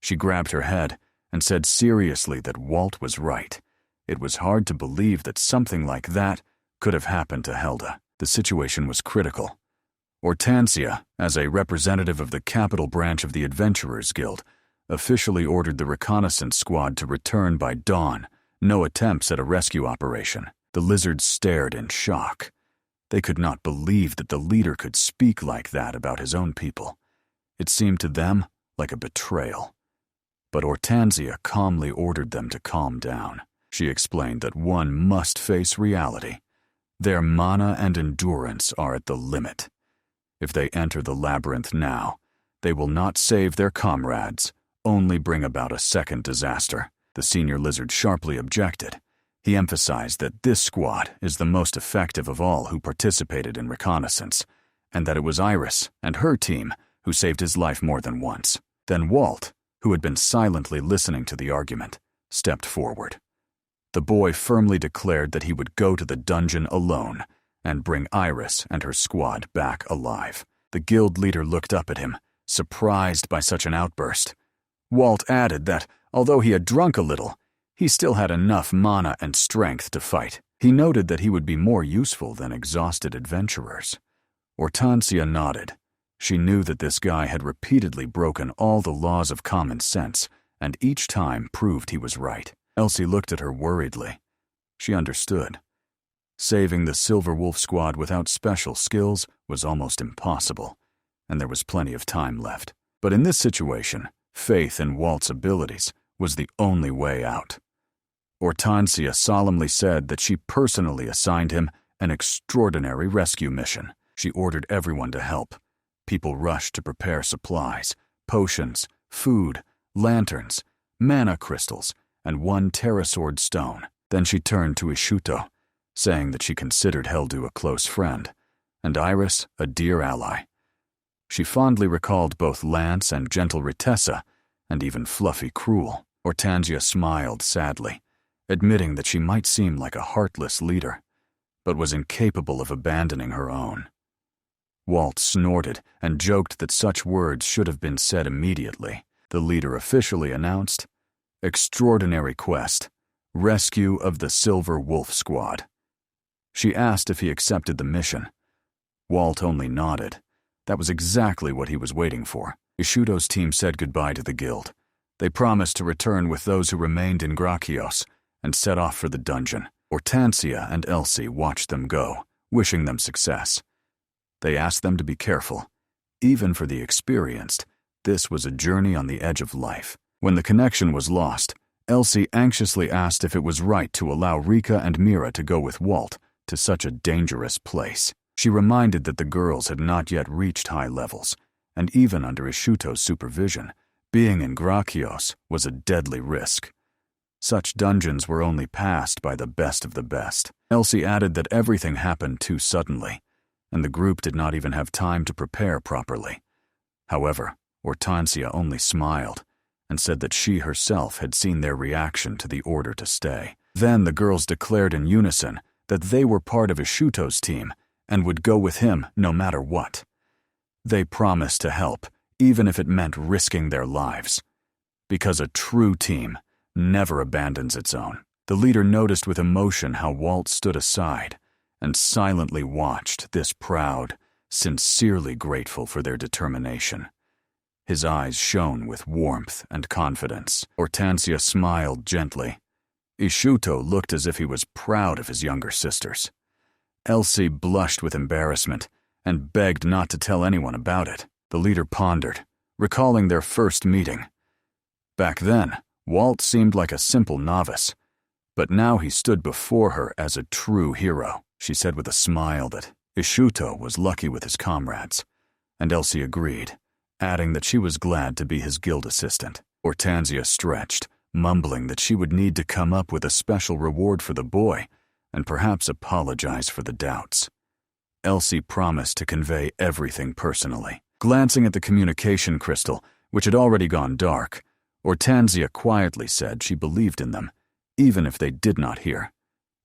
She grabbed her head and said seriously that Walt was right. It was hard to believe that something like that could have happened to Helda. The situation was critical. Hortensia, as a representative of the capital branch of the Adventurers Guild, officially ordered the reconnaissance squad to return by dawn. No attempts at a rescue operation. The lizards stared in shock. They could not believe that the leader could speak like that about his own people. It seemed to them like a betrayal. But Hortensia calmly ordered them to calm down. She explained that one must face reality. Their mana and endurance are at the limit. If they enter the labyrinth now, they will not save their comrades, only bring about a second disaster. The senior lizard sharply objected. He emphasized that this squad is the most effective of all who participated in reconnaissance, and that it was Iris and her team who saved his life more than once. Then Walt, who had been silently listening to the argument, stepped forward. The boy firmly declared that he would go to the dungeon alone and bring Iris and her squad back alive. The guild leader looked up at him, surprised by such an outburst, Walt added that, although he had drunk a little, he still had enough mana and strength to fight. He noted that he would be more useful than exhausted adventurers. Hortensia nodded. She knew that this guy had repeatedly broken all the laws of common sense, and each time proved he was right. Elsie looked at her worriedly. She understood. Saving the Silver Wolf Squad without special skills was almost impossible, and there was plenty of time left. But in this situation, faith in Walt's abilities was the only way out. Hortensia solemnly said that she personally assigned him an extraordinary rescue mission. She ordered everyone to help. People rushed to prepare supplies, potions, food, lanterns, mana crystals, and one pterrasword stone. Then she turned to Ishuto, saying that she considered Heldu a close friend, and Iris a dear ally. She fondly recalled both Lance and gentle Ritessa, and even fluffy Cruel. Hortensia smiled sadly, admitting that she might seem like a heartless leader, but was incapable of abandoning her own. Walt snorted and joked that such words should have been said immediately. The leader officially announced, "Extraordinary quest, rescue of the Silver Wolf Squad." She asked if he accepted the mission. Walt only nodded. That was exactly what he was waiting for. Ishuto's team said goodbye to the guild. They promised to return with those who remained in Grakios and set off for the dungeon. Hortensia and Elsie watched them go, wishing them success. They asked them to be careful. Even for the experienced, this was a journey on the edge of life. When the connection was lost, Elsie anxiously asked if it was right to allow Rika and Mira to go with Walt to such a dangerous place. She reminded that the girls had not yet reached high levels, and even under Ishuto's supervision, being in Grakios was a deadly risk. Such dungeons were only passed by the best of the best. Elsie added that everything happened too suddenly, and the group did not even have time to prepare properly. However, Hortensia only smiled and said that she herself had seen their reaction to the order to stay. Then the girls declared in unison that they were part of Ishuto's team and would go with him no matter what. They promised to help, even if it meant risking their lives. Because a true team never abandons its own. The leader noticed with emotion how Walt stood aside and silently watched this proud, sincerely grateful for their determination. His eyes shone with warmth and confidence. Hortensia smiled gently. Ishuto looked as if he was proud of his younger sisters. Elsie blushed with embarrassment and begged not to tell anyone about it. The leader pondered, recalling their first meeting. Back then, Walt seemed like a simple novice, but now he stood before her as a true hero. She said with a smile that Ishuto was lucky with his comrades, and Elsie agreed, adding that she was glad to be his guild assistant. Hortensia stretched, mumbling that she would need to come up with a special reward for the boy and perhaps apologize for the doubts. Elsie promised to convey everything personally. Glancing at the communication crystal, which had already gone dark, Hortensia quietly said she believed in them, even if they did not hear,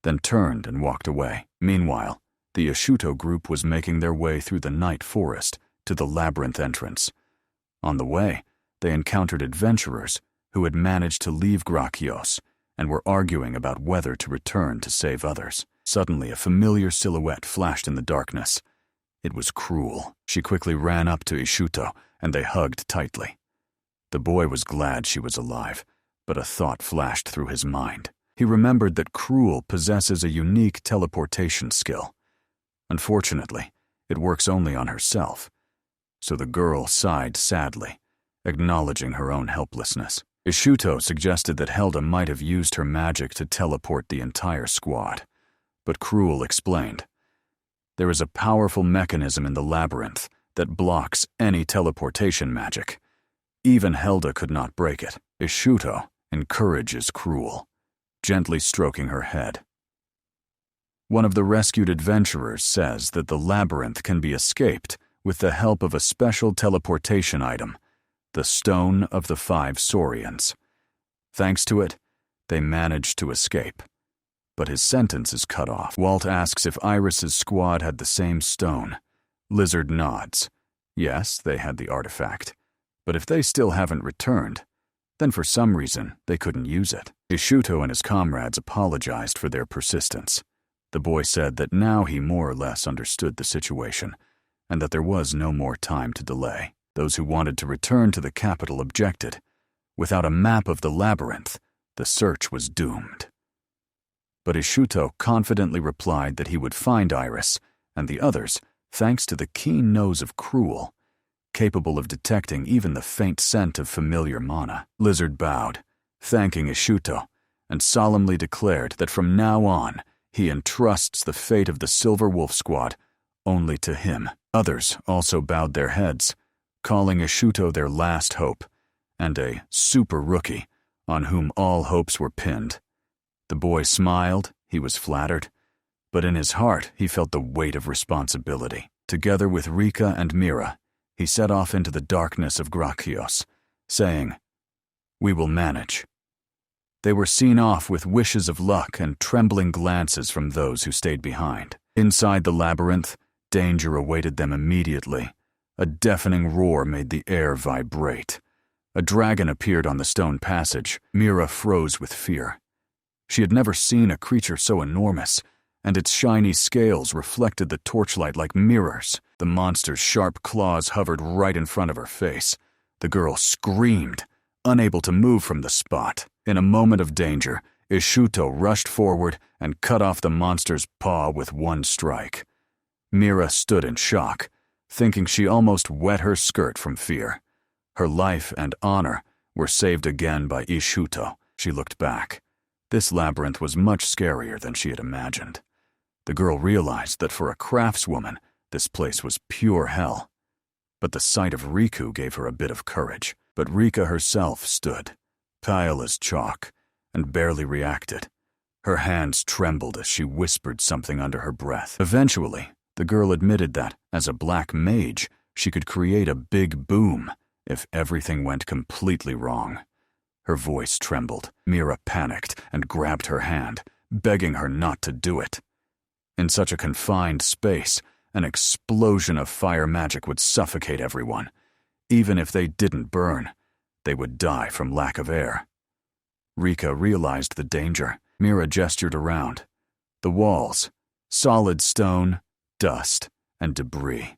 then turned and walked away. Meanwhile, the Ishuto group was making their way through the night forest to the labyrinth entrance. On the way, they encountered adventurers who had managed to leave Grakios and were arguing about whether to return to save others. Suddenly, a familiar silhouette flashed in the darkness. It was Cruel. She quickly ran up to Ishuto, and they hugged tightly. The boy was glad she was alive, but a thought flashed through his mind. He remembered that Cruel possesses a unique teleportation skill. Unfortunately, it works only on herself. So the girl sighed sadly, acknowledging her own helplessness. Ishuto suggested that Helda might have used her magic to teleport the entire squad, but Cruel explained, "There is a powerful mechanism in the labyrinth that blocks any teleportation magic. Even Helda could not break it." Ishuto encourages Cruel, gently stroking her head. One of the rescued adventurers says that the labyrinth can be escaped with the help of a special teleportation item, the Stone of the Five Saurians. Thanks to it, they managed to escape. But his sentence is cut off. Walt asks if Iris's squad had the same stone. Lizard nods. Yes, they had the artifact. But if they still haven't returned, Then for some reason, they couldn't use it. Ishuto and his comrades apologized for their persistence. The boy said that now he more or less understood the situation, and that there was no more time to delay. Those who wanted to return to the capital objected. Without a map of the labyrinth, the search was doomed. But Ishuto confidently replied that he would find Iris, and the others, thanks to the keen nose of Cruel, capable of detecting even the faint scent of familiar mana. Lizard bowed, thanking Ishuto, and solemnly declared that from now on he entrusts the fate of the Silver Wolf Squad only to him. Others also bowed their heads, calling Ishuto their last hope, and a super rookie on whom all hopes were pinned. The boy smiled, he was flattered, but in his heart he felt the weight of responsibility. Together with Rika and Mira, he set off into the darkness of Grakios, saying, "We will manage." They were seen off with wishes of luck and trembling glances from those who stayed behind. Inside the labyrinth, danger awaited them immediately. A deafening roar made the air vibrate. A dragon appeared on the stone passage. Mira froze with fear. She had never seen a creature so enormous, and its shiny scales reflected the torchlight like mirrors. The monster's sharp claws hovered right in front of her face. The girl screamed, unable to move from the spot. In a moment of danger, Ishuto rushed forward and cut off the monster's paw with one strike. Mira stood in shock, thinking she almost wet her skirt from fear. Her life and honor were saved again by Ishuto. She looked back. This labyrinth was much scarier than she had imagined. The girl realized that for a craftswoman, this place was pure hell. But the sight of Riku gave her a bit of courage. But Rika herself stood, pale as chalk, and barely reacted. Her hands trembled as she whispered something under her breath. Eventually, the girl admitted that, as a black mage, she could create a big boom if everything went completely wrong. Her voice trembled. Mira panicked and grabbed her hand, begging her not to do it. In such a confined space, an explosion of fire magic would suffocate everyone. Even if they didn't burn, they would die from lack of air. Rika realized the danger. Mira gestured around. The walls, solid stone, dust, and debris.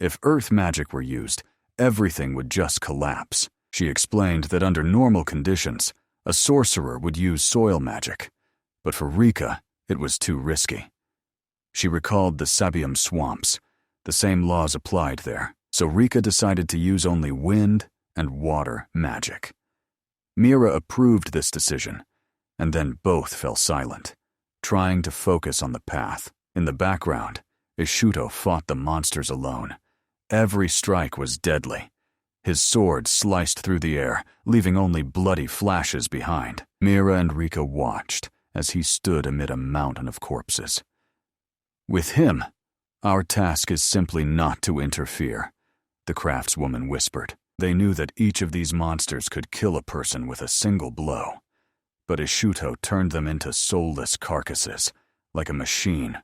If earth magic were used, everything would just collapse. She explained that under normal conditions, a sorcerer would use soil magic, but for Rika, it was too risky. She recalled the Sabium swamps. The same laws applied there, so Rika decided to use only wind and water magic. Mira approved this decision, and then both fell silent, trying to focus on the path. In the background, Ishuto fought the monsters alone. Every strike was deadly. His sword sliced through the air, leaving only bloody flashes behind. Mira and Rika watched as he stood amid a mountain of corpses. With him, our task is simply not to interfere, the craftswoman whispered. They knew that each of these monsters could kill a person with a single blow, but Ishuto turned them into soulless carcasses, like a machine.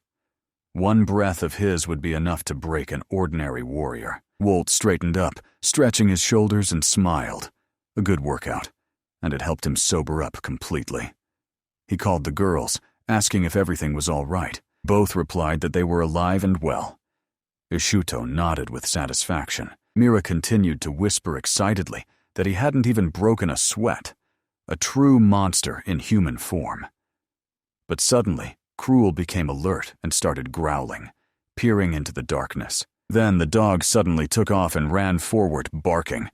One breath of his would be enough to break an ordinary warrior. Wolt straightened up, stretching his shoulders, and smiled. A good workout, and it helped him sober up completely. He called the girls, asking if everything was all right. Both replied that they were alive and well. Ishuto nodded with satisfaction. Mira continued to whisper excitedly that he hadn't even broken a sweat. A true monster in human form. But suddenly, Cruel became alert and started growling, peering into the darkness. Then the dog suddenly took off and ran forward, barking.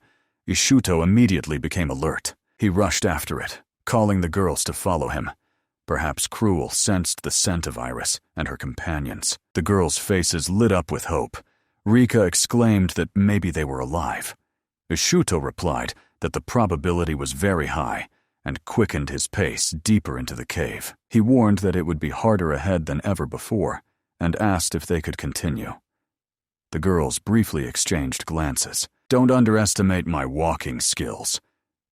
Ishuto immediately became alert. He rushed after it, calling the girls to follow him. Perhaps Cruel sensed the scent of Iris and her companions. The girls' faces lit up with hope. Rika exclaimed that maybe they were alive. Ishuto replied that the probability was very high and quickened his pace deeper into the cave. He warned that it would be harder ahead than ever before and asked if they could continue. The girls briefly exchanged glances. "Don't underestimate my walking skills."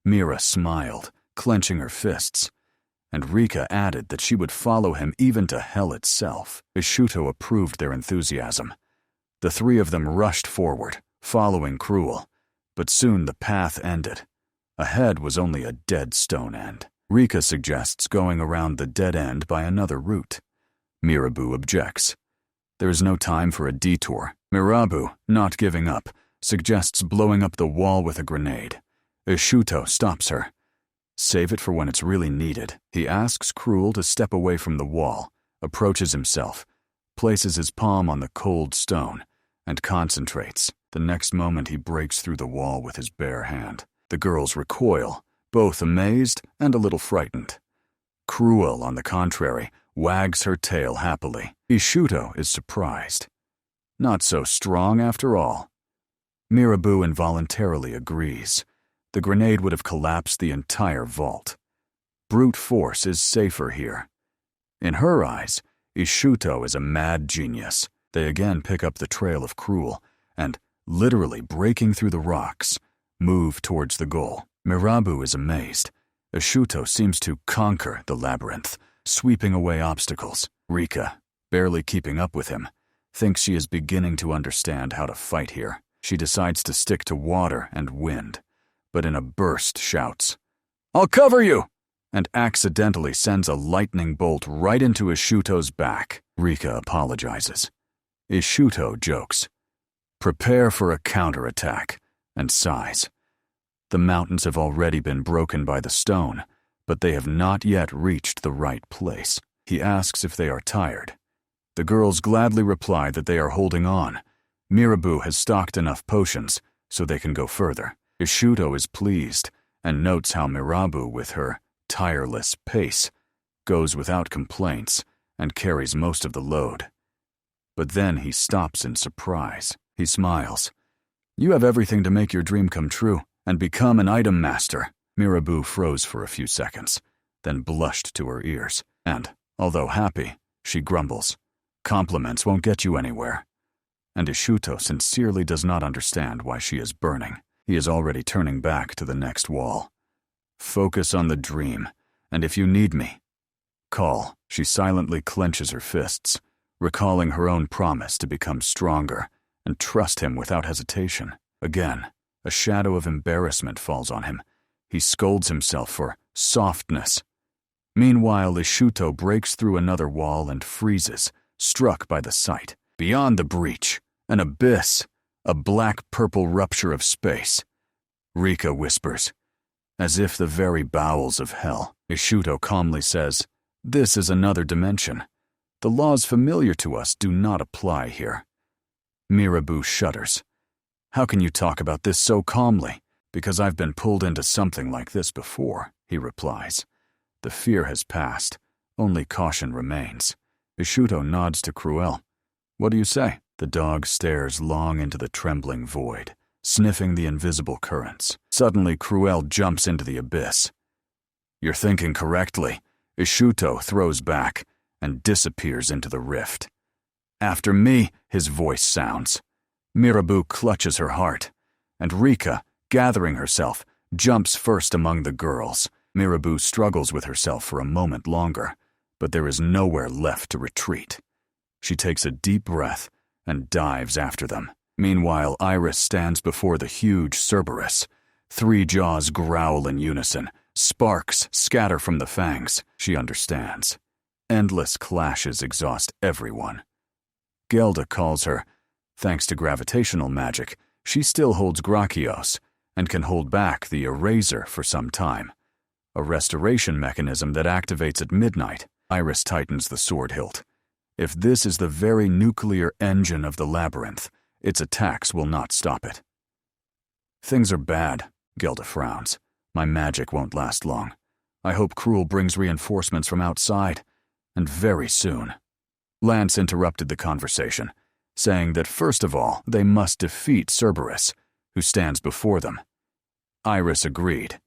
Mira smiled, clenching her fists, and Rika added that she would follow him even to hell itself. Ishuto approved their enthusiasm. The three of them rushed forward, following Cruel, but soon the path ended. Ahead was only a dead stone end. Rika suggests going around the dead end by another route. Mirabu objects. There is no time for a detour. Mirabu, not giving up, suggests blowing up the wall with a grenade. Ishuto stops her. Save it for when it's really needed. He asks Cruel to step away from the wall, approaches himself, places his palm on the cold stone, and concentrates. The next moment he breaks through the wall with his bare hand. The girls recoil, both amazed and a little frightened. Cruel, on the contrary, wags her tail happily. Ishuto is surprised. Not so strong after all. Mirabu involuntarily agrees. The grenade would have collapsed the entire vault. Brute force is safer here. In her eyes, Ishuto is a mad genius. They again pick up the trail of Cruel and, literally breaking through the rocks, move towards the goal. Mirabu is amazed. Ishuto seems to conquer the labyrinth, sweeping away obstacles. Rika, barely keeping up with him, thinks she is beginning to understand how to fight here. She decides to stick to water and wind, but in a burst shouts, "I'll cover you!" and accidentally sends a lightning bolt right into Ishuto's back. Rika apologizes. Ishuto jokes, "Prepare for a counterattack," and sighs. The mountains have already been broken by the stone, but they have not yet reached the right place. He asks if they are tired. The girls gladly reply that they are holding on. Mirabu has stocked enough potions so they can go further. Ishuto is pleased and notes how Mirabu, with her tireless pace, goes without complaints and carries most of the load. But then he stops in surprise. He smiles. "You have everything to make your dream come true and become an item master." Mirabu froze for a few seconds, then blushed to her ears, and, although happy, she grumbles, "Compliments won't get you anywhere." And Ishuto sincerely does not understand why she is burning. He is already turning back to the next wall. "Focus on the dream, and if you need me, call." She silently clenches her fists, recalling her own promise to become stronger and trust him without hesitation. Again, a shadow of embarrassment falls on him. He scolds himself for softness. Meanwhile, Ishuto breaks through another wall and freezes, struck by the sight. Beyond the breach, an abyss, a black-purple rupture of space. Rika whispers, "As if the very bowels of hell." Ishuto calmly says, "This is another dimension. The laws familiar to us do not apply here." Mirabu shudders. "How can you talk about this so calmly?" "Because I've been pulled into something like this before," he replies. The fear has passed. Only caution remains. Ishuto nods to Cruel. "What do you say?" The dog stares long into the trembling void, sniffing the invisible currents. Suddenly, Cruel jumps into the abyss. "You're thinking correctly." Ishuto throws back and disappears into the rift. "After me," his voice sounds. Mirabu clutches her heart, and Rika, gathering herself, jumps first among the girls. Mirabu struggles with herself for a moment longer, but there is nowhere left to retreat. She takes a deep breath and dives after them. Meanwhile, Iris stands before the huge Cerberus. 3 jaws growl in unison. Sparks scatter from the fangs. She understands. Endless clashes exhaust everyone. Gelda calls her. Thanks to gravitational magic, she still holds Grakios and can hold back the Eraser for some time. A restoration mechanism that activates at midnight. Iris tightens the sword hilt. If this is the very nuclear engine of the labyrinth, its attacks will not stop it. "Things are bad," Gelda frowns. "My magic won't last long. I hope Cruel brings reinforcements from outside, and very soon." Lance interrupted the conversation, saying that first of all they must defeat Cerberus, who stands before them. Iris agreed,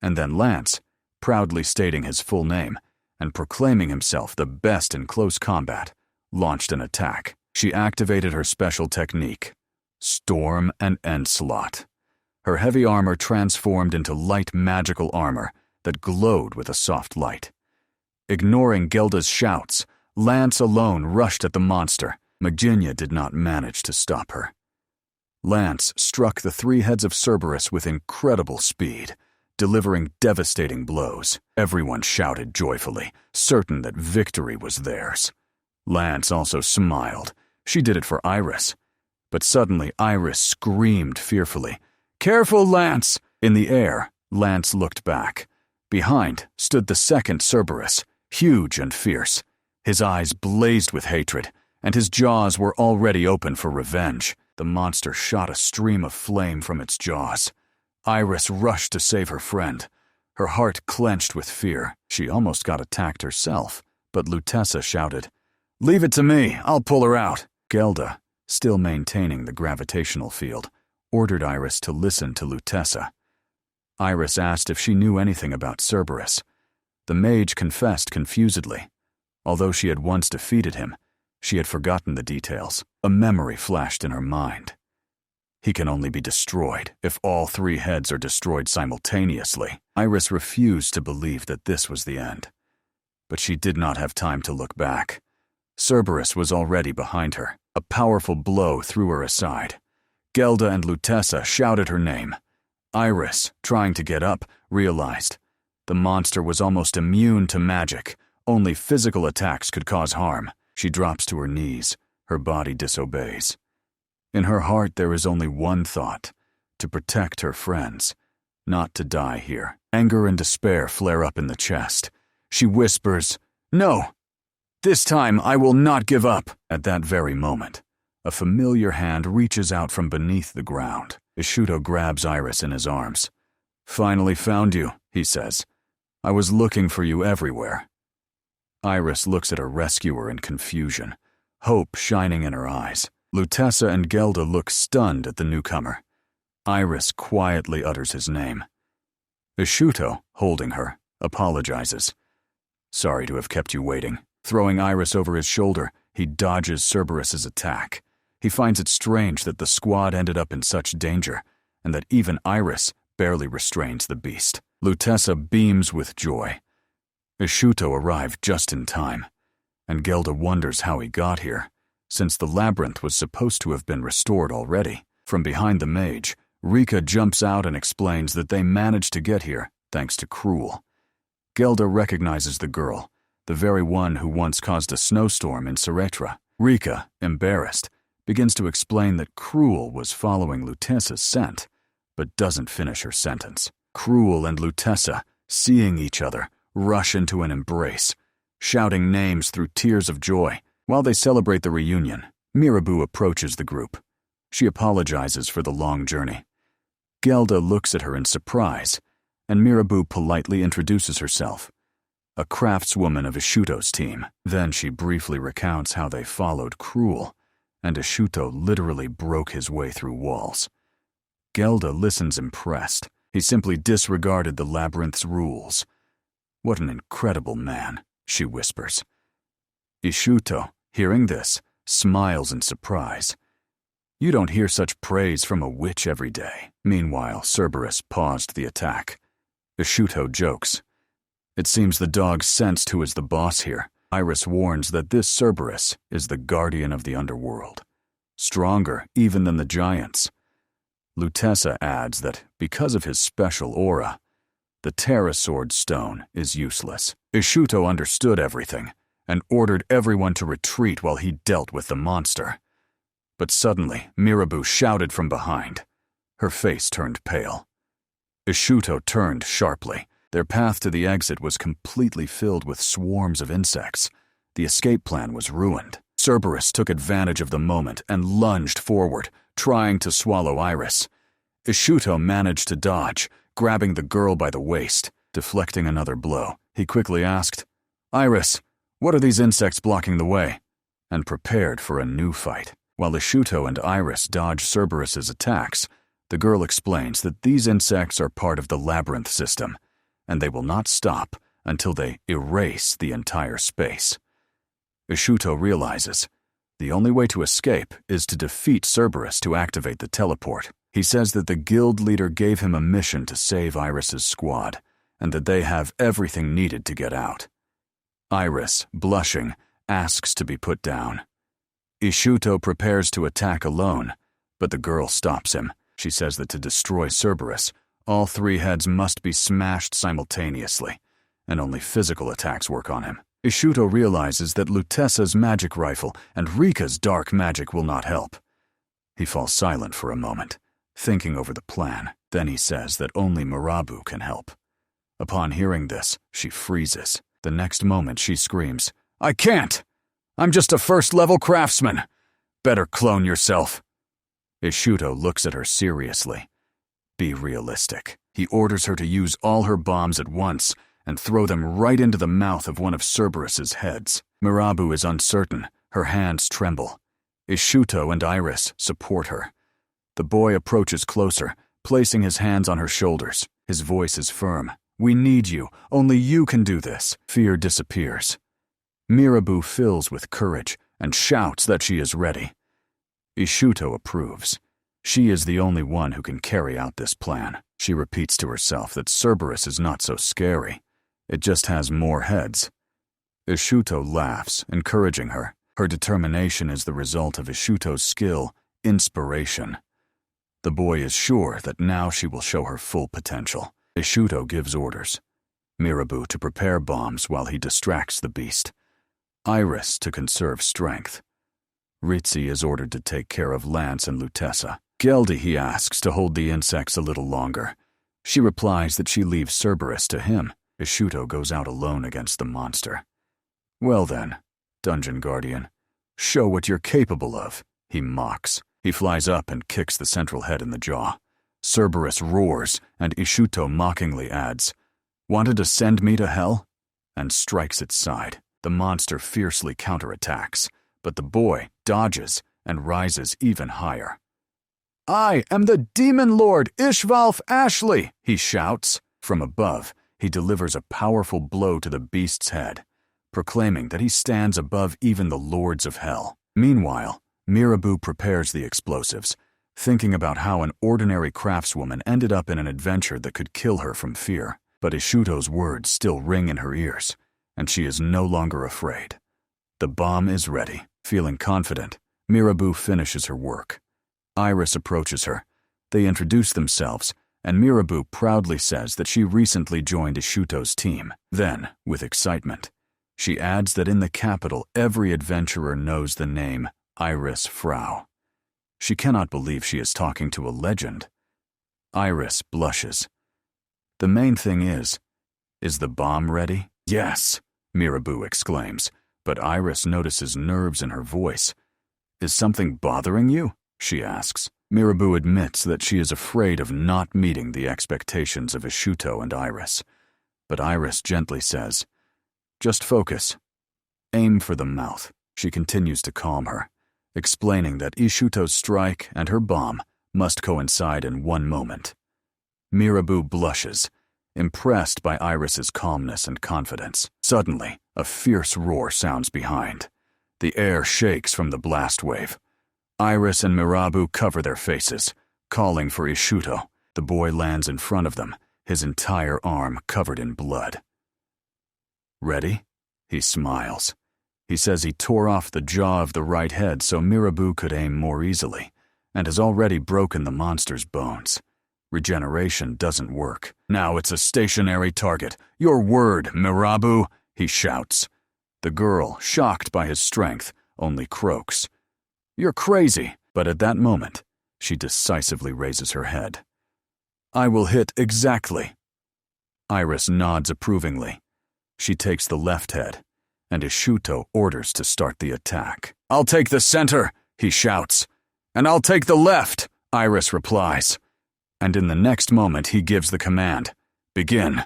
and then Lance, proudly stating his full name and proclaiming himself the best in close combat, launched an attack. She activated her special technique, Storm and Onslaught. Her heavy armor transformed into light magical armor that glowed with a soft light. Ignoring Gelda's shouts, Lance alone rushed at the monster. Magenia did not manage to stop her. Lance struck the 3 heads of Cerberus with incredible speed, delivering devastating blows. Everyone shouted joyfully, certain that victory was theirs. Lance also smiled. She did it for Iris. But suddenly Iris screamed fearfully, "Careful, Lance!" In the air, Lance looked back. Behind stood the second Cerberus, huge and fierce. His eyes blazed with hatred, and his jaws were already open for revenge. The monster shot a stream of flame from its jaws. Iris rushed to save her friend. Her heart clenched with fear. She almost got attacked herself, but Lutessa shouted, "Leave it to me, I'll pull her out." Gelda, still maintaining the gravitational field, ordered Iris to listen to Lutessa. Iris asked if she knew anything about Cerberus. The mage confessed confusedly. Although she had once defeated him, she had forgotten the details. A memory flashed in her mind. He can only be destroyed if all three heads are destroyed simultaneously. Iris refused to believe that this was the end. But she did not have time to look back. Cerberus was already behind her. A powerful blow threw her aside. Gelda and Lutessa shouted her name. Iris, trying to get up, realized the monster was almost immune to magic. Only physical attacks could cause harm. She drops to her knees. Her body disobeys. In her heart there is only one thought: to protect her friends, not to die here. Anger and despair flare up in the chest. She whispers, "No! This time I will not give up." At that very moment, a familiar hand reaches out from beneath the ground. Ishuto grabs Iris in his arms. "Finally found you," he says. "I was looking for you everywhere." Iris looks at her rescuer in confusion, hope shining in her eyes. Lutessa and Gelda look stunned at the newcomer. Iris quietly utters his name. Ishuto, holding her, apologizes. "Sorry to have kept you waiting." Throwing Iris over his shoulder, he dodges Cerberus's attack. He finds it strange that the squad ended up in such danger, and that even Iris barely restrains the beast. Lutessa beams with joy. Ishuto arrived just in time, and Gelda wonders how he got here, since the labyrinth was supposed to have been restored already. From behind the mage, Rika jumps out and explains that they managed to get here thanks to Cruel. Gelda recognizes the girl, the very one who once caused a snowstorm in Ceretra. Rika, embarrassed, begins to explain that Cruel was following Lutessa's scent, but doesn't finish her sentence. Cruel and Lutessa, seeing each other, rush into an embrace, shouting names through tears of joy. While they celebrate the reunion, Mirabu approaches the group. She apologizes for the long journey. Gelda looks at her in surprise, and Mirabu politely introduces herself. A craftswoman of Ishuto's team. Then she briefly recounts how they followed Cruel, and Ishuto literally broke his way through walls. Gelda listens impressed. He simply disregarded the labyrinth's rules. "What an incredible man," she whispers. Ishuto, hearing this, smiles in surprise. You don't hear such praise from a witch every day. Meanwhile, Cerberus paused the attack. Ishuto jokes. It seems the dog sensed who is the boss here. Iris warns that this Cerberus is the guardian of the underworld, stronger even than the giants. Lutessa adds that because of his special aura, the Terrasword stone is useless. Ishuto understood everything and ordered everyone to retreat while he dealt with the monster. But suddenly, Mirabu shouted from behind. Her face turned pale. Ishuto turned sharply. Their path to the exit was completely filled with swarms of insects. The escape plan was ruined. Cerberus took advantage of the moment and lunged forward, trying to swallow Iris. Ishuto managed to dodge, grabbing the girl by the waist. Deflecting another blow, he quickly asked, "Iris, what are these insects blocking the way?" and prepared for a new fight. While Ishuto and Iris dodge Cerberus's attacks, the girl explains that these insects are part of the labyrinth system, and they will not stop until they erase the entire space. Ishuto realizes the only way to escape is to defeat Cerberus to activate the teleport. He says that the guild leader gave him a mission to save Iris's squad, and that they have everything needed to get out. Iris, blushing, asks to be put down. Ishuto prepares to attack alone, but the girl stops him. She says that to destroy Cerberus, All 3 heads must be smashed simultaneously, and only physical attacks work on him. Ishuto realizes that Lutesa's magic rifle and Rika's dark magic will not help. He falls silent for a moment, thinking over the plan. Then he says that only Mirabu can help. Upon hearing this, she freezes. The next moment she screams, "I can't! I'm just a first-level craftsman! Better clone yourself!" Ishuto looks at her seriously. Be realistic. He orders her to use all her bombs at once and throw them right into the mouth of one of Cerberus's heads. Mirabu is uncertain. Her hands tremble. Ishuto and Iris support her. The boy approaches closer, placing his hands on her shoulders. His voice is firm. "We need you. Only you can do this." Fear disappears. Mirabu fills with courage and shouts that she is ready. Ishuto approves. She is the only one who can carry out this plan. She repeats to herself that Cerberus is not so scary. It just has more heads. Ishuto laughs, encouraging her. Her determination is the result of Ishuto's skill, inspiration. The boy is sure that now she will show her full potential. Ishuto gives orders. Mirabu to prepare bombs while he distracts the beast. Iris to conserve strength. Ritzy is ordered to take care of Lance and Lutessa. Geldi he asks to hold the insects a little longer. She replies that she leaves Cerberus to him. Ishuto goes out alone against the monster. "Well then, Dungeon Guardian, show what you're capable of," he mocks. He flies up and kicks the central head in the jaw. Cerberus roars, and Ishuto mockingly adds, "Wanted to send me to hell?" and strikes its side. The monster fiercely counterattacks, but the boy dodges and rises even higher. "I am the Demon Lord Ishvalf Ashley," he shouts. From above, he delivers a powerful blow to the beast's head, proclaiming that he stands above even the lords of hell. Meanwhile, Mirabu prepares the explosives, thinking about how an ordinary craftswoman ended up in an adventure that could kill her from fear. But Ishuto's words still ring in her ears, and she is no longer afraid. The bomb is ready. Feeling confident, Mirabu finishes her work. Iris approaches her. They introduce themselves, and Mirabu proudly says that she recently joined Ishuto's team. Then, with excitement, she adds that in the capital every adventurer knows the name Iris Frau. She cannot believe she is talking to a legend. Iris blushes. The main thing is the bomb ready? "Yes," Mirabu exclaims, but Iris notices nerves in her voice. "Is something bothering you?" she asks. Mirabu admits that she is afraid of not meeting the expectations of Ishuto and Iris. But Iris gently says, "Just focus. Aim for the mouth." She continues to calm her, explaining that Ishuto's strike and her bomb must coincide in one moment. Mirabu blushes, impressed by Iris's calmness and confidence. Suddenly, a fierce roar sounds behind. The air shakes from the blast wave. Iris and Mirabu cover their faces, calling for Ishuto. The boy lands in front of them, his entire arm covered in blood. "Ready?" He smiles. He says he tore off the jaw of the right head so Mirabu could aim more easily, and has already broken the monster's bones. Regeneration doesn't work. "Now it's a stationary target. Your word, Mirabu," he shouts. The girl, shocked by his strength, only croaks. "You're crazy." But at that moment, she decisively raises her head. "I will hit exactly." Iris nods approvingly. She takes the left head, and Ishuto orders to start the attack. "I'll take the center," he shouts. "And I'll take the left," Iris replies. And in the next moment he gives the command. "Begin."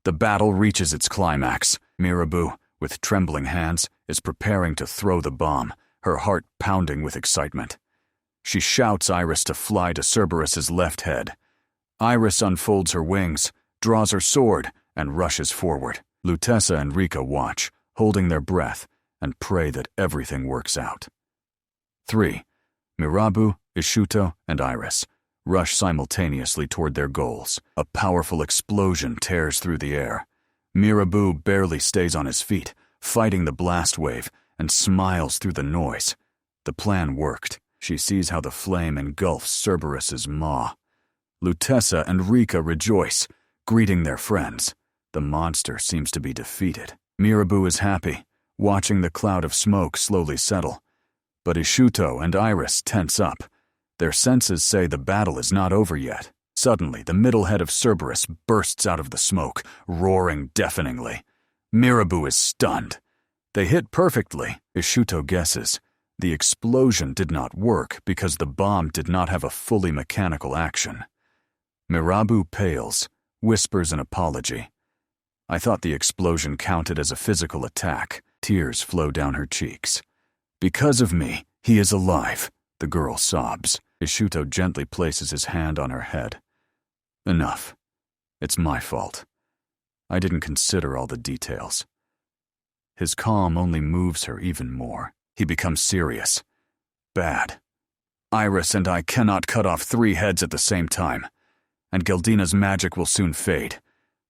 The battle reaches its climax. Mirabu, with trembling hands, is preparing to throw the bomb, her heart pounding with excitement. She shouts Iris to fly to Cerberus's left head. Iris unfolds her wings, draws her sword, and rushes forward. Lutessa and Rika watch, holding their breath, and pray that everything works out. 3. Mirabu, Ishuto, and Iris rush simultaneously toward their goals. A powerful explosion tears through the air. Mirabu barely stays on his feet, fighting the blast wave, and smiles through the noise. The plan worked. She sees how the flame engulfs Cerberus's maw. Lutessa and Rika rejoice, greeting their friends. The monster seems to be defeated. Mirabu is happy, watching the cloud of smoke slowly settle. But Ishuto and Iris tense up. Their senses say the battle is not over yet. Suddenly, the middle head of Cerberus bursts out of the smoke, roaring deafeningly. Mirabu is stunned. They hit perfectly, Ishuto guesses. The explosion did not work because the bomb did not have a fully mechanical action. Mirabu pales, whispers an apology. I thought the explosion counted as a physical attack. Tears flow down her cheeks. Because of me, he is alive, the girl sobs. Ishuto gently places his hand on her head. Enough. It's my fault. I didn't consider all the details. His calm only moves her even more. He becomes serious. Bad. Iris and I cannot cut off 3 heads at the same time, and Geldina's magic will soon fade.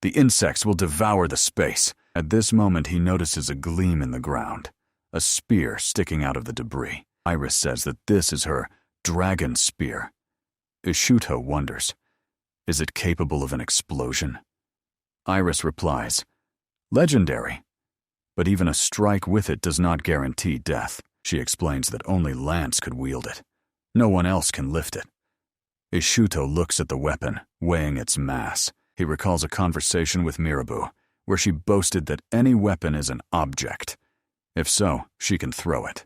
The insects will devour the space. At this moment he notices a gleam in the ground, a spear sticking out of the debris. Iris says that this is her dragon spear. Ishuto wonders, is it capable of an explosion? Iris replies, legendary. But even a strike with it does not guarantee death. She explains that only Lance could wield it. No one else can lift it. Ishuto looks at the weapon, weighing its mass. He recalls a conversation with Mirabu, where she boasted that any weapon is an object. If so, she can throw it.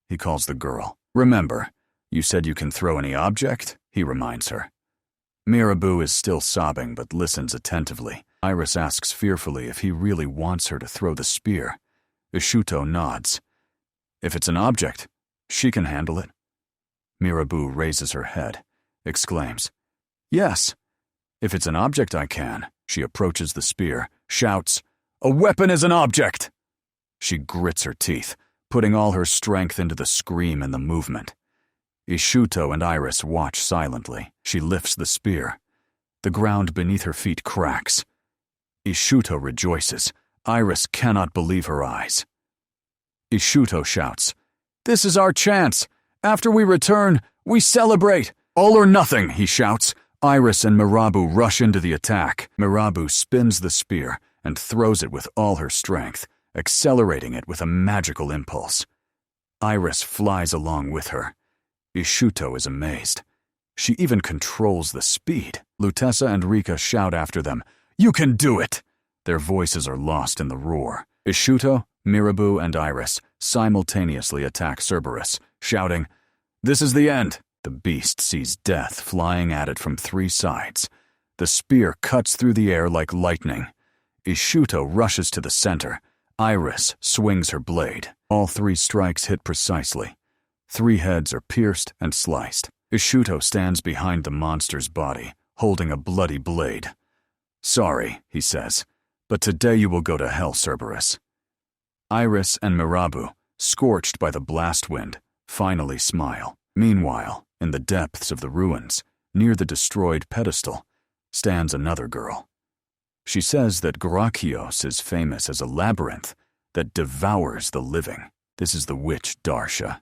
He calls the girl. Remember, you said you can throw any object? He reminds her. Mirabu is still sobbing but listens attentively. Iris asks fearfully if he really wants her to throw the spear. Ishuto nods. If it's an object, she can handle it. Mirabu raises her head, exclaims, yes. If it's an object, I can. She approaches the spear, shouts, a weapon is an object! She grits her teeth, putting all her strength into the scream and the movement. Ishuto and Iris watch silently. She lifts the spear. The ground beneath her feet cracks. Ishuto rejoices. Iris cannot believe her eyes. Ishuto shouts, this is our chance! After we return, we celebrate! All or nothing, he shouts. Iris and Mirabu rush into the attack. Mirabu spins the spear and throws it with all her strength, accelerating it with a magical impulse. Iris flies along with her. Ishuto is amazed. She even controls the speed. Lutessa and Rika shout after them, you can do it! Their voices are lost in the roar. Ishuto, Mirabu, and Iris simultaneously attack Cerberus, shouting, this is the end! The beast sees death flying at it from 3 sides. The spear cuts through the air like lightning. Ishuto rushes to the center. Iris swings her blade. All 3 strikes hit precisely. 3 heads are pierced and sliced. Ishuto stands behind the monster's body, holding a bloody blade. Sorry, he says, but today you will go to hell, Cerberus. Iris and Mirabu, scorched by the blast wind, finally smile. Meanwhile, in the depths of the ruins, near the destroyed pedestal, stands another girl. She says that Grakios is famous as a labyrinth that devours the living. This is the witch Darcia.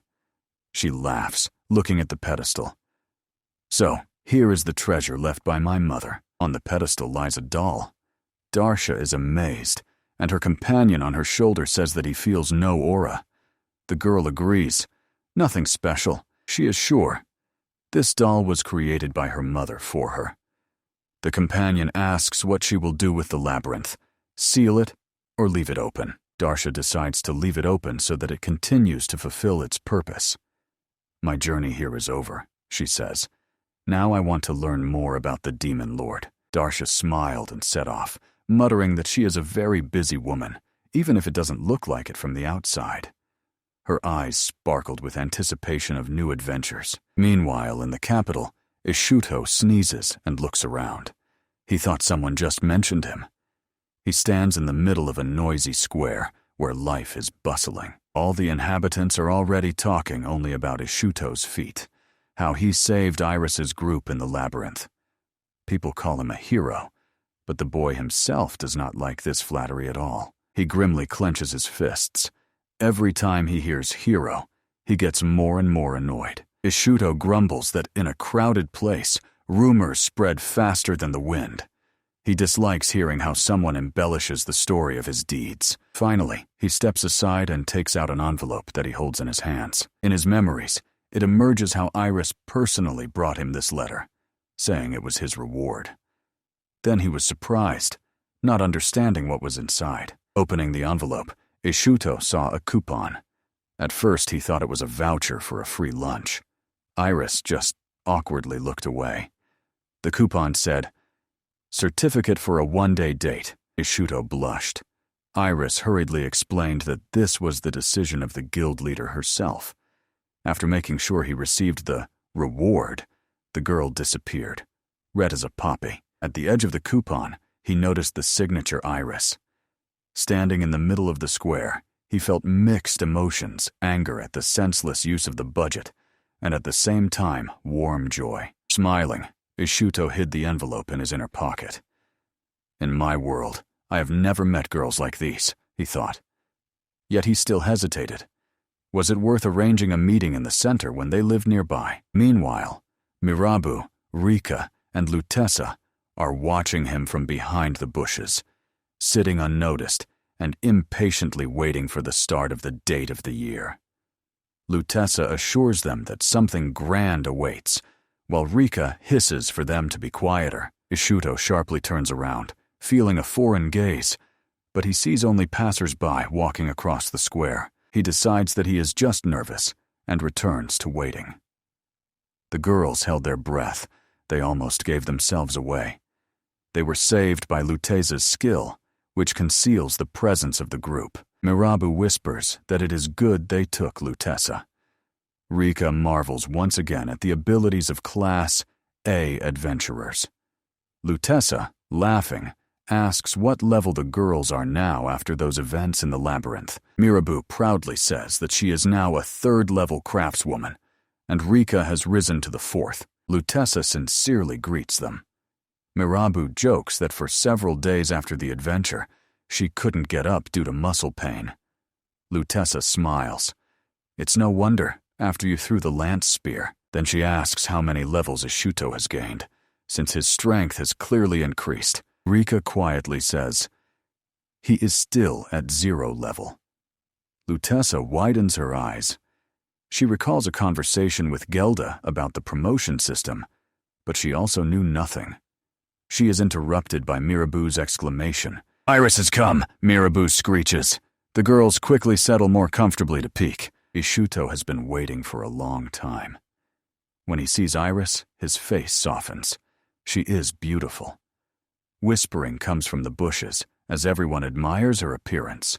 She laughs, looking at the pedestal. So, here is the treasure left by my mother. On the pedestal lies a doll. Darcia is amazed, and her companion on her shoulder says that he feels no aura. The girl agrees. Nothing special, she is sure. This doll was created by her mother for her. The companion asks what she will do with the labyrinth, seal it or leave it open. Darcia decides to leave it open so that it continues to fulfill its purpose. My journey here is over, she says. Now I want to learn more about the demon lord. Darcia smiled and set off, muttering that she is a very busy woman, even if it doesn't look like it from the outside. Her eyes sparkled with anticipation of new adventures. Meanwhile, in the capital, Ishuto sneezes and looks around. He thought someone just mentioned him. He stands in the middle of a noisy square where life is bustling. All the inhabitants are already talking only about Ishuto's feat, how he saved Iris's group in the labyrinth. People call him a hero, but the boy himself does not like this flattery at all. He grimly clenches his fists. Every time he hears hero, he gets more and more annoyed. Ishuto grumbles that in a crowded place, rumors spread faster than the wind. He dislikes hearing how someone embellishes the story of his deeds. Finally, he steps aside and takes out an envelope that he holds in his hands. In his memories, it emerges how Iris personally brought him this letter, saying it was his reward. Then he was surprised, not understanding what was inside. Opening the envelope, Ishuto saw a coupon. At first, he thought it was a voucher for a free lunch. Iris just awkwardly looked away. The coupon said, "Certificate for a one-day date." Ishuto blushed. Iris hurriedly explained that this was the decision of the guild leader herself. After making sure he received the reward, the girl disappeared, red as a poppy. At the edge of the coupon, he noticed the signature Iris. Standing in the middle of the square, he felt mixed emotions, anger at the senseless use of the budget, and at the same time, warm joy. Smiling, Ishuto hid the envelope in his inner pocket. In my world, I have never met girls like these, he thought. Yet he still hesitated. Was it worth arranging a meeting in the center when they lived nearby? Meanwhile, Mirabu, Rika, and Lutessa are watching him from behind the bushes, sitting unnoticed and impatiently waiting for the start of the date of the year. Lutessa assures them that something grand awaits, while Rika hisses for them to be quieter. Ishuto sharply turns around, feeling a foreign gaze, but he sees only passers-by walking across the square. He decides that he is just nervous and returns to waiting. The girls held their breath. They almost gave themselves away. They were saved by Lutessa's skill, which conceals the presence of the group. Mirabu whispers that it is good they took Lutessa. Rika marvels once again at the abilities of Class A adventurers. Lutessa, laughing, asks what level the girls are now after those events in the labyrinth. Mirabu proudly says that she is now a third-level craftswoman, and Rika has risen to the fourth. Lutessa sincerely greets them. Mirabu jokes that for several days after the adventure, she couldn't get up due to muscle pain. Lutessa smiles. It's no wonder, after you threw the lance spear. Then she asks how many levels Ishuto has gained, since his strength has clearly increased. Rika quietly says, he is still at 0 level. Lutessa widens her eyes. She recalls a conversation with Gelda about the promotion system, but she also knew nothing. She is interrupted by Mirabu's exclamation. Iris has come, Mirabu screeches. The girls quickly settle more comfortably to peek. Ishuto has been waiting for a long time. When he sees Iris, his face softens. She is beautiful. Whispering comes from the bushes, as everyone admires her appearance.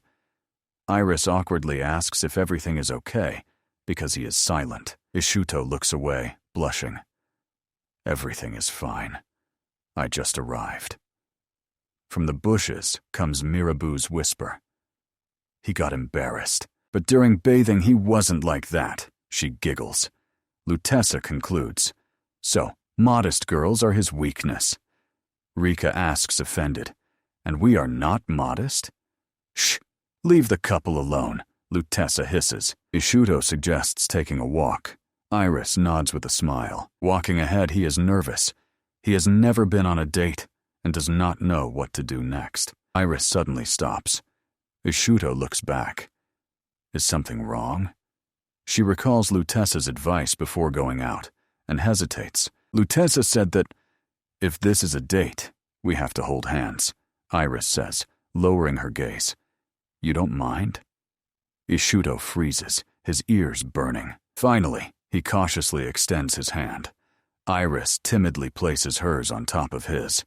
Iris awkwardly asks if everything is okay, because he is silent. Ishuto looks away, blushing. Everything is fine. I just arrived. From the bushes comes Mirabu's whisper. He got embarrassed, but during bathing he wasn't like that. She giggles. Lutessa concludes. So, modest girls are his weakness. Rika asks offended, and we are not modest? Shh, leave the couple alone, Lutessa hisses. Ishuto suggests taking a walk. Iris nods with a smile. Walking ahead, he is nervous. He has never been on a date and does not know what to do next. Iris suddenly stops. Ishuto looks back. Is something wrong? She recalls Lutessa's advice before going out and hesitates. Lutessa said that if this is a date, we have to hold hands, Iris says, lowering her gaze. You don't mind? Ishuto freezes, his ears burning. Finally, he cautiously extends his hand. Iris timidly places hers on top of his.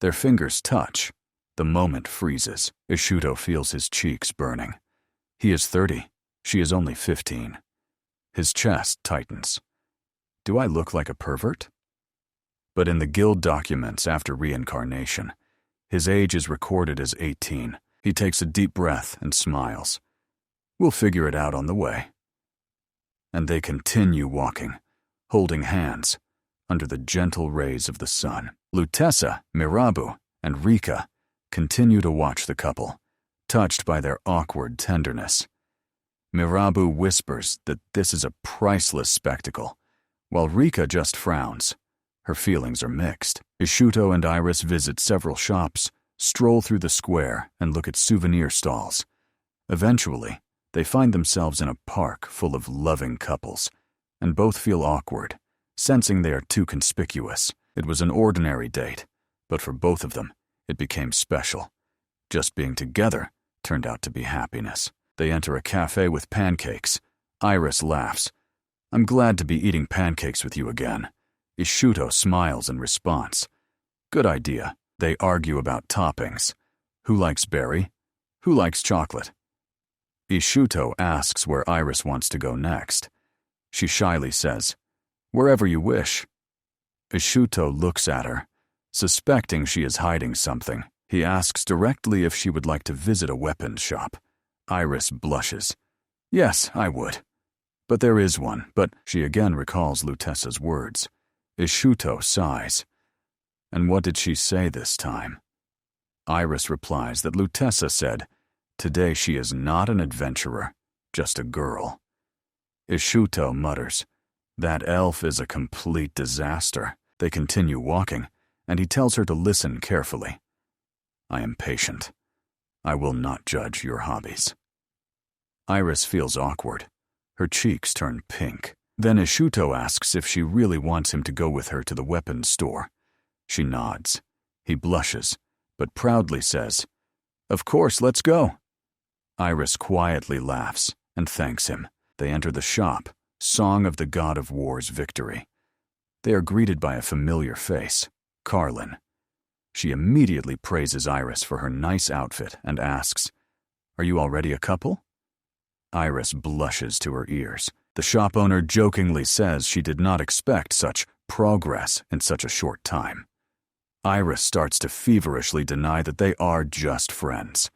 Their fingers touch. The moment freezes. Ishuto feels his cheeks burning. He is 30. She is only 15. His chest tightens. Do I look like a pervert? But in the guild documents after reincarnation, his age is recorded as 18. He takes a deep breath and smiles. We'll figure it out on the way. And they continue walking, holding hands, under the gentle rays of the sun. Lutessa, Mirabu, and Rika continue to watch the couple, touched by their awkward tenderness. Mirabu whispers that this is a priceless spectacle, while Rika just frowns. Her feelings are mixed. Ishuto and Iris visit several shops, stroll through the square, and look at souvenir stalls. Eventually, they find themselves in a park full of loving couples, and both feel awkward, sensing they are too conspicuous. It was an ordinary date, but for both of them, it became special. Just being together turned out to be happiness. They enter a cafe with pancakes. Iris laughs. "I'm glad to be eating pancakes with you again." Ishuto smiles in response. "Good idea." They argue about toppings. Who likes berry? Who likes chocolate? Ishuto asks where Iris wants to go next. She shyly says, "Wherever you wish." Ishuto looks at her, suspecting she is hiding something. He asks directly if she would like to visit a weapons shop. Iris blushes. "Yes, I would. But there is one," but she again recalls Lutesa's words. Ishuto sighs. And what did she say this time? Iris replies that Lutesa said, "Today she is not an adventurer, just a girl." Ishuto mutters, "That elf is a complete disaster." They continue walking, and he tells her to listen carefully. "I am patient. I will not judge your hobbies." Iris feels awkward. Her cheeks turn pink. Then Ishuto asks if she really wants him to go with her to the weapons store. She nods. He blushes, but proudly says, "Of course, let's go." Iris quietly laughs and thanks him. They enter the shop, Song of the God of War's Victory. They are greeted by a familiar face, Carlin. She immediately praises Iris for her nice outfit and asks, "Are you already a couple?" Iris blushes to her ears. The shop owner jokingly says she did not expect such progress in such a short time. Iris starts to feverishly deny that they are just friends.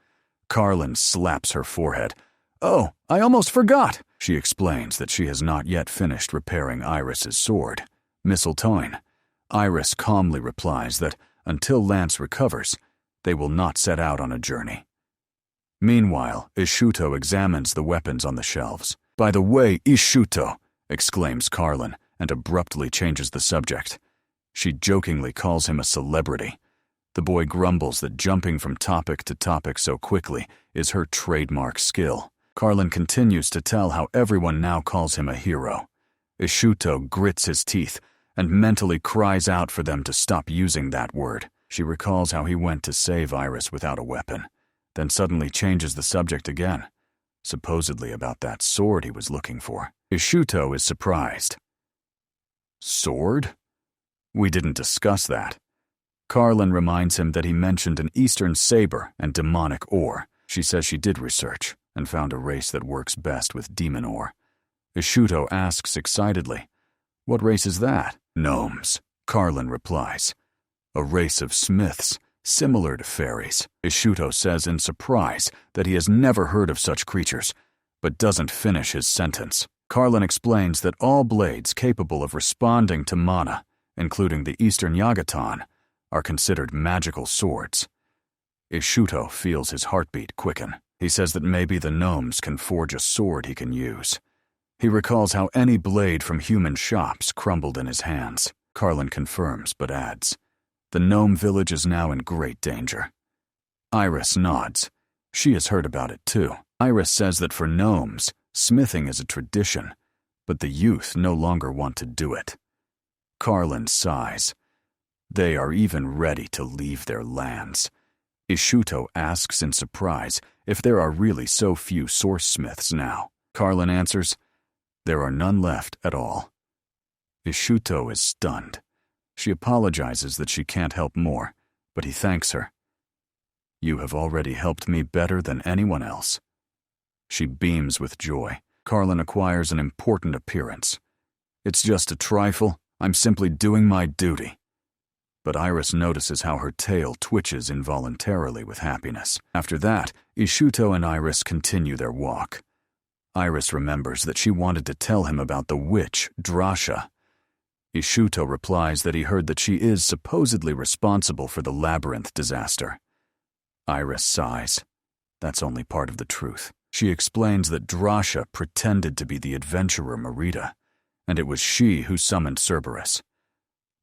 Carlin slaps her forehead. "Oh, I almost forgot!" She explains that she has not yet finished repairing Iris's sword, Mistletoe. Iris calmly replies that until Lance recovers, they will not set out on a journey. Meanwhile, Ishuto examines the weapons on the shelves. "By the way, Ishuto," exclaims Carlin, and abruptly changes the subject. She jokingly calls him a celebrity. The boy grumbles that jumping from topic to topic so quickly is her trademark skill. Carlin continues to tell how everyone now calls him a hero. Ishuto grits his teeth and mentally cries out for them to stop using that word. She recalls how he went to save Iris without a weapon, then suddenly changes the subject again, supposedly about that sword he was looking for. Ishuto is surprised. "Sword? We didn't discuss that." Carlin reminds him that he mentioned an eastern saber and demonic ore. She says she did research and found a race that works best with demon ore. Ishuto asks excitedly, "What race is that?" "Gnomes," Carlin replies. "A race of smiths, similar to fairies." Ishuto says in surprise that he has never heard of such creatures, but doesn't finish his sentence. Carlin explains that all blades capable of responding to mana, including the Eastern Yagaton, are considered magical swords. Ishuto feels his heartbeat quicken. He says that maybe the gnomes can forge a sword he can use. He recalls how any blade from human shops crumbled in his hands. Carlin confirms, but adds, "The gnome village is now in great danger." Iris nods. She has heard about it too. Iris says that for gnomes, smithing is a tradition, but the youth no longer want to do it. Carlin sighs. They are even ready to leave their lands. Ishuto asks in surprise if there are really so few source smiths now. Carlin answers, "There are none left at all." Ishuto is stunned. She apologizes that she can't help more, but he thanks her. "You have already helped me better than anyone else." She beams with joy. Carlin acquires an important appearance. "It's just a trifle. I'm simply doing my duty." But Iris notices how her tail twitches involuntarily with happiness. After that, Ishuto and Iris continue their walk. Iris remembers that she wanted to tell him about the witch, Darcia. Ishuto replies that he heard that she is supposedly responsible for the labyrinth disaster. Iris sighs. That's only part of the truth. She explains that Darcia pretended to be the adventurer Marita, and it was she who summoned Cerberus.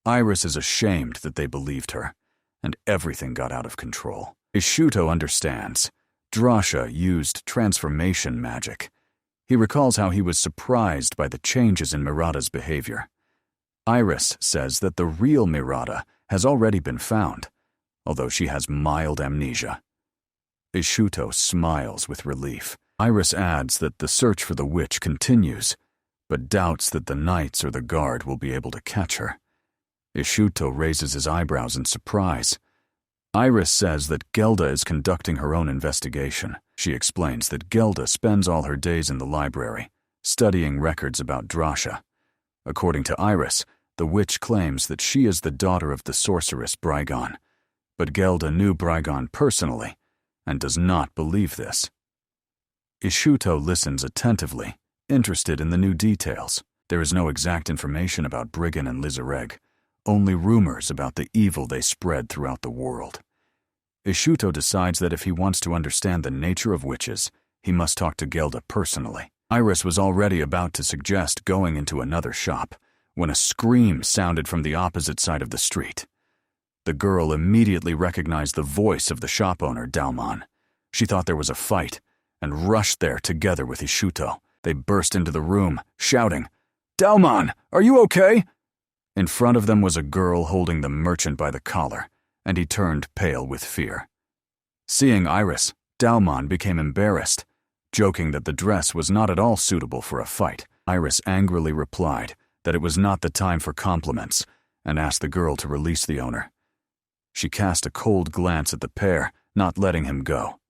Iris is ashamed that they believed her, and everything got out of control. Ishuto understands. Darcia used transformation magic. He recalls how he was surprised by the changes in Marita's behavior. Iris says that the real Marita has already been found, although she has mild amnesia. Ishuto smiles with relief. Iris adds that the search for the witch continues, but doubts that the knights or the guard will be able to catch her. Ishuto raises his eyebrows in surprise. Iris says that Gelda is conducting her own investigation. She explains that Gelda spends all her days in the library, studying records about Darcia. According to Iris, the witch claims that she is the daughter of the sorceress Brygon, but Gelda knew Brygon personally and does not believe this. Ishuto listens attentively, interested in the new details. There is no exact information about Briggon and Lizareg, only rumors about the evil they spread throughout the world. Ishuto decides that if he wants to understand the nature of witches, he must talk to Gelda personally. Iris was already about to suggest going into another shop when a scream sounded from the opposite side of the street. The girl immediately recognized the voice of the shop owner, Dalmon. She thought there was a fight and rushed there together with Ishuto. They burst into the room, shouting, "Dalmon, are you okay?" In front of them was a girl holding the merchant by the collar, and he turned pale with fear. Seeing Iris, Dalmon became embarrassed, joking that the dress was not at all suitable for a fight. Iris angrily replied that it was not the time for compliments and asked the girl to release the owner. She cast a cold glance at the pair, not letting him go.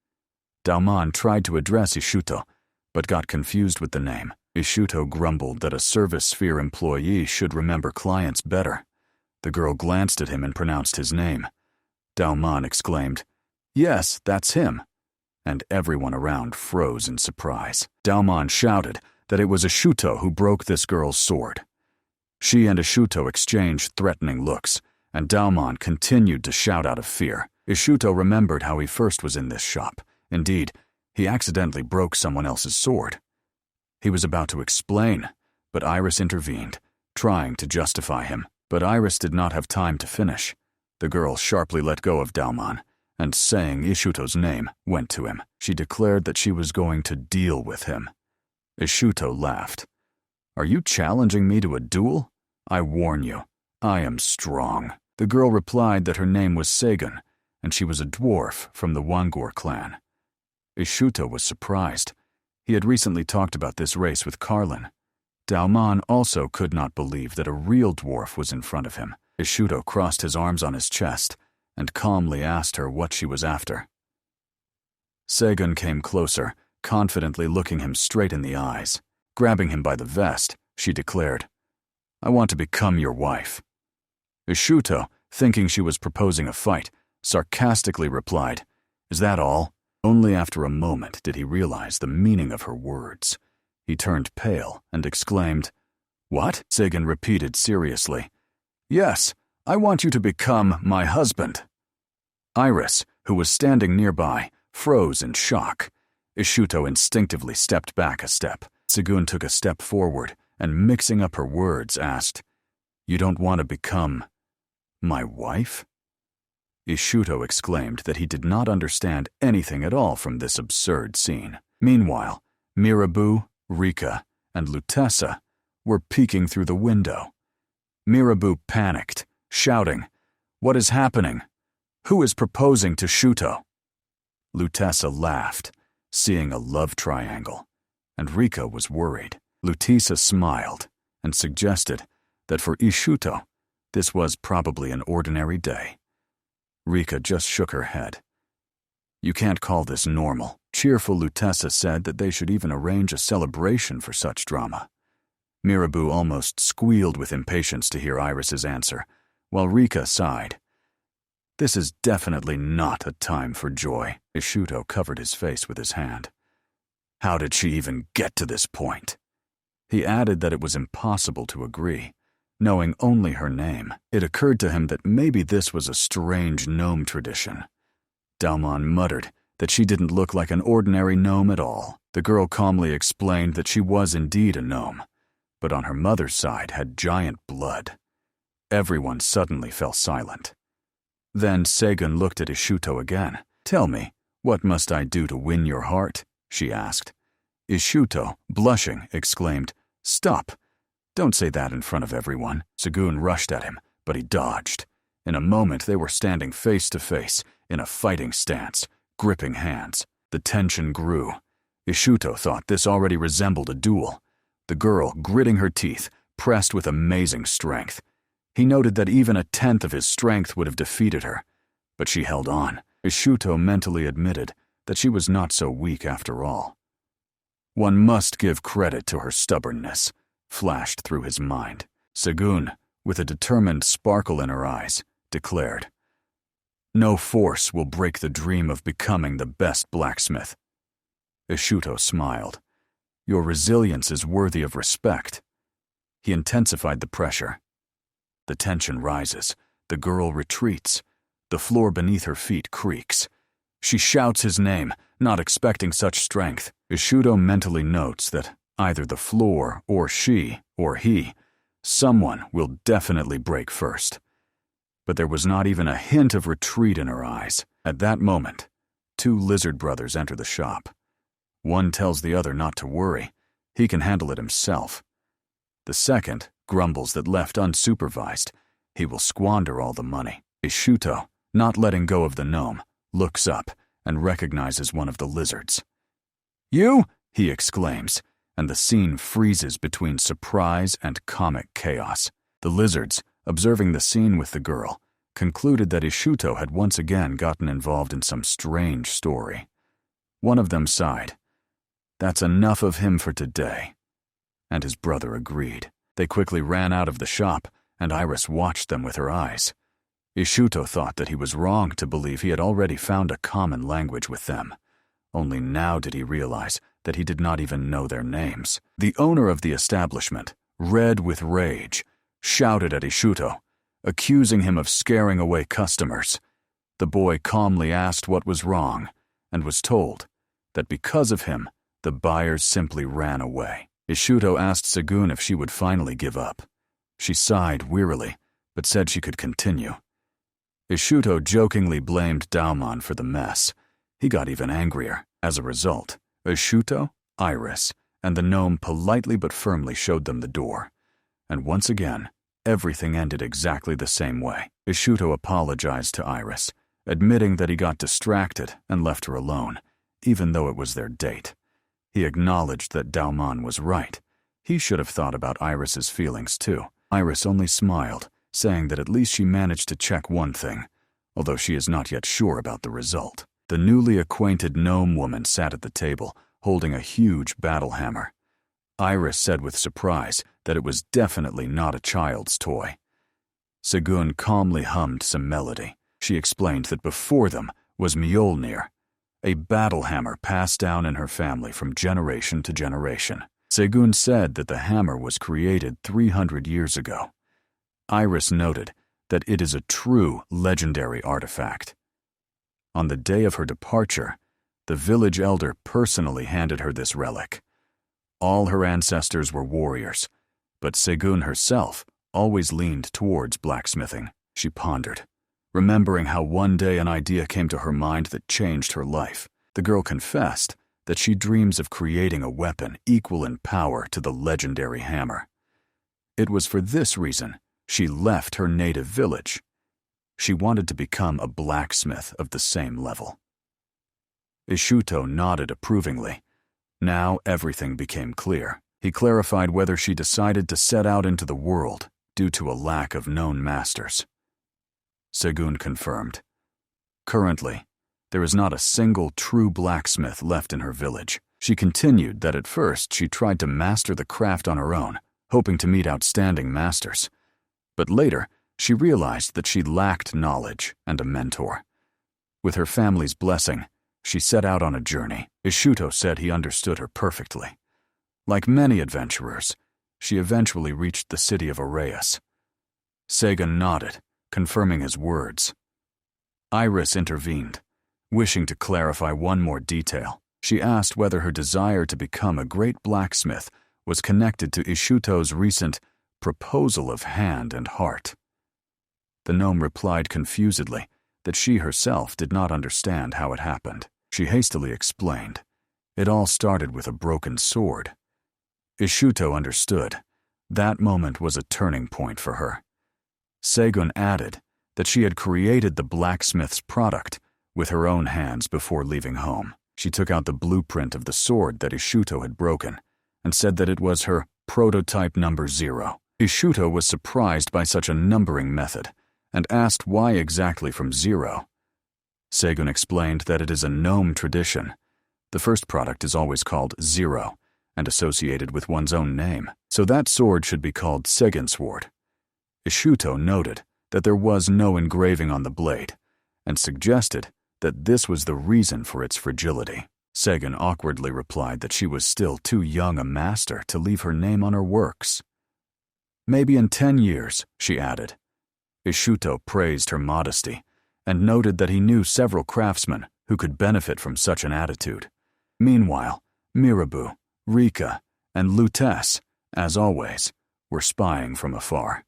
Dalmon tried to address Ishuto, but got confused with the name. Ishuto grumbled that a service sphere employee should remember clients better. The girl glanced at him and pronounced his name. Dalmon exclaimed, "Yes, that's him," and everyone around froze in surprise. Dalmon shouted that it was Ishuto who broke this girl's sword. She and Ishuto exchanged threatening looks, and Dalmon continued to shout out of fear. Ishuto remembered how he first was in this shop. Indeed, he accidentally broke someone else's sword. He was about to explain, but Iris intervened, trying to justify him. But Iris did not have time to finish. The girl sharply let go of Dalmon, and saying Ishuto's name, went to him. She declared that she was going to deal with him. Ishuto laughed. "Are you challenging me to a duel? I warn you, I am strong." The girl replied that her name was Sagan, and she was a dwarf from the Wangor clan. Ishuto was surprised. He had recently talked about this race with Carlin. Dalmon also could not believe that a real dwarf was in front of him. Ishuto crossed his arms on his chest and calmly asked her what she was after. Sagan came closer, confidently looking him straight in the eyes. Grabbing him by the vest, she declared, "I want to become your wife." Ishuto, thinking she was proposing a fight, sarcastically replied, "Is that all?" Only after a moment did he realize the meaning of her words. He turned pale and exclaimed, "What?" Sagan repeated seriously, "Yes, I want you to become my husband." Iris, who was standing nearby, froze in shock. Ishuto instinctively stepped back a step. Sagun took a step forward and, mixing up her words, asked, "You don't want to become my wife?" Ishuto exclaimed that he did not understand anything at all from this absurd scene. Meanwhile, Mirabu, Rika, and Lutessa were peeking through the window. Mirabu panicked, shouting, "What is happening? Who is proposing to Shuto?" Lutessa laughed, seeing a love triangle, and Rika was worried. Lutessa smiled and suggested that for Ishuto, this was probably an ordinary day. Rika just shook her head. "You can't call this normal." Cheerful Lutessa said that they should even arrange a celebration for such drama. Mirabu almost squealed with impatience to hear Iris's answer, while Rika sighed. "This is definitely not a time for joy." Ishuto covered his face with his hand. How did she even get to this point? He added that it was impossible to agree. Knowing only her name, it occurred to him that maybe this was a strange gnome tradition. Dalmon muttered that she didn't look like an ordinary gnome at all. The girl calmly explained that she was indeed a gnome, but on her mother's side had giant blood. Everyone suddenly fell silent. Then Segun looked at Ishuto again. "Tell me, what must I do to win your heart?" she asked. Ishuto, blushing, exclaimed, "Stop! Don't say that in front of everyone." Segun rushed at him, but he dodged. In a moment they were standing face to face, in a fighting stance, gripping hands. The tension grew. Ishuto thought this already resembled a duel. The girl, gritting her teeth, pressed with amazing strength. He noted that even a tenth of his strength would have defeated her, but she held on. Ishuto mentally admitted that she was not so weak after all. One must give credit to her stubbornness, flashed through his mind. Segun, with a determined sparkle in her eyes, declared, "No force will break the dream of becoming the best blacksmith." Ishuto smiled. "Your resilience is worthy of respect." He intensified the pressure. The tension rises. The girl retreats. The floor beneath her feet creaks. She shouts his name, not expecting such strength. Ishuto mentally notes that either the floor, or she, or he, someone will definitely break first. But there was not even a hint of retreat in her eyes. At that moment, two lizard brothers enter the shop. One tells the other not to worry. He can handle it himself. The second grumbles that left unsupervised, he will squander all the money. Ishuto, not letting go of the gnome, looks up and recognizes one of the lizards. "You?" he exclaims, and the scene freezes between surprise and comic chaos. The lizards, observing the scene with the girl, concluded that Ishuto had once again gotten involved in some strange story. One of them sighed. "That's enough of him for today." And his brother agreed. They quickly ran out of the shop, and Iris watched them with her eyes. Ishuto thought that he was wrong to believe he had already found a common language with them. Only now did he realize that he did not even know their names. The owner of the establishment, red with rage, shouted at Ishuto, accusing him of scaring away customers. The boy calmly asked what was wrong, and was told that because of him, the buyers simply ran away. Ishuto asked Segun if she would finally give up. She sighed wearily, but said she could continue. Ishuto jokingly blamed Daomon for the mess. He got even angrier. As a result, Ishuto, Iris, and the gnome politely but firmly showed them the door. And once again, everything ended exactly the same way. Ishuto apologized to Iris, admitting that he got distracted and left her alone, even though it was their date. He acknowledged that Daomon was right. He should have thought about Iris's feelings too. Iris only smiled, saying that at least she managed to check one thing, although she is not yet sure about the result. The newly acquainted gnome woman sat at the table, holding a huge battle hammer. Iris said with surprise that it was definitely not a child's toy. Segun calmly hummed some melody. She explained that before them was Mjolnir, a battle hammer passed down in her family from generation to generation. Segun said that the hammer was created 300 years ago. Iris noted that it is a true legendary artifact. On the day of her departure, the village elder personally handed her this relic. All her ancestors were warriors, but Segun herself always leaned towards blacksmithing. She pondered, remembering how one day an idea came to her mind that changed her life. The girl confessed that she dreams of creating a weapon equal in power to the legendary hammer. It was for this reason she left her native village. She wanted to become a blacksmith of the same level. Ishuto nodded approvingly. Now everything became clear. He clarified whether she decided to set out into the world due to a lack of known masters. Segun confirmed. Currently, there is not a single true blacksmith left in her village. She continued that at first she tried to master the craft on her own, hoping to meet outstanding masters. But later, she realized that she lacked knowledge and a mentor. With her family's blessing, she set out on a journey. Ishuto said he understood her perfectly. Like many adventurers, she eventually reached the city of Arraius. Segun nodded, confirming his words. Iris intervened, wishing to clarify one more detail. She asked whether her desire to become a great blacksmith was connected to Ishuto's recent proposal of hand and heart. The gnome replied confusedly that she herself did not understand how it happened. She hastily explained. It all started with a broken sword. Ishuto understood. That moment was a turning point for her. Segun added that she had created the blacksmith's product with her own hands before leaving home. She took out the blueprint of the sword that Ishuto had broken and said that it was her prototype number 0. Ishuto was surprised by such a numbering method and asked why exactly from 0. Segun explained that it is a gnome tradition. The first product is always called 0 and associated with one's own name, so that sword should be called Segun sword. Ishuto noted that there was no engraving on the blade and suggested that this was the reason for its fragility. Segun awkwardly replied that she was still too young a master to leave her name on her works. Maybe in 10 years, she added. Ishuto praised her modesty and noted that he knew several craftsmen who could benefit from such an attitude. Meanwhile, Mirabu, Rika, and Lutess, as always, were spying from afar.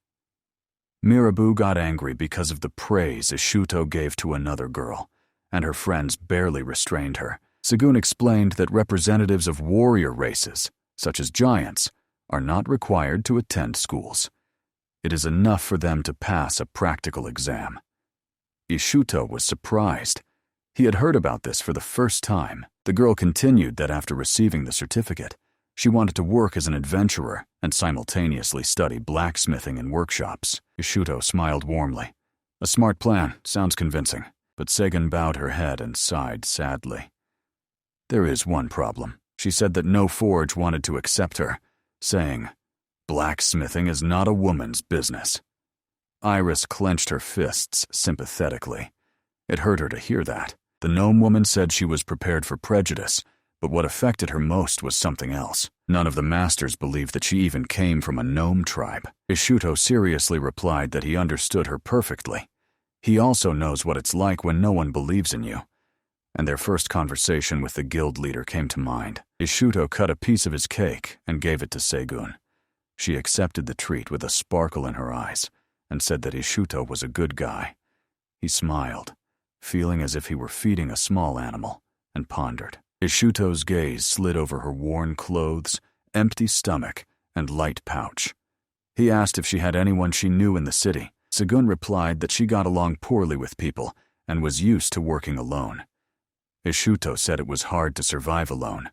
Mirabu got angry because of the praise Ishuto gave to another girl, and her friends barely restrained her. Segun explained that representatives of warrior races, such as giants, are not required to attend schools. It is enough for them to pass a practical exam. Ishuto was surprised. He had heard about this for the first time. The girl continued that after receiving the certificate, she wanted to work as an adventurer and simultaneously study blacksmithing in workshops. Ishuto smiled warmly. A smart plan, sounds convincing, but Segun bowed her head and sighed sadly. There is one problem. She said that no forge wanted to accept her, saying, "Blacksmithing is not a woman's business." Iris clenched her fists sympathetically. It hurt her to hear that. The gnome woman said she was prepared for prejudice, but what affected her most was something else. None of the masters believed that she even came from a gnome tribe. Ishuto seriously replied that he understood her perfectly. He also knows what it's like when no one believes in you. And their first conversation with the guild leader came to mind. Ishuto cut a piece of his cake and gave it to Segun. She accepted the treat with a sparkle in her eyes and said that Ishuto was a good guy. He smiled, feeling as if he were feeding a small animal, and pondered. Ishuto's gaze slid over her worn clothes, empty stomach, and light pouch. He asked if she had anyone she knew in the city. Segun replied that she got along poorly with people and was used to working alone. Ishuto said it was hard to survive alone.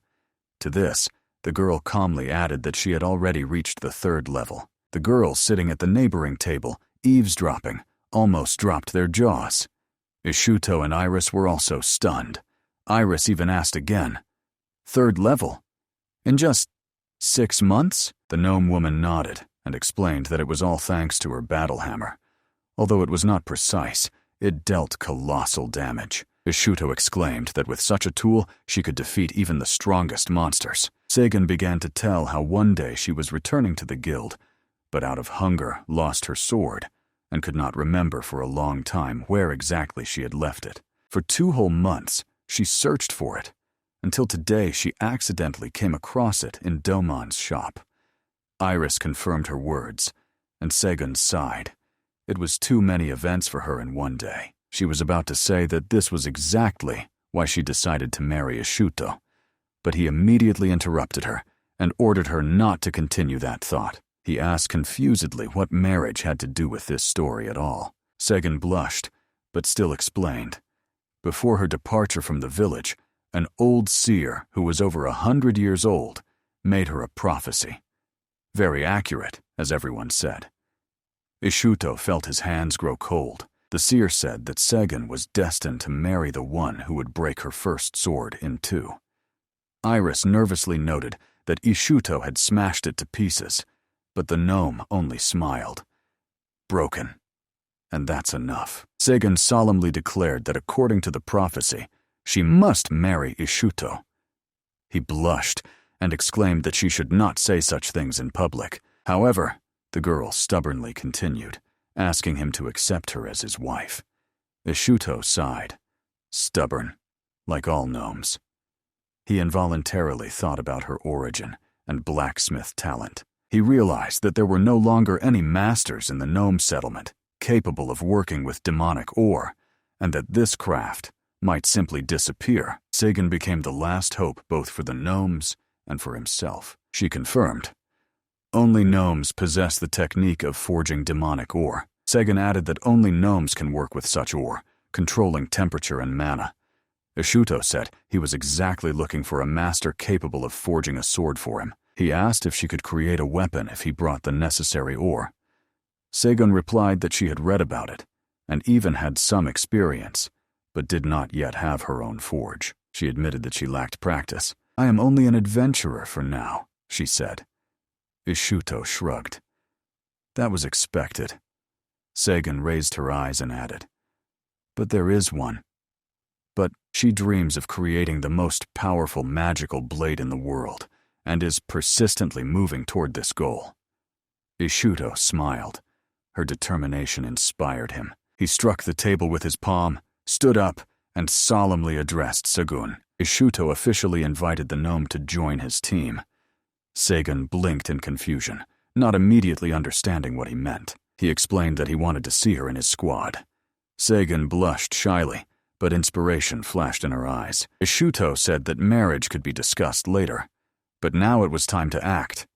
To this, the girl calmly added that she had already reached the 3rd level. The girls sitting at the neighboring table, eavesdropping, almost dropped their jaws. Ishuto and Iris were also stunned. Iris even asked again, 3rd level? In just 6 months? The gnome woman nodded and explained that it was all thanks to her battle hammer. Although it was not precise, it dealt colossal damage. Ishuto exclaimed that with such a tool, she could defeat even the strongest monsters. Segun began to tell how one day she was returning to the guild, but out of hunger lost her sword and could not remember for a long time where exactly she had left it. For 2 whole months, she searched for it, until today she accidentally came across it in Domon's shop. Iris confirmed her words, and Segun sighed. It was too many events for her in one day. She was about to say that this was exactly why she decided to marry Ishuto, but he immediately interrupted her and ordered her not to continue that thought. He asked confusedly what marriage had to do with this story at all. Segun blushed, but still explained. Before her departure from the village, an old seer who was over 100 years old made her a prophecy. Very accurate, as everyone said. Ishuto felt his hands grow cold. The seer said that Segun was destined to marry the one who would break her first sword in 2. Iris nervously noted that Ishuto had smashed it to pieces, but the gnome only smiled. Broken. And that's enough. Segun solemnly declared that according to the prophecy, she must marry Ishuto. He blushed and exclaimed that she should not say such things in public. However, the girl stubbornly continued, asking him to accept her as his wife. Ishuto sighed. Stubborn, like all gnomes. He involuntarily thought about her origin and blacksmith talent. He realized that there were no longer any masters in the gnome settlement, capable of working with demonic ore, and that this craft might simply disappear. Sagan became the last hope both for the gnomes and for himself. She confirmed, only gnomes possess the technique of forging demonic ore. Sagan added that only gnomes can work with such ore, controlling temperature and mana. Ishuto said he was exactly looking for a master capable of forging a sword for him. He asked if she could create a weapon if he brought the necessary ore. Sagan replied that she had read about it, and even had some experience, but did not yet have her own forge. She admitted that she lacked practice. "I am only an adventurer for now," she said. Ishuto shrugged. That was expected. Sagan raised her eyes and added, "But there is one. But she dreams of creating the most powerful magical blade in the world, and is persistently moving toward this goal." Ishuto smiled. Her determination inspired him. He struck the table with his palm, stood up, and solemnly addressed Sagun. Ishuto officially invited the gnome to join his team. Sagan blinked in confusion, not immediately understanding what he meant. He explained that he wanted to see her in his squad. Sagan blushed shyly, but inspiration flashed in her eyes. Ishuto said that marriage could be discussed later, but now it was time to act.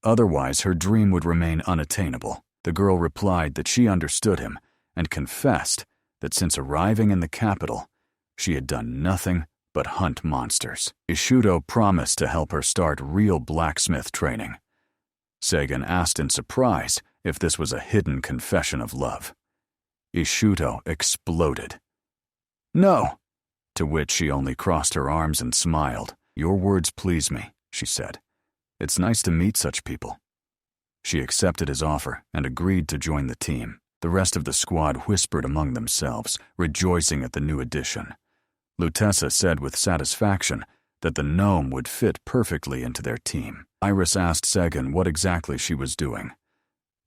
Otherwise, her dream would remain unattainable. The girl replied that she understood him and confessed that since arriving in the capital, she had done nothing but hunt monsters. Ishuto promised to help her start real blacksmith training. Sagan asked in surprise if this was a hidden confession of love. Ishuto exploded. "No," to which she only crossed her arms and smiled. "Your words please me," she said. "It's nice to meet such people." She accepted his offer and agreed to join the team. The rest of the squad whispered among themselves, rejoicing at the new addition. Lutessa said with satisfaction that the gnome would fit perfectly into their team. Iris asked Sagan what exactly she was doing.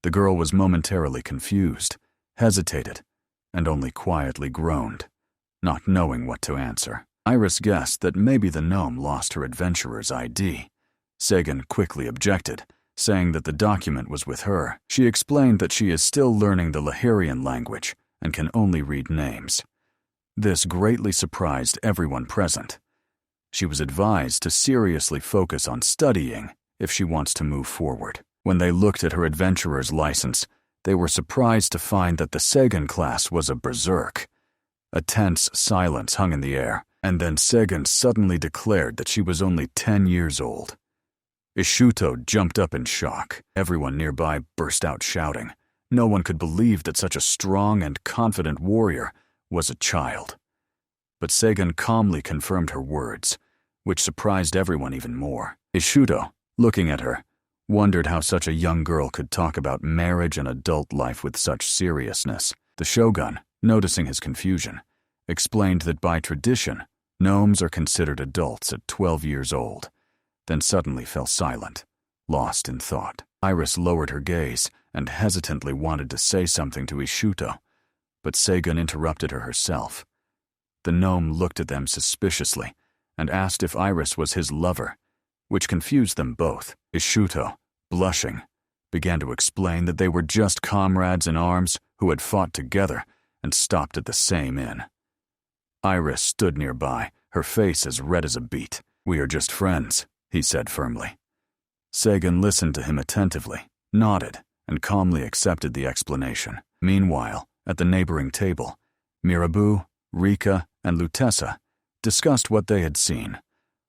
The girl was momentarily confused, hesitated, and only quietly groaned, not knowing what to answer. Iris guessed that maybe the gnome lost her adventurer's ID. Sagan quickly objected, saying that the document was with her. She explained that she is still learning the Lahirian language and can only read names. This greatly surprised everyone present. She was advised to seriously focus on studying if she wants to move forward. When they looked at her adventurer's license, they were surprised to find that the Sagan class was a berserk. A tense silence hung in the air, and then Sagan suddenly declared that she was only 10 years old. Ishuto jumped up in shock. Everyone nearby burst out shouting. No one could believe that such a strong and confident warrior was a child. But Sagan calmly confirmed her words, which surprised everyone even more. Ishuto, looking at her, wondered how such a young girl could talk about marriage and adult life with such seriousness. The shogun, noticing his confusion, explained that by tradition, gnomes are considered adults at 12 years old, then suddenly fell silent, lost in thought. Iris lowered her gaze and hesitantly wanted to say something to Ishuto, but Sagan interrupted her herself. The gnome looked at them suspiciously and asked if Iris was his lover, which confused them both. Ishuto, blushing, began to explain that they were just comrades in arms who had fought together and stopped at the same inn. Iris stood nearby, her face as red as a beet. "We are just friends," he said firmly. Sagan listened to him attentively, nodded, and calmly accepted the explanation. Meanwhile, at the neighboring table, Mirabu, Rika, and Lutessa discussed what they had seen,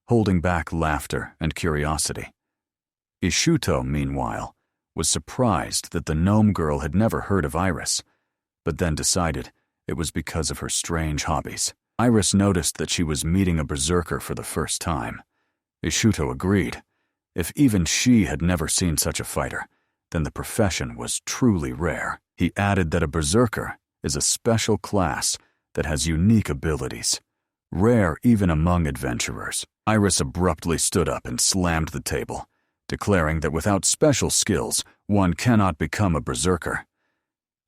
holding back laughter and curiosity. Ishuto, meanwhile, was surprised that the gnome girl had never heard of Iris, but then decided it was because of her strange hobbies. Iris noticed that she was meeting a berserker for the first time. Ishuto agreed. If even she had never seen such a fighter, then the profession was truly rare. He added that a berserker is a special class that has unique abilities, rare even among adventurers. Iris abruptly stood up and slammed the table, declaring that without special skills, one cannot become a berserker.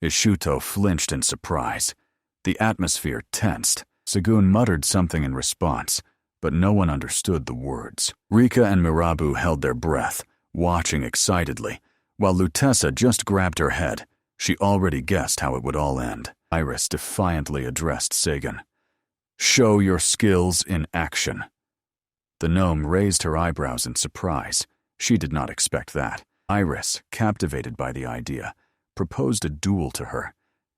Ishuto flinched in surprise. The atmosphere tensed. Sagun muttered something in response, but no one understood the words. Rika and Mirabu held their breath, watching excitedly, while Lutessa just grabbed her head She already guessed how it would all end. Iris defiantly addressed Sagan. "Show your skills in action." The gnome raised her eyebrows in surprise. She did not expect that. Iris, captivated by the idea, proposed a duel to her,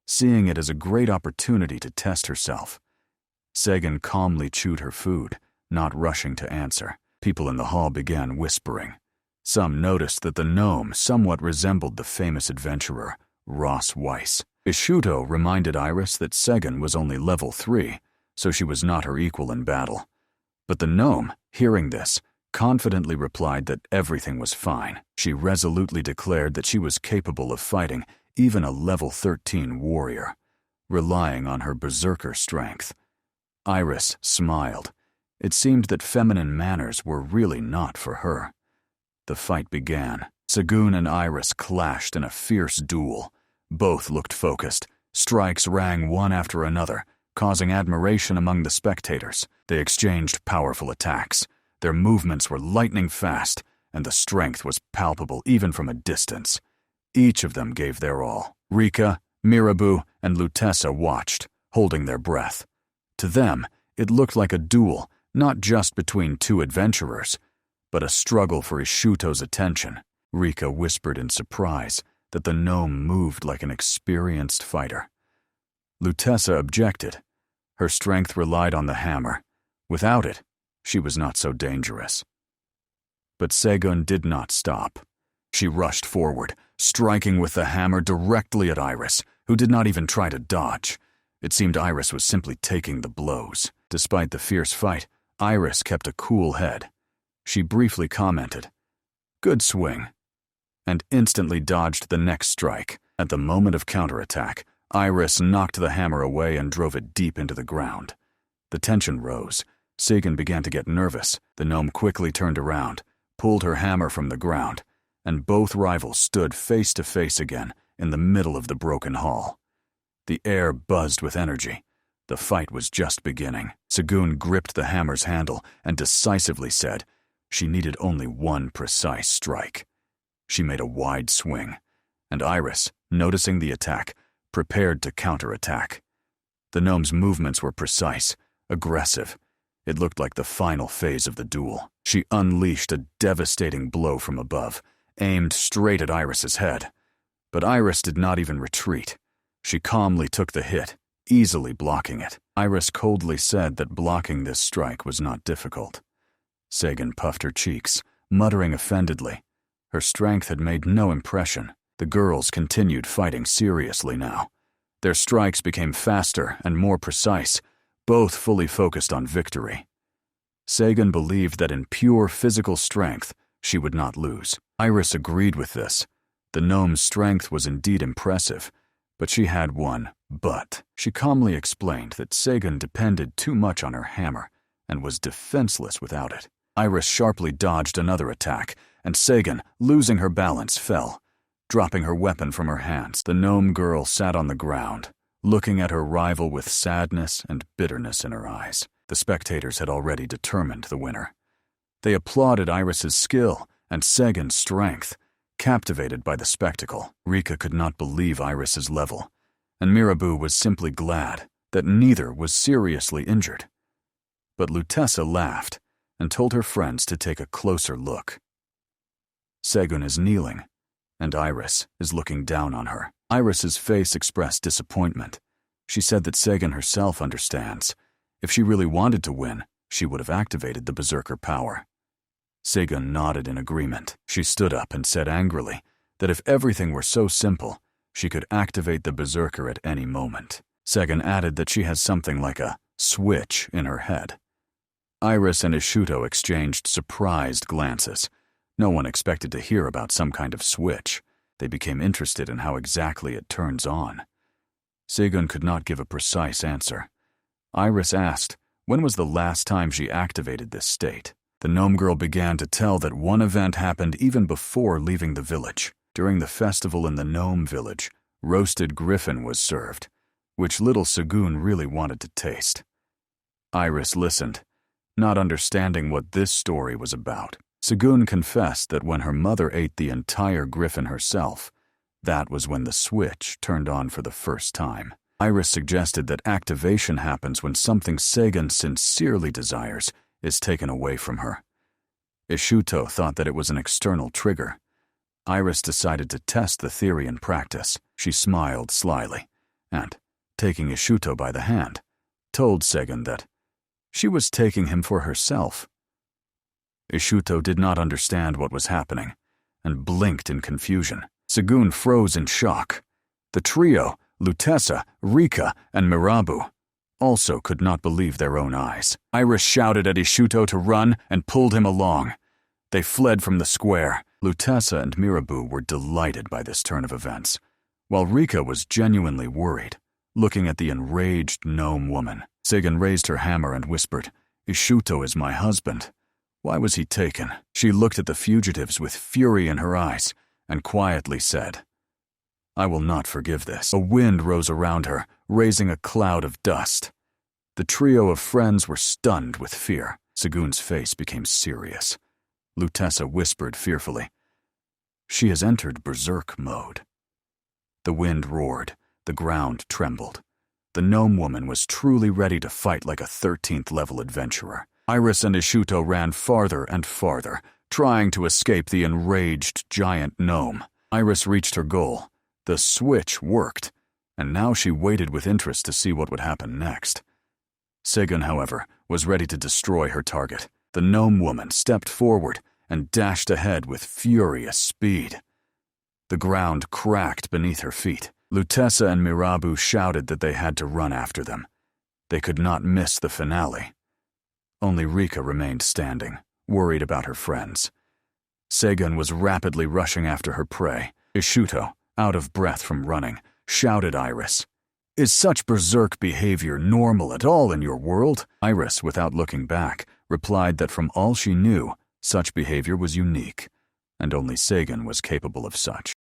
seeing it as a great opportunity to test herself. Sagan calmly chewed her food, not rushing to answer. People in the hall began whispering. Some noticed that the gnome somewhat resembled the famous adventurer, Ross Weiss. Ishuto reminded Iris that Sagan was only level 3, so she was not her equal in battle. But the gnome, hearing this, confidently replied that everything was fine. She resolutely declared that she was capable of fighting even a level 13 warrior, relying on her berserker strength. Iris smiled. It seemed that feminine manners were really not for her. The fight began. Sagun and Iris clashed in a fierce duel. Both looked focused. Strikes rang one after another, causing admiration among the spectators. They exchanged powerful attacks. Their movements were lightning fast, and the strength was palpable even from a distance. Each of them gave their all. Rika, Mirabu, and Lutessa watched, holding their breath. To them, it looked like a duel, not just between two adventurers, but a struggle for Ishuto's attention. Rika whispered in surprise that the gnome moved like an experienced fighter. Lutessa objected. Her strength relied on the hammer. Without it, she was not so dangerous. But Sagun did not stop. She rushed forward, striking with the hammer directly at Iris, who did not even try to dodge. It seemed Iris was simply taking the blows. Despite the fierce fight, Iris kept a cool head. She briefly commented, "Good swing," and instantly dodged the next strike. At the moment of counterattack, Iris knocked the hammer away and drove it deep into the ground. The tension rose. Sagan began to get nervous. The gnome quickly turned around, pulled her hammer from the ground, and both rivals stood face to face again in the middle of the broken hall. The air buzzed with energy. The fight was just beginning. Sagun gripped the hammer's handle and decisively said she needed only one precise strike. She made a wide swing, and Iris, noticing the attack, prepared to counterattack. The gnome's movements were precise, aggressive. It looked like the final phase of the duel. She unleashed a devastating blow from above, aimed straight at Iris's head. But Iris did not even retreat. She calmly took the hit, easily blocking it. Iris coldly said that blocking this strike was not difficult. Sagan puffed her cheeks, muttering offendedly. Her strength had made no impression. The girls continued fighting seriously now. Their strikes became faster and more precise, both fully focused on victory. Sagan believed that in pure physical strength, she would not lose. Iris agreed with this. The gnome's strength was indeed impressive, but she had one but. She calmly explained that Sagan depended too much on her hammer and was defenseless without it. Iris sharply dodged another attack, and Sagan, losing her balance, fell. Dropping her weapon from her hands, the gnome girl sat on the ground, looking at her rival with sadness and bitterness in her eyes. The spectators had already determined the winner. They applauded Iris's skill and Sagan's strength, captivated by the spectacle. Rika could not believe Iris's level, and Mirabu was simply glad that neither was seriously injured. But Lutessa laughed and told her friends to take a closer look. Sagun is kneeling, and Iris is looking down on her. Iris's face expressed disappointment. She said that Sagan herself understands. If she really wanted to win, she would have activated the berserker power. Sagan nodded in agreement. She stood up and said angrily that if everything were so simple, she could activate the berserker at any moment. Sagan added that she has something like a switch in her head. Iris and Ishuto exchanged surprised glances. No one expected to hear about some kind of switch. They became interested in how exactly it turns on. Sagan could not give a precise answer. Iris asked, when was the last time she activated this state? The gnome girl began to tell that one event happened even before leaving the village. During the festival in the gnome village, roasted griffin was served, which little Sagun really wanted to taste. Iris listened, not understanding what this story was about. Sagun confessed that when her mother ate the entire griffin herself, That was when the switch turned on for the first time. Iris suggested that activation happens when something Seigen sincerely desires is taken away from her. Ishuto thought that it was an external trigger. Iris decided to test the theory in practice. She smiled slyly and, taking Ishuto by the hand, told Seigen that she was taking him for herself. Ishuto did not understand what was happening and blinked in confusion. Segun froze in shock. The trio, Lutessa, Rika, and Mirabu, also could not believe their own eyes. Iris shouted at Ishuto to run and pulled him along. They fled from the square. Lutessa and Mirabu were delighted by this turn of events, while Rika was genuinely worried, looking at the enraged gnome woman. Seigen raised her hammer and whispered, "Ishuto is my husband. Why was he taken?" She looked at the fugitives with fury in her eyes and quietly said, "I will not forgive this." A wind rose around her, raising a cloud of dust. The trio of friends were stunned with fear. Segun's face became serious. Lutessa whispered fearfully, "She has entered berserk mode." The wind roared, the ground trembled. The gnome woman was truly ready to fight like a 13th level adventurer. Iris and Ishuto ran farther and farther, trying to escape the enraged giant gnome. Iris reached her goal. The switch worked, and now she waited with interest to see what would happen next. Seigen, however, was ready to destroy her target. The gnome woman stepped forward and dashed ahead with furious speed. The ground cracked beneath her feet. Lutessa and Mirabu shouted that they had to run after them. They could not miss the finale. Only Rika remained standing, worried about her friends. Seigen was rapidly rushing after her prey. Ishuto, out of breath from running, shouted Iris, "Is such berserk behavior normal at all in your world?" Iris, without looking back, replied that from all she knew, such behavior was unique, and only Seigen was capable of such.